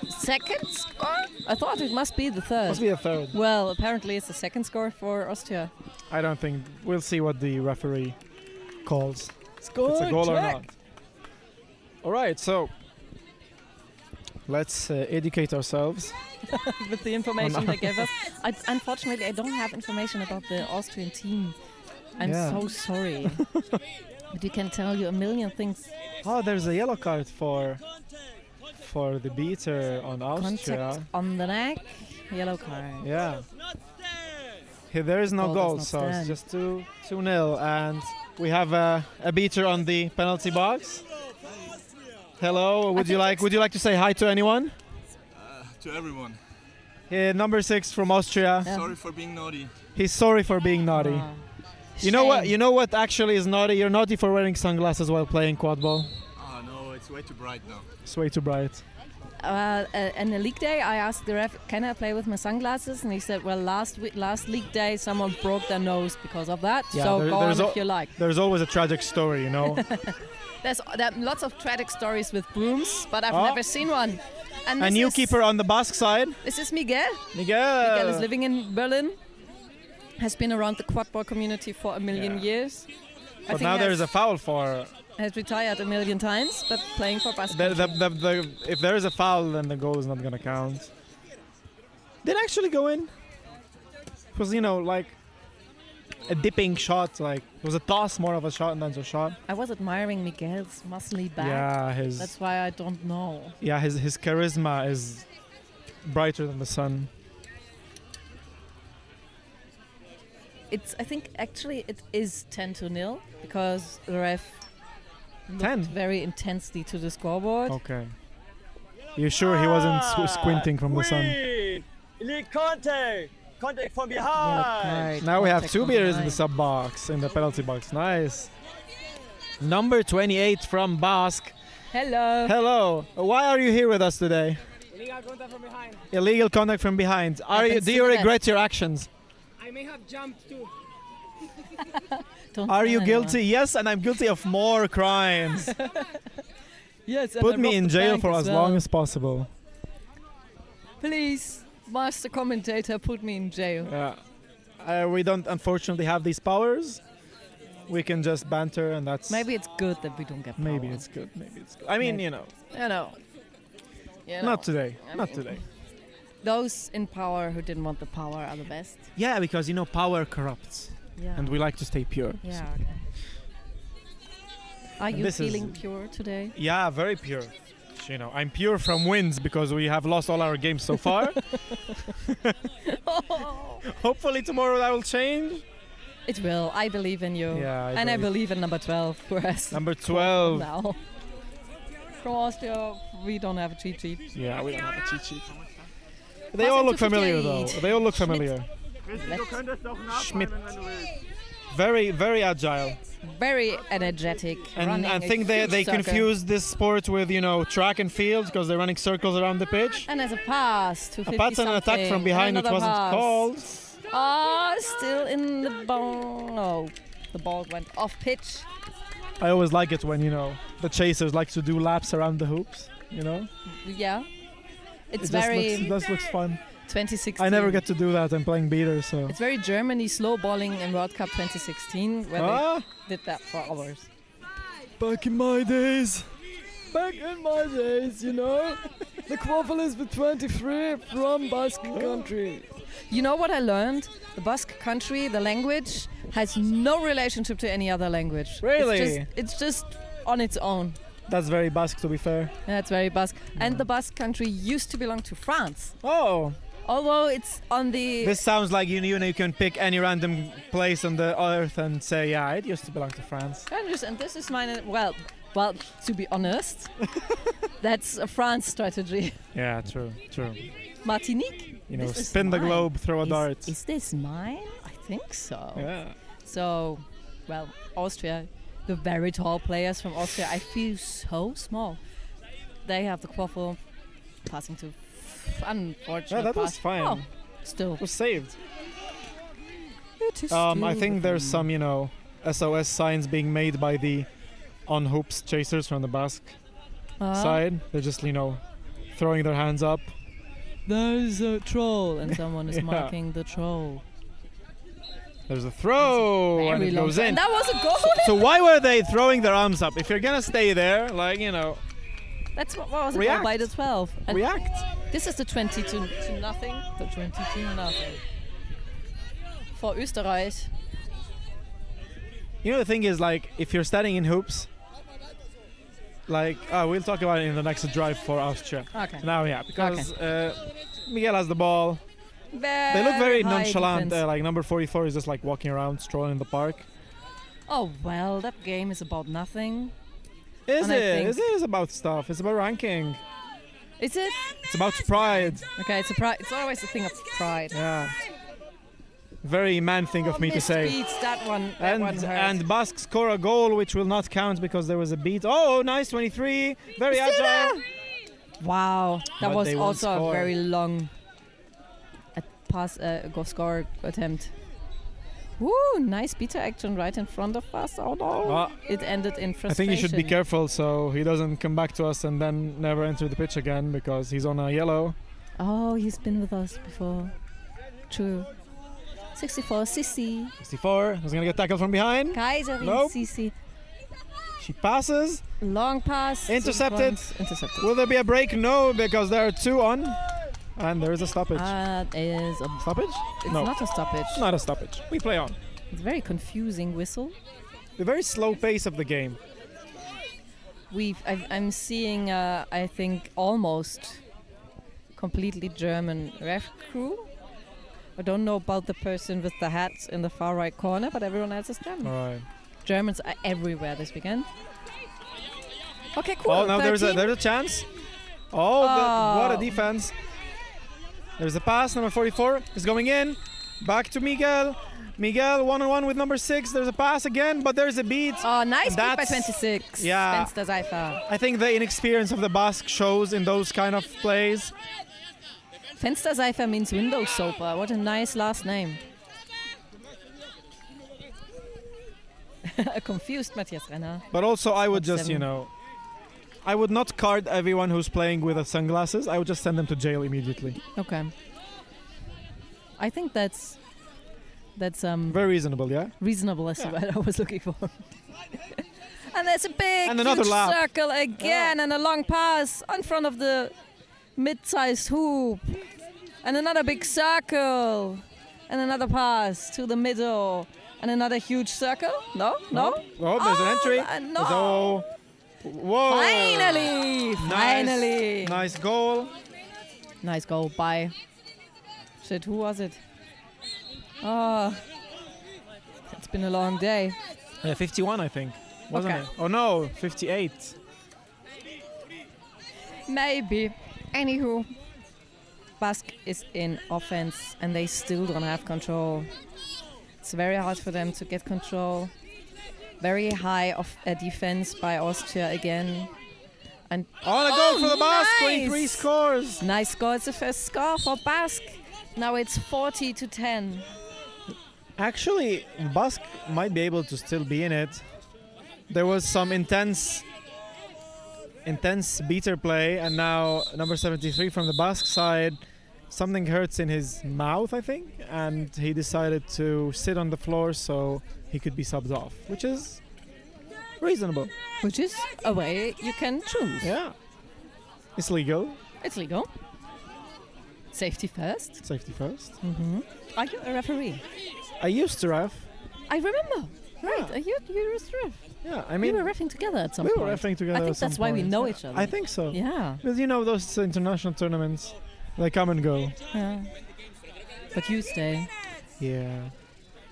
second score. I thought it must be the third. Must be the third. Well, apparently it's the second score for Austria. I don't think. We'll see what the referee calls. Score if it's a goal or check. not. All right, so let's educate ourselves. With the information they gave us. Unfortunately, I don't have information about the Austrian team. I'm so sorry. But you can tell you a million things. Oh, there's a yellow card for the beater on Austria. Contact on the neck, yellow card. Yeah. Here, there is no Ball goal, does so not it's stand. just 2-0, and we have a beater on the penalty box. Hello, would you like to say hi to anyone? To everyone. Number 6 from Austria. Sorry for being naughty. He's sorry for being naughty. You know what? You know what actually is naughty? You're naughty for wearing sunglasses while playing quadball. Oh no, it's way too bright now. It's way too bright. In the league day, I asked the ref, "Can I play with my sunglasses?" And he said, "Well, last league day, someone broke their nose because of that. So go on if you like." There's always a tragic story, you know. There are lots of tragic stories with brooms, but I've never seen one. And a this new is- keeper on the Basque side. This is Miguel. Miguel. Miguel is living in Berlin. Has been around the quadball community for a million years. But now there's a foul for. Has retired a million times, but playing for Basque. If there is a foul, then the goal is not gonna count. Did it actually go in? It was, like a dipping shot. Like it was a toss more of a shot than a shot. I was admiring Miguel's muscly back. Yeah, That's why I don't know. Yeah, his charisma is brighter than the sun. I think actually it is 10-0 because the ref looked very intensely to the scoreboard. Okay. You sure he wasn't squinting from the sun? Elite contact from behind. Now we have 2 beaters in the sub box, in the penalty box. Nice. Number 28 from Basque. Hello. Hello. Why are you here with us today? Illegal contact from behind. Illegal contact from behind. Do you regret your actions? I may have jumped too. Are you guilty? Yes, and I'm guilty of more crimes. Yes. Put me in jail for as long as possible. Please, master commentator, put me in jail. Yeah. We don't unfortunately have these powers. We can just banter, and that's. Maybe it's good that we don't get power. Maybe it's good. I mean, You know. Not today. Not today. Those in power who didn't want the power are the best. Yeah, because power corrupts. Yeah. And we like to stay pure. Yeah. So. Okay. Are And you this is- feeling pure today? Yeah, very pure. I'm pure from wins because we have lost all our games so far. Hopefully tomorrow that will change. It will. I believe in you. Yeah, I believe in number 12. Whereas Number 12. now. From Austria, we don't have a cheat sheet. Yeah, we don't have a cheat sheet. They all look familiar though. They all look familiar. Schmidt. Very, very agile. Very energetic. And running I a think they huge circle. confuse this sport with, track and field because they're running circles around the pitch. And as a pass to 50 A pass and an attack from behind which wasn't called. Still in the ball. No, the ball went off pitch. I always like it when, the chasers like to do laps around the hoops, Yeah. It's It just looks fun. 2016. I never get to do that. I'm playing beater, so. It's very Germany slow balling in World Cup 2016 where they did that for hours. Back in my days. Back in my days, the quaffle is the 23 from Basque country. You know what I learned? The Basque country, the language, has no relationship to any other language. Really? It's just on its own. That's very Basque, to be fair. Yeah, it's very Basque. And the Basque country used to belong to France. Oh. Although it's on the... This sounds like you can pick any random place on the earth and say, yeah, it used to belong to France. And this is mine. Well, to be honest, that's a France strategy. Yeah, true. Martinique? This is Spin the mine. globe, throw a dart. Is this mine? I think so. Yeah. So, Austria, the very tall players from Austria, I feel so small. They have the quaffle passing to unfortunate Yeah, that was pass. fine. Oh, still. It was saved. It is I still think the there's fun. some, SOS signs being made by the on hoops chasers from the Basque side. They're just, throwing their hands up. There's a troll, and someone is Yeah. marking the troll. There's a throw, and it goes in. And that was a goal. So why were they throwing their arms up? If you're gonna stay there, That's what was it React. by the 12. And React. This is the 22 to nothing. The 22 nothing. For Österreich. The thing is, if you're standing in hoops, we'll talk about it in the next drive for Austria. Okay. Now, because Miguel has the ball. Very They look very high nonchalant. defense. Number 44 is just walking around, strolling in the park. Oh, well, that game is about nothing. Is And I it? think- It's about stuff. It's about ranking. Is it? It's about pride. Okay, it's always a thing of pride. Yeah. Very man thing of me to say. Beats that one. That one hurt. And Basque score a goal which will not count because there was a beat. Oh, nice 23. Very Is it agile. Wow, that But was they won't also a score. very long goal score attempt. Woo, nice beta action right in front of us. Oh no, it ended in frustration. I think he should be careful so he doesn't come back to us and then never enter the pitch again because he's on a yellow. Oh, he's been with us before. True. 64, Sissi. 64. He's gonna get tackled from behind. Kaiserin Nope. Sissi. She passes. Long pass. Intercepted. Intercepted. Will there be a break? No, because there are two on. And there is a stoppage. That is a stoppage? It's No. not a stoppage. Not a stoppage. We play on. It's a very confusing whistle. The very slow pace of the game. I'm seeing, I think, almost completely German ref crew. I don't know about the person with the hat in the far right corner, but everyone else is German. All right. Germans are everywhere this weekend. Okay, cool. Oh, now there's 13. a chance. What a defense. There's a pass. Number 44 is going in. Back to Miguel. Miguel one-on-one with number 6. There's a pass again, but there's a beat. Oh, nice beat by That's- 26. Yeah. Fenster Seifer. I think the inexperience of the Basque shows in those kind of plays. Fenster Seifer means window soaper. What a nice last name. A confused Matthias Renner. But also, I would Top just, seven. I would not card everyone who's playing with sunglasses. I would just send them to jail immediately. Okay. I think that's Very reasonable, yeah? reasonable as what I was looking for. And there's a big And another huge lap. circle again and a long pass in front of the mid-sized hoop. And another big circle. And another pass to the middle. And another huge circle. No? Oh, there's an entry. No. So, whoa. Finally! Finally! Nice goal. Nice goal by... Shit, who was it? Oh, it's been a long day. 51, I think. Wasn't Okay. it? Oh, no. 58. Maybe. Anywho, Basque is in offense and they still don't have control. It's very hard for them to get control. Very high of defense by Austria again. And Oh, the goal for the Basque. nice! 23 scores. Nice score. It's the first score for Basque. Now it's 40-10. Actually, Basque might be able to still be in it. There was some intense beater play, and now number 73 from the Basque side, something hurts in his mouth, I think, and he decided to sit on the floor so he could be subbed off, which is reasonable. Which is a way you can choose. Yeah. It's legal. It's legal. Safety first. Safety first. Mm-hmm. Are you a referee? I used to ref. I remember. Right. You used to ref. Yeah, I mean, we were reffing together at some we point. were referring together I think at some that's why we point. know Yeah. each other. I think so. Yeah. Because those international tournaments, they come and go. Yeah. But you stay. Yeah.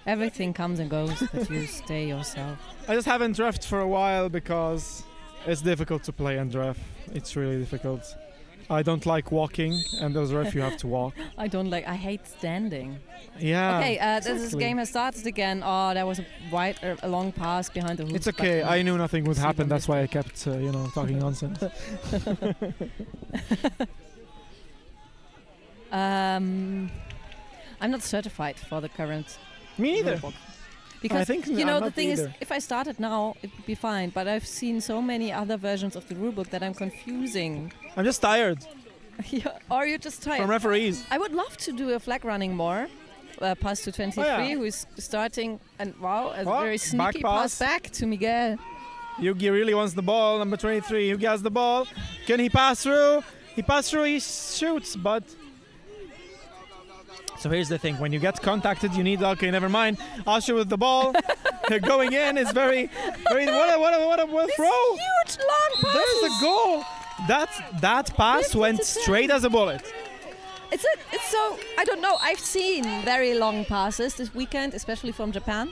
Everything comes and goes, but you stay yourself. I just haven't refed for a while because it's difficult to play and ref. It's really difficult. I don't like walking, and as a ref you have to walk. I hate standing. Yeah. Okay, this exactly. game has started again. Oh, there was a long pass behind the hoop. It's okay. I knew nothing would happen. That's why I kept, talking nonsense. I'm not certified for the current. Me neither. rulebook. Because I think you know I'm the not thing is, either. if I started now, it would be fine. But I've seen so many other versions of the rulebook that I'm confusing. I'm just tired Yeah, or you're just tired. from referees. I would love to do a flag running more. Pass to 23, who is starting, and wow, a very sneaky pass back to Miguel. Yugi really wants the ball. Number 23. Yugi has the ball. Can he pass through? He passed through. He shoots, but. So here's the thing: when you get contacted, you need. Okay, never mind. Asha with the ball. Going in is very. What a throw! Huge long passes. There's a goal. That pass went straight as a bullet. It's so, I don't know, I've seen very long passes this weekend, especially from Japan.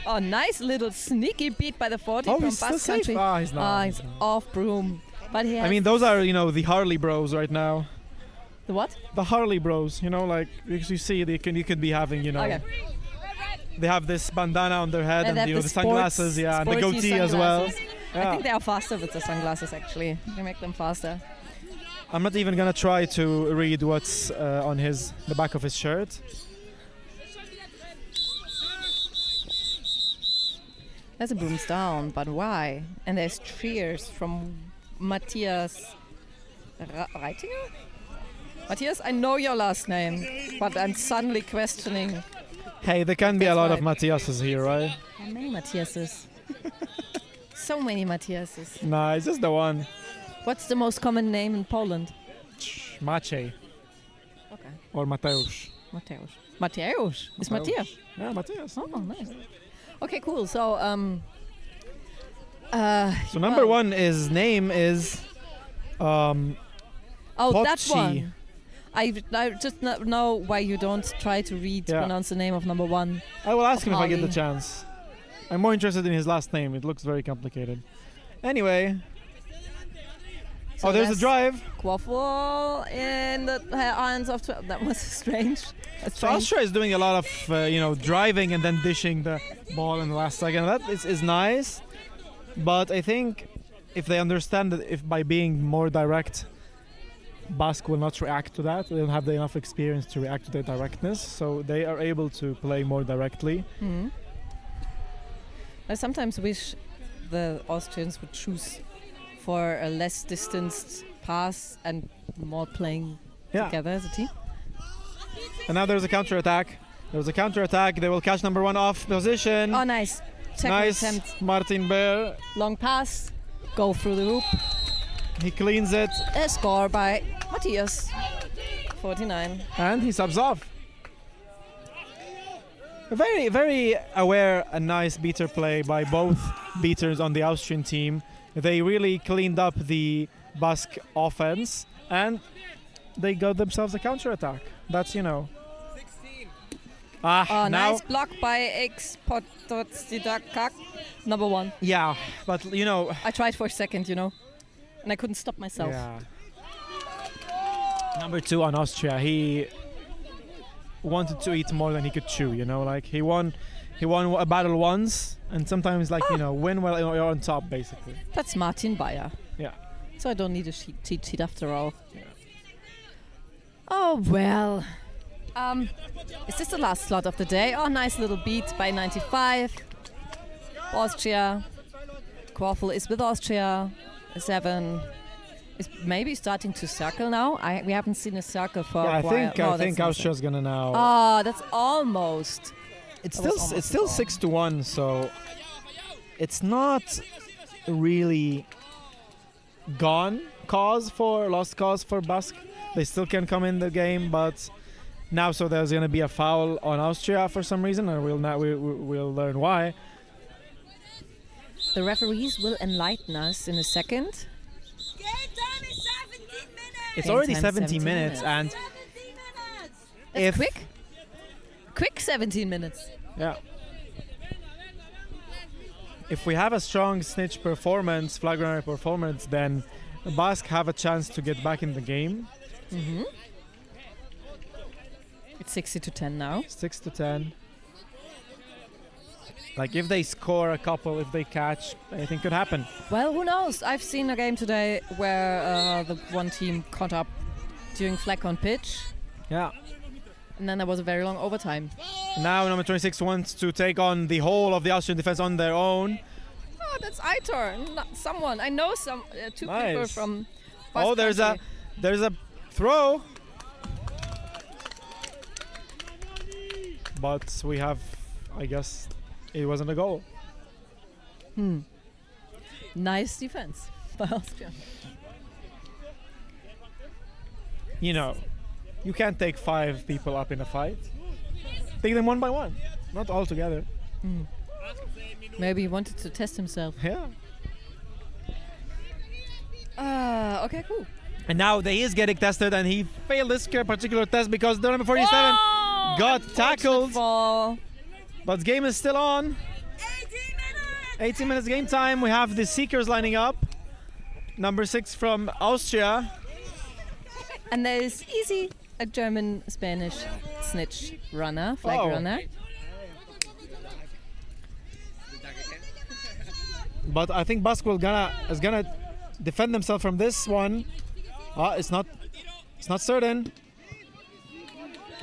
Oh, nice little sneaky beat by the 40 Oh, from he's still Basque safe. Country. Ah, he's not. He's off broom. But he has I mean, those are the Harley Bros right now. The what? The Harley Bros. Like because you see, you could be having Okay. They have this bandana on their head And and they have the sunglasses, and the sporty goatee as well. sunglasses. I Yeah. think they are faster with the sunglasses, actually. They make them faster. I'm not even gonna try to read what's on the back of his shirt. There's a brooms down, but why? And there's cheers from Matthias Reitinger? Matthias, I know your last name, but I'm suddenly questioning. Hey, there can be a lot of right. Matthiases here, right? How many Matthiases? So many Matthiases. Nah, it's just the one. What's the most common name in Poland? Maciej. Okay. Or Mateusz. Mateusz. Mateusz? Is Mateusz. Matthias? Yeah, Matthias. Oh, nice. Okay, cool. So, So number one, his name is. Oh, that Pochi. one. I just know why you don't try to pronounce the name of number one. I will ask him if I get the Harley. chance. I'm more interested in his last name. It looks very complicated. Anyway. So There's a drive. Quaffle in the hands of 12. That was strange. So Austria is doing a lot of driving and then dishing the ball in the last second. That is nice, but I think if they understand that if by being more direct, Basque will not react to that. They don't have enough experience to react to their directness, so they are able to play more directly. Mm-hmm. I sometimes wish the Austrians would choose for a less distanced pass and more playing together as a team. And now there's a counter attack. There's a counter attack. They will catch number one off position. Oh, nice. Second Nice, attempt. Martin Bear. Long pass. Go through the hoop. He cleans it. A score by Matthias. 49. And he subs off. A very, very aware and nice beater play by both beaters on the Austrian team. They really cleaned up the Basque offense and they got themselves a counter attack. That's, Oh, now. nice block by X Pototsidakak. Number one. Yeah, but I tried for a second, and I couldn't stop myself. Yeah. Number two on Austria. He wanted to eat more than he could chew. He won a battle once, and sometimes win while you're on top, basically. That's Martin Bayer. Yeah. So I don't need a cheat sheet after all. Yeah. Oh well. Is this the last slot of the day? Oh, nice little beat by 95. Austria. Quaffle is with Austria. 7 is maybe starting to circle now. We haven't seen a circle for a while. I think Austria's gonna now. Oh, that's almost. It's still 6-1, so it's not really lost cause for Basque. They still can come in the game, but now there's gonna be a foul on Austria for some reason, and we'll learn why. The referees will enlighten us in a second. It's already 17 minutes, and That's quick 17 minutes. Yeah. If we have a strong snitch performance, flag runner performance, then Basque have a chance to get back in the game. Mm-hmm. It's 60-10 now. 6-10. If they score a couple, if they catch, anything could happen. Well, who knows? I've seen a game today where the one team caught up during flag on pitch. Yeah. And then there was a very long overtime. Now number 26 wants to take on the whole of the Austrian defense on their own. Oh, that's Aitor. Someone. I know two people Nice. from Oh, there's a throw. But we have, I guess, it wasn't a goal. Nice defense by Austria. You know, you can't take 5 people up in a fight. Take them one by one, not all together. Maybe he wanted to test himself. Yeah. Okay, cool. And now he is getting tested, and he failed this particular test because the number 47 got tackled. But the game is still on. 18 minutes game time. We have the Seekers lining up. Number 6 from Austria. And there is Easy, a German-Spanish snitch runner, flag runner. But I think Basque is gonna defend themselves from this one. It's not certain.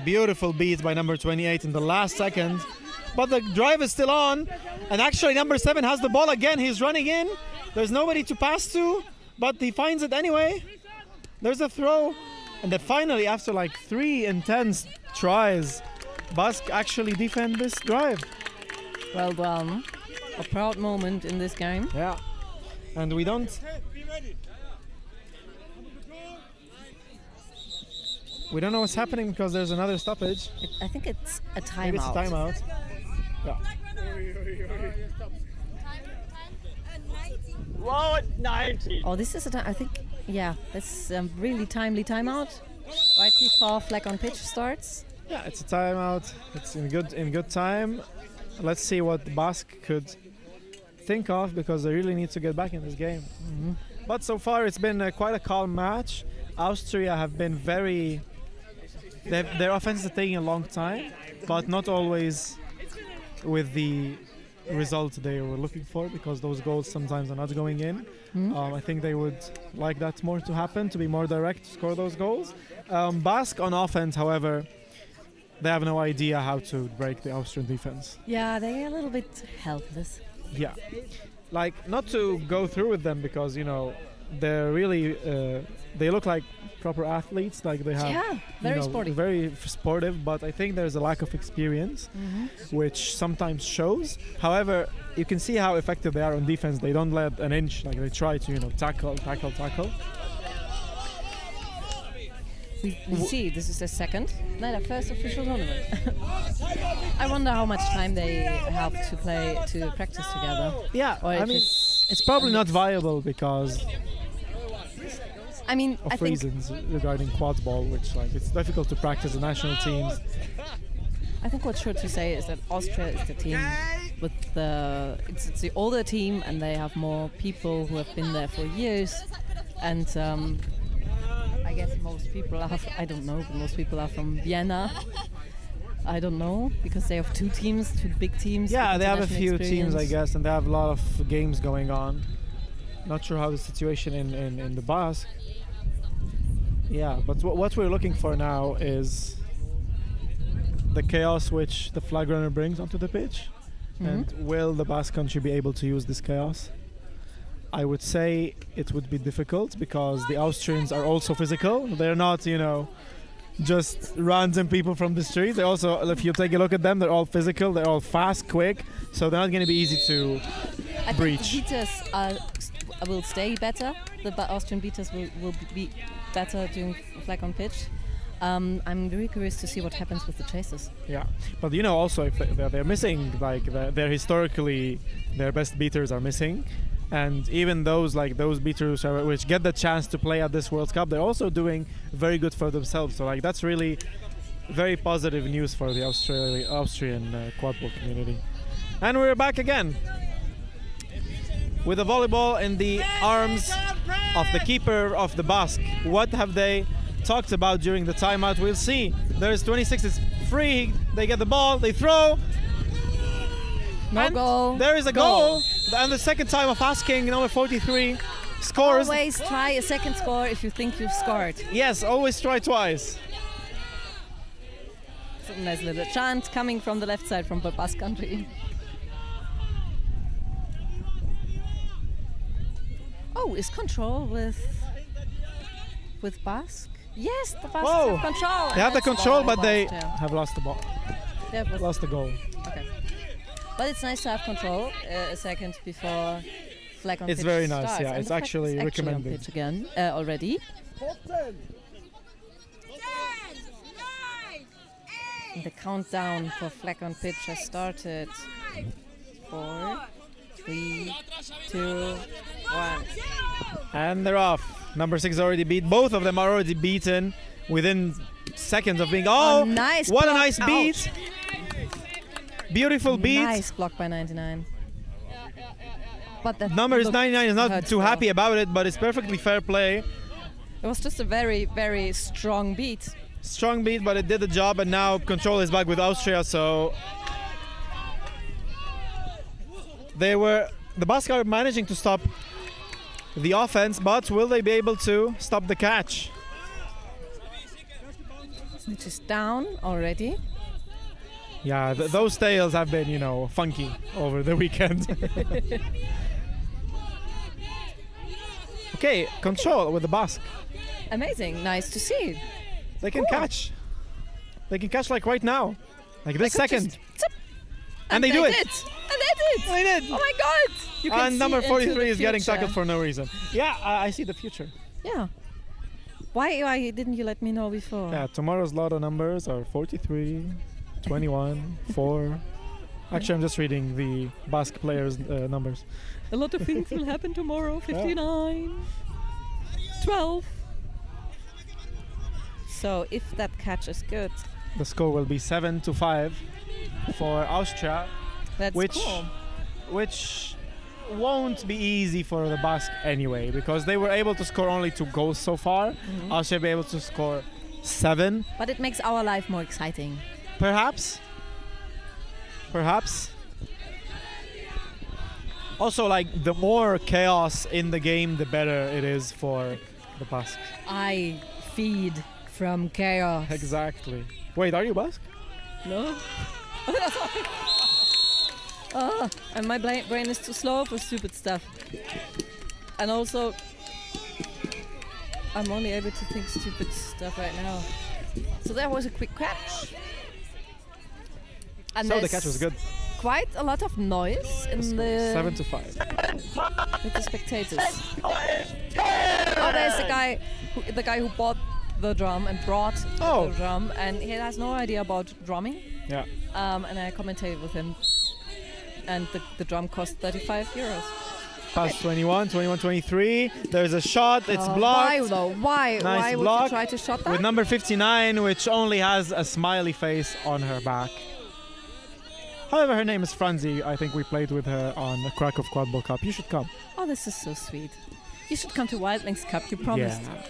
Beautiful beat by number 28 in the last second. But the drive is still on. And actually number 7 has the ball again. He's running in. There's nobody to pass to, but he finds it anyway. There's a throw. And then finally, after like 3 intense tries, Basque actually defend this drive. Well done. A proud moment in this game. Yeah. And we don't know what's happening because there's another stoppage. I think it's a timeout. Maybe it's a timeout. Yeah. Whoa, 90. Oh, this is I think, yeah, that's a really timely timeout. Right before flag on pitch starts. Yeah, it's a timeout. It's in good time. Let's see what Basque could think of because they really need to get back in this game. But so far it's been quite a calm match. Austria have been their offense is taking a long time, but not always with the result they were looking for because those goals sometimes are not going in. I think they would like that more to happen, to be more direct, to score those goals. Basque on offense, however, they have no idea how to break the Austrian defense. Yeah, they're a little bit helpless. Yeah. Like, not to go through with them because, you know, they're really, they look like proper athletes, like they have very sporty. Very sportive, but I think there's a lack of experience which sometimes shows. However, you can see how effective they are on defense. They don't let an inch, like they try to, you know, tackle. We see this is their second, their first official tournament. I wonder how much time they have to practice together. Yeah, I mean, it's probably not viable because I think reasons regarding quadball, which like it's difficult to practice the national teams. I think what's sure to say is that Austria is the team with it's the older team, and they have more people who have been there for years, and I guess most people are, I don't know, but most people are from Vienna. I don't know, because they have two big teams. Yeah, they have a few experience. teams, I guess, and they have a lot of games going on. Not sure how the situation in the Basque. Yeah, but what we're looking for now is the chaos which the flag runner brings onto the pitch. And will the Basque country be able to use this chaos? I would say it would be difficult because the Austrians are also physical. They're not, you know, just random people from the streets. They also, if you take a look at them, they're all physical. They're all fast, quick. So they're not going to be easy to breach. I think the beaters will stay better. The Austrian beaters will be better during flag on pitch. I'm very curious to see what happens with the chasers. Yeah, but you know, also if they're missing, like they're historically their best beaters are missing. And even those beaters which get the chance to play at this World Cup, they're also doing very good for themselves. So like that's really very positive news for the Austrian quadball community. And we're back again with the volleyball in the arms of the keeper of the Basque. What have they talked about during the timeout? We'll see. There's 26, it's free. They get the ball, they throw. No goal. There is a goal. And the second time of asking, number 43 scores. Always try a second score if you think you've scored. Yes, always try twice. nice little chant coming from the left side from the Basque country. Oh, is control with Basque? Yes, the Basques have control. They have the control, but they lost, yeah. have lost the ball. They have Lost the goal. Okay. But it's nice to have control a second before flag on pitch It's very nice, starts. yeah. And It's the flag actually is recommended. on pitch again already. And the countdown for flag on pitch has started. 4, 3, 2, 1. And they're off. Number 6 already beat. Both of them are already beaten within seconds of being. Oh, nice what a block. nice beat! Beautiful beat. Nice block by 99. But the Number 99 is not too happy about it, but it's perfectly fair play. It was just a very, very strong beat. Strong beat, but it did the job, and now control is back with Austria, so the Basques are managing to stop the offense, but will they be able to stop the catch? Which is down already. Yeah, those tails have been, funky over the weekend. Okay, control with the Basque. Amazing, nice to see. They can catch. They can catch like right now, like this second. And they do it. And they did. They did. Oh my God! You can And see number into 43 the is getting future. tackled for no reason. Yeah, I see the future. Yeah. Why didn't you let me know before? Yeah, tomorrow's lotto numbers are 43, 21, 4. Actually, I'm just reading the Basque players' numbers. A lot of things will happen tomorrow. 59, 12. So if that catch is good, The score will be 7-5 for Austria, that's cool. which won't be easy for the Basque anyway, because they were able to score only 2 goals so far. Austria will be able to score 7. But it makes our life more exciting. Perhaps. Also, like, the more chaos in the game, the better it is for the Basque. I feed from chaos. Exactly. Wait, are you Basque? No. And my brain is too slow for stupid stuff. And also, I'm only able to think stupid stuff right now. So that was a quick catch. And So the catch was good. Quite a lot of noise in the 7-5 with the spectators. Oh, there's the guy who bought the drum and brought the drum, and he has no idea about drumming. Yeah. And I commentated with him, and the drum cost 35 euros. Pass 21, 23. There's a shot. It's blocked. Why though? Why? Nice Why would block you try to shot that? with number 59, which only has a smiley face on her back. However, her name is Franzi. I think we played with her on the Krakow Quadball Cup. You should come. Oh, this is so sweet. You should come to Wildlings Cup. You promised. Yeah.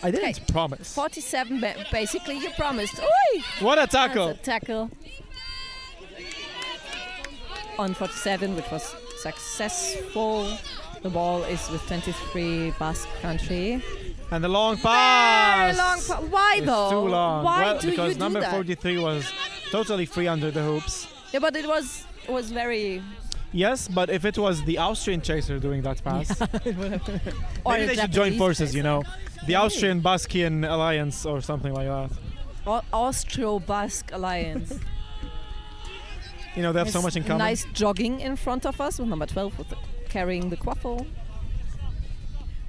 I didn't promise. 47, basically, you promised. Oi! What a tackle! That's a tackle. On 47, which was successful. The ball is with 23 Basque country. And the long pass! Very long Why It's though? too long. Why well, do because you number do that? 43 was totally free under the hoops. Yeah, but it was very... Yes, but if it was the Austrian chaser doing that pass, Or maybe a they should join Japanese forces, chaser. The Austrian-Baskian Alliance or something like that. Austro-Basque Alliance. They have so There's much in common. Nice jogging in front of us with number 12 with carrying the quaffle.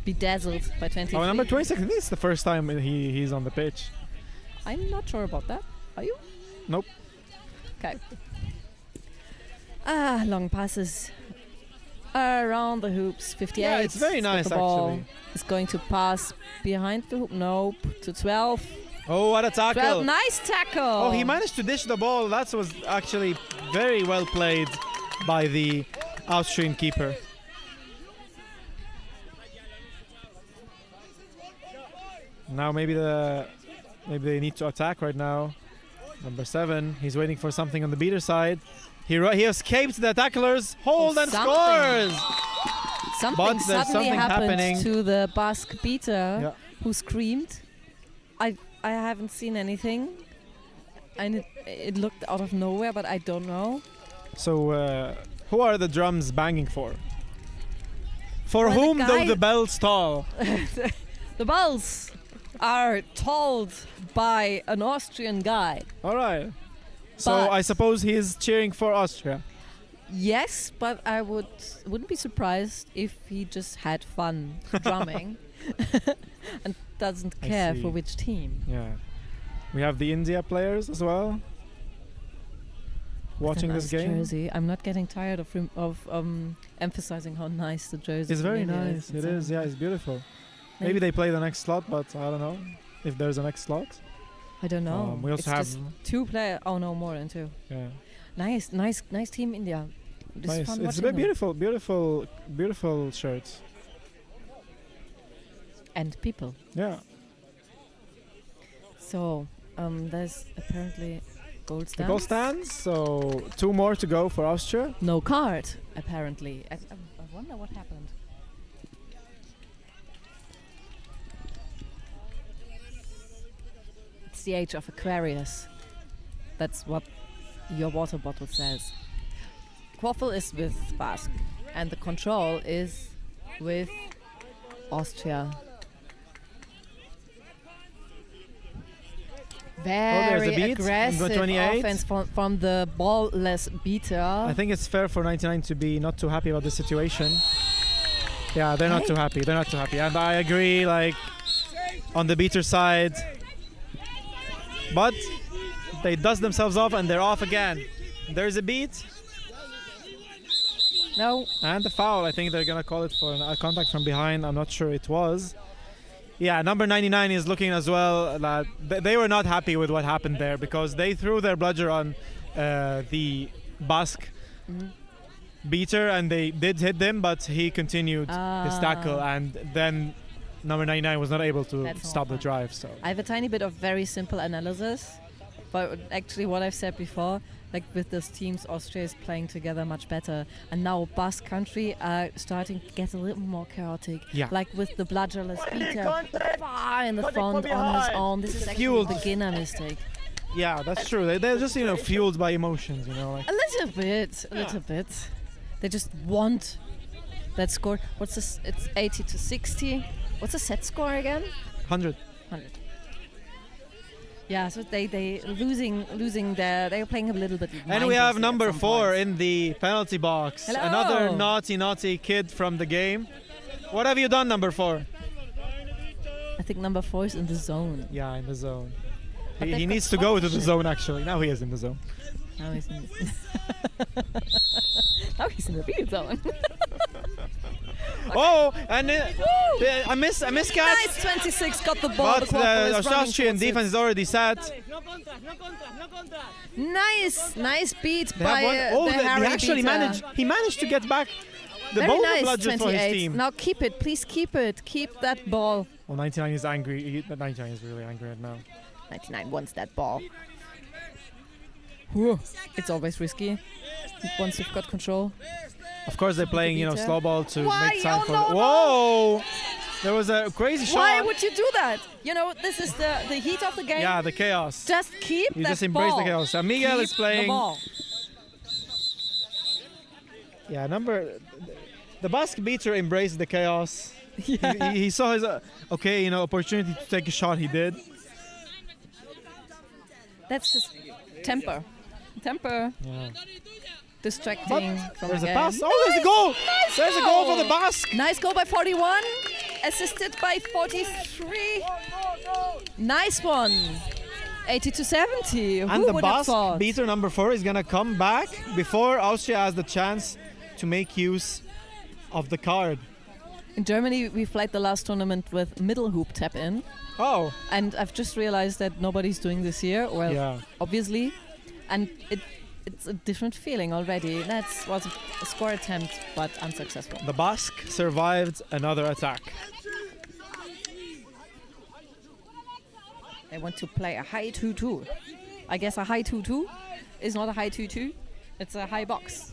Bedazzled by 23. Oh, number 26. I think it's the first time he's on the pitch. I'm not sure about that. Are you? Nope. Okay. Long passes around the hoops. 58. Yeah, it's very nice, the ball actually. is going to pass behind the hoop. Nope. To 12. Oh, what a tackle. 12. Nice tackle. Oh, he managed to dish the ball. That was actually very well played by the Austrian keeper. Now maybe they need to attack right now. Number 7, he's waiting for something on the beater side. He escaped the tacklers. Hold and scores! Something But there's suddenly something happened happening. to the Basque beater Yeah. who screamed. I haven't seen anything. and it looked out of nowhere, but I don't know. So, who are the drums banging for? For Well, whom the do guy- the bells toll? The bells are told by an Austrian guy. All right. So But- I suppose he's cheering for Austria. Yes, but I wouldn't be surprised if he just had fun drumming and doesn't I care see. for which team. Yeah. We have the India players as well. Watching It's a this nice game. jersey. I'm not getting tired of emphasizing how nice the jersey. It's very really nice. It is. Yeah, it's beautiful. Maybe they play the next slot, but I don't know if there's a next slot. I don't know. We also it's have. just 2 players. Oh no, more than 2. Yeah. Nice team India. It's Nice. fun It's watching very them. beautiful shirts. And people. Yeah. So there's apparently gold The stands. goal stands. So 2 more to go for Austria. No card apparently. I wonder what happened. It's the age of Aquarius. That's what your water bottle says. Quaffle is with Basque, and the control is with Austria. there's Very a beat. aggressive Number 28. offense from the ball-less beater. I think it's fair for 99 to be not too happy about the situation. Yeah, they're not too happy. They're not too happy. And I agree, like, on the beater side. But they dust themselves off and they're off again. There's a beat. No. And the foul. I think they're going to call it for a contact from behind. I'm not sure it was. Yeah, number 99 is looking as well. They were not happy with what happened there because they threw their bludger on the Basque beater and they did hit them, but he continued his tackle, and then number 99 was not able to That's stop the not drive. So I have a tiny bit of very simple analysis, but actually what I've said before, like with these teams, Austria is playing together much better, and now Basque country are starting to get a little more chaotic. Yeah. Like with the bludgerless beater far in the front on his own. This is actually Fueled. a beginner mistake. yeah, that's true. They're just fueled by emotions, like. A little bit. They just want that score. What's this? It's 80 to 60. What's the set score again? 100. 100. Yeah, so they losing their. They're playing a little bit. And we have mindlessly at number some 4 points. in the penalty box. Hello. Another naughty kid from the game. What have you done, number 4? I think number 4 is in the zone. Yeah, in the zone. But He they've needs got to go to the options. zone, actually. Now he is in the zone. Now he's in. Now he's in the real zone. Oh, and I miss catch. Nice 26 got the ball. But the Quaffle is the running Austrian towards it. defense is already set. Nice beat They by have one. Oh, the Harry he actually beater. managed to get back the Very ball nice, bludger for his 28. team. Now keep it, please keep it. Keep that ball. Well, 99 is angry. 99 is really angry right now. 99 wants that ball. Whew. It's always risky once you've got control. Of course, they're playing, beater. slow ball to Why? make time Oh, for. no, no. Whoa! There was a crazy shot. Why would you do that? This is the heat of the game. Yeah, the chaos. Just keep You that just embrace the ball. chaos. And Miguel Keep is playing. the ball. Yeah, the Basque beater embraced the chaos. Yeah. He saw his opportunity to take a shot. He did. That's just temper. Yeah. Distracting from There's the a game. pass. Oh, there's a goal. Nice There's a goal for the Basque. Nice goal by 41. Assisted by 43. Nice one. 80 to 70. And Who the would have Basque thought? beater number 4 is gonna come back before Austria has the chance to make use of the card. In Germany, we played the last tournament with middle hoop tap in. Oh. And I've just realized that nobody's doing this here. Well, Yeah. obviously. And it's a different feeling already. That was a score attempt, but unsuccessful. The Basque survived another attack. They want to play a high 2-2. I guess a high 2-2 is not a high 2-2. It's a high box.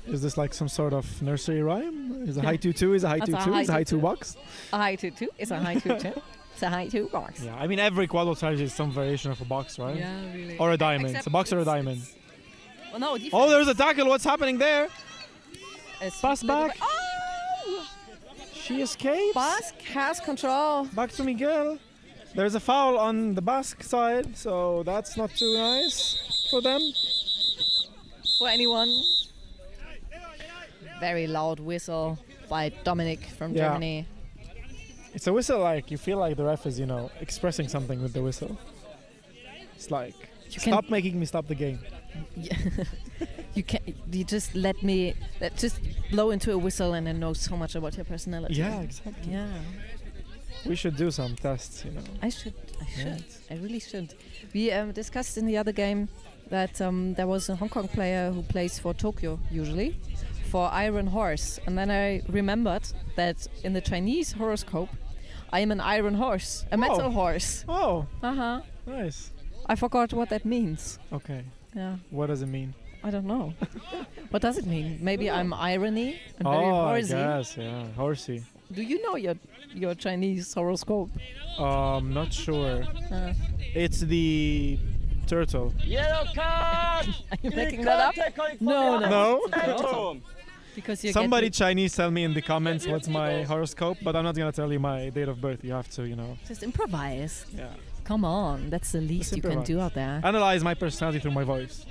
Is this like some sort of nursery rhyme? Is a high 2-2 is a high That's a 2-2 high is a high 2 2-2. box? A high 2-2 is a high 2-2. It's a high two box. Yeah, I mean every quadball strategy is some variation of a box, right? Yeah, really. Or a diamond. Except It's a box or a it's- diamond. Well, no, defense. Oh, there's a tackle. What's happening there? Pass back. Oh! She escapes. Basque has control. Back to Miguel. There's a foul on the Basque side, so that's not too nice for them. For anyone. Very loud whistle by Dominic from Yeah. Germany. It's a whistle like you feel like the ref is, expressing something with the whistle. It's like, stop making me stop the game. You just just blow into a whistle and then know so much about your personality. Yeah, exactly. Yeah. We should do some tests, I should. Yeah. I really should. We discussed in the other game that there was a Hong Kong player who plays for Tokyo usually, for Iron Horse, and then I remembered that in the Chinese horoscope, I am an iron horse, a metal horse. Oh. Uh-huh. Nice. I forgot what that means. Okay. Yeah. What does it mean? I don't know. What does it mean? Maybe I'm irony and very horsey. Yes, yeah, horsey. Do you know your Chinese horoscope? Not sure. It's the turtle. Yellow card! Are you making that up? No. No? Because you Somebody Chinese tell me in the comments what's my horoscope, but I'm not gonna tell you my date of birth. You have to, just improvise. Yeah. Come on, that's the least you can do out there. Analyze my personality through my voice.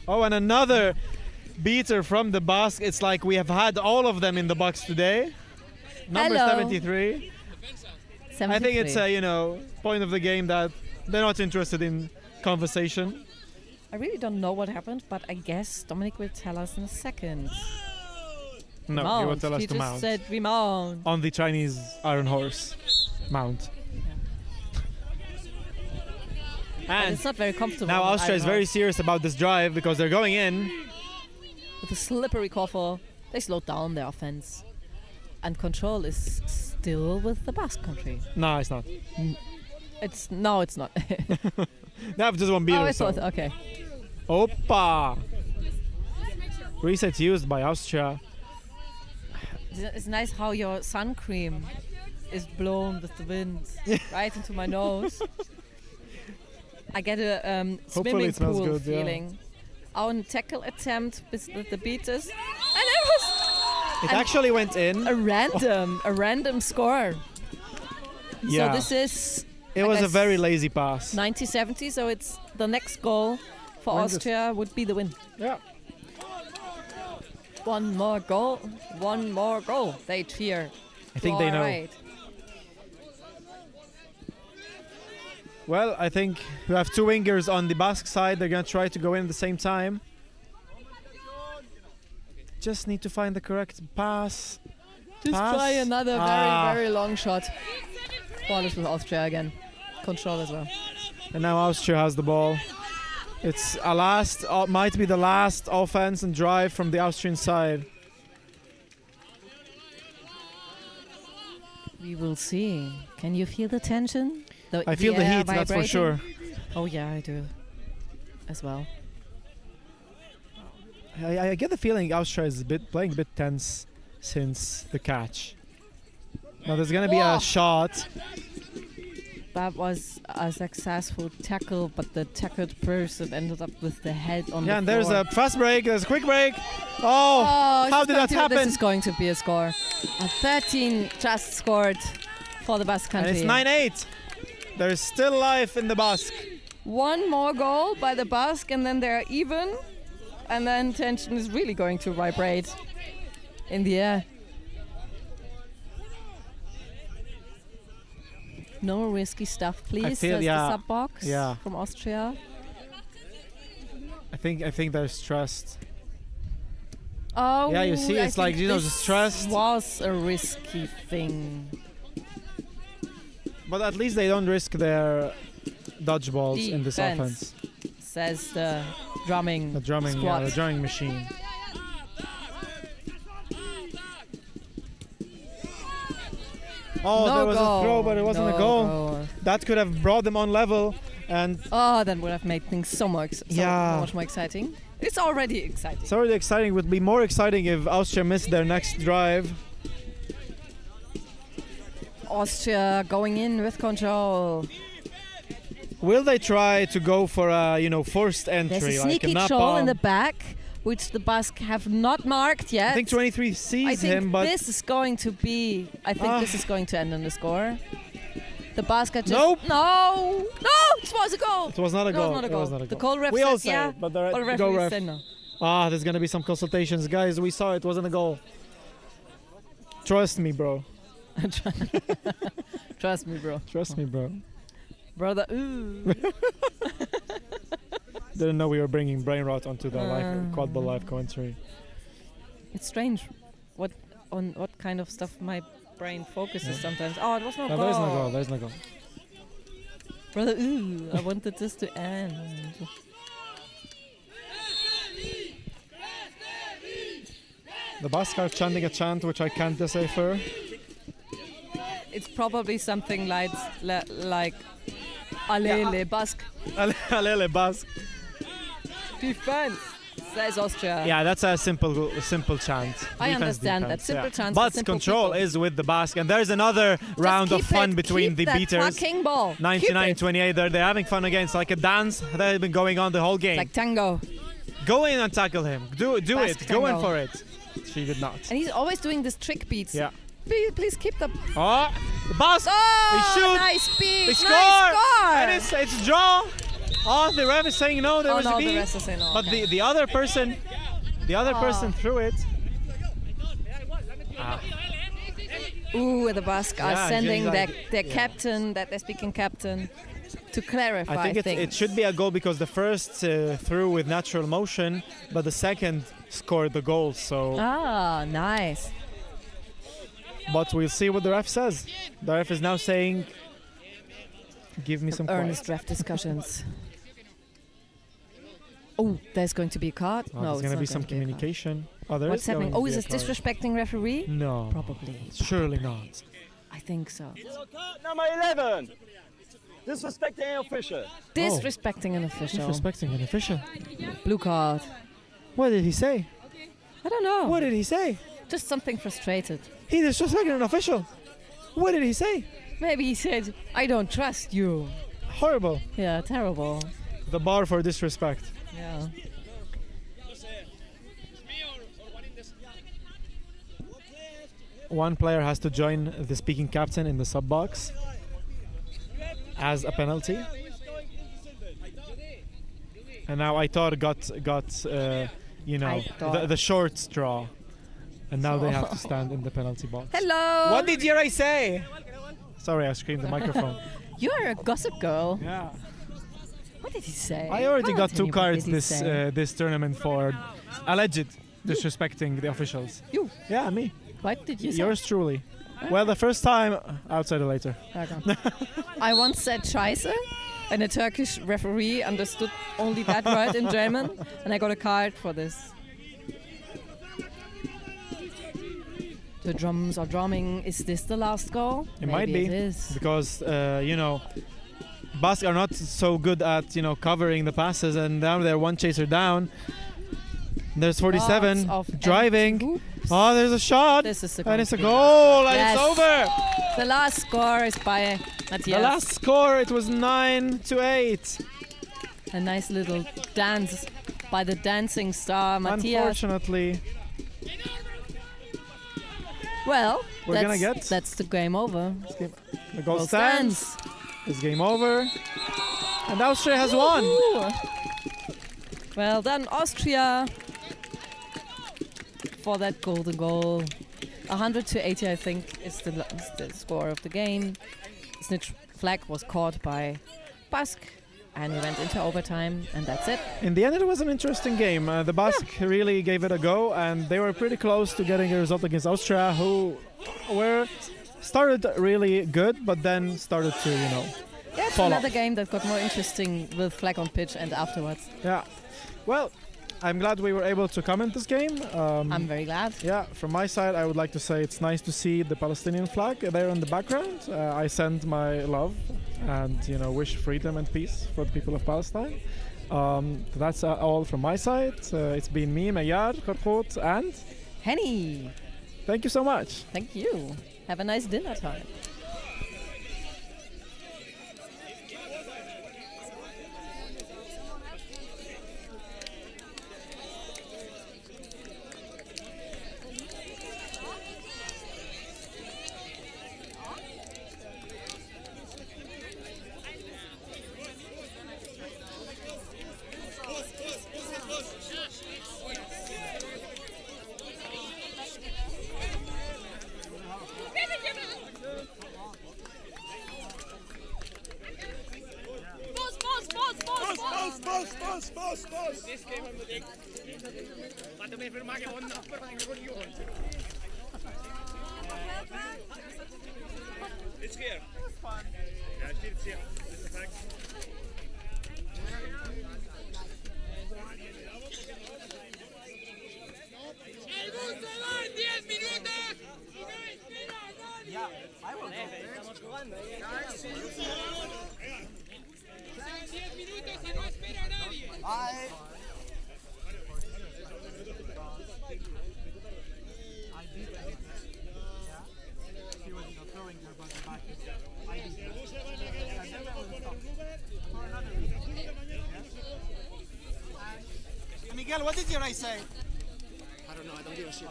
Oh, and another beater from the Basque. It's like we have had all of them in the box today. Number Hello. 73. I think it's a, point of the game that they're not interested in conversation. I really don't know what happened, but I guess Dominic will tell us in a second. No, he will tell us He to just mount. said we mount. On the Chinese iron horse. Mount. But And it's not very comfortable. now on Austria iron is very horse. serious about this drive because they're going in. With a slippery cover, they slowed down their offense. And control is still with the Basque country. No, it's not. It's not. They have just one beater. Oh, I so. thought, okay. Opa! Reset used by Austria. It's nice how your sun cream is blown with the wind right into my nose. I get a Hopefully swimming it smells pool good, yeah. feeling. Our tackle attempt with the beaters, and it was. It actually went in. A random score. Yeah. So this is. It I was a guess, very lazy pass. 90-70, so it's the next goal for When's it? Austria would be the win. Yeah. One more goal. They cheer. I think they know. Right. Well, I think we have two wingers on the Basque side. They're going to try to go in at the same time. Just need to find the correct pass. Just try another very long shot. Ball is with Austria again. Control as well. And now Austria has the ball. It's might be the last offense and drive from the Austrian side. We will see. Can you feel the tension? I feel the air heat, that's for vibrating? sure. Oh yeah, I do. As well. I get the feeling Austria is playing a bit tense since the catch. Now there's going to be a shot. That was a successful tackle, but the tackled person ended up with the head on the Yeah, and there's floor. a fast break, there's a quick break. Oh, how did that happen? This is going to be a score. A 13 just scored for the Basque And country. it's 9-8. There's still life in the Basque. One more goal by the Basque, and then they're even. And then tension is really going to vibrate in the air. No risky stuff, please. feel, Says yeah, the sub box from Austria. I think there's trust. Oh, Yeah, you see, I it's like, think the this trust. was a risky thing. But at least they don't risk their dodgeballs in this Defense, offense. says the drumming Yeah, the drumming machine. Oh, No there was goal. a throw, but it wasn't No a goal. goal. That could have brought them on level. And that would have made things so much more exciting. It's already exciting. it's already exciting. It would be more exciting if Austria missed their next drive. Austria going in with control. Will they try to go for a forced entry? There's a like sneaky a troll in the napalm? back, which the Basque have not marked yet. I think 23 sees I think him, but this is going to be. I think this is going to end on the score. The Basque are just. Nope. No! It was a goal! it was not a No, goal. it's not a It goal. was not a The goal. goal ref we all said yeah, say it, but the but the goal referee ref said no. There's gonna be some consultations, guys. We saw it wasn't a goal. Trust me, bro. Trust me, bro. Trust me, bro. Brother, ooh. Didn't know we were bringing brain rot onto the quadball live commentary. It's strange what kind of stuff my brain focuses sometimes. Oh, it was no goal. There's no goal. There's no goal. Brother, ooh, I wanted this to end. The Basque are chanting a chant which I can't decipher. It's probably something like Allez Basque. Allez Basque. Defense, says Austria. Yeah, that's a simple chant. I Defense, understand defense, that. Simple chants. But for simple control people. is with the Basque, and there's another round of keep fun it, between keep the that beaters. fucking ball. 99-28. They're having fun again. It's like a dance that has been going on the whole game. Like tango. Go in and tackle him. Do Basque it. Go in tango. for it. She did not. And he's always doing this trick beats. Yeah. Please keep the. Oh, the Basque. Oh, they shoot. nice beat. They score. Nice score. And it's a draw. Oh, the ref is saying no. There was a beat. the rest is saying no. But okay. the other person threw it. Ooh, the Basque are Yeah, sending exactly. their captain, their speaking captain, to clarify. I think it should be a goal because the first threw with natural motion, but the second scored the goal. So. Ah, nice. But we'll see what the ref says. The ref is now saying, "Give me some earnest quiet." ref discussions. Oh, there's going to be a card. Oh, No, there's it's going to not be some gonna be a card. communication. Oh, there What's is going happening? to Oh, be is a this card. disrespecting referee? No. Probably. Surely not. I think so. Number 11. Disrespecting an official. Disrespecting an official. Disrespecting an official. Blue card. What did he say? I don't know. What did he say? Just something frustrated. He disrespected an official. What did he say? Maybe he said, I don't trust you. Horrible. Yeah, terrible. The bar for disrespect. Yeah. One player has to join the speaking captain in the sub box as a penalty. And now Aitor got Aitor. the short straw. And now they have to stand in the penalty box. Hello. What did Yeray say? Sorry, I screamed the microphone. You are a gossip girl. Yeah. What did he say? I already Come on, got tell 2 me, what cards did he this say? this tournament for alleged disrespecting the officials. You? Yeah, me. What did you say? Yours truly. Well, the first time, outside or later. Okay. I once said Scheiße, and a Turkish referee understood only that word in German, and I got a card for this. The drums are drumming. Is this the last goal? It might Maybe be. It is. Because, Basque are not so good at, covering the passes, and now they're one chaser down. There's 47 Lots of driving. empty hoops. Oh, there's a shot. This is and it's a goal, and Yes. it's over. The last score is by Matthias. The last score, it was 9-8. A nice little dance by the dancing star Matthias. Unfortunately, Well, We're gonna get- that's the game over. the goal stands. It's game over. And Austria has won. Woohoo! Well done, Austria, for that golden goal. 100-80, I think, is the score of the game. Snitch flag was caught by Basque, and we went into overtime, and that's it. In the end, it was an interesting game. The Basque really gave it a go, and they were pretty close to getting a result against Austria, who started really good, but then started to, Yeah, it's fall another off. game that got more interesting with flag on pitch and afterwards. Yeah. Well, I'm glad we were able to comment this game. I'm very glad. Yeah, from my side, I would like to say it's nice to see the Palestinian flag there in the background. I send my love and wish freedom and peace for the people of Palestine. That's all from my side. It's been me, Mayar, Kharkout, and Henny. Thank you so much. Thank you. Have a nice dinner time. Boss! This game haben wir denkt. Warte, wir haben mal gewonnen, aber wir haben gewonnen. It's here. Ja, steht jetzt hier. Das ist perfekt. Ja, I estamos jugando. 10 minutos y no espera a nadie. I beat her. Yeah. She was, throwing her body back. I beat her. And then I was stopped. For another reason. Yes. And Miguel, what did your race say? I don't know, I don't give a shit.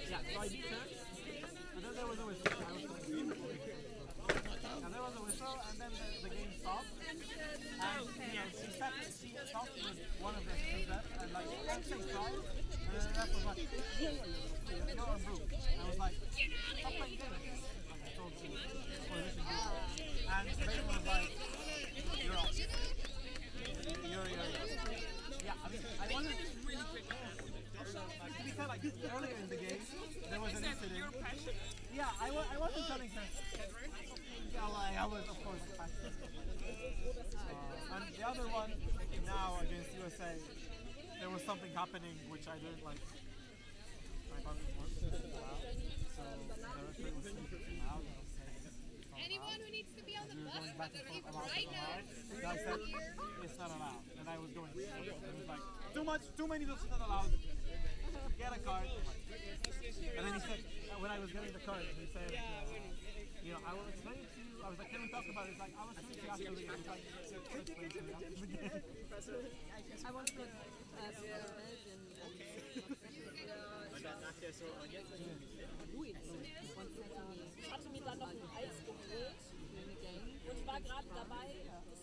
Yeah, so I beat her. And then there was a whistle. I was and there was a whistle, and then the game stopped. And she stopped with one of the two reps, and like, don't say sorry. And then the rep was like, you're on broom. I was like, stop playing games. Like I told you, position group. And Bailey was like, you're off. You're. Yeah, I mean, I wasn't really quick. To be fair, like earlier in the game, there was an incident. Yeah, I wasn't telling her. Yeah, like, I was, of course, passionate. And the other one, now against USA, there was something happening which I didn't like. I thought it wasn't allowed. So the referee was saying loud. Anyone who needs to be on the bus, Back and forth right now. And I said, it's not allowed. And I was going. It was like, too many doesn't not allowed. Get a card. And then he said, when I was getting the card, he said, I will explain it to you. I was like, can we talk about it? He's like, I will explain it to you after the game. I was like, explain it to me after the game. I want to put Belgium Ich hatte mir dann noch ein Eis geholt und ich war gerade dabei, das